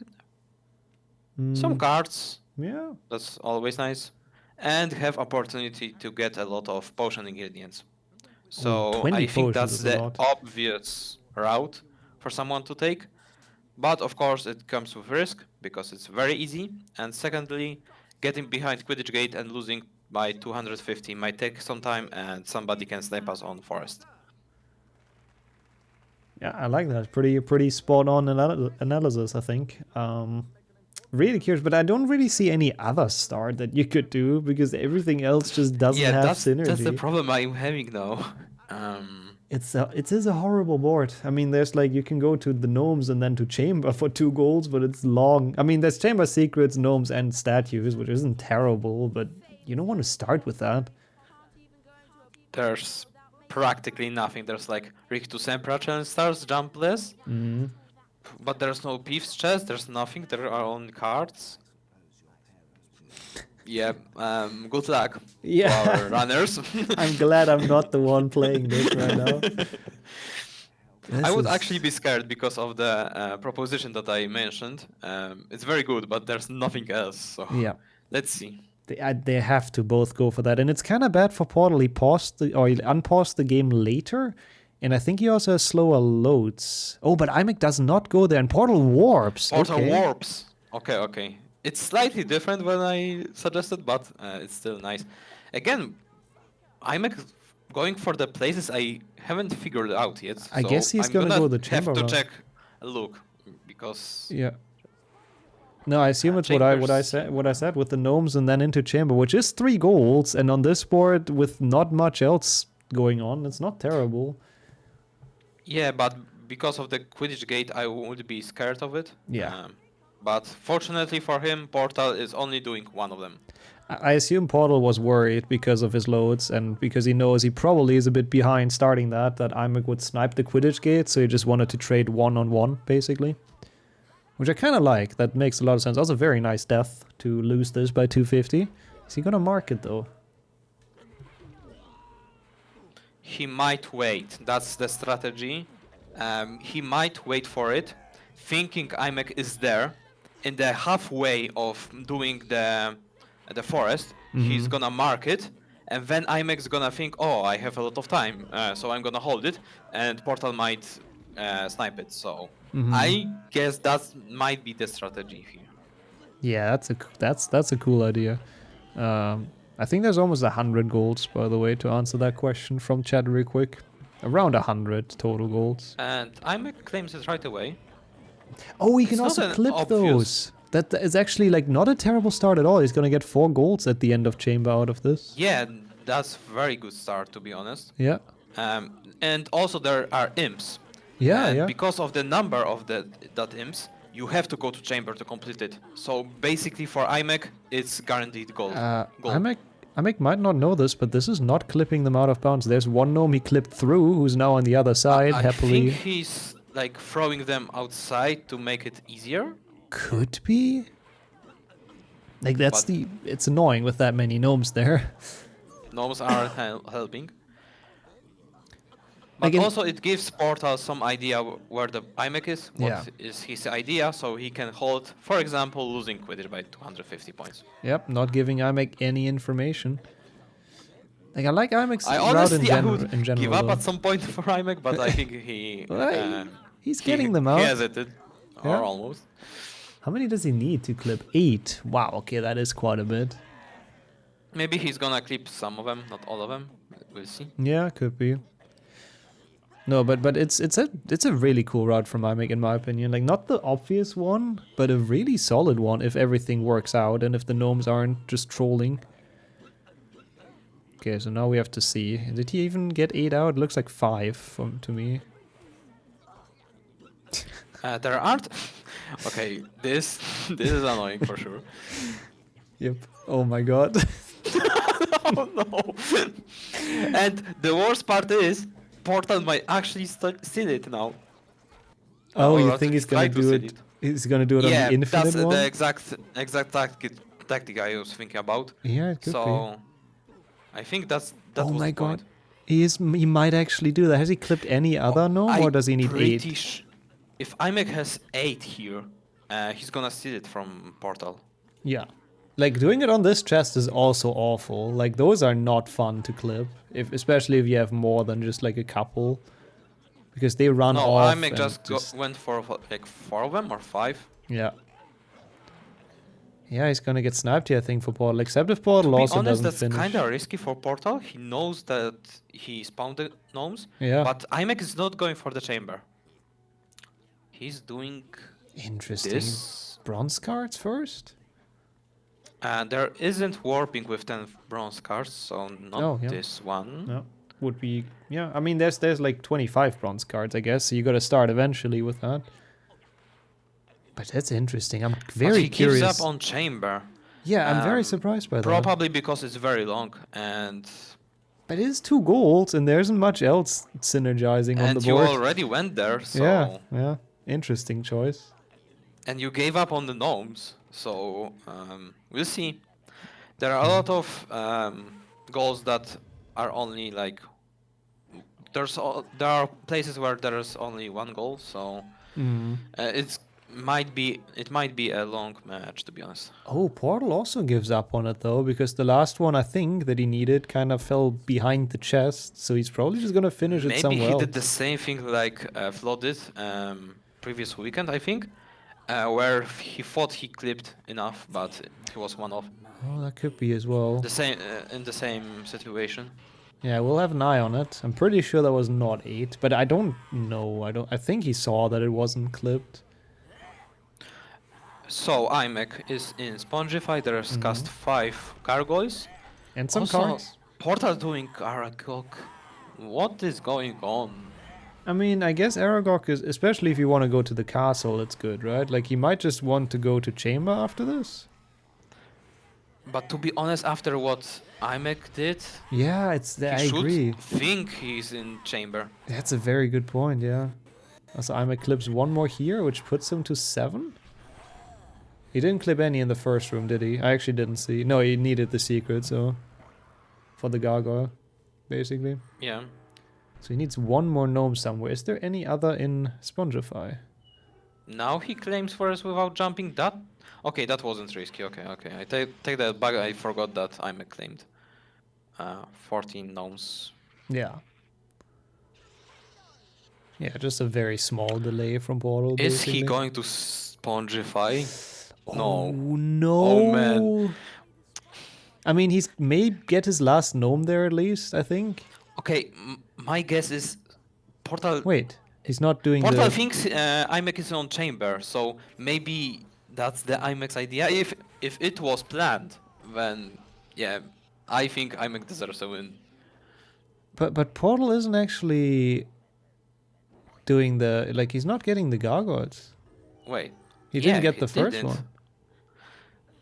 Some cards. Yeah. That's always nice. And have opportunity to get a lot of potion ingredients. So 20 I think potions that's is a the lot. obvious route for someone to take. But of course it comes with risk because it's very easy. And secondly, getting behind Quidditch Gate and losing by 250 might take some time and somebody can snipe us on Forest. Yeah, I like that. Pretty spot on analysis, I think. Really curious, but I don't really see any other start that you could do because everything else just doesn't have synergy. That's the problem I'm having now. It is a horrible board. I mean, there's you can go to the gnomes and then to chamber for 2 goals, but it's long. I mean, there's chamber secrets, gnomes, and statues, which isn't terrible, but you don't want to start with that. There's practically nothing. There's Rick to Sempra challenge stars, Jumpless. But there's no Peeves chest, there's nothing, there are only cards. Yeah, good luck to our runners. I'm glad I'm not the one playing this right now. I would actually be scared because of the proposition that I mentioned. It's very good, but there's nothing else, so Yeah. let's see. They have to both go for that, and it's kind of bad for Portal. He unpaused the game later, and I think he also has slower loads. Oh, but IMEC does not go there, and Portal warps. Portal okay. warps. Okay. It's slightly different when I suggested, but it's still nice. Again, I'm going for the places I haven't figured out yet. I guess he's gonna go the chamber have to route. check a look because Yeah. No, I assume it's what I said with the gnomes and then into chamber, which is 3 goals, and on this board with not much else going on, it's not terrible. Yeah, but because of the Quidditch Gate, I would be scared of it. Yeah. But fortunately for him, Portal is only doing one of them. I assume Portal was worried because of his loads and because he knows he probably is a bit behind starting that IMEC would snipe the Quidditch Gate, so he just wanted to trade 1-on-1, basically. Which I kind of like. That makes a lot of sense. Also very nice death to lose this by 250. Is he gonna mark it, though? He might wait. That's the strategy. He might wait for it, thinking IMEC is there. In the halfway of doing the forest, he's gonna mark it, and then IMEC's gonna think, oh, I have a lot of time, so I'm gonna hold it, and Portal might snipe it. So I guess that might be the strategy here. Yeah, that's a cool idea. I think there's almost 100 golds, by the way, to answer that question from chat real quick. Around 100 total golds. And IMEC claims it right away. Oh, he can It's not also an clip obvious- those. That is actually like not a terrible start at all. He's gonna get 4 golds at the end of chamber out of this. Yeah, that's very good start, to be honest. Yeah. And also there are imps. Yeah, And yeah. because of the number of that imps, you have to go to chamber to complete it. So basically for IMEC, it's guaranteed gold. Imek might not know this, but this is not clipping them out of bounds. There's one gnome he clipped through, who's now on the other side, I happily. think he's like throwing them outside to make it easier. Could be. Like that's it's annoying with that many gnomes there. Gnomes are helping. But also it gives Portal some idea where the IMEC is, what is his idea, so he can hold, for example, losing Quidditch by 250 points. Yep, not giving Imek any information. Like I like Imek's I route honestly in would general. give up though. at some point for IMEC, but I think He's getting them out. He hesitated, Yeah. or almost. How many does he need to clip? 8. Wow, okay, that is quite a bit. Maybe he's gonna clip some of them, not all of them. We'll see. Yeah, could be. No, but it's a really cool route from Imek in my opinion. Like not the obvious one, but a really solid one if everything works out and if the gnomes aren't just trolling. Okay, so now we have to see. Did he even get 8 out? It looks like 5 to me. There aren't. Okay, this is annoying for sure. Yep. Oh my god. Oh no. And the worst part is, Portal might actually steal it now. Oh, Or you at think he's least gonna try to do steal it? He's gonna do it on Yeah, the infinite that's one? the exact tactic I was thinking about. Yeah, it could so, I think that oh was my the god. point. He might actually do that. Has he clipped any other gnome or does he need 8? If Imek has 8 here, he's gonna steal it from Portal. Yeah. Like doing it on this chest is also awful. Like those are not fun to clip, especially if you have more than just like a couple, because they run No, off. Imek and went for like 4 of them or 5. Yeah. Yeah, he's gonna get sniped here, I think, for Portal. Except if Portal To be also honest, doesn't that's finish. kind of risky for Portal. He knows that he spawned the gnomes. Yeah. But Imek is not going for the chamber. He's doing Interesting. this. Bronze cards first? And there isn't warping with 10 bronze cards, so not this one. No. Would be, yeah. I mean, there's like 25 bronze cards, I guess. So you gotta start eventually with that. But that's interesting. I'm very but he curious. gives up on chamber. Yeah, I'm very surprised by that. Probably because it's very long and. But it is 2 golds, and there isn't much else synergizing on And the you board. already went there, so. Yeah. Interesting choice. And you gave up on the gnomes, so we'll see. There are a lot of goals that are only like. There are places where there is only 1 goal, so it might be a long match, to be honest. Oh, Portal also gives up on it though, because the last one I think that he needed kind of fell behind the chest, so he's probably just gonna finish it Maybe somewhere he else. did the same thing like Flo did previous weekend, I think, where he thought he clipped enough, but he was 1 off. Oh, that could be as well. The same in the same situation. Yeah, we'll have an eye on it. I'm pretty sure that was not 8, but I don't know. I think he saw that it wasn't clipped. So Imek is in Spongify. There's cast 5 gargoyles. And some also, cards. Portal doing Aragog. What is going on? I mean, I guess Aragog is, especially if you want to go to the castle, it's good, right? Like, he might just want to go to chamber after this. But to be honest, after what Imek did, Yeah, I agree. Think he's in chamber. That's a very good point, yeah. Also, Imek clips 1 more here, which puts him to 7? He didn't clip any in the first room, did he? I actually didn't see. No, he needed the secret, so... For the gargoyle, basically. Yeah. So he needs 1 more gnome somewhere. Is there any other in Spongify? Now he claims first without jumping that? Okay, that wasn't risky. Okay. I take that back. I forgot that Imek claimed 14 gnomes. Yeah. Yeah, just a very small delay from Portal, Is basically. he going to Spongify? Oh, No. no. Oh, man. I mean, he's may get his last gnome there at least, I think. Okay, my guess is Portal. Wait, he's not doing Portal the... thinks IMEC is on chamber, so maybe that's the IMEC's idea. If it was planned, then yeah, I think IMEC deserves a win. But Portal isn't actually doing the... Like, he's not getting the gargoyles. Wait. He didn't yeah, get the first one.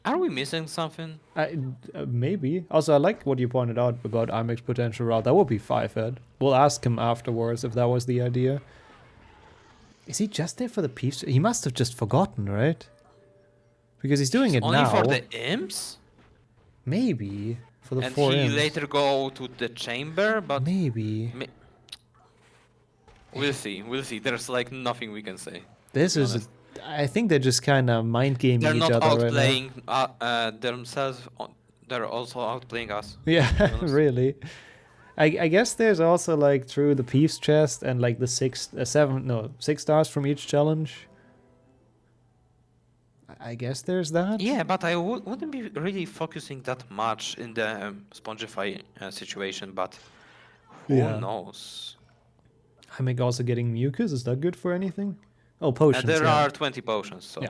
Are we missing something? Maybe. Also, I like what you pointed out about IMEC's potential route. That would be 5-head. We'll ask him afterwards if that was the idea. Is he just there for the peeps? He must have just forgotten, right? Because he's doing it only now. for the imps? Maybe. For the and 4 he imps. later go to the chamber, but... Maybe. We'll see, we'll see. There's like nothing we can say. This is... I think they're just kind of mind gaming They're each not other outplaying right now. themselves. They're also outplaying us. Yeah, really. I guess there's also like through the Peeves chest and like the 6 stars from each challenge. I guess there's that. Yeah, but I wouldn't be really focusing that much in the Spongify situation, but who knows? I'm also getting mucus. Is that good for anything? Oh, potions. There are 20 potions, so...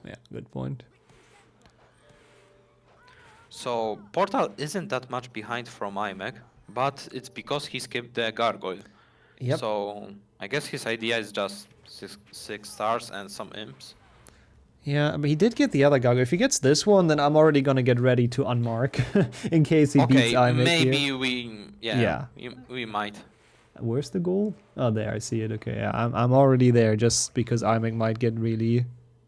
Yeah, good point. So, Portal isn't that much behind from IMEC, but it's because he skipped the Gargoyle. Yep. So, I guess his idea is just 6 stars and some imps. Yeah, but he did get the other gargoyle. If he gets this one, then I'm already gonna get ready to unmark in case he beats IMEC maybe here. we might. Where's the goal? Oh, there, I see it. Okay, yeah, I'm already there just because IMEC might get really...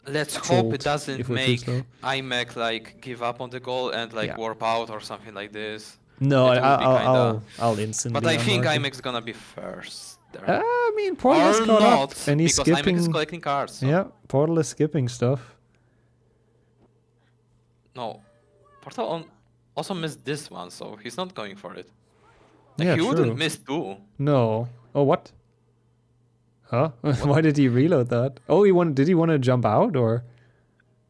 Let's hope it doesn't if we're too make slow. IMEC like give up on the goal and like warp out or something like this. No, It would be I'll instantly But I think unmark it. IMEC's gonna be first. I mean, Portal is Or caught up, not, and he's because skipping... IMEC is collecting cards. So. Yeah, Portal is skipping stuff. No, Portal also missed this one, so he's not going for it. Like, Yeah, he true. wouldn't miss 2. No. Oh, what? Huh? Why did he reload that? Oh, did he want to jump out, or...?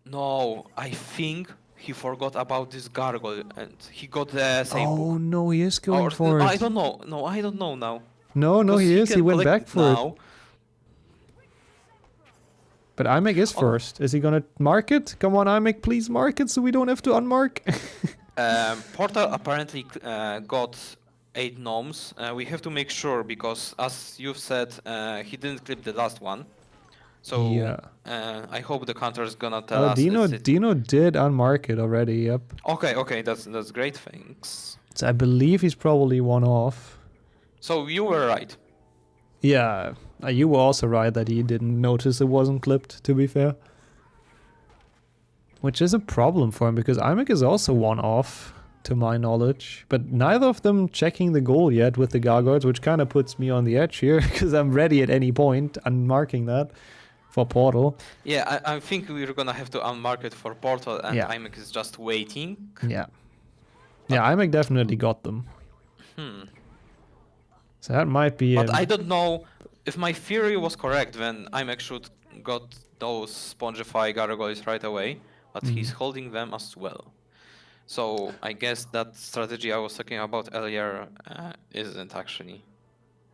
No, I think he forgot about this gargoyle and he got the same Oh, book. no, he is going Or, for it. I don't know. No, I don't know now. No, Because he is. He can went collect back for now. it. But IMEC is first. Is he gonna mark it? Come on, IMEC, please mark it so we don't have to unmark. Portal apparently got 8 gnomes. We have to make sure because, as you've said, he didn't clip the last one. So Yeah. I hope the counter is gonna tell Oh, us. Dino did unmark it already. Yep. Okay, that's great. Thanks. So I believe he's probably one off. So you were right. Yeah, you were also right that he didn't notice it wasn't clipped, to be fair. Which is a problem for him, because IMEC is also one off, to my knowledge. But neither of them checking the goal yet with the gargoyles, which kind of puts me on the edge here, because I'm ready at any point, unmarking that for Portal. Yeah, I think we're gonna have to unmark it for Portal, and Yeah. IMEC is just waiting. Yeah. Yeah, IMEC definitely got them. So that might be... But I don't know if my theory was correct. Then IMEC should got those Spongify gargoyles right away, but he's holding them as well. So I guess that strategy I was talking about earlier isn't actually.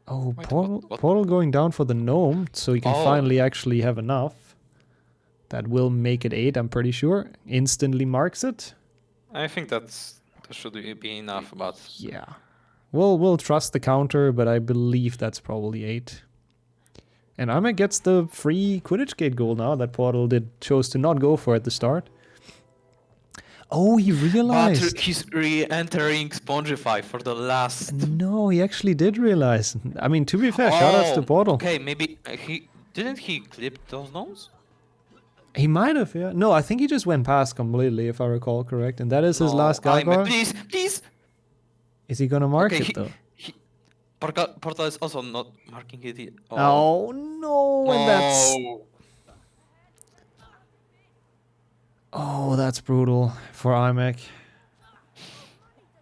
Oh, Wait, Portal, what? Portal going down for the gnome, so he can Oh. finally actually have enough. That will make it 8, I'm pretty sure. Instantly marks it. I think that should be enough, but Yeah. We'll trust the counter, but I believe that's probably 8. And IMEC gets the free Quidditch Gate goal now that Portal chose to not go for at the start. Oh, he realized. But he's re-entering Spongify for the last. No, he actually did realize. I mean, to be fair, shoutouts to Portal. Okay, maybe didn't he clip those gnomes? He might have, yeah. No, I think he just went past completely, if I recall correct. And that is his last IMEC, gargoyle. please. Is he gonna mark Okay, it though? Portal is also not marking it. Oh no, and that's... Oh, that's brutal for IMEC.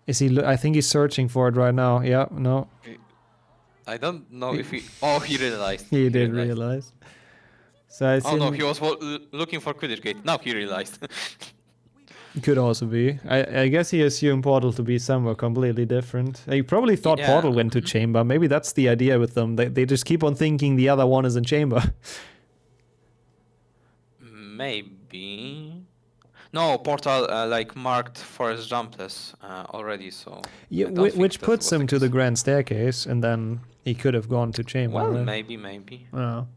Is he... I think he's searching for it right now. Yeah, no. I don't know if he... Oh, he realized. He did realize. So I Oh no, think... he was looking for Quidditch Gate. Now he realized. Could also be. I guess he assumed Portal to be somewhere completely different. He probably thought Yeah. Portal went to Chamber. Maybe that's the idea with them. They just keep on thinking the other one is in Chamber. Maybe. No, Portal like marked Forest Jumpless already, so. Yeah, I don't think which that puts was him the to the case. Grand Staircase, and then he could have gone to Chamber. Well, right? maybe. Oh.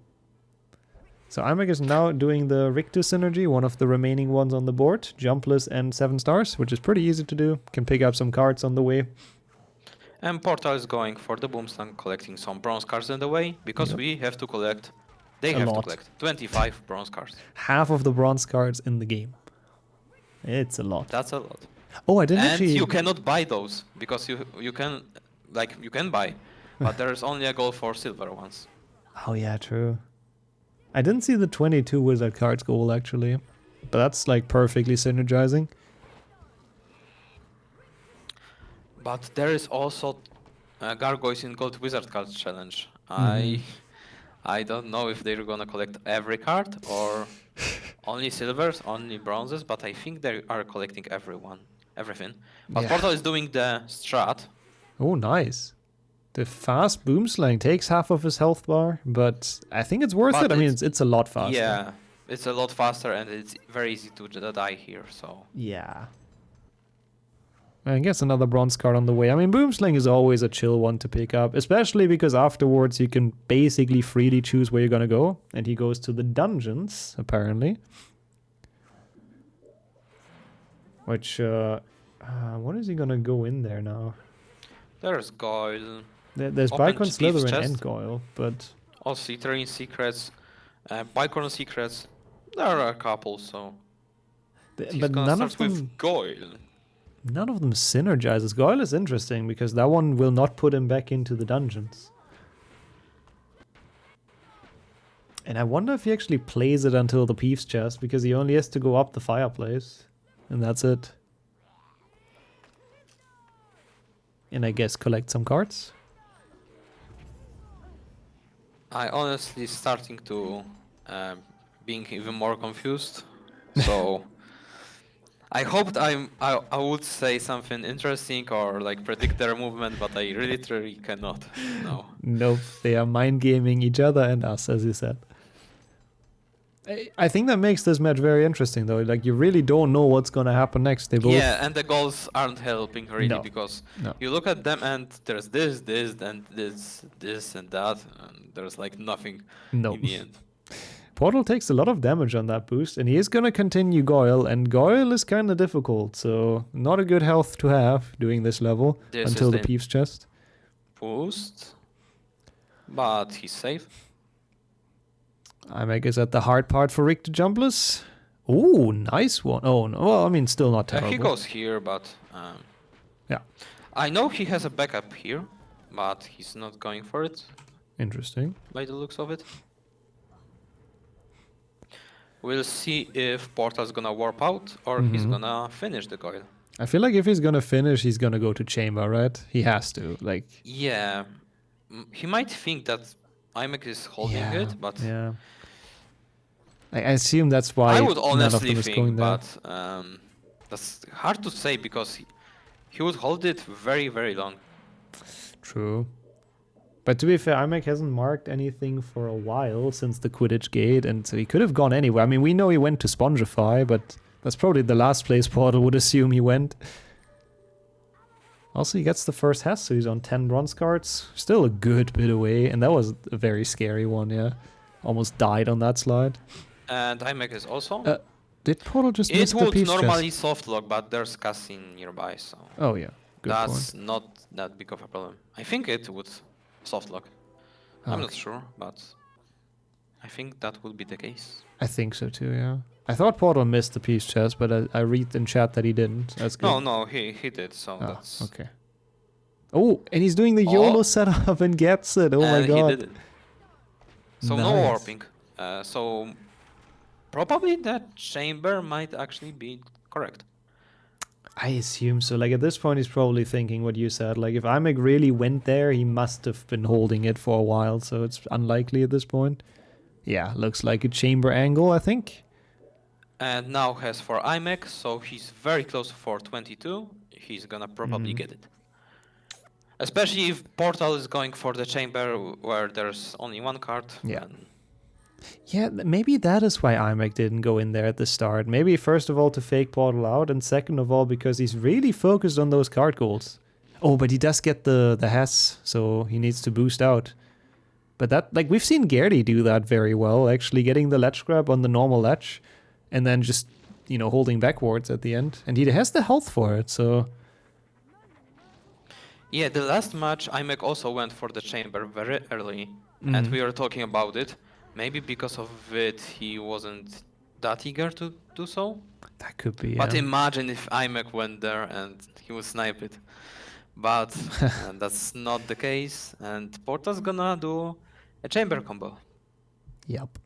So Imek is now doing the Rictus synergy, one of the remaining ones on the board. Jumpless and 7 stars, which is pretty easy to do. Can pick up some cards on the way. And Portal is going for the Boomslang, collecting some bronze cards in the way, because Yep. we have to collect. They A have lot. to collect 25 bronze cards. Half of the bronze cards in the game. It's a lot. That's a lot. Oh, I didn't And actually... you cannot buy those because you can buy, but there's only a goal for silver ones. Oh yeah, true. I didn't see the 22 wizard cards goal actually, but that's like perfectly synergizing. But there is also Gargoyles in Gold Wizard Cards challenge. I don't know if they're gonna collect every card or only silvers, only bronzes, but I think they are collecting everything. But Yeah. Portal is doing the strat. Oh, nice. The fast Boomslang takes half of his health bar, but I think it's worth But it. I mean, it's a lot faster. Yeah, it's a lot faster and it's very easy to die here, so. Yeah. I guess another bronze card on the way. I mean, Boomslang is always a chill one to pick up, especially because afterwards you can basically freely choose where you're gonna go. And he goes to the dungeons, apparently. Which, what is he gonna go in there now? There's Goyle. There's Open Bicon, Thief's Slytherin, chest. and Goyle, but... Also, Terrain Secrets, Bicorn Secrets. There are a couple, so. He's but gonna none start of them... with Goyle. None of them synergizes. Goyle is interesting because that one will not put him back into the dungeons. And I wonder if he actually plays it until the Peeves chest, because he only has to go up the fireplace. And that's it. And I guess collect some cards. I honestly starting to being even more confused. So I hoped I would say something interesting or like predict their movement, but I literally cannot. No. Nope, they are mind gaming each other and us, as you said. I think that makes this match very interesting, though. Like, you really don't know what's gonna happen next. They both... Yeah, and the goals aren't helping really No. because No. you look at them and there's this, and this, and that, and there's like nothing Nope. in the end. Portal takes a lot of damage on that boost, and he is gonna continue Goyle, and Goyle is kinda difficult, so not a good health to have doing this level This until is the the- Peeves chest. Boost, but he's safe. Imek is at the hard part for Rick to jumpless. Ooh, nice one. Oh, no. Well, I mean, still not terrible. He goes here, but Yeah. I know he has a backup here, but he's not going for it Interesting. by the looks of it. We'll see if Portal's gonna warp out or he's Mhm. gonna finish the Goyle. I feel like if he's gonna finish, he's gonna go to chamber, right? He has to. Like, Yeah, he might think that Imek is holding yeah, it, but yeah. I assume that's why I would none of honestly them is going think, there. but that's hard to say because he would hold it very, very long. True. But to be fair, Imek hasn't marked anything for a while since the Quidditch Gate, and so he could have gone anywhere. I mean, we know he went to Spongify, but that's probably the last place Portal would assume he went. Also, he gets the first Hess, so he's on 10 bronze cards. Still a good bit away, and that was a very scary one, yeah. Almost died on that slide. And Imek is also. Did Portal just miss It the would Peeves normally chest? soft lock, but there's casting nearby, so. Oh, yeah. Good That's point. not that big of a problem. I think it would soft lock. I'm not Okay. sure, but I think that would be the case. I think so too, yeah. I thought Portal missed the Peeves chest, but I read in chat that he didn't. That's good. No, he did, so Ah, that's. okay. Oh, and he's doing the YOLO setup and gets it. Oh my And god. he did it. So no Nice. warping. So probably that chamber might actually be correct. I assume so. Like, at this point, he's probably thinking what you said. Like, if Imek really went there, he must have been holding it for a while, so it's unlikely at this point. Yeah, looks like a chamber angle, I think. And now has for IMEC, so he's very close for 22. He's gonna probably get it. Especially if Portal is going for the chamber where there's only one card. Yeah. then- Yeah, maybe that is why IMEC didn't go in there at the start. Maybe first of all to fake Portal out, and second of all because he's really focused on those card goals. Oh, but he does get the Hess, so he needs to boost out. But that, like, we've seen Gertie do that very well, actually getting the ledge grab on the normal ledge, and then just, you know, holding backwards at the end. And he has the health for it, so... Yeah, the last match, IMEC also went for the chamber very early, and we were talking about it. Maybe because of it, he wasn't that eager to do so. That could be, But yeah. imagine if IMEC went there and he would snipe it. But that's not the case, and Porta's gonna do a chamber combo. Yep.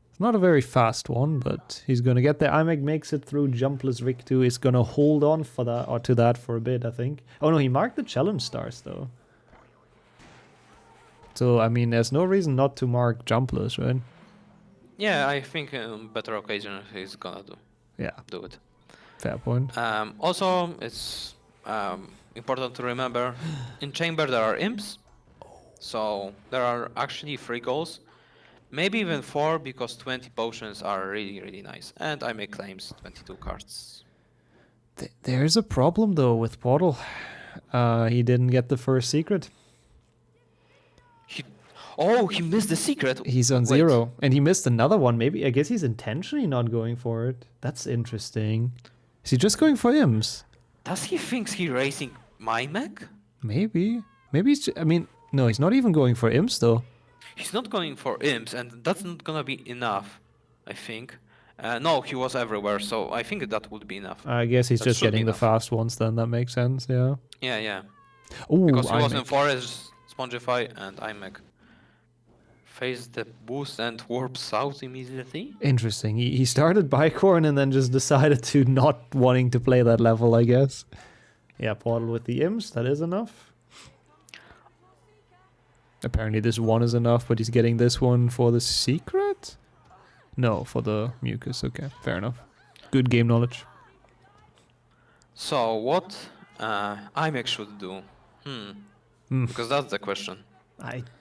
It's not a very fast one, but he's gonna get there. IMEC makes it through jumpless Rick 2. Is gonna hold on for that or to that for a bit, I think. Oh no, he marked the challenge stars though. So I mean, there's no reason not to mark jumpless, right? Yeah, I think on better occasion he's gonna do it. Fair point. Also, it's important to remember, in chamber there are imps, so there are actually 3 goals, maybe even 4 because 20 potions are really nice, and I make claims 22 cards. There's a problem though with Portal. He didn't get the first secret. He missed the secret. He's on 0, and he missed another one. Maybe I guess he's intentionally not going for it. That's interesting. Is he just going for imps? Does he think he's racing my mech? Maybe. Maybe he's. I mean, no, he's not even going for imps though. He's not going for imps, and that's not gonna be enough, I think. No, he was everywhere, so I think that would be enough. I guess he's That just should be getting the enough. fast ones. Then that makes sense. Yeah. Yeah. Ooh, Because he was in IMEC. Forest, Spongify, and IMEC. Face the boost and warps out immediately. Interesting. He started Bicorn and then just decided to not wanting to play that level, I guess. Yeah, Portal with the imps, that is enough. Apparently this one is enough, but he's getting this one for the secret? No, for the mucus. Okay, fair enough. Good game knowledge. So what IMEC should do? Because that's the question.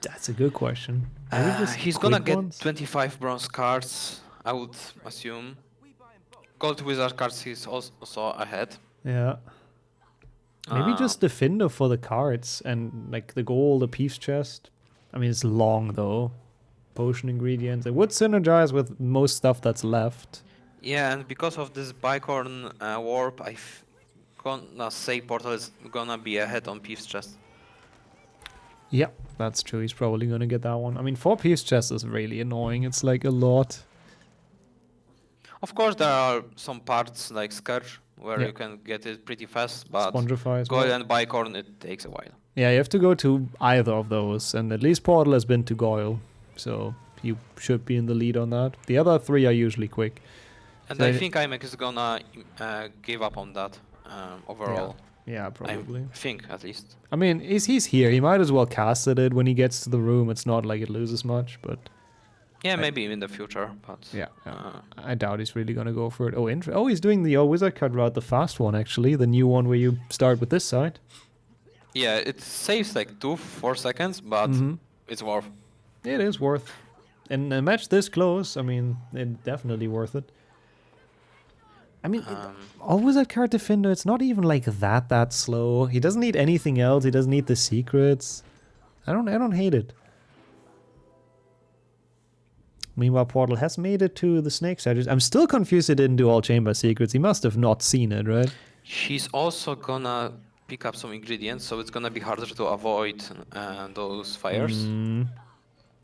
That's a good question. Maybe just He's gonna quick get ones? 25 bronze cards, I would assume. Gold wizard cards he's also ahead. Yeah. Maybe just the Findo for the cards and like the gold, the peace chest. I mean, it's long though. Potion ingredients. It would synergize with most stuff that's left. Yeah, and because of this Bicorn warp, gonna say Portal is gonna be ahead on Peace Chest. Yeah, that's true. He's probably gonna get that one. I mean, 4 peace chests is really annoying. It's like a lot. Of course, there are some parts like Scourge where Yeah. you can get it pretty fast, but Spongify as Goyle well. and Bicorn, it takes a while. Yeah, you have to go to either of those, and at least Portal has been to Goyle, so you should be in the lead on that. The other 3 are usually quick. And So I think IMEC is gonna give up on that overall. Yeah, probably. I think, at least. I mean, he's here. He might as well cast it when he gets to the room. It's not like it loses much, but... Yeah, maybe in the future, but... Yeah, I doubt he's really gonna go for it. Oh, he's doing the wizard card route, the fast one, actually. The new one where you start with this side. Yeah, it saves like 2-4 seconds, but it's worth. It is worth. In a match this close, I mean, it's definitely worth it. I mean, all wizard card defender, it's not even like that slow. He doesn't need anything else. He doesn't need the secrets. I don't hate it. Meanwhile, Portal has made it to the snake side. I'm still confused he didn't do all chamber secrets. He must have not seen it, right? She's also gonna pick up some ingredients, so it's gonna be harder to avoid those fires.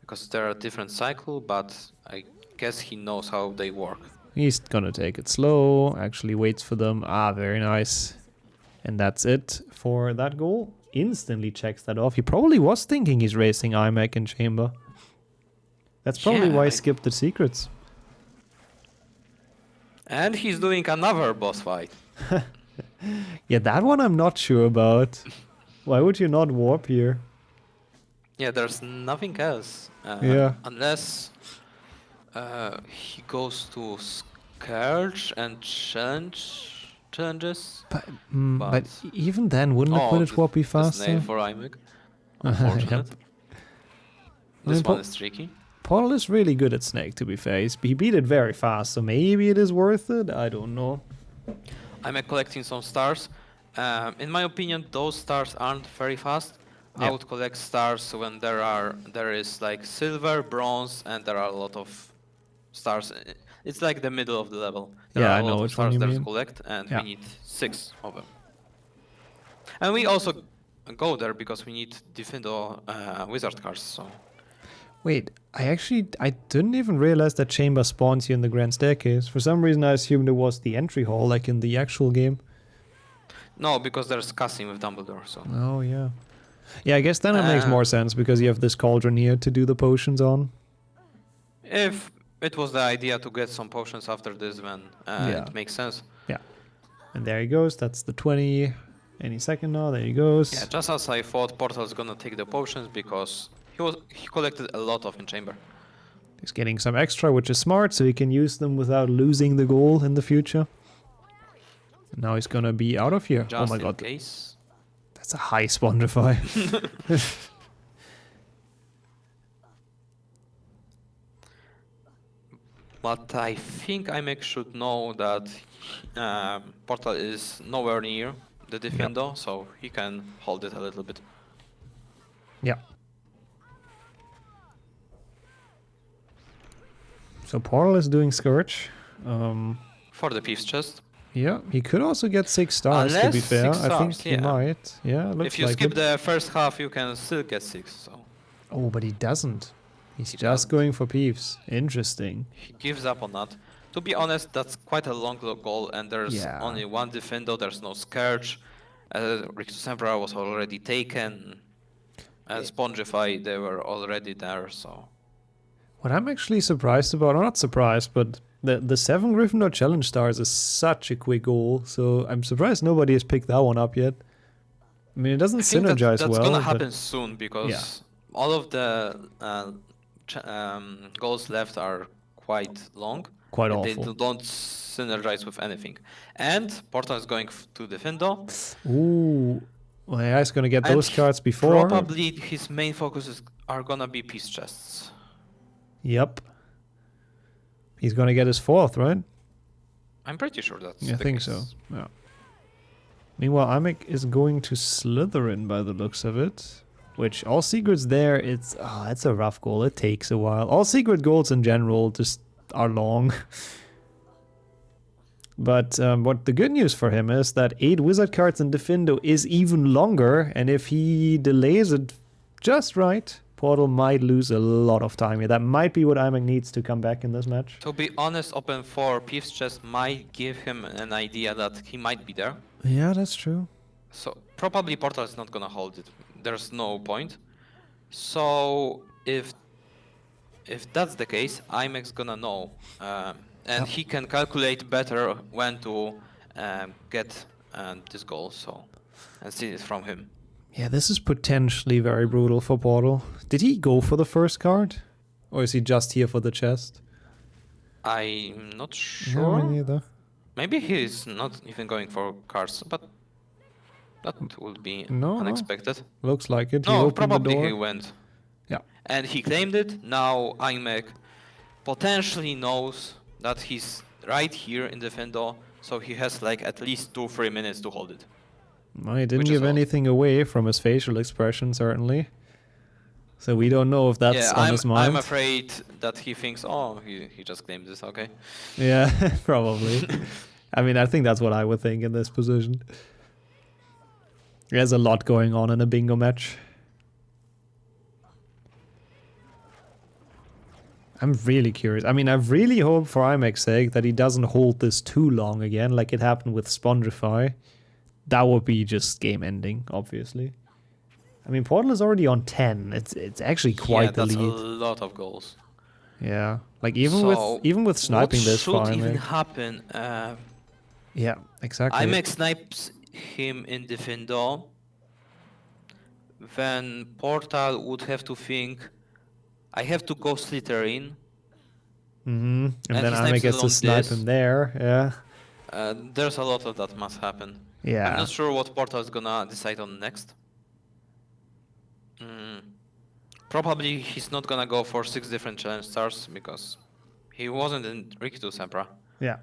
Because they're a different cycle, but I guess he knows how they work. He's gonna take it slow, actually waits for them. Ah, very nice. And that's it for that goal. Instantly checks that off. He probably was thinking he's racing IMEC in chamber. That's probably why he skipped the secrets. And he's doing another boss fight. Yeah, that one I'm not sure about. Why would you not warp here? Yeah, there's nothing else. Yeah. Unless He goes to Scourge and challenges. But even then, wouldn't a Quidditch swap be The snail faster? for Imig. Yep. Unfortunate. I This mean, one is tricky. Portal is really good at Snake, to be fair. He beat it very fast, so maybe it is worth it? I don't know. I'm collecting some stars. In my opinion, those stars aren't very fast. I Yeah. would collect stars when there is like silver, bronze, and there are a lot of stars. It's like the middle of the level. There Yeah, are I a know lot of which one stars you there to mean. collect, and Yeah. we need 6 of them. And we also go there because we need Diffindo wizard cards. So Wait, I didn't even realize that chamber spawns you in the Grand Staircase. For some reason, I assumed it was the entry hall, like in the actual game. no, because there's casting with Dumbledore. So Oh, yeah. Yeah, I guess then it makes more sense, because you have this cauldron here to do the potions on. if it was the idea to get some potions after this, then Yeah. it makes sense. Yeah. And there he goes, that's the 20. Any second now, there he goes. Yeah, just as I thought, Portal's gonna take the potions because he collected a lot of in chamber. He's getting some extra, which is smart, so he can use them without losing the goal in the future. And now he's gonna be out of here. Just oh my in god. case. That's a high Spondify. But I think Imek should know that Portal is nowhere near the Defendo, so he can hold it a little bit. Yeah. So Portal is doing Scourge. For the Peeves chest. Yeah, he could also get 6 stars, to be Unless fair. 6 I think stars, he yeah. might. Yeah, looks If you like skip it. the first half, you can still get 6. So Oh, but he doesn't. He's He just doesn't. going for Peeves. Interesting. he gives up on that. To be honest, that's quite a long goal, and there's Yeah. only one Defendo, there's no Scourge. Rictus Emperor was already taken. And Spongify, they were already there, so... What I'm actually surprised about, or not surprised, but the 7 Gryffindor Challenge Stars is such a quick goal, so I'm surprised nobody has picked that one up yet. I mean, it doesn't I think synergize that's well. gonna but- happen soon, because all of the goals left are quite long. Quite and They awful. don't synergize with anything. And Portal is going to Defendo. Ooh. Well, yeah, he's gonna get and those cards before. Probably his main focuses are gonna be Peace Chests. Yep. He's gonna get his 4th, right? I'm pretty sure that's Yeah, I the think case. so. Yeah. Meanwhile, Amek is going to Slytherin by the looks of it. Which, all secrets there, it's a rough goal. It takes a while. All secret goals in general just are long. But what the good news for him is that 8 wizard cards in Defendo is even longer, and if he delays it just right, Portal might lose a lot of time here. That might be what Imek needs to come back in this match. To be honest, open 4 Peeves Chest might give him an idea that he might be there. Yeah, that's true. So probably Portal is not gonna hold it. There's no point. So if that's the case, Imek's gonna know, and he can calculate better when to get this goal. So and see it from him. Yeah, this is potentially very brutal for Portal. Did he go for the first card? Or is he just here for the chest? I'm not No, sure. me neither. Maybe he's not even going for cards, but that would be No. unexpected. Looks like it. He No, opened the probably door. he went. Yeah. And he claimed it. Now Imek potentially knows that he's right here in the Fendo, so he has like at least 2-3 minutes to hold it. Well, he didn't Which is give all. anything away from his facial expression, certainly. So we don't know if that's yeah, on his mind. I'm afraid that he thinks, oh, he just claimed this, okay. Yeah, probably. I mean, I think that's what I would think in this position. There's a lot going on in a bingo match. I'm really curious. I mean, I really hope for Imek's sake that he doesn't hold this too long again, like it happened with Spongify. That would be just game ending, obviously. I mean, Portal is already on 10. It's actually quite the that's lead. a lot of goals. Yeah, like even So with sniping what this should far, even Imek. happen? Yeah, exactly. Imek snipes him in the Fendo. Then Portal would have to think, I have to go Slytherin, And he then snipes Ame it gets to on snipe this. him there, yeah. There's a lot of that must happen. Yeah. I'm not sure what Portal is gonna decide on next. Probably he's not gonna go for 6 different challenge stars because he wasn't in Rikitu's Emperor. Yeah.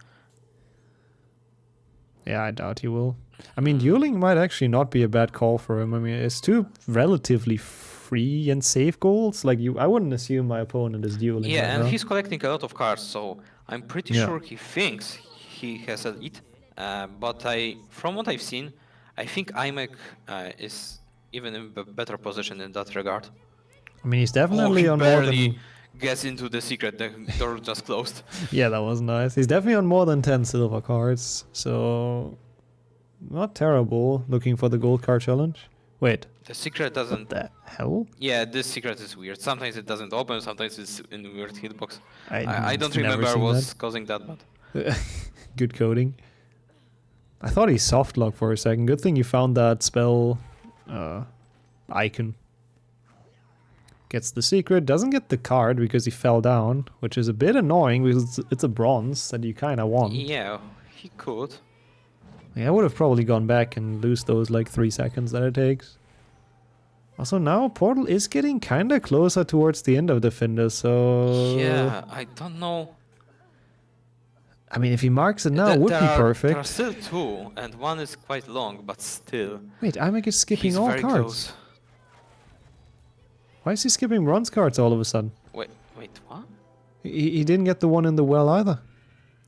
Yeah, I doubt he will. I mean, dueling might actually not be a bad call for him. I mean, it's 2 relatively free and safe goals. Like, I wouldn't assume my opponent is dueling Yeah, right and now. he's collecting a lot of cards, so I'm pretty Yeah. sure he thinks he has a lead. But from what I've seen, I think IMEC is even in a better position in that regard. I mean, he's Oh, definitely he on more barely than... gets into the secret. The door just closed. Yeah, that was nice. He's definitely on more than 10 silver cards, so... Not terrible, looking for the gold card challenge. Wait. The secret doesn't... What the hell? Yeah, this secret is weird. Sometimes it doesn't open, sometimes it's in weird hitbox. I don't never remember seen what's that. causing that, but... Good coding. I thought he softlocked for a second. Good thing you found that spell icon. Gets the secret, doesn't get the card because he fell down, which is a bit annoying because it's a bronze that you kind of want. Yeah, he could. Yeah, I would have probably gone back and lose those like 3 seconds that it takes. Also now Portal is getting kind of closer towards the end of Defender, so... Yeah, I don't know. I mean, if he marks it now, it would be perfect. There are still 2, and 1 is quite long, but still. Wait, Imek is skipping he's all very cards. Close. Why is he skipping bronze cards all of a sudden? Wait, what? He didn't get the one in the well either.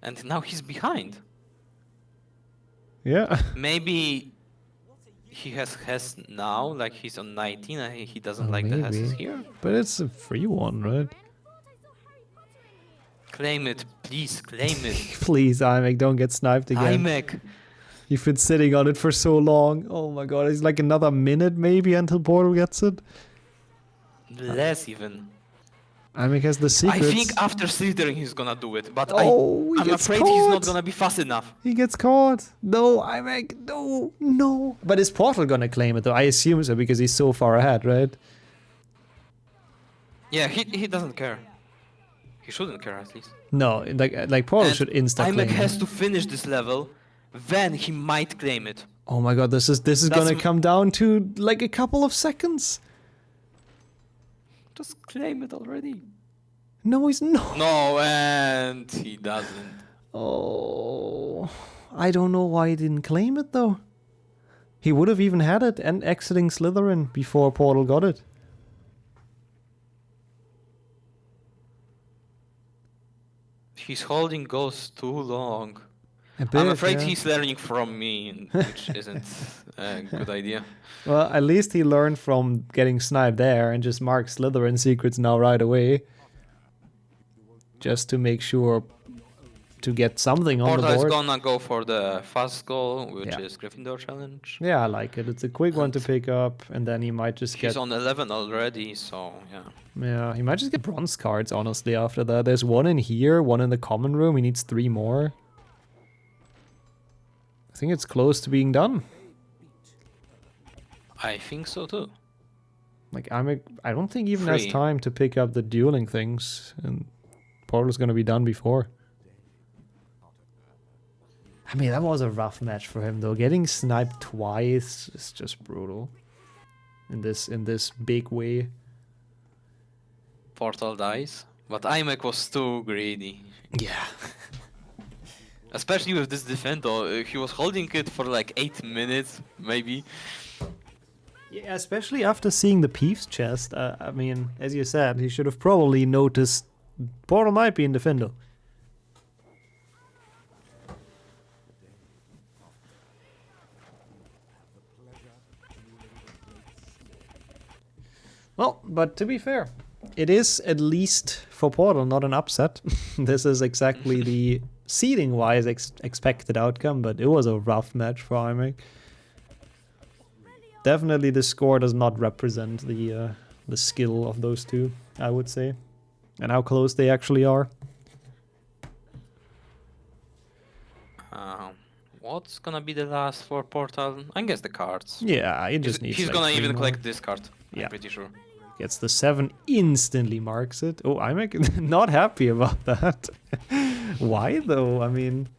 And now he's behind. Yeah. Maybe he has Hess now, like he's on 19 and he doesn't like the Hesses here. But it's a free one, right? Claim it, please, claim it. Please, Imek, don't get sniped again. Imek. You've been sitting on it for so long. Oh my god, it's like another minute maybe until Portal gets it. Less even. Imek has the secrets. I think after slithering he's gonna do it, but Oh, I'm afraid he's not gonna be fast enough. He gets caught. No, Imek, no, no. But is Portal gonna claim it though? I assume so because he's so far ahead, right? Yeah, he doesn't care. He shouldn't care at least. No, like Portal should insta claim Imek it. has to finish this level, then he might claim it. Oh my god, this is gonna come down to like a couple of seconds. Just claim it already. No, he's not. No, and he doesn't. Oh, I don't know why he didn't claim it though. He would have even had it and exiting Slytherin before Portal got it. He's holding ghosts too long. A bit, I'm afraid yeah. he's learning from me, which isn't a good idea. Well, at least he learned from getting sniped there and just marked Slytherin secrets now right away. Just to make sure to get something on the Portal is board. gonna go for the fast goal, which Yeah. is Gryffindor challenge. Yeah, I like it. It's a quick one to pick up, and then he might just He's get... on 11 already, so yeah. Yeah, he might just get bronze cards, honestly, after that. There's one in here, one in the common room. He needs 3 more. I think it's close to being done. I think so too. Like, I don't think he even has 3. time to pick up the dueling things, and Portal's gonna be done before. I mean, that was a rough match for him, though. Getting sniped twice is just brutal. In this big way. Portal dies, but Imek was too greedy. Yeah. Especially with this Defendo, he was holding it for like 8 minutes, maybe. Yeah, especially after seeing the Peeves chest. I mean, as you said, he should have probably noticed Portal might be in Defendo. Well, but to be fair, it is at least for Portal not an upset. This is exactly the seeding-wise expected outcome, but it was a rough match for Imek. Definitely the score does not represent the skill of those two, I would say. And how close they actually are. What's gonna be the last for Portal? I guess the cards. Yeah, he just needs He's like gonna 3 even more. collect this card, Yeah. I'm pretty sure. Gets the 7, instantly marks it. Oh, I'm not happy about that. Why though? I mean,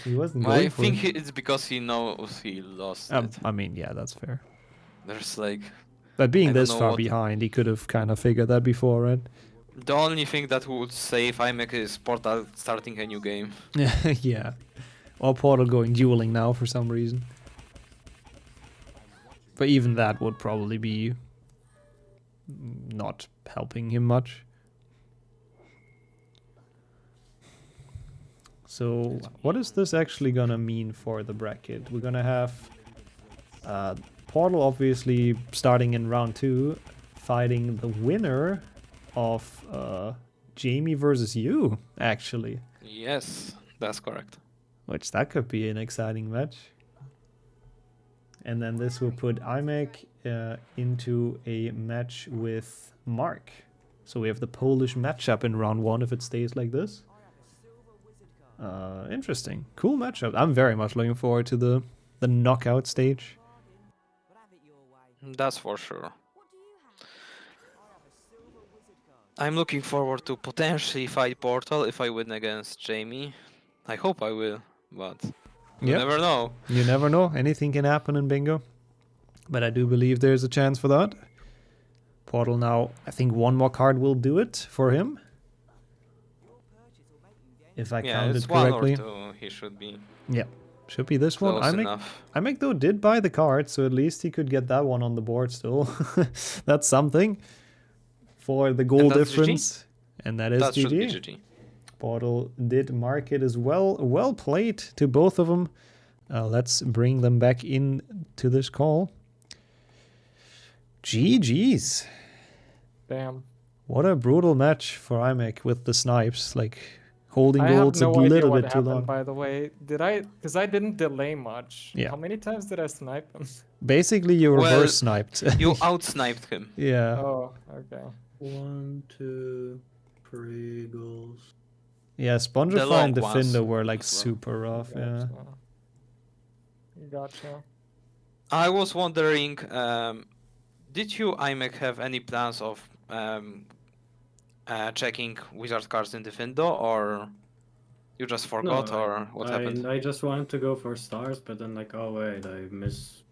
he wasn't going I for think it. it's because he knows he lost it. I mean, yeah, that's fair. There's like... But being I don't this know far what- behind, he could have kind of figured that before, right? The only thing that would save iMac is Portal starting a new game. Yeah. Or Portal going dueling now for some reason. But even that would probably be not helping him much. So what is this actually gonna mean for the bracket? We're gonna have Portal obviously starting in round 2, fighting the winner of Jamie versus you, actually. Yes, that's correct. Which that could be an exciting match. And then this will put iMac into a match with Mark. So we have the Polish matchup in round 1 if it stays like this. Interesting. Cool matchup. I'm very much looking forward to the knockout stage. That's for sure. I'm looking forward to potentially fight Portal if I win against Jamie. I hope I will, but you Yep. never know. You never know. Anything can happen in bingo. But I do believe there's a chance for that. Portal now, I think one more card will do it for him. If I counted it's correctly. 1 or 2 he should be. Yeah, should be this one. Close enough. iMac though did buy the card, so at least he could get that one on the board still. That's something for the goal And that's difference. And that is That should be GG. GG. Portal did mark it as well. Well played to both of them. Let's bring them back in to this call. GG's. Damn. What a brutal match for iMac with the snipes. Like, holding I have golds no a idea little what bit too happened, long. by the way. Did I? Because I didn't delay much. Yeah. How many times did I snipe him? Basically, you Well, reverse sniped. You out-sniped him. Yeah. Oh, okay. 1, 2, 3 goals. Yeah, The Spongify long and ones Defender were like as well. super rough. Yeah. Gotcha. I was wondering, did you, iMac, have any plans of checking wizard cards in Defendo, or you just forgot, or what happened? I just wanted to go for stars, but then like, oh wait, I missed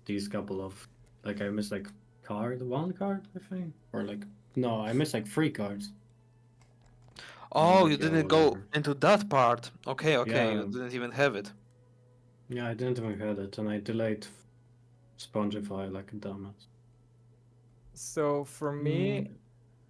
these couple of, like I missed like one card, I think, or like no, I missed like 3 cards. Oh, like, you yeah, didn't go whatever. into that part. Okay, Yeah. you didn't even have it. Yeah, I didn't even have it, and I delayed Spongify like a dumbass. So for me,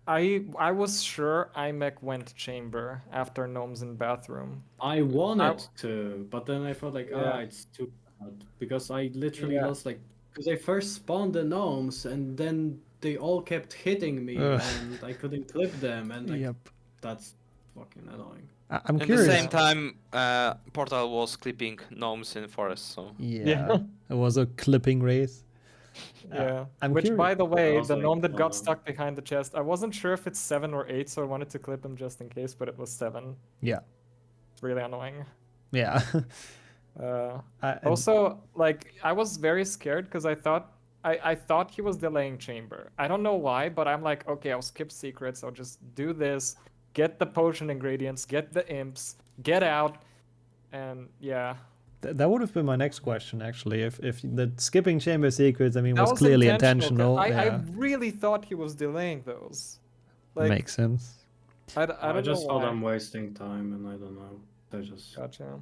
I was sure iMac went chamber after Gnomes in bathroom. I wanted to, but then I felt like, Yeah. it's too bad because I literally Yeah. lost like, because I first spawned the gnomes and then they all kept hitting me Ugh. and I couldn't clip them and like, Yep. that's fucking annoying. I'm At curious. the same time, Portal was clipping gnomes in forest, so... Yeah. It was a clipping race. Yeah. I'm Which, by curious. the way, was the like, gnome that got stuck behind the chest, I wasn't sure if it's 7 or 8, so I wanted to clip him just in case, but it was 7. Yeah. It's really annoying. Yeah. Also, like, I was very scared because I thought he was delaying chamber. I don't know why, but I'm like, okay, I'll skip secrets. I'll just do this, get the potion ingredients, get the imps, get out, and yeah. That would have been my next question, actually. If the skipping chamber secrets, I mean, That was clearly intentional. I Yeah. really thought he was delaying those. Like, Makes sense. I don't just know thought why. I'm wasting time and I don't know. I just Gotcha.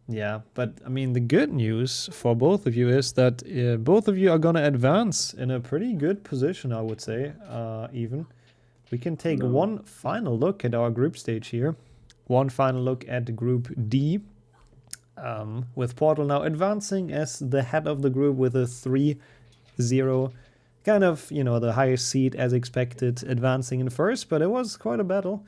Yeah, but I mean, the good news for both of you is that both of you are gonna advance in a pretty good position, I would say. Even we can take one final look at our group stage here. One final look at Group D, with Portal now advancing as the head of the group with a 3-0. Kind of, you know, the highest seed as expected, advancing in first, but it was quite a battle.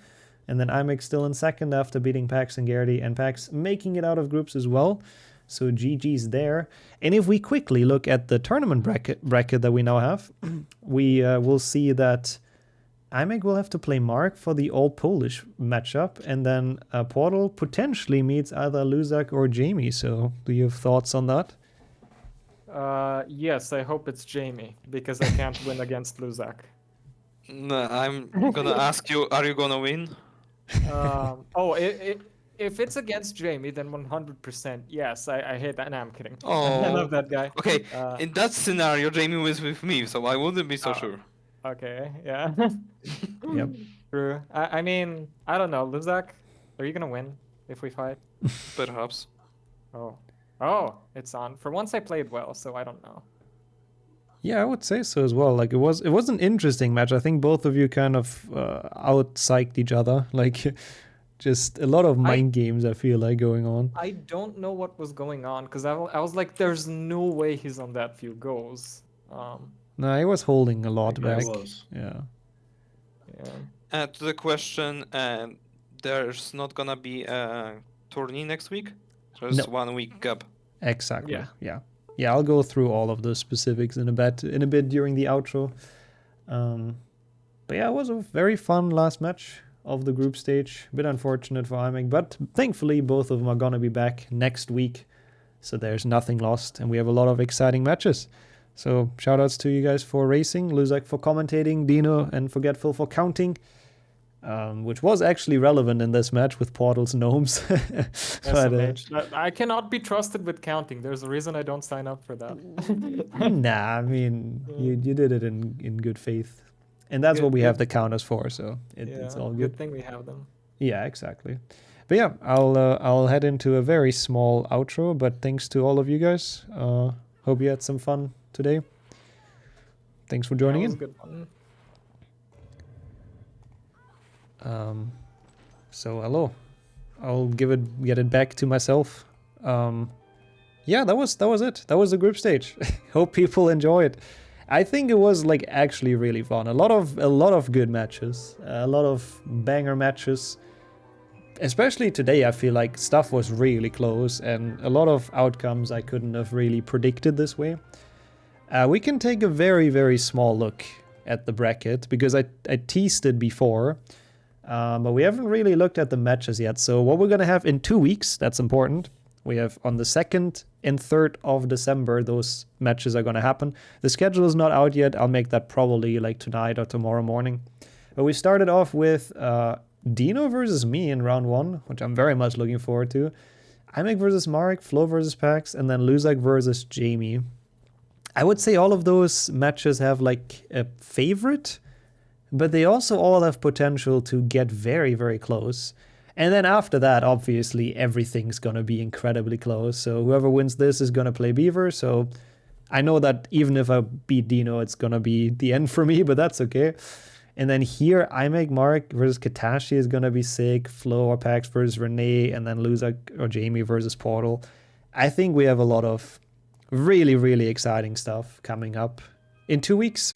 And then iMac still in second after beating Pax and Garrity, and Pax making it out of groups as well. So GG's there. And if we quickly look at the tournament bracket that we now have, we will see that iMac will have to play Mark for the all-Polish matchup, and then Portal potentially meets either Luzak or Jamie. So do you have thoughts on that? Yes, I hope it's Jamie, because I can't win against Luzak. No, I'm gonna ask you, are you gonna win? If it's against Jamie, then 100% yes. I hate that. Nah, I'm kidding. I Oh. love that guy. Okay, in that scenario, Jamie was with me, so I wouldn't be so sure. Okay, yeah. Yep. True. I mean, I don't know. Luzak, are you gonna win if we fight? Perhaps. Oh, it's on. For once I played well, so I don't know. Yeah, I would say so as well. Like it was an interesting match. I think both of you kind of out-psyched each other. Like just a lot of mind games, I feel like, going on. I don't know what was going on, because I was like, there's no way he's on that few goals. No, he was holding a lot back. Yeah. To the question, there's not gonna be a tourney next week? There's No. 1 week gap. Exactly. Yeah. I'll go through all of the specifics in a bit during the outro. But yeah, it was a very fun last match of the group stage. A bit unfortunate for IMEG, but thankfully both of them are gonna be back next week. So there's nothing lost, and we have a lot of exciting matches. So shoutouts to you guys for racing, Luzak for commentating, Dino and Forgetful for counting. Which was actually relevant in this match with Portals and Gnomes. But, I cannot be trusted with counting. There's a reason I don't sign up for that. nah, I mean, you did it in good faith. And that's what we have the counters for, so it's all good. Good thing we have them. Yeah, exactly. But yeah, I'll head into a very small outro, but thanks to all of you guys. Hope you had some fun today. Thanks for joining in. Good fun. So hello, I'll get it back to myself. Yeah, that was it. That was the group stage. Hope people enjoy it. I think it was like actually really fun. A lot of good matches, a lot of banger matches. Especially today, I feel like stuff was really close and a lot of outcomes I couldn't have really predicted this way. We can take a very, very small look at the bracket because I teased it before. But we haven't really looked at the matches yet. So what we're going to have in 2 weeks, that's important. We have on the 2nd and 3rd of December, those matches are going to happen. The schedule is not out yet. I'll make that probably like tonight or tomorrow morning. But we started off with Dino versus me in round 1, which I'm very much looking forward to. IMEG versus Marek, Flo versus Pax, and then Luzak versus Jamie. I would say all of those matches have like a favorite, but they also all have potential to get very, very close. And then after that, obviously, everything's going to be incredibly close. So whoever wins this is going to play Beaver. So I know that even if I beat Dino, it's going to be the end for me, but that's okay. And then here, IMEG Mark versus Katashi is going to be sick. Flo or Pax versus Renee, and then Luzak or Jamie versus Portal. I think we have a lot of really, really exciting stuff coming up in 2 weeks.